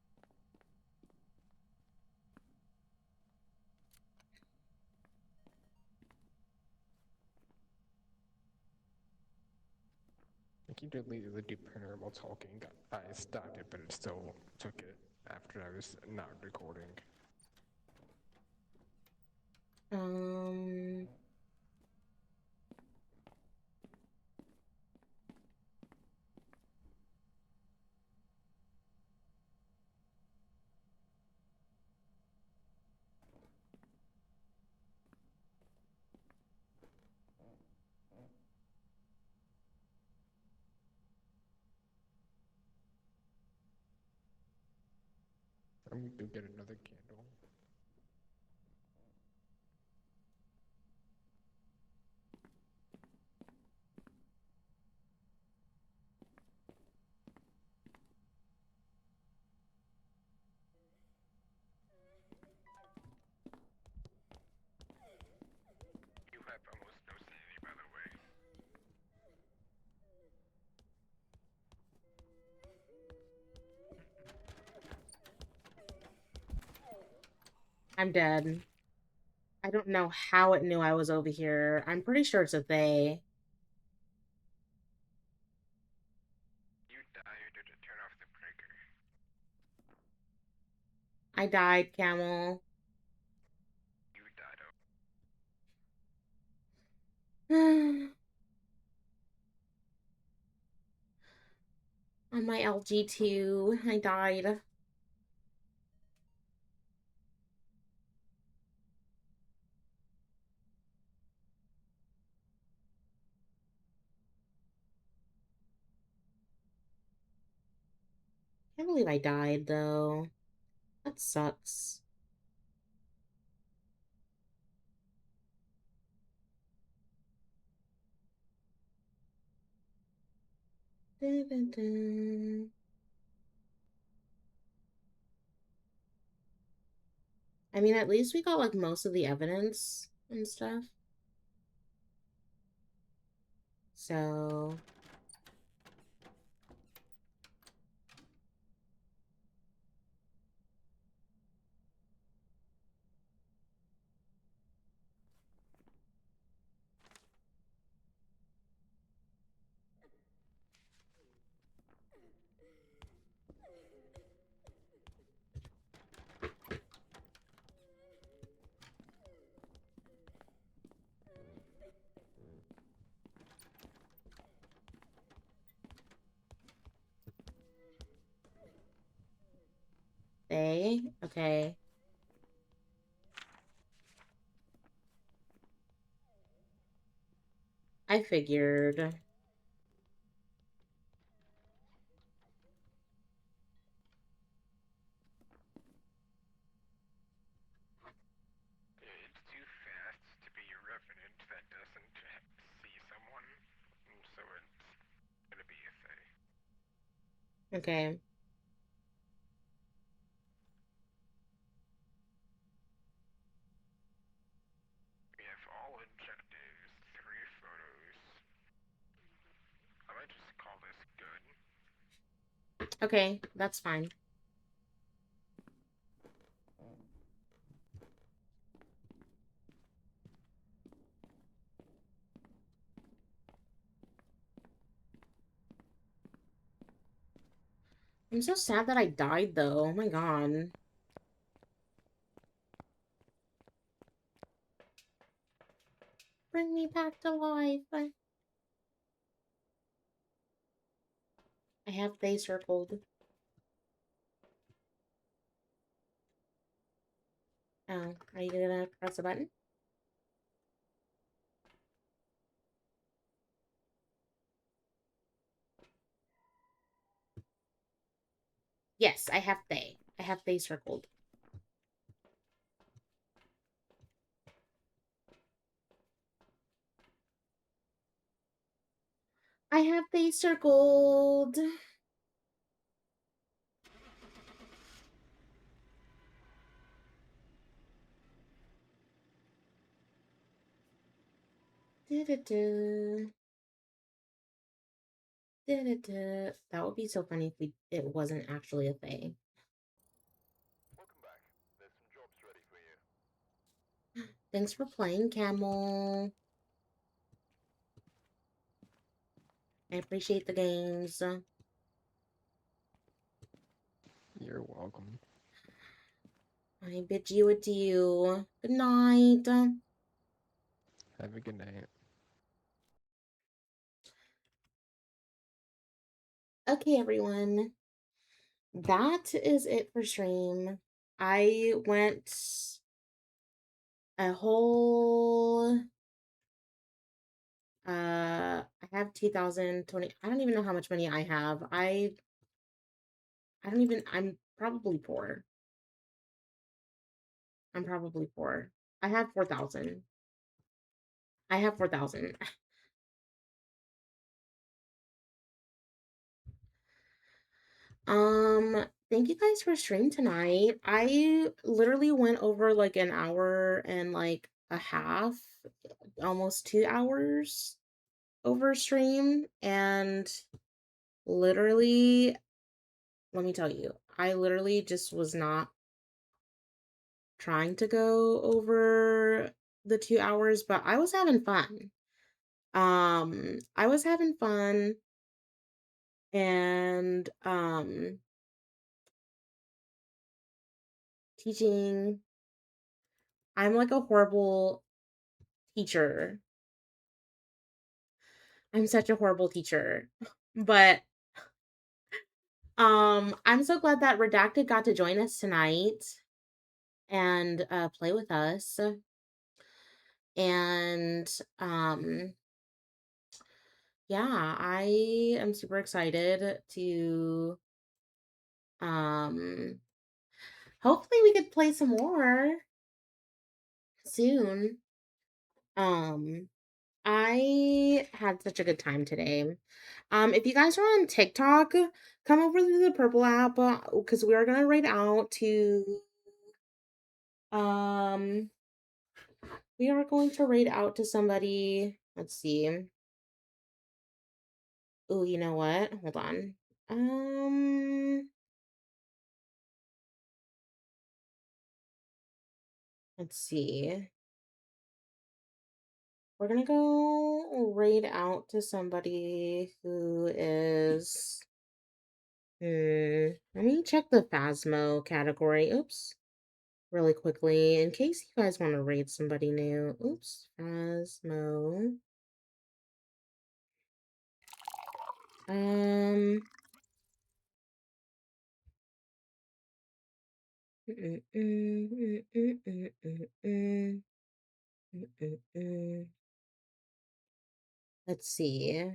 G: I keep deleting the do paranormal talking. I stopped it, but it still took it after I was not recording. I'm gonna go get another candle. You have almost no sanity, by the way.
A: I'm dead. don't know how it knew I was over here. I'm pretty sure it's a they.
G: You died to turn off the breaker.
A: I died, Camel.
G: You died.
A: On my LG2, I died. Can't believe I died, though. That sucks. Dun, dun, dun. I mean, at least we got, like, most of the evidence and stuff. So... They? Okay. I figured.
G: It's too fast to be a revenant that doesn't see someone, so it's gonna be a thing.
A: Okay.
G: We have all objectives, 3 photos. I might just call this good.
A: Okay, that's fine. I'm so sad that I died, though. Oh my god. Bring me back to life. I have they circled. Oh, are you gonna press a button? Yes, I have they. I have they circled. I have they circled. Da-da-da. Da-da-da. That would be so funny if it wasn't actually a they.
G: Welcome back. There's some jobs ready for you.
A: Thanks for playing, Camel. I appreciate the games.
G: You're welcome.
A: I bid you adieu. Good night.
G: Have a good night.
A: Okay, everyone. That is it for stream. I went a whole I have 2020. I don't even know how much money I have. I'm probably poor. I'm probably poor. I have 4,000. I have 4,000. Thank you guys for stream tonight. I literally went over like an hour and like a half, almost 2 hours over stream, and literally, let me tell you, I literally just was not trying to go over the 2 hours, but I was having fun. I was having fun and teaching. I'm like a horrible teacher. I'm such a horrible teacher. But I'm so glad that Redacted got to join us tonight and play with us. And yeah, I am super excited to um hopefully we could play some more soon. Um I had such a good time today. If you guys are on TikTok, come over to the Purple app because we are gonna write out to um we are going to rate out to somebody. Let's see. Oh, you know what? Hold on. Um, let's see. We're gonna go rate out to somebody who is. Let me check the Phasmo category. Oops. Really quickly, in case you guys want to rate somebody new. Oops. Phasmo. Um. mm, mm, mm, mm, mm, mm, mm, mm, mm, mm. Let's see.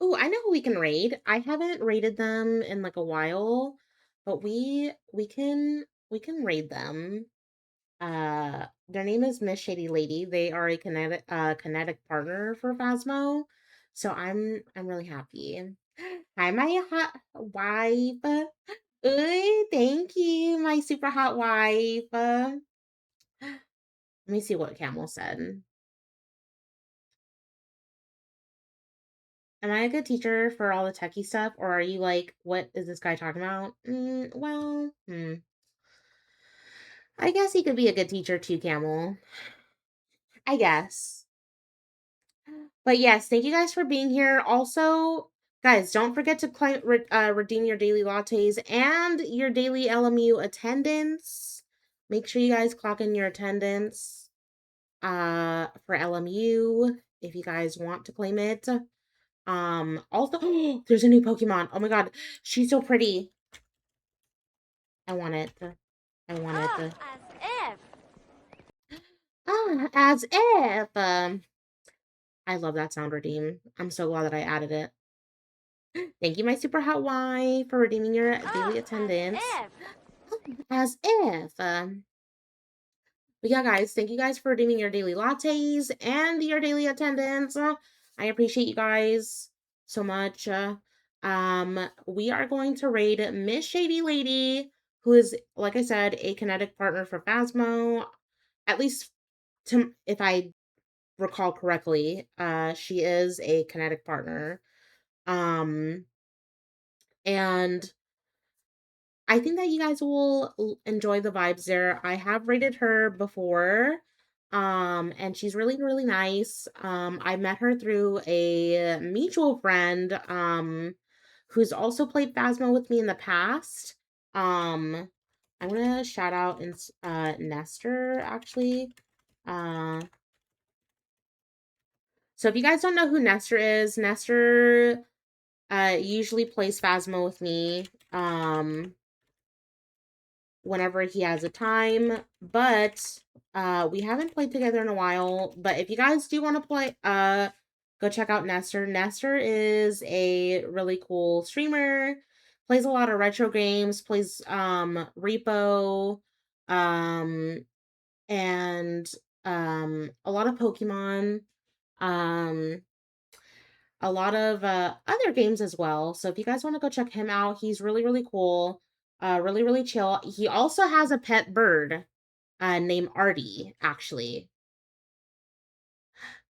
A: Oh, I know who we can raid. I haven't raided them in like a while, but we can raid them. Their name is Miss Shady Lady. They are a kinetic partner for Phasmo. So I'm really happy. Hi, my hot wife. Ooh, thank you, my super hot wife. Let me see what Camel said. Am I a good teacher for all the techie stuff, or are you like, what is this guy talking about? I guess he could be a good teacher too, Camel. I guess. But yes, thank you guys for being here. Also, guys, don't forget to redeem your daily lattes and your daily LMU attendance. Make sure you guys clock in your attendance for LMU if you guys want to claim it. Also, there's a new Pokemon. Oh my god, she's so pretty. I want it. I want it.
C: As if.
A: As if. I love that sound redeem. I'm so glad that I added it. Thank you, my super hot wife, for redeeming your daily attendance. As if. But yeah, guys, thank you guys for redeeming your daily lattes and your daily attendance. I appreciate you guys so much. We are going to raid Miss Shady Lady, who is, like I said, a kinetic partner for Phasmo. At least, if I recall correctly, she is a kinetic partner. And I think that you guys will enjoy the vibes there. I have rated her before. And she's really, really nice. I met her through a mutual friend, who's also played Phasma with me in the past. I'm gonna shout out Nestor, actually. So if you guys don't know who Nestor is, Nestor usually plays Phasma with me. Whenever he has a time, but we haven't played together in a while. But if you guys do want to play, go check out Nestor. Nestor is a really cool streamer, plays a lot of retro games, plays Repo, um and a lot of Pokemon, um a lot of other games as well. So if you guys want to go check him out, he's really, really cool. Really, really chill. He also has a pet bird named Artie, actually.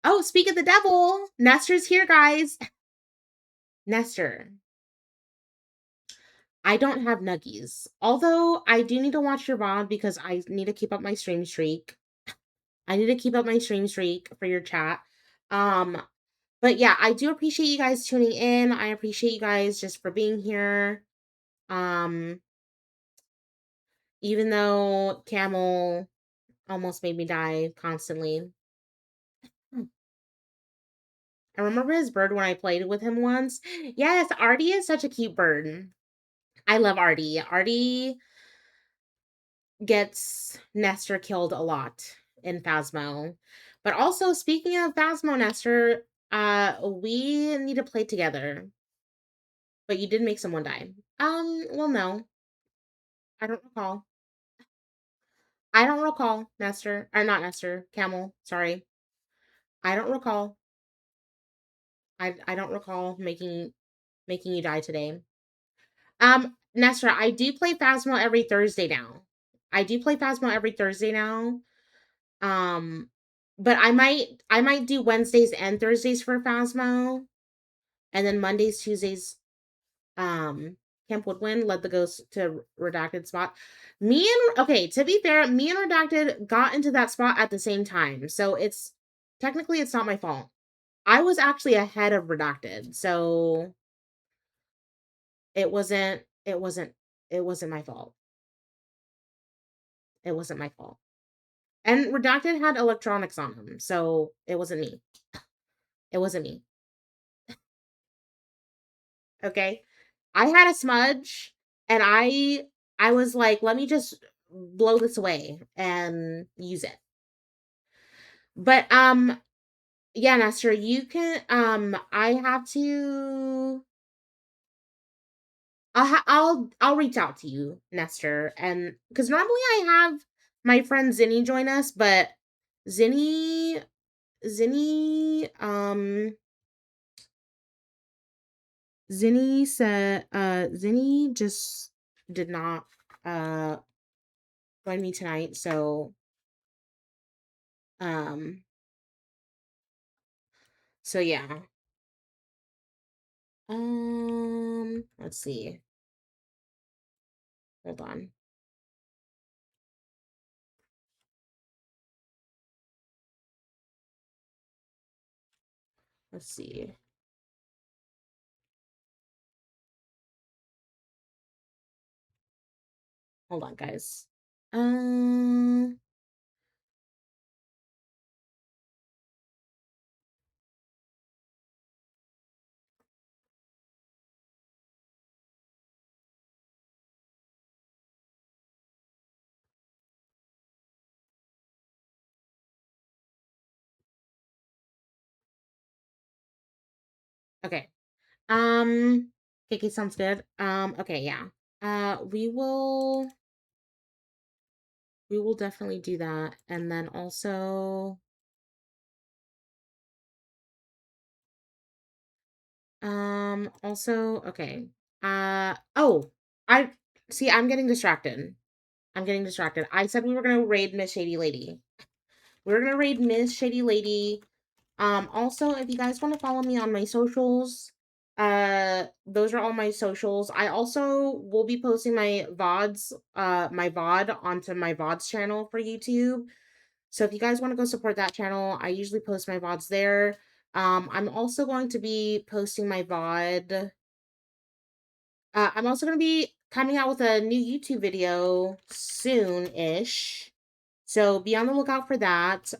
A: Oh, speak of the devil, Nestor's here, guys. Nestor. I don't have nuggies. Although I do need to watch your VOD because I need to keep up my stream streak. I need to keep up my stream streak for your chat. But yeah, I do appreciate you guys tuning in. I appreciate you guys just for being here. Even though Camel almost made me die constantly. I remember his bird when I played with him once. Yes, Artie is such a cute bird. I love Artie. Artie gets Nestor killed a lot in Phasmo. But also, speaking of Phasmo, Nestor, we need to play together. But you did make someone die. Well, no. I don't recall. I don't recall, Nestor. Or not Nestor. Camel. Sorry. I don't recall. I don't recall making you die today. Nestor, I do play Phasmo every Thursday now. I do play Phasmo every Thursday now. But I might do Wednesdays and Thursdays for Phasmo. And then Mondays, Tuesdays, Camp Woodwind led the ghost to Redacted spot. Okay, to be fair, me and Redacted got into that spot at the same time. So it's technically it's not my fault. I was actually ahead of Redacted, so it wasn't my fault. It wasn't my fault. And Redacted had electronics on him, so it wasn't me. It wasn't me. Okay? I had a smudge and I was like, let me just blow this away and use it. But yeah, Nestor, you can I have to I'll reach out to you, Nestor, and because normally I have my friend Zinni join us, but Zinni Zinni said Zinni just did not join me tonight, so um yeah. Let's see. Hold on. Let's see. Hold on, guys. Okay. Okay, sounds good. Okay, yeah. We will definitely do that. And then also okay. Oh, I see I'm getting distracted. I said we were gonna raid Miss Shady Lady. We're gonna raid Miss Shady Lady. Also, if you guys want to follow me on my socials, those are all my socials. I also will be posting my VODs, my VOD onto my VODs channel for YouTube. So if you guys want to go support that channel, I usually post my VODs there. I'm also going to be posting my VOD. I'm also going to be coming out with a new YouTube video soon-ish. So be on the lookout for that.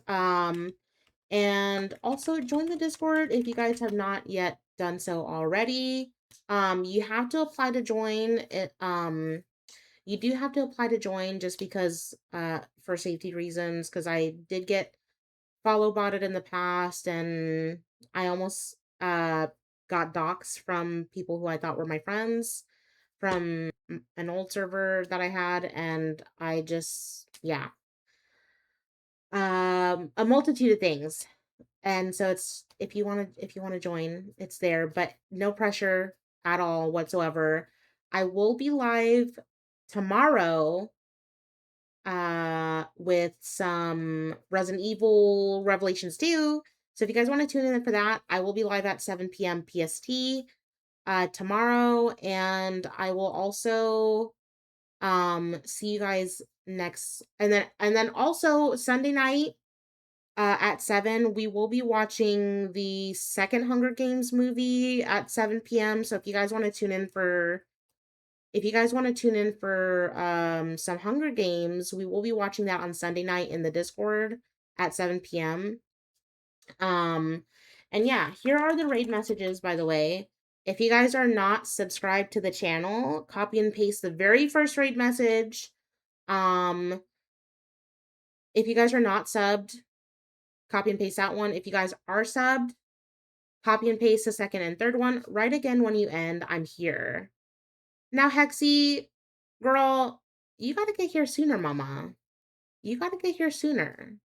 A: And also join the Discord if you guys have not yet done so already. You have to apply to join it. You do have to apply to join just because, for safety reasons, because I did get follow botted in the past and I almost, got doxxed from people who I thought were my friends from an old server that I had. And I just, yeah. A multitude of things. And so it's if you want to join, it's there, but no pressure at all whatsoever. I will be live tomorrow with some Resident Evil Revelations 2. So if you guys want to tune in for that, I will be live at 7 p.m. PST. tomorrow, and I will also see you guys next, and then also Sunday night at 7 we will be watching the second Hunger Games movie at 7 p.m. So if you guys want to tune in for some Hunger Games, we will be watching that on Sunday night in the Discord at 7 p.m. And yeah, here are the raid messages, by the way. If you guys are not subscribed to the channel, copy and paste the very first raid message. If you guys are not subbed, copy and paste that one. If you guys are subbed, copy and paste the second and third one. Write again when you end. I'm here. Now, Hexy, girl, you gotta get here sooner, mama. You gotta get here sooner.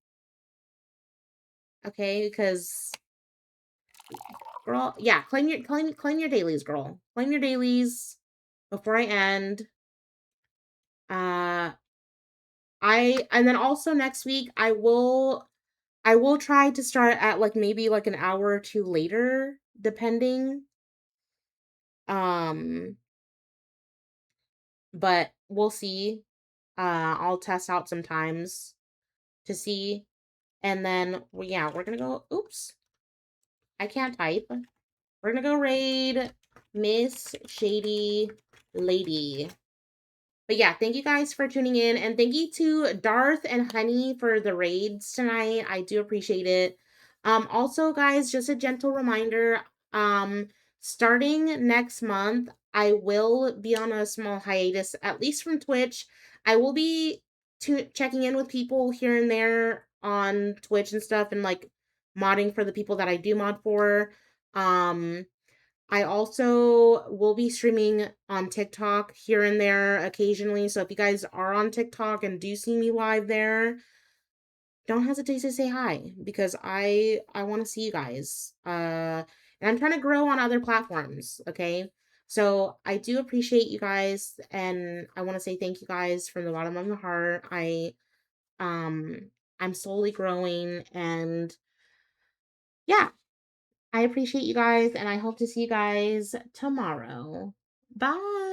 A: Okay, because girl, yeah, claim your dailies, girl. Claim your dailies before I end. And then also next week I will try to start at like maybe like an hour or two later, depending. Um, but we'll see. I'll test out some times to see. And then yeah, we're gonna go. Oops, I can't type. We're gonna go raid Miss Shady Lady. But yeah, thank you guys for tuning in, and thank you to Darth and Honey for the raids tonight. I do appreciate it. Also, guys, just a gentle reminder, starting next month, I will be on a small hiatus, at least from Twitch. I will be checking in with people here and there on Twitch and stuff, and like modding for the people that I do mod for. I also will be streaming on TikTok here and there occasionally. So if you guys are on TikTok and do see me live there, don't hesitate to say hi, because I want to see you guys. And I'm trying to grow on other platforms, okay? So I do appreciate you guys, and I want to say thank you guys from the bottom of my heart. Um I'm slowly growing, and yeah, I appreciate you guys, and I hope to see you guys tomorrow. Bye.